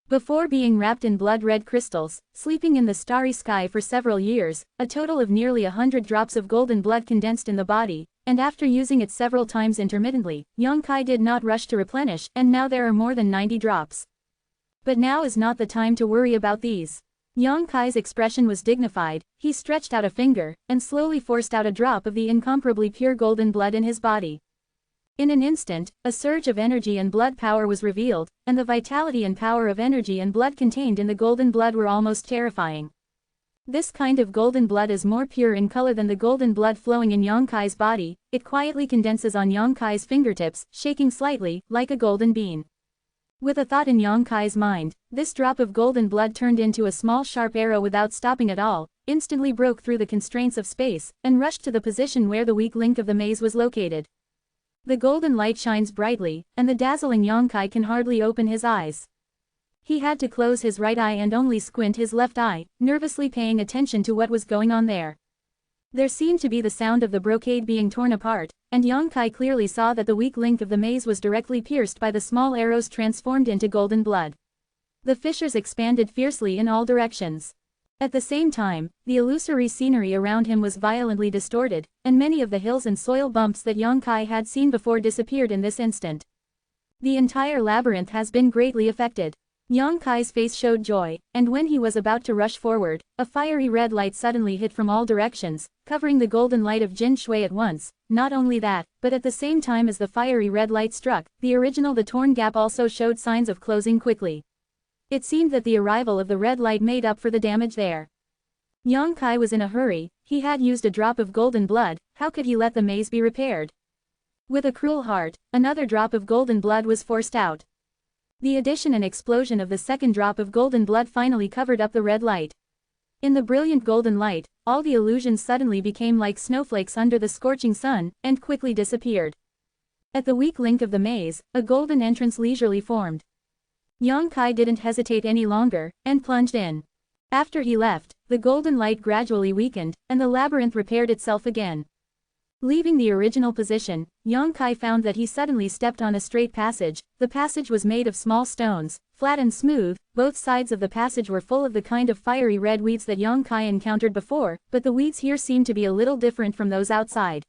Before being wrapped in blood-red crystals, sleeping in the starry sky for several years, a total of nearly 100 drops of golden blood condensed in the body, and after using it several times intermittently, Yang Kai did not rush to replenish, and now there are more than 90 drops. But now is not the time to worry about these. Yang Kai's expression was dignified. He stretched out a finger, and slowly forced out a drop of the incomparably pure golden blood in his body. In an instant, a surge of energy and blood power was revealed, and the vitality and power of energy and blood contained in the golden blood were almost terrifying. This kind of golden blood is more pure in color than the golden blood flowing in Yongkai's body. It quietly condenses on Yongkai's fingertips, shaking slightly, like a golden bean. With a thought in Yongkai's mind, this drop of golden blood turned into a small sharp arrow without stopping at all, instantly broke through the constraints of space, and rushed to the position where the weak link of the maze was located. The golden light shines brightly, and the dazzling Yongkai can hardly open his eyes. He had to close his right eye and only squint his left eye, nervously paying attention to what was going on there. There seemed to be the sound of the brocade being torn apart, and Yongkai clearly saw that the weak link of the maze was directly pierced by the small arrows transformed into golden blood. The fissures expanded fiercely in all directions. At the same time, the illusory scenery around him was violently distorted, and many of the hills and soil bumps that Yongkai had seen before disappeared in this instant. The entire labyrinth has been greatly affected. Yongkai's face showed joy, and when he was about to rush forward, a fiery red light suddenly hit from all directions, covering the golden light of Jin Shui at once. Not only that, but at the same time as the fiery red light struck, the torn gap also showed signs of closing quickly. It seemed that the arrival of the red light made up for the damage there. Yongkai was in a hurry. He had used a drop of golden blood. How could he let the maze be repaired? With a cruel heart, another drop of golden blood was forced out. The addition and explosion of the second drop of golden blood finally covered up the red light. In the brilliant golden light, all the illusions suddenly became like snowflakes under the scorching sun, and quickly disappeared. At the weak link of the maze, a golden entrance leisurely formed. Yongkai didn't hesitate any longer, and plunged in. After he left, the golden light gradually weakened, and the labyrinth repaired itself again. Leaving the original position, Yongkai found that he suddenly stepped on a straight passage. The passage was made of small stones, flat and smooth. Both sides of the passage were full of the kind of fiery red weeds that Yongkai encountered before, but the weeds here seemed to be a little different from those outside.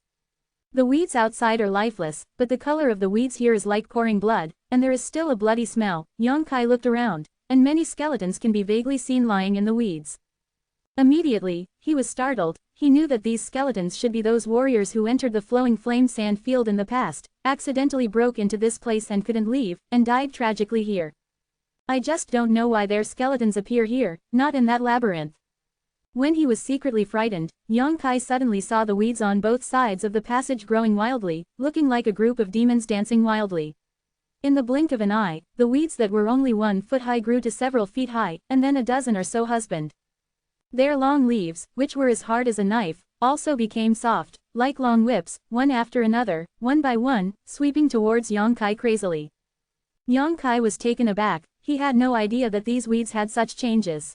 The weeds outside are lifeless, but the color of the weeds here is like pouring blood, and there is still a bloody smell. Yongkai looked around, and many skeletons can be vaguely seen lying in the weeds. Immediately, he was startled. He knew that these skeletons should be those warriors who entered the flowing flame sand field in the past, accidentally broke into this place and couldn't leave, and died tragically here. I just don't know why their skeletons appear here, not in that labyrinth. When he was secretly frightened, Yongkai suddenly saw the weeds on both sides of the passage growing wildly, looking like a group of demons dancing wildly. In the blink of an eye, the weeds that were only 1 foot high grew to several feet high, and then a dozen or so husband. Their long leaves, which were as hard as a knife, also became soft, like long whips, one after another, one by one, sweeping towards Yongkai crazily. Yongkai was taken aback. He had no idea that these weeds had such changes.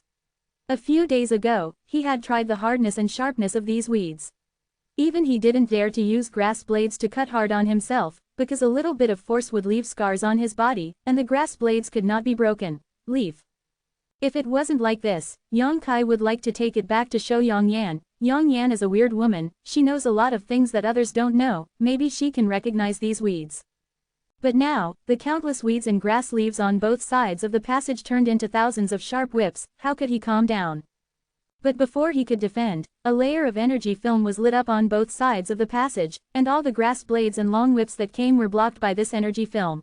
A few days ago, he had tried the hardness and sharpness of these weeds. Even he didn't dare to use grass blades to cut hard on himself, because a little bit of force would leave scars on his body, and the grass blades could not be broken. Leaf. If it wasn't like this, Yongkai would like to take it back to show Yongyan. Yongyan is a weird woman. She knows a lot of things that others don't know. Maybe she can recognize these weeds. But now, the countless weeds and grass leaves on both sides of the passage turned into thousands of sharp whips. How could he calm down? But before he could defend, a layer of energy film was lit up on both sides of the passage, and all the grass blades and long whips that came were blocked by this energy film.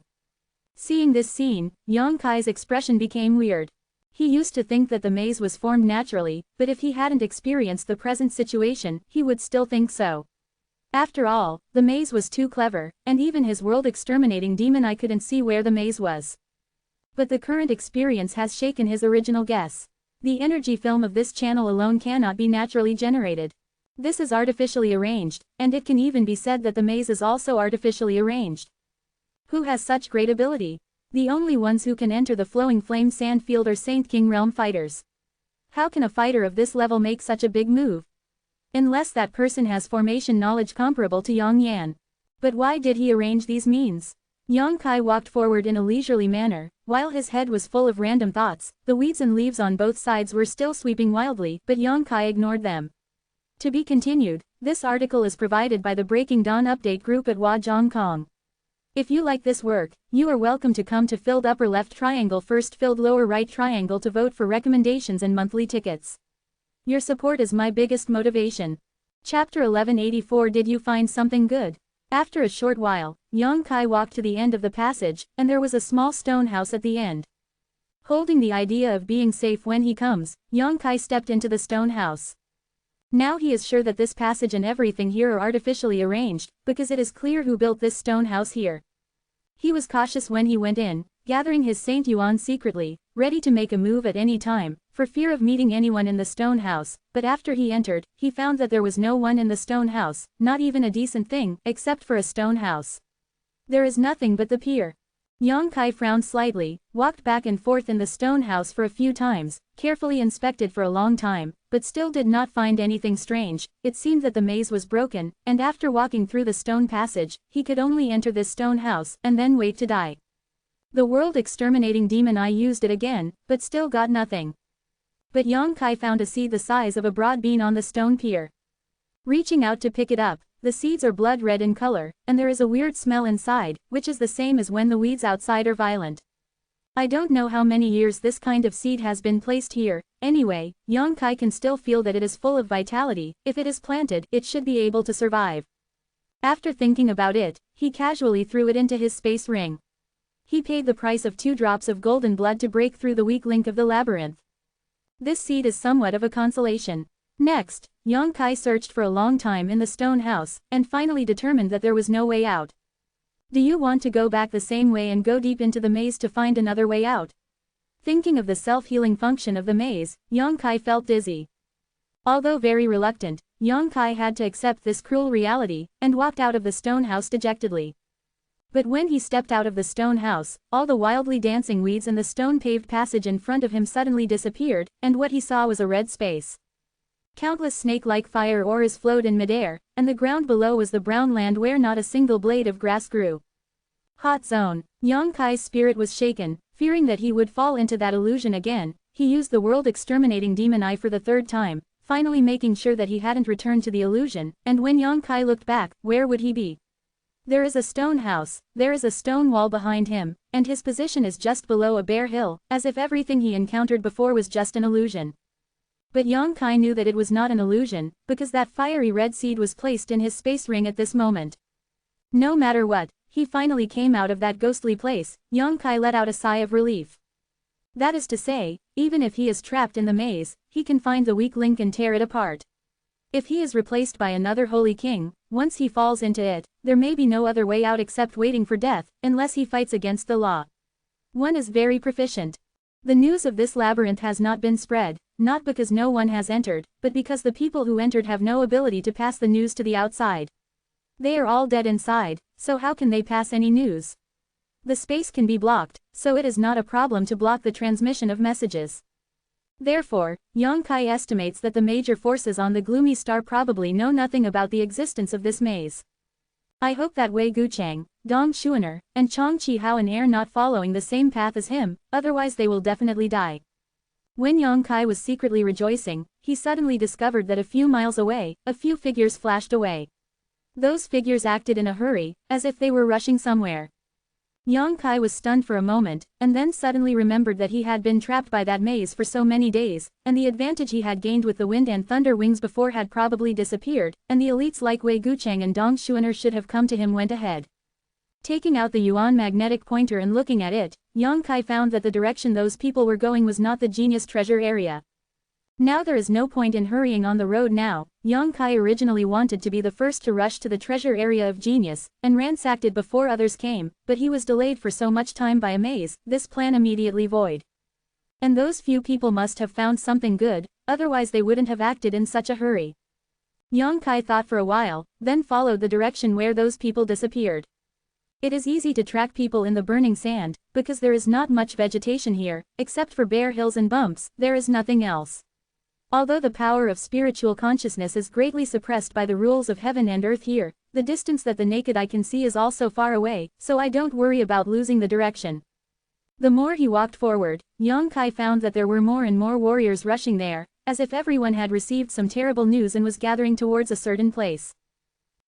Seeing this scene, Yongkai's expression became weird. He used to think that the maze was formed naturally, but if he hadn't experienced the present situation, he would still think so. After all, the maze was too clever, and even his world-exterminating demon eye couldn't see where the maze was. But the current experience has shaken his original guess. The energy film of this channel alone cannot be naturally generated. This is artificially arranged, and it can even be said that the maze is also artificially arranged. Who has such great ability? The only ones who can enter the flowing flame sand field are Saint King realm fighters. How can a fighter of this level make such a big move? Unless that person has formation knowledge comparable to Yongyan. But why did he arrange these means? Yongkai walked forward in a leisurely manner, while his head was full of random thoughts. The weeds and leaves on both sides were still sweeping wildly, but Yongkai ignored them. To be continued. This article is provided by the Breaking Dawn Update group at Wajong. If you like this work, you are welcome to come to filled upper left triangle first filled lower right triangle to vote for recommendations and monthly tickets. Your support is my biggest motivation. Chapter 1184. Did you find something good? After a short while, Yang Kai walked to the end of the passage, and there was a small stone house at the end. Holding the idea of being safe when he comes, Yang Kai stepped into the stone house. Now he is sure that this passage and everything here are artificially arranged, because it is clear who built this stone house here. He was cautious when he went in, gathering his Saint Yuan secretly, ready to make a move at any time, for fear of meeting anyone in the stone house, but after he entered, he found that there was no one in the stone house, not even a decent thing, except for a stone house. There is nothing but the pier. Yang Kai frowned slightly, walked back and forth in the stone house for a few times, carefully inspected for a long time, but still did not find anything strange. It seemed that the maze was broken, and after walking through the stone passage, he could only enter this stone house, and then wait to die. The world-exterminating demon eye used it again, but still got nothing. But Yang Kai found a seed the size of a broad bean on the stone pier. Reaching out to pick it up, the seeds are blood red in color, and there is a weird smell inside, which is the same as when the weeds outside are violent. I don't know how many years this kind of seed has been placed here. Anyway, Yang Kai can still feel that it is full of vitality. If it is planted, it should be able to survive. After thinking about it, he casually threw it into his space ring. He paid the price of 2 drops of golden blood to break through the weak link of the labyrinth. This seed is somewhat of a consolation. Next, Yang Kai searched for a long time in the stone house, and finally determined that there was no way out. Do you want to go back the same way and go deep into the maze to find another way out? Thinking of the self-healing function of the maze, Yang Kai felt dizzy. Although very reluctant, Yang Kai had to accept this cruel reality, and walked out of the stone house dejectedly. But when he stepped out of the stone house, all the wildly dancing weeds in the stone-paved passage in front of him suddenly disappeared, and what he saw was a red space. Countless snake-like fire auras flowed in midair, and the ground below was the brown land where not a single blade of grass grew. Hot zone. Yang Kai's spirit was shaken, fearing that he would fall into that illusion again. He used the world-exterminating demon eye for the 3rd time, finally making sure that he hadn't returned to the illusion, and when Yang Kai looked back, where would he be? There is a stone house, there is a stone wall behind him, and his position is just below a bare hill, as if everything he encountered before was just an illusion. But Yang Kai knew that it was not an illusion, because that fiery red seed was placed in his space ring at this moment. No matter what, he finally came out of that ghostly place. Yang Kai let out a sigh of relief. That is to say, even if he is trapped in the maze, he can find the weak link and tear it apart. If he is replaced by another holy king, once he falls into it, there may be no other way out except waiting for death, unless he fights against the law. One is very proficient. The news of this labyrinth has not been spread, not because no one has entered, but because the people who entered have no ability to pass the news to the outside. They are all dead inside, so how can they pass any news? The space can be blocked, so it is not a problem to block the transmission of messages. Therefore, Yang Kai estimates that the major forces on the gloomy star probably know nothing about the existence of this maze. I hope that Wei Guchang, Dong Xuaner, and Chong Chi Hao and are not following the same path as him, otherwise they will definitely die. When Yang Kai was secretly rejoicing, he suddenly discovered that a few miles away, a few figures flashed away. Those figures acted in a hurry, as if they were rushing somewhere. Yang Kai was stunned for a moment, and then suddenly remembered that he had been trapped by that maze for so many days, and the advantage he had gained with the wind and thunder wings before had probably disappeared, and the elites like Wei Guchang and Dong Xuaner should have come to him went ahead. Taking out the Yuan magnetic pointer and looking at it, Yang Kai found that the direction those people were going was not the genius treasure area. Now there is no point in hurrying on the road now. Yang Kai originally wanted to be the first to rush to the treasure area of genius, and ransacked it before others came, but he was delayed for so much time by a maze, this plan immediately void. And those few people must have found something good, otherwise they wouldn't have acted in such a hurry. Yang Kai thought for a while, then followed the direction where those people disappeared. It is easy to track people in the burning sand, because there is not much vegetation here, except for bare hills and bumps, there is nothing else. Although the power of spiritual consciousness is greatly suppressed by the rules of heaven and earth here, the distance that the naked eye can see is also far away, so I don't worry about losing the direction. The more he walked forward, Yang Kai found that there were more and more warriors rushing there, as if everyone had received some terrible news and was gathering towards a certain place.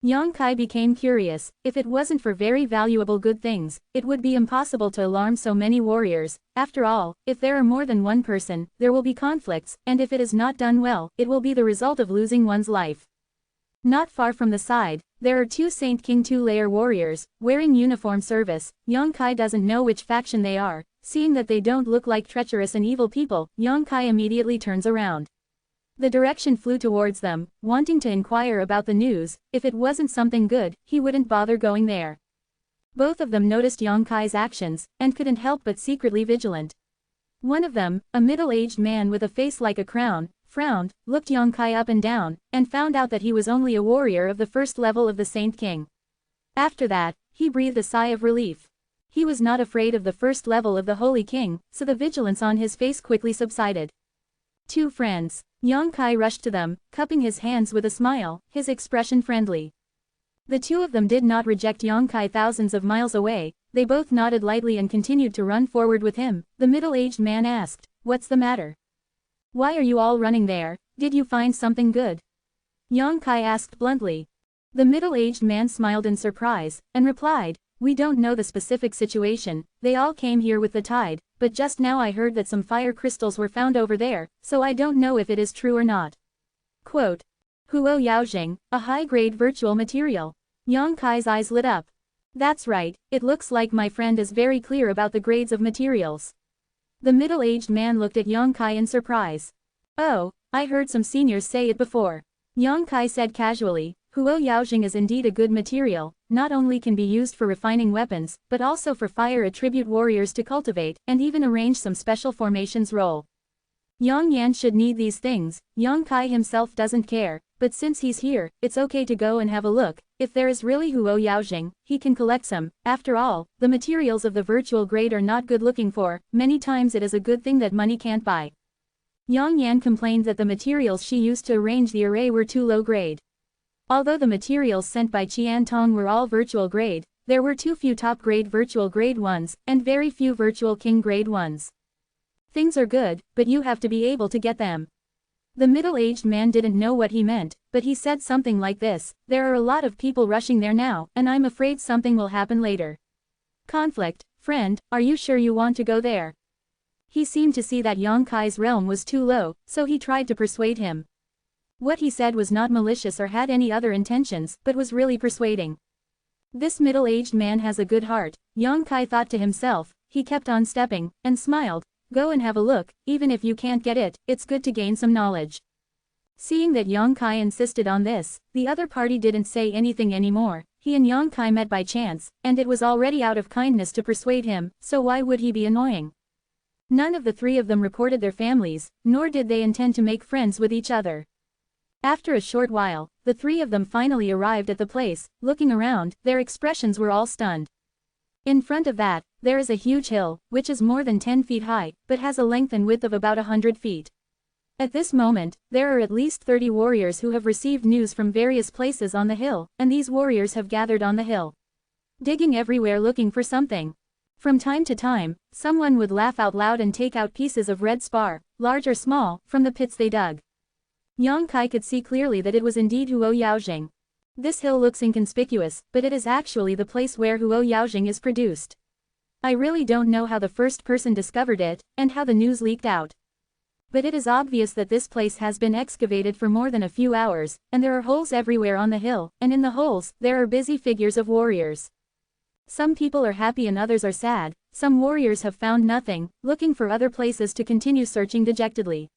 Yang Kai became curious. If it wasn't for very valuable good things, it would be impossible to alarm so many warriors. After all, if there are more than one person, there will be conflicts, and if it is not done well, it will be the result of losing one's life. Not far from the side, there are two Saint King two-layer warriors, wearing uniform service. Yang Kai doesn't know which faction they are. Seeing that they don't look like treacherous and evil people, Yang Kai immediately turns around. The direction flew towards them, wanting to inquire about the news. If it wasn't something good, he wouldn't bother going there. Both of them noticed Yang Kai's actions, and couldn't help but secretly vigilant. One of them, a middle-aged man with a face like a crown, frowned, looked Yang Kai up and down, and found out that he was only a warrior of the first level of the Saint King. After that, he breathed a sigh of relief. He was not afraid of the first level of the Holy King, so the vigilance on his face quickly subsided. Two friends. Yang Kai rushed to them, cupping his hands with a smile, his expression friendly. The two of them did not reject Yang Kai thousands of miles away. They both nodded lightly and continued to run forward with him. The middle-aged man asked, "What's the matter? Why are you all running there? Did you find something good?" Yang Kai asked bluntly. The middle-aged man smiled in surprise, and replied, "We don't know the specific situation, they all came here with the tide, but just now I heard that some fire crystals were found over there, so I don't know if it is true or not." Quote. Huo Yaojing, a high-grade virtual material. Yang Kai's eyes lit up. That's right, it looks like my friend is very clear about the grades of materials. The middle-aged man looked at Yang Kai in surprise. Oh, I heard some seniors say it before. Yang Kai said casually, Huo Yaojing is indeed a good material, not only can be used for refining weapons, but also for fire attribute warriors to cultivate, and even arrange some special formations role. Yang Yan should need these things. Yang Kai himself doesn't care, but since he's here, it's okay to go and have a look. If there is really Huo Yaojing, he can collect some. After all, the materials of the virtual grade are not good looking for, many times it is a good thing that money can't buy. Yang Yan complained that the materials she used to arrange the array were too low grade. Although the materials sent by Qian Tong were all virtual grade, there were too few top-grade virtual grade ones, and very few virtual king grade ones. Things are good, but you have to be able to get them. The middle-aged man didn't know what he meant, but he said something like this, there are a lot of people rushing there now, and I'm afraid something will happen later. Conflict, friend, are you sure you want to go there? He seemed to see that Yang Kai's realm was too low, so he tried to persuade him. What he said was not malicious or had any other intentions, but was really persuading. This middle-aged man has a good heart, Yang Kai thought to himself. He kept on stepping, and smiled. Go and have a look, even if you can't get it, it's good to gain some knowledge. Seeing that Yang Kai insisted on this, the other party didn't say anything anymore. He and Yang Kai met by chance, and it was already out of kindness to persuade him, so why would he be annoying? None of the three of them reported their families, nor did they intend to make friends with each other. After a short while, the three of them finally arrived at the place. Looking around, their expressions were all stunned. In front of that, there is a huge hill, which is more than 10 feet high, but has a length and width of about 100 feet. At this moment, there are at least 30 warriors who have received news from various places on the hill, and these warriors have gathered on the hill, digging everywhere looking for something. From time to time, someone would laugh out loud and take out pieces of red spar, large or small, from the pits they dug. Yang Kai could see clearly that it was indeed Huo Yaojing. This hill looks inconspicuous, but it is actually the place where Huo Yaojing is produced. I really don't know how the first person discovered it, and how the news leaked out. But it is obvious that this place has been excavated for more than a few hours, and there are holes everywhere on the hill, and in the holes, there are busy figures of warriors. Some people are happy and others are sad. Some warriors have found nothing, looking for other places to continue searching dejectedly.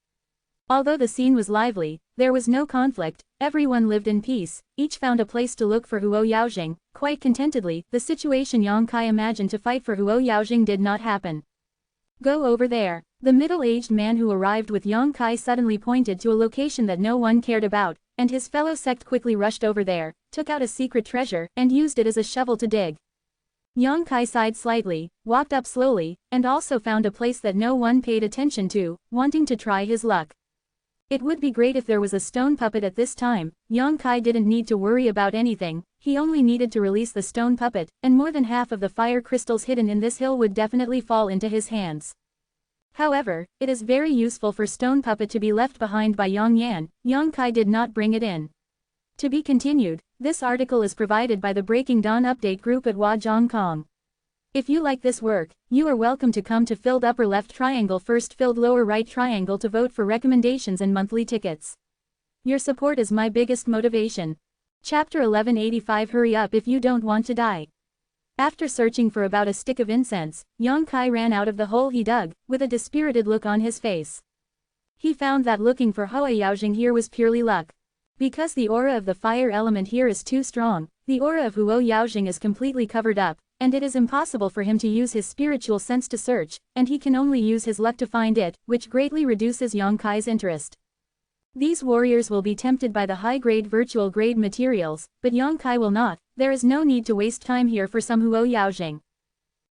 Although the scene was lively, there was no conflict, everyone lived in peace, each found a place to look for Huo Yaojing, quite contentedly. The situation Yang Kai imagined to fight for Huo Yaojing did not happen. Go over there. The middle-aged man who arrived with Yang Kai suddenly pointed to a location that no one cared about, and his fellow sect quickly rushed over there, took out a secret treasure, and used it as a shovel to dig. Yang Kai sighed slightly, walked up slowly, and also found a place that no one paid attention to, wanting to try his luck. It would be great if there was a stone puppet at this time. Yang Kai didn't need to worry about anything, he only needed to release the stone puppet, and more than half of the fire crystals hidden in this hill would definitely fall into his hands. However, it is very useful for stone puppet to be left behind by Yang Yan. Yang Kai did not bring it in. To be continued. This article is provided by the Breaking Dawn update group at Wajong. If you like this work, you are welcome to come to filled upper left triangle first filled lower right triangle to vote for recommendations and monthly tickets. Your support is my biggest motivation. Chapter 1185. Hurry up if you don't want to die. After searching for about a stick of incense, Yang Kai ran out of the hole he dug, with a dispirited look on his face. He found that looking for Hoa Yaojing here was purely luck. Because the aura of the fire element here is too strong, the aura of Huo Yaojing is completely covered up, and it is impossible for him to use his spiritual sense to search, and he can only use his luck to find it, which greatly reduces Yang Kai's interest. These warriors will be tempted by the high-grade virtual grade materials, but Yang Kai will not. There is no need to waste time here for some Huo Yaojing.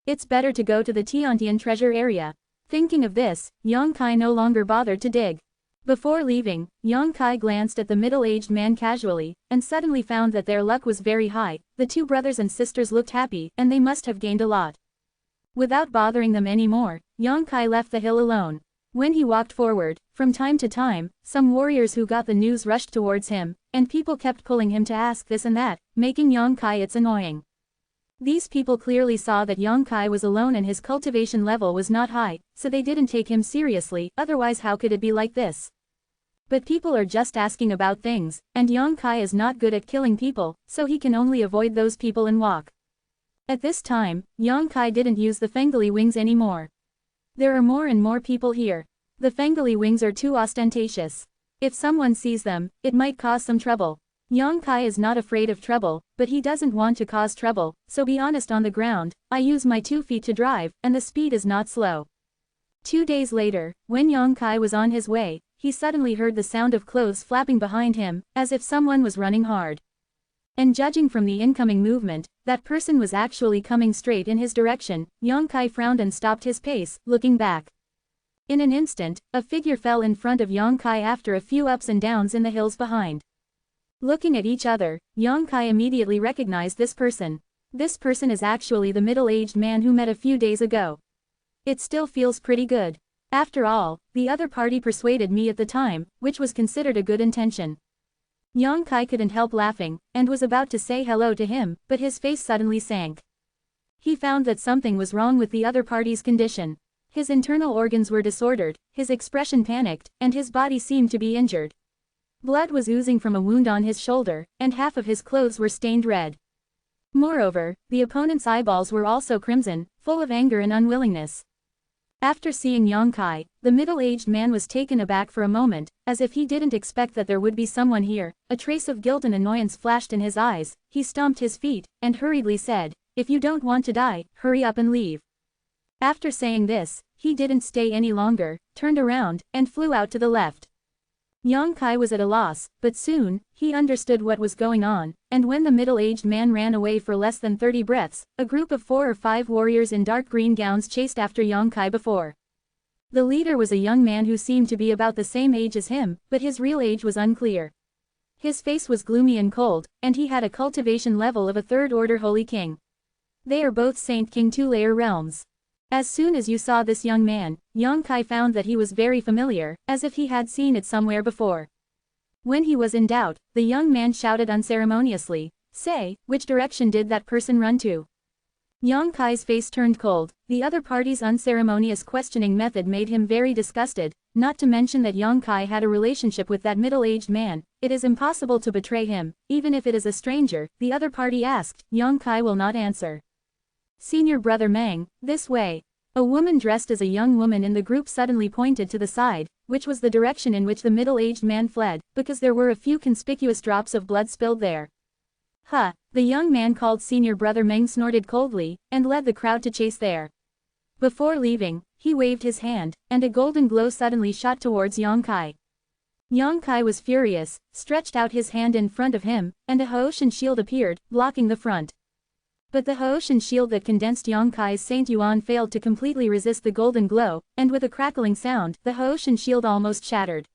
It's better to go to the Tiantian treasure area. Thinking of this, Yang Kai no longer bothered to dig. Before leaving, Yang Kai glanced at the middle-aged man casually, and suddenly found that their luck was very high. The two brothers and sisters looked happy, and they must have gained a lot. Without bothering them anymore, Yang Kai left the hill alone. When he walked forward, from time to time, some warriors who got the news rushed towards him, and people kept pulling him to ask this and that, making Yang Kai it's annoying. These people clearly saw that Yang Kai was alone and his cultivation level was not high, so they didn't take him seriously, otherwise how could it be like this? But people are just asking about things, and Yang Kai is not good at killing people, so he can only avoid those people and walk. At this time, Yang Kai didn't use the Fengli wings anymore. There are more and more people here. The Fengli wings are too ostentatious. If someone sees them, it might cause some trouble. Yang Kai is not afraid of trouble, but he doesn't want to cause trouble, so be honest on the ground. I use my 2 feet to drive, and the speed is not slow. 2 days later, when Yang Kai was on his way, he suddenly heard the sound of clothes flapping behind him, as if someone was running hard. And judging from the incoming movement, that person was actually coming straight in his direction. Yang Kai frowned and stopped his pace, looking back. In an instant, a figure fell in front of Yang Kai after a few ups and downs in the hills behind. Looking at each other, Yang Kai immediately recognized this person. This person is actually the middle-aged man who met a few days ago. It still feels pretty good. After all, the other party persuaded me at the time, which was considered a good intention. Yang Kai couldn't help laughing, and was about to say hello to him, but his face suddenly sank. He found that something was wrong with the other party's condition. His internal organs were disordered, his expression panicked, and his body seemed to be injured. Blood was oozing from a wound on his shoulder, and half of his clothes were stained red. Moreover, the opponent's eyeballs were also crimson, full of anger and unwillingness. After seeing Yang Kai, the middle-aged man was taken aback for a moment, as if he didn't expect that there would be someone here. A trace of guilt and annoyance flashed in his eyes. He stomped his feet, and hurriedly said, "If you don't want to die, hurry up and leave." After saying this, he didn't stay any longer, turned around, and flew out to the left. Yang Kai was at a loss, but soon, he understood what was going on, and when the middle-aged man ran away for less than 30 breaths, a group of 4 or 5 warriors in dark green gowns chased after Yang Kai before. The leader was a young man who seemed to be about the same age as him, but his real age was unclear. His face was gloomy and cold, and he had a cultivation level of a 3rd order Holy King. They are both Saint King 2-layer realms. As soon as you saw this young man, Yang Kai found that he was very familiar, as if he had seen it somewhere before. When he was in doubt, the young man shouted unceremoniously, "Say, which direction did that person run to?" Yang Kai's face turned cold. The other party's unceremonious questioning method made him very disgusted, not to mention that Yang Kai had a relationship with that middle-aged man. It is impossible to betray him, even if it is a stranger, the other party asked. Yang Kai will not answer. "Senior brother Meng, this way." A woman dressed as a young woman in the group suddenly pointed to the side, which was the direction in which the middle-aged man fled, because there were a few conspicuous drops of blood spilled there. "Huh," the young man called Senior brother Meng snorted coldly, and led the crowd to chase there. Before leaving, he waved his hand, and a golden glow suddenly shot towards Yang Kai. Yang Kai was furious, stretched out his hand in front of him, and a Haoshan shield appeared, blocking the front. But the Haoshan shield that condensed Yang Kai's Saint Yuan failed to completely resist the golden glow, and with a crackling sound, the Haoshan shield almost shattered.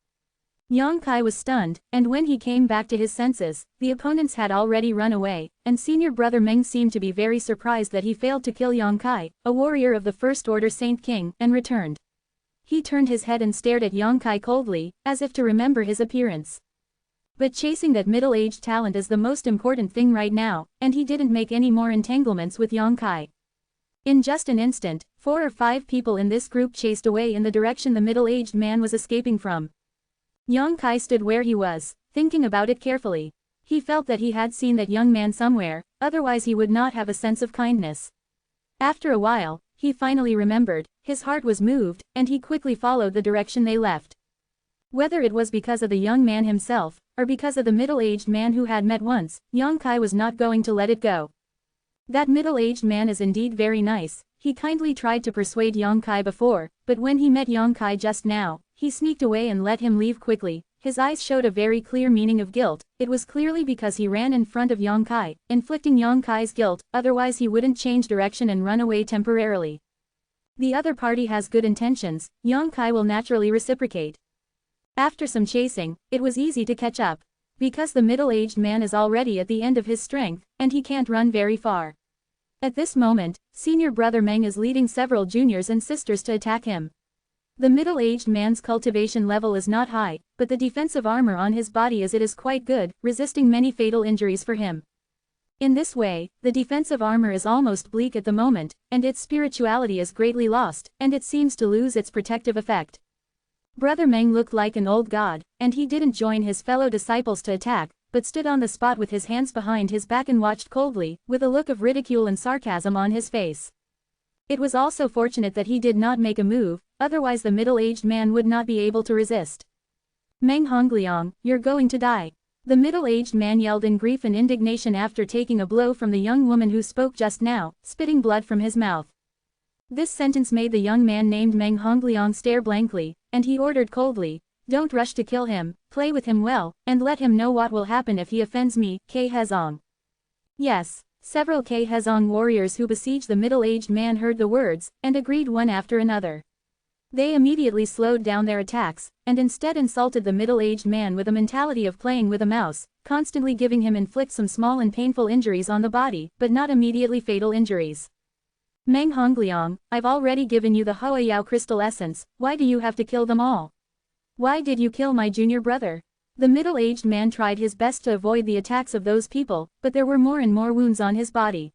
Yang Kai was stunned, and when he came back to his senses, the opponents had already run away, and senior brother Meng seemed to be very surprised that he failed to kill Yang Kai, a warrior of the 1st order Saint King, and returned. He turned his head and stared at Yang Kai coldly, as if to remember his appearance. But chasing that middle-aged talent is the most important thing right now, and he didn't make any more entanglements with Yang Kai. In just an instant, 4 or 5 people in this group chased away in the direction the middle-aged man was escaping from. Yang Kai stood where he was, thinking about it carefully. He felt that he had seen that young man somewhere, otherwise he would not have a sense of kindness. After a while, he finally remembered, his heart was moved, and he quickly followed the direction they left. Whether it was because of the young man himself, or because of the middle-aged man who had met once, Yang Kai was not going to let it go. That middle-aged man is indeed very nice. He kindly tried to persuade Yang Kai before, but when he met Yang Kai just now, he sneaked away and let him leave quickly. His eyes showed a very clear meaning of guilt. It was clearly because he ran in front of Yang Kai, inflicting Yang Kai's guilt, otherwise he wouldn't change direction and run away temporarily. The other party has good intentions, Yang Kai will naturally reciprocate. After some chasing, it was easy to catch up. Because the middle-aged man is already at the end of his strength, and he can't run very far. At this moment, senior brother Meng is leading several juniors and sisters to attack him. The middle-aged man's cultivation level is not high, but the defensive armor on his body as it is quite good, resisting many fatal injuries for him. In this way, the defensive armor is almost bleak at the moment, and its spirituality is greatly lost, and it seems to lose its protective effect. Brother Meng looked like an old god, and he didn't join his fellow disciples to attack, but stood on the spot with his hands behind his back and watched coldly, with a look of ridicule and sarcasm on his face. It was also fortunate that he did not make a move, otherwise the middle-aged man would not be able to resist. Meng Hongliang, you're going to die. The middle-aged man yelled in grief and indignation after taking a blow from the young woman who spoke just now, spitting blood from his mouth. This sentence made the young man named Meng Hongliang stare blankly, and he ordered coldly, "Don't rush to kill him, play with him well, and let him know what will happen if he offends me, Ke Hezong." Yes. Several Ke Hezong warriors who besieged the middle-aged man heard the words, and agreed one after another. They immediately slowed down their attacks, and instead insulted the middle-aged man with a mentality of playing with a mouse, constantly giving him inflict some small and painful injuries on the body, but not immediately fatal injuries. Meng Hongliang, I've already given you the Huayao crystal essence, why do you have to kill them all? Why did you kill my junior brother? The middle-aged man tried his best to avoid the attacks of those people, but there were more and more wounds on his body.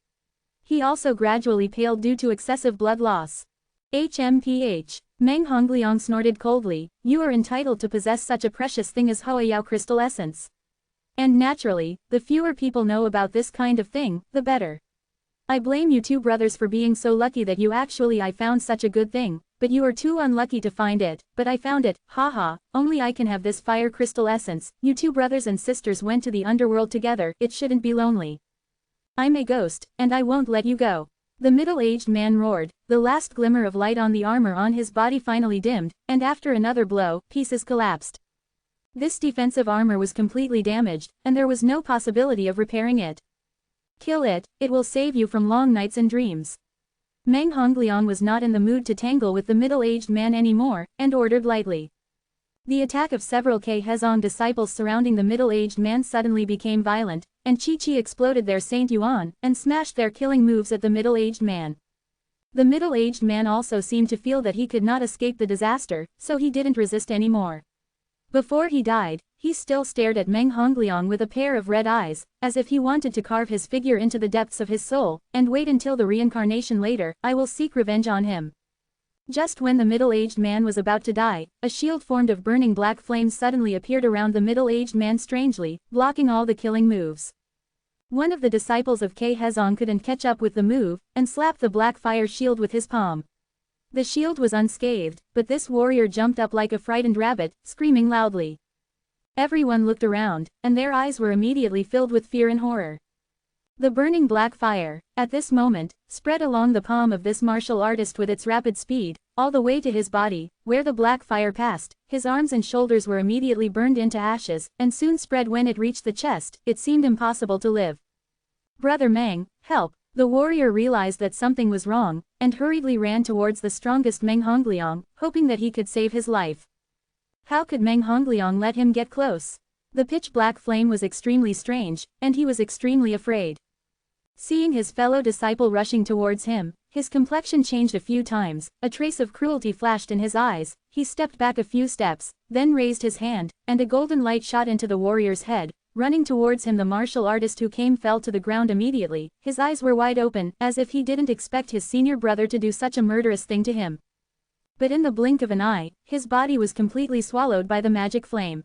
He also gradually paled due to excessive blood loss. HMPH. Meng Hongliang snorted coldly, you are entitled to possess such a precious thing as Huayao crystal essence. And naturally, the fewer people know about this kind of thing, the better. I blame you two brothers for being so lucky that I found such a good thing, but you are too unlucky to find it, but I found it, haha, only I can have this fire crystal essence. You two brothers and sisters went to the underworld together, it shouldn't be lonely. I'm a ghost, and I won't let you go. The middle-aged man roared, the last glimmer of light on the armor on his body finally dimmed, and after another blow, pieces collapsed. This defensive armor was completely damaged, and there was no possibility of repairing it. Kill it, it will save you from long nights and dreams. Meng Hongliang was not in the mood to tangle with the middle-aged man anymore, and ordered lightly. The attack of several Ke Hezong disciples surrounding the middle-aged man suddenly became violent, and Chi-Chi exploded their Saint Yuan, and smashed their killing moves at the middle-aged man. The middle-aged man also seemed to feel that he could not escape the disaster, so he didn't resist anymore. Before he died, he still stared at Meng Hongliang with a pair of red eyes, as if he wanted to carve his figure into the depths of his soul, and wait until the reincarnation later, I will seek revenge on him. Just when the middle-aged man was about to die, a shield formed of burning black flames suddenly appeared around the middle-aged man strangely, blocking all the killing moves. One of the disciples of Ke Hezong couldn't catch up with the move, and slapped the black fire shield with his palm. The shield was unscathed, but this warrior jumped up like a frightened rabbit, screaming loudly. Everyone looked around, and their eyes were immediately filled with fear and horror. The burning black fire, at this moment, spread along the palm of this martial artist with its rapid speed, all the way to his body, where the black fire passed, his arms and shoulders were immediately burned into ashes, and soon spread when it reached the chest, it seemed impossible to live. Brother Meng, help! The warrior realized that something was wrong, and hurriedly ran towards the strongest Meng Hongliang, hoping that he could save his life. How could Meng Hongliang let him get close? The pitch-black flame was extremely strange, and he was extremely afraid. Seeing his fellow disciple rushing towards him, his complexion changed a few times, a trace of cruelty flashed in his eyes, he stepped back a few steps, then raised his hand, and a golden light shot into the warrior's head. Running towards him, the martial artist who came fell to the ground immediately, his eyes were wide open, as if he didn't expect his senior brother to do such a murderous thing to him. But in the blink of an eye, his body was completely swallowed by the magic flame.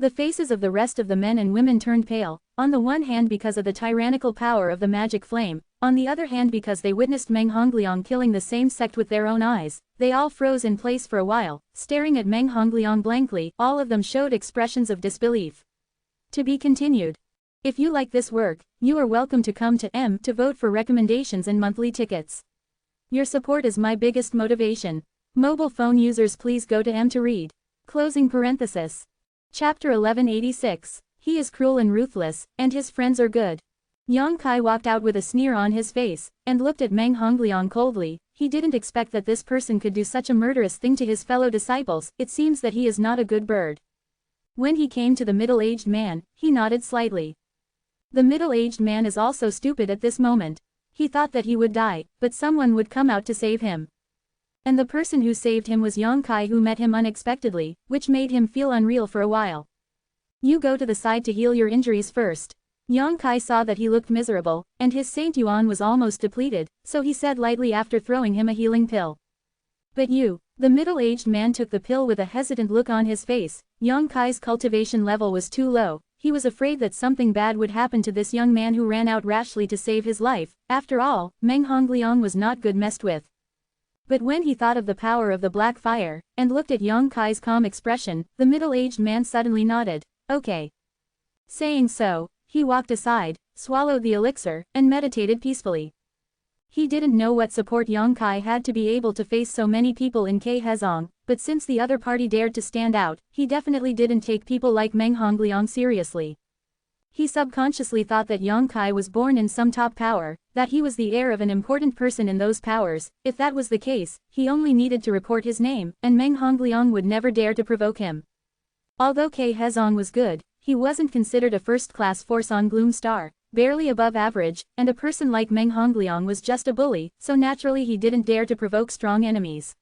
The faces of the rest of the men and women turned pale, on the one hand because of the tyrannical power of the magic flame, on the other hand because they witnessed Meng Hongliang killing the same sect with their own eyes. They all froze in place for a while, staring at Meng Hongliang blankly. All of them showed expressions of disbelief. To be continued. If you like this work, you are welcome to come to M to vote for recommendations and monthly tickets. Your support is my biggest motivation. Mobile phone users, please go to M to read. Closing parenthesis. Chapter 1186. He is cruel and ruthless, and his friends are good. Yang Kai walked out with a sneer on his face, and looked at Meng Hongliang coldly. He didn't expect that this person could do such a murderous thing to his fellow disciples. It seems that he is not a good bird. When he came to the middle-aged man, he nodded slightly. The middle-aged man is also stupid at this moment. He thought that he would die, but someone would come out to save him. And the person who saved him was Yang Kai, who met him unexpectedly, which made him feel unreal for a while. You go to the side to heal your injuries first. Yang Kai saw that he looked miserable, and his Saint Yuan was almost depleted, so he said lightly after throwing him a healing pill. But you. The middle-aged man took the pill with a hesitant look on his face. Yang Kai's cultivation level was too low. He was afraid that something bad would happen to this young man who ran out rashly to save his life. After all, Meng Hongliang was not good messed with. But when he thought of the power of the black fire, and looked at Yang Kai's calm expression, the middle-aged man suddenly nodded. Okay. Saying so, he walked aside, swallowed the elixir, and meditated peacefully. He didn't know what support Yang Kai had to be able to face so many people in Kaihezong, but since the other party dared to stand out, he definitely didn't take people like Meng Hongliang seriously. He subconsciously thought that Yang Kai was born in some top power, that he was the heir of an important person in those powers. If that was the case, he only needed to report his name, and Meng Hongliang would never dare to provoke him. Although Kaihezong was good, he wasn't considered a first-class force on Gloom Star, barely above average, and a person like Meng Hongliang was just a bully, so naturally he didn't dare to provoke strong enemies.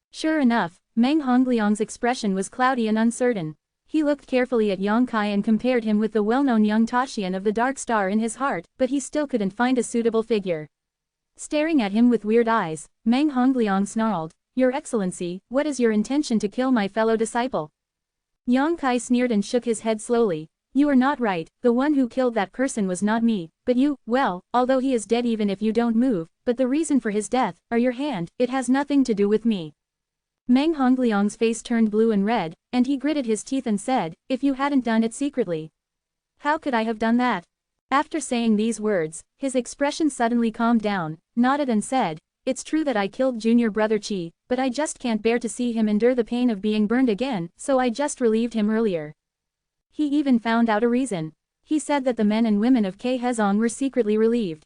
Sure enough, Meng Hongliang's expression was cloudy and uncertain. He looked carefully at Yang Kai and compared him with the well-known young Taxian of the Dark Star in his heart, but he still couldn't find a suitable figure. Staring at him with weird eyes, Meng Hongliang snarled, "Your Excellency, what is your intention to kill my fellow disciple?" Yang Kai sneered and shook his head slowly. "You are not right, the one who killed that person was not me, but you. Well, although he is dead even if you don't move, but the reason for his death, or your hand, it has nothing to do with me." Meng Hongliang's face turned blue and red, and he gritted his teeth and said, "If you hadn't done it secretly." "How could I have done that?" After saying these words, his expression suddenly calmed down, nodded and said, "It's true that I killed junior brother Qi, but I just can't bear to see him endure the pain of being burned again, so I just relieved him earlier." He even found out a reason. He said that the men and women of Kaihezong were secretly relieved.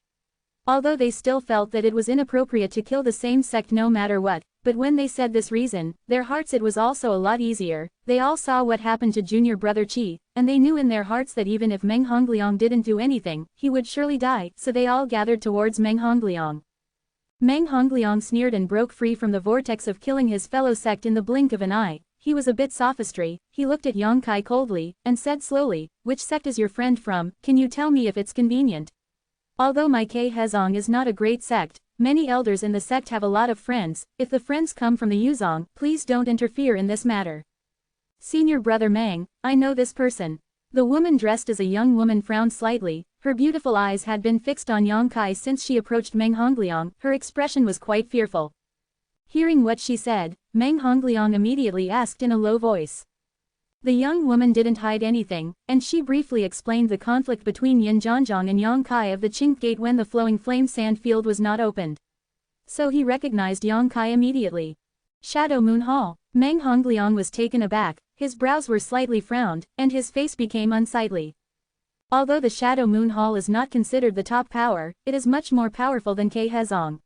Although they still felt that it was inappropriate to kill the same sect no matter what, but when they said this reason, their hearts it was also a lot easier. They all saw what happened to junior brother Qi, and they knew in their hearts that even if Meng Hongliang didn't do anything, he would surely die, so they all gathered towards Meng Hongliang. Meng Hongliang sneered and broke free from the vortex of killing his fellow sect in the blink of an eye. He was a bit sophistry. He looked at Yang Kai coldly, and said slowly, "Which sect is your friend from? Can you tell me if it's convenient?" Although my Kaihezong is not a great sect, many elders in the sect have a lot of friends. If the friends come from the Yuzong, please don't interfere in this matter. Senior brother Meng, I know this person. The woman dressed as a young woman frowned slightly. Her beautiful eyes had been fixed on Yang Kai since she approached Meng Hongliang. Her expression was quite fearful. Hearing what she said, Meng Hongliang immediately asked in a low voice. The young woman didn't hide anything, and she briefly explained the conflict between Yin Zhanzhang and Yang Kai of the Chink Gate when the flowing flame sand field was not opened. So he recognized Yang Kai immediately. Shadow Moon Hall. Meng Hongliang was taken aback, his brows were slightly frowned, and his face became unsightly. Although the Shadow Moon Hall is not considered the top power, it is much more powerful than Kaihezong.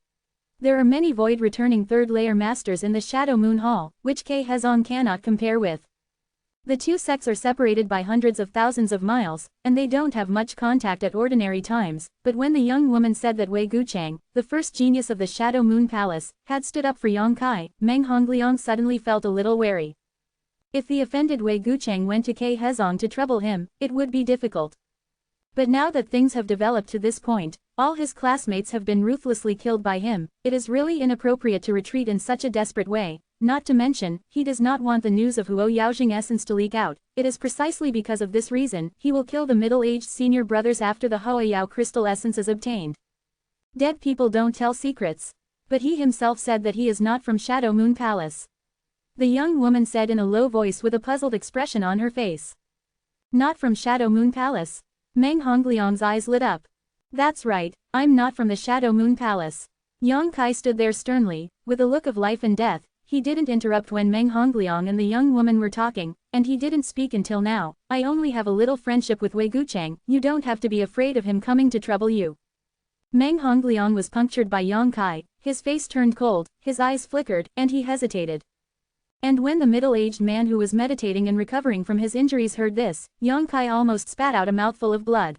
There are many void-returning third-layer masters in the Shadow Moon Hall, which Kaihezong cannot compare with. The two sects are separated by hundreds of thousands of miles, and they don't have much contact at ordinary times, but when the young woman said that Wei Guchang, the first genius of the Shadow Moon Palace, had stood up for Yang Kai, Meng Hongliang suddenly felt a little wary. If the offended Wei Guchang went to Kaihezong to trouble him, it would be difficult. But now that things have developed to this point, all his classmates have been ruthlessly killed by him, it is really inappropriate to retreat in such a desperate way. not to mention, he does not want the news of Huo Yaojing essence to leak out. It is precisely because of this reason, he will kill the middle-aged senior brothers after the Hua Yao crystal essence is obtained. Dead people don't tell secrets. But he himself said that he is not from Shadow Moon Palace. The young woman said in a low voice with a puzzled expression on her face. Not from Shadow Moon Palace. Meng Hongliang's eyes lit up. That's right, I'm not from the Shadow Moon Palace. Yang Kai stood there sternly, with a look of life and death. He didn't interrupt when Meng Hongliang and the young woman were talking, and he didn't speak until now. I only have a little friendship with Wei Gucheng, you don't have to be afraid of him coming to trouble you. Meng Hongliang was punctured by Yang Kai, his face turned cold, his eyes flickered, and he hesitated. And when the middle-aged man who was meditating and recovering from his injuries heard this, Yang Kai almost spat out a mouthful of blood.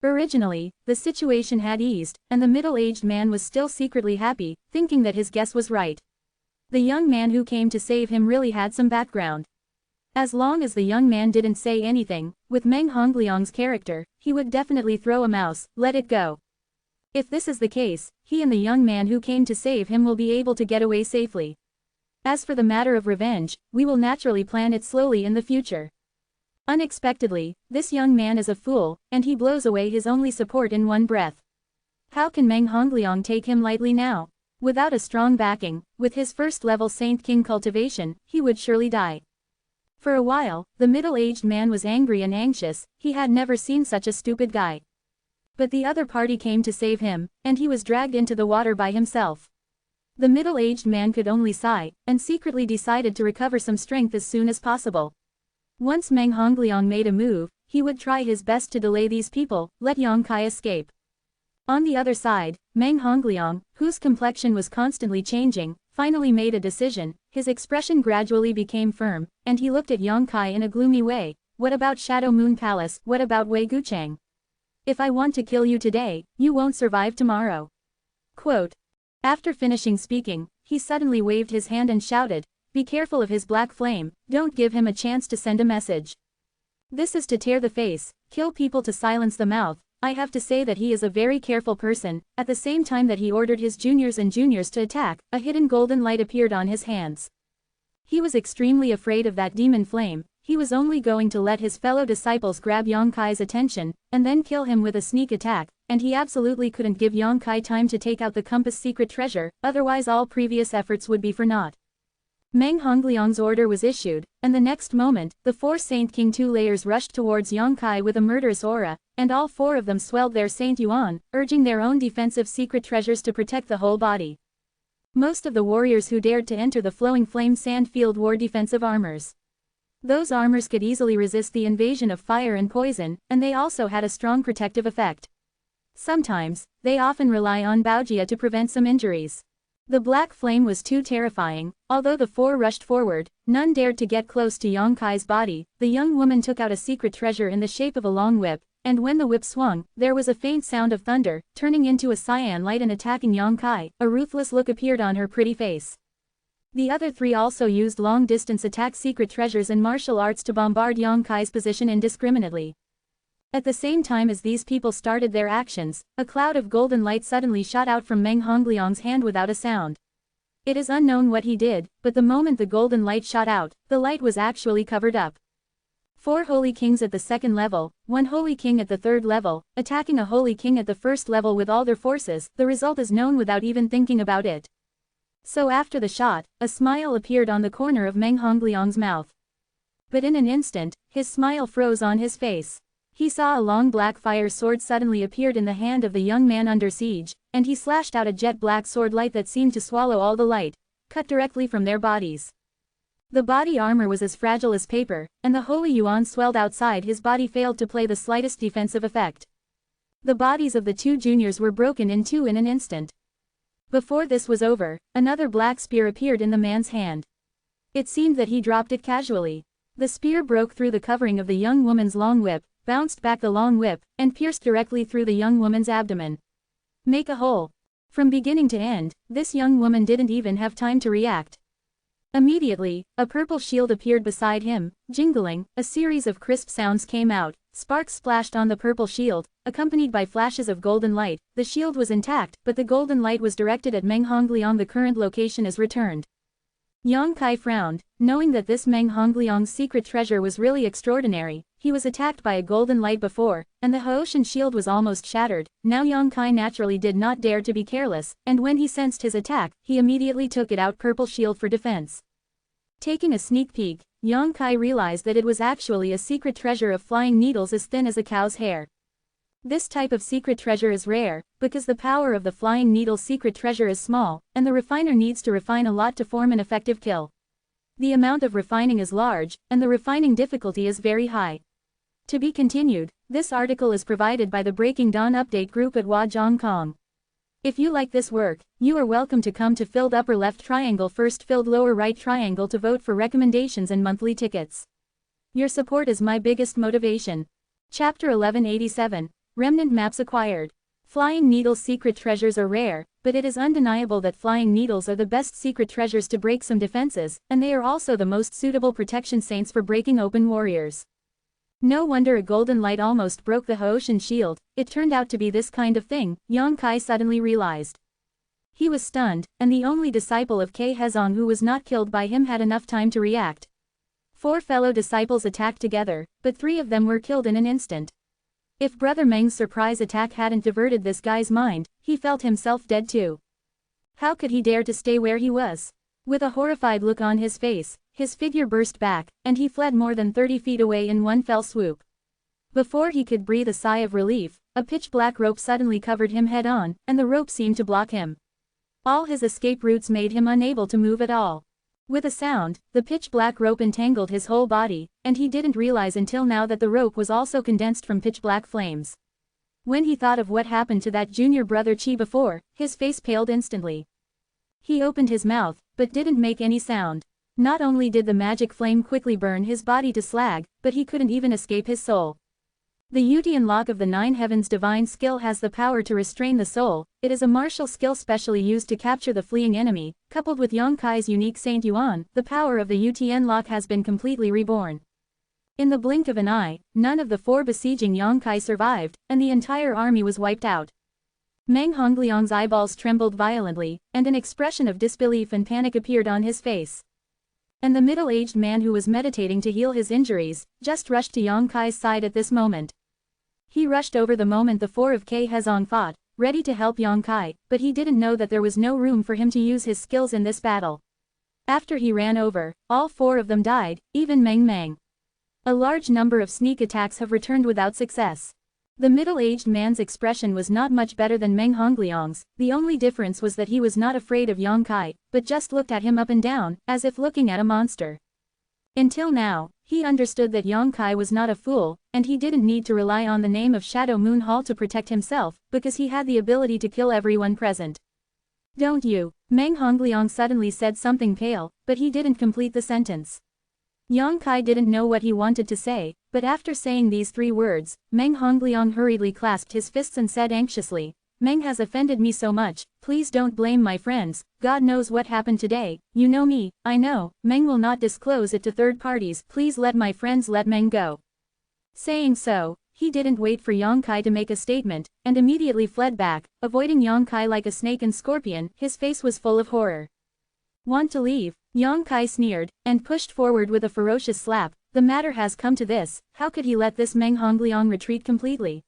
Originally, the situation had eased, and the middle-aged man was still secretly happy, thinking that his guess was right. The young man who came to save him really had some background. As long as the young man didn't say anything, with Meng Hongliang's character, he would definitely throw a mouse, let it go. If this is the case, he and the young man who came to save him will be able to get away safely. As for the matter of revenge, we will naturally plan it slowly in the future. Unexpectedly, this young man is a fool, and he blows away his only support in one breath. How can Meng Hongliang take him lightly now? Without a strong backing, with his first-level Saint King cultivation, he would surely die. For a while, the middle-aged man was angry and anxious, he had never seen such a stupid guy. But the other party came to save him, and he was dragged into the water by himself. The middle-aged man could only sigh, and secretly decided to recover some strength as soon as possible. Once Meng Hongliang made a move, he would try his best to delay these people, let Yang Kai escape. On the other side, Meng Hongliang, whose complexion was constantly changing, finally made a decision. His expression gradually became firm, and he looked at Yang Kai in a gloomy way. What about Shadow Moon Palace? What about Wei Gucheng? If I want to kill you today, you won't survive tomorrow. Quote. After finishing speaking, he suddenly waved his hand and shouted, be careful of his black flame, don't give him a chance to send a message. This is to tear the face, kill people to silence the mouth. I have to say that he is a very careful person. At the same time that he ordered his juniors to attack, a hidden golden light appeared on his hands. He was extremely afraid of that demon flame. He was only going to let his fellow disciples grab Yang Kai's attention, and then kill him with a sneak attack, and he absolutely couldn't give Yang Kai time to take out the compass secret treasure, otherwise all previous efforts would be for naught. Meng Hongliang's order was issued, and the next moment, the four Saint King 2 layers rushed towards Yang Kai with a murderous aura, and all four of them swelled their Saint Yuan, urging their own defensive secret treasures to protect the whole body. Most of the warriors who dared to enter the flowing flame sand field wore defensive armors. Those armors could easily resist the invasion of fire and poison, and they also had a strong protective effect. Sometimes, they often rely on Baojia to prevent some injuries. The black flame was too terrifying. Although the four rushed forward, none dared to get close to Yang Kai's body. The young woman took out a secret treasure in the shape of a long whip, and when the whip swung, there was a faint sound of thunder, turning into a cyan light and attacking Yang Kai. A ruthless look appeared on her pretty face. The other three also used long-distance attack secret treasures and martial arts to bombard Yang Kai's position indiscriminately. At the same time as these people started their actions, a cloud of golden light suddenly shot out from Meng Hongliang's hand without a sound. It is unknown what he did, but the moment the golden light shot out, the light was actually covered up. 4 holy kings at the second level, 1 holy king at the third level, attacking a holy king at the first level with all their forces. The result is known without even thinking about it. So after the shot, a smile appeared on the corner of Meng Hongliang's mouth. But in an instant, his smile froze on his face. He saw a long black fire sword suddenly appeared in the hand of the young man under siege, and he slashed out a jet black sword light that seemed to swallow all the light, cut directly from their bodies. The body armor was as fragile as paper, and the holy yuan swelled outside his body failed to play the slightest defensive effect. The bodies of the 2 juniors were broken in 2 in an instant. Before this was over, another black spear appeared in the man's hand. It seemed that he dropped it casually. The spear broke through the covering of the young woman's long whip, bounced back the long whip, and pierced directly through the young woman's abdomen. Make a hole. From beginning to end, this young woman didn't even have time to react. Immediately, a purple shield appeared beside him, jingling, a series of crisp sounds came out, sparks splashed on the purple shield, accompanied by flashes of golden light. The shield was intact, but the golden light was directed at Meng Hongliang. The current location is returned. Yang Kai frowned, knowing that this Meng Hongliang's secret treasure was really extraordinary. He was attacked by a golden light before, and the Haoshan shield was almost shattered. Now Yang Kai naturally did not dare to be careless, and when he sensed his attack, he immediately took it out purple shield for defense. Taking a sneak peek, Yang Kai realized that it was actually a secret treasure of flying needles as thin as a cow's hair. This type of secret treasure is rare, because the power of the flying needle secret treasure is small, and the refiner needs to refine a lot to form an effective kill. The amount of refining is large, and the refining difficulty is very high. To be continued, this article is provided by the Breaking Dawn update group at Huazhongkong. If you like this work, you are welcome to come to filled upper left triangle first filled lower right triangle to vote for recommendations and monthly tickets. Your support is my biggest motivation. Chapter 1187. Remnant Maps Acquired. Flying needles secret treasures are rare, but it is undeniable that flying needles are the best secret treasures to break some defenses, and they are also the most suitable protection saints for breaking open warriors. No wonder a golden light almost broke the Haoshan shield. It turned out to be this kind of thing, Yang Kai suddenly realized. He was stunned, and the only disciple of Ke Hezong who was not killed by him had enough time to react. 4 fellow disciples attacked together, but 3 of them were killed in an instant. If Brother Meng's surprise attack hadn't diverted this guy's mind, he felt himself dead too. How could he dare to stay where he was? With a horrified look on his face, his figure burst back, and he fled more than 30 feet away in one fell swoop. Before he could breathe a sigh of relief, a pitch-black rope suddenly covered him head-on, and the rope seemed to block him. All his escape routes made him unable to move at all. With a sound, the pitch-black rope entangled his whole body, and he didn't realize until now that the rope was also condensed from pitch-black flames. When he thought of what happened to that junior brother Chi before, his face paled instantly. He opened his mouth, but didn't make any sound. Not only did the magic flame quickly burn his body to slag, but he couldn't even escape his soul. The Yutian Lock of the Nine Heavens divine skill has the power to restrain the soul. It is a martial skill specially used to capture the fleeing enemy. Coupled with Yang Kai's unique Saint Yuan, the power of the Yutian Lock has been completely reborn. In the blink of an eye, none of the 4 besieging Yang Kai survived, and the entire army was wiped out. Meng Hongliang's eyeballs trembled violently, and an expression of disbelief and panic appeared on his face. And the middle-aged man who was meditating to heal his injuries, just rushed to Yang Kai's side at this moment. He rushed over the moment the 4 of Ke Hezong fought, ready to help Yang Kai, but he didn't know that there was no room for him to use his skills in this battle. After he ran over, all 4 of them died, even Meng. A large number of sneak attacks have returned without success. The middle-aged man's expression was not much better than Meng Hongliang's. The only difference was that he was not afraid of Yang Kai, but just looked at him up and down, as if looking at a monster. Until now, he understood that Yang Kai was not a fool, and he didn't need to rely on the name of Shadow Moon Hall to protect himself, because he had the ability to kill everyone present. Don't you? Meng Hongliang suddenly said something pale, but he didn't complete the sentence. Yang Kai didn't know what he wanted to say, but after saying these 3 words, Meng Hongliang hurriedly clasped his fists and said anxiously, Meng has offended me so much, please don't blame my friends, God knows what happened today, you know me, I know, Meng will not disclose it to third parties, please let my friends let Meng go. Saying so, he didn't wait for Yang Kai to make a statement, and immediately fled back, avoiding Yang Kai like a snake and scorpion. His face was full of horror. Want to leave? Yang Kai sneered, and pushed forward with a ferocious slap. The matter has come to this, how could he let this Meng Hongliang retreat completely?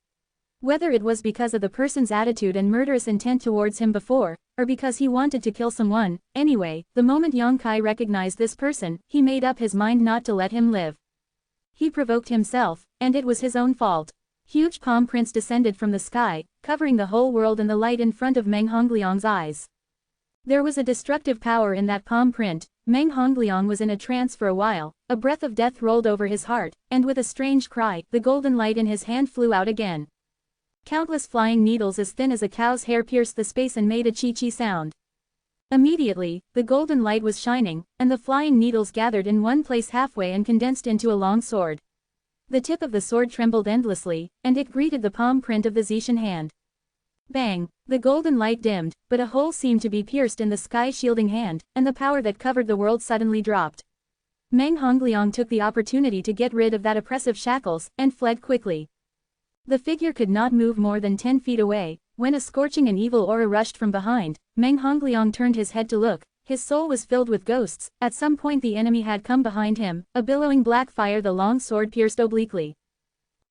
Whether it was because of the person's attitude and murderous intent towards him before, or because he wanted to kill someone, anyway, the moment Yang Kai recognized this person, he made up his mind not to let him live. He provoked himself, and it was his own fault. Huge palm prints descended from the sky, covering the whole world and the light in front of Meng Hongliang's eyes. There was a destructive power in that palm print. Meng Hongliang was in a trance for a while, a breath of death rolled over his heart, and with a strange cry, the golden light in his hand flew out again. Countless flying needles as thin as a cow's hair pierced the space and made a chi-chi sound. Immediately, the golden light was shining, and the flying needles gathered in one place halfway and condensed into a long sword. The tip of the sword trembled endlessly, and it greeted the palm print of the Zishan hand. Bang! The golden light dimmed, but a hole seemed to be pierced in the sky-shielding hand, and the power that covered the world suddenly dropped. Meng Hongliang took the opportunity to get rid of that oppressive shackles, and fled quickly. The figure could not move more than 10 feet away, when a scorching and evil aura rushed from behind. Meng Hongliang turned his head to look. His soul was filled with ghosts. At some point the enemy had come behind him, a billowing black fire, the long sword pierced obliquely.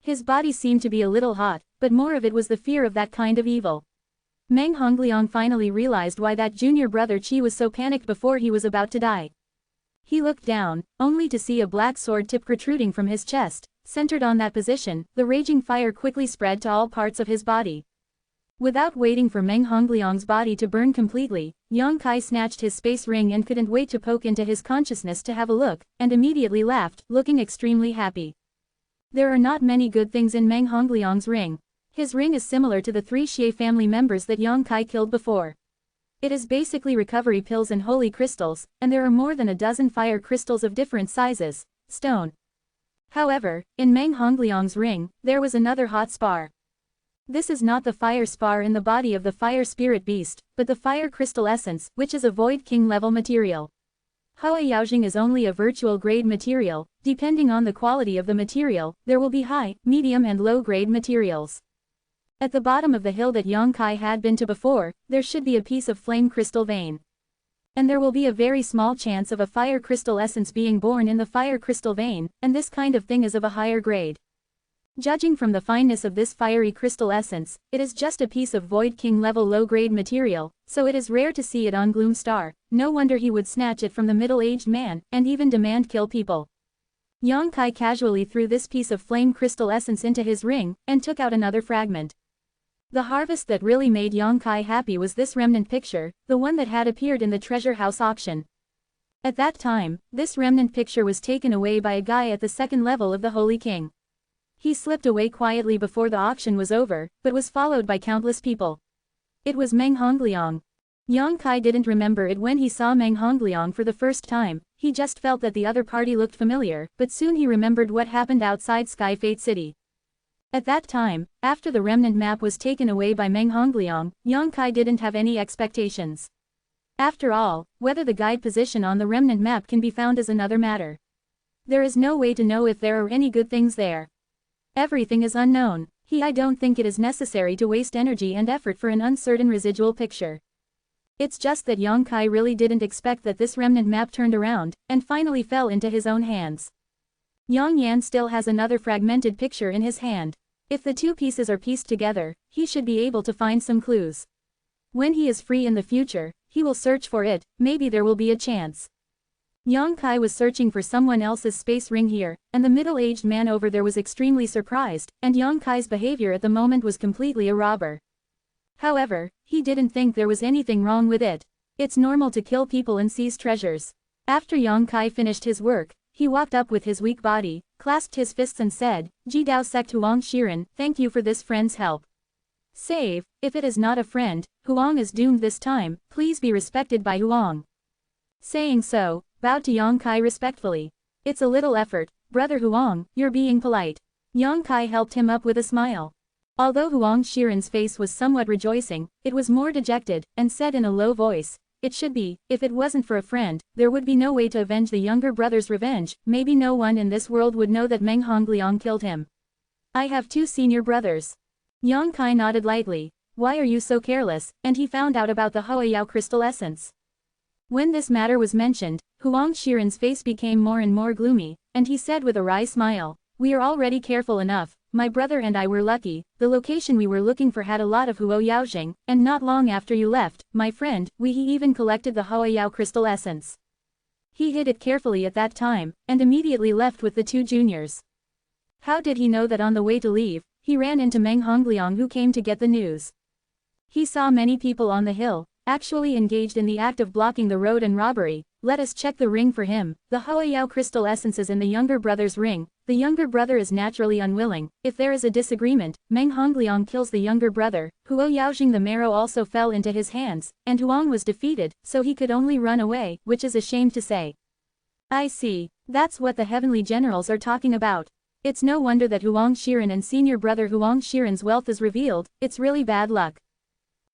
His body seemed to be a little hot, but more of it was the fear of that kind of evil. Meng Hongliang finally realized why that junior brother Qi was so panicked before he was about to die. He looked down, only to see a black sword tip protruding from his chest. Centered on that position, the raging fire quickly spread to all parts of his body. Without waiting for Meng Hongliang's body to burn completely, Yang Kai snatched his space ring and couldn't wait to poke into his consciousness to have a look, and immediately laughed, looking extremely happy. There are not many good things in Meng Hongliang's ring. His ring is similar to the 3 Xie family members that Yang Kai killed before. It is basically recovery pills and holy crystals, and there are more than a dozen fire crystals of different sizes. Stone. However, in Meng Hongliang's ring, there was another hot spar. This is not the fire spar in the body of the fire spirit beast, but the fire crystal essence, which is a Void King level material. Hua Yaojing is only a virtual grade material. Depending on the quality of the material, there will be high, medium and low grade materials. At the bottom of the hill that Yang Kai had been to before, there should be a piece of flame crystal vein. And there will be a very small chance of a fire crystal essence being born in the fire crystal vein, and this kind of thing is of a higher grade. Judging from the fineness of this fiery crystal essence, it is just a piece of Void King level low-grade material, so it is rare to see it on Gloom Star. No wonder he would snatch it from the middle-aged man, and even demand kill people. Yang Kai casually threw this piece of flame crystal essence into his ring, and took out another fragment. The harvest that really made Yang Kai happy was this remnant picture, the one that had appeared in the treasure house auction. At that time, this remnant picture was taken away by a guy at the 2nd level of the Holy King. He slipped away quietly before the auction was over, but was followed by countless people. It was Meng Hongliang. Yang Kai didn't remember it when he saw Meng Hongliang for the first time. He just felt that the other party looked familiar, but soon he remembered what happened outside Sky Fate City. At that time, after the remnant map was taken away by Meng Hongliang, Yang Kai didn't have any expectations. After all, whether the guide position on the remnant map can be found is another matter. There is no way to know if there are any good things there. Everything is unknown. I don't think it is necessary to waste energy and effort for an uncertain residual picture. It's just that Yang Kai really didn't expect that this remnant map turned around, and finally fell into his own hands. Yang Yan still has another fragmented picture in his hand. If the two pieces are pieced together, he should be able to find some clues. When he is free in the future, he will search for it, maybe there will be a chance. Yang Kai was searching for someone else's space ring here, and the middle-aged man over there was extremely surprised, and Yang Kai's behavior at the moment was completely a robber. However, he didn't think there was anything wrong with it. It's normal to kill people and seize treasures. After Yang Kai finished his work, he walked up with his weak body, clasped his fists and said, Jidao Sect Huang Shiren, thank you for this friend's help. Save, if it is not a friend, Huang is doomed this time, please be respected by Huang. Saying so, bowed to Yang Kai respectfully. It's a little effort, brother Huang, you're being polite. Yang Kai helped him up with a smile. Although Huang Shiren's face was somewhat rejoicing, it was more dejected, and said in a low voice, it should be, if it wasn't for a friend, there would be no way to avenge the younger brother's revenge, maybe no one in this world would know that Meng Hongliang killed him. I have 2 senior brothers. Yang Kai nodded lightly. Why are you so careless? And he found out about the Hua Yao crystal essence. When this matter was mentioned, Huang Shiren's face became more and more gloomy, and he said with a wry smile, we are already careful enough. My brother and I were lucky. The location we were looking for had a lot of Hua Yaojing, and not long after you left, my friend, he even collected the Hua Yao crystal essence. He hid it carefully at that time, and immediately left with the 2 juniors. How did he know that on the way to leave, he ran into Meng Hongliang who came to get the news? He saw many people on the hill, actually engaged in the act of blocking the road and robbery. Let us check the ring for him. The Hua Yao crystal essence is in the younger brother's ring. The younger brother is naturally unwilling. If there is a disagreement, Meng Hongliang kills the younger brother. Hua Yaojing the marrow also fell into his hands, and Huang was defeated, so he could only run away, which is a shame to say. I see. That's what the heavenly generals are talking about. It's no wonder that Huang Shiren and senior brother Huang Shiren's wealth is revealed. It's really bad luck.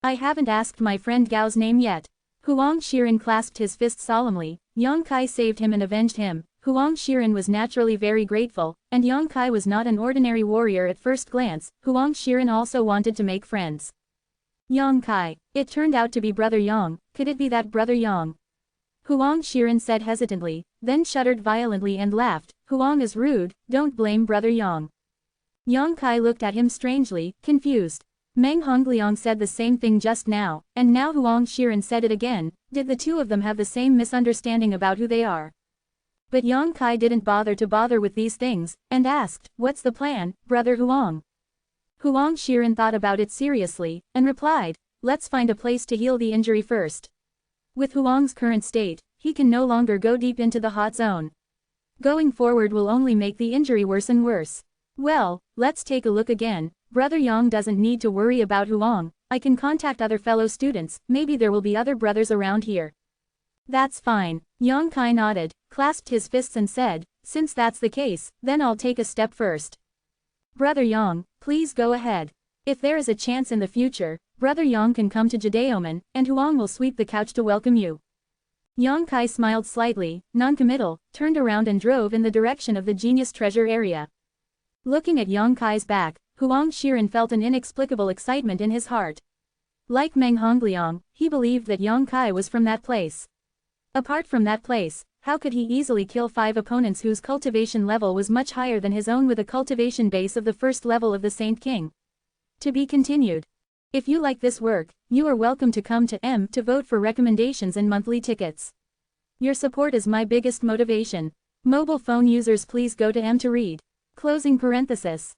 I haven't asked my friend Gao's name yet. Huang Shiren clasped his fist solemnly. Yang Kai saved him and avenged him. Huang Shiren was naturally very grateful, and Yang Kai was not an ordinary warrior at first glance. Huang Shiren also wanted to make friends. Yang Kai. It turned out to be brother Yang. Could it be that brother Yang? Huang Shiren said hesitantly, then shuddered violently and laughed. Huang is rude, don't blame Brother Yang. Yang Kai looked at him strangely, confused. Meng Hongliang said the same thing just now, and now Huang Shiren said it again. Did the two of them have the same misunderstanding about who they are? But Yang Kai didn't bother with these things, and asked, what's the plan, Brother Huang? Huang Shiren thought about it seriously, and replied, let's find a place to heal the injury first. With Huang's current state, he can no longer go deep into the hot zone. Going forward will only make the injury worse and worse. Well, let's take a look again. Brother Yang doesn't need to worry about Huang. I can contact other fellow students, maybe there will be other brothers around here. That's fine. Yang Kai nodded, clasped his fists and said, since that's the case, then I'll take a step first. Brother Yang, please go ahead. If there is a chance in the future, Brother Yang can come to Judaoman, and Huang will sweep the couch to welcome you. Yang Kai smiled slightly, non-committal, turned around and drove in the direction of the genius treasure area. Looking at Yang Kai's back, Huang Shiren felt an inexplicable excitement in his heart. Like Meng Hongliang, he believed that Yang Kai was from that place. Apart from that place, how could he easily kill 5 opponents whose cultivation level was much higher than his own with a cultivation base of the first level of the Saint King? To be continued. If you like this work, you are welcome to come to M to vote for recommendations and monthly tickets. Your support is my biggest motivation. Mobile phone users please go to M to read. Closing parenthesis.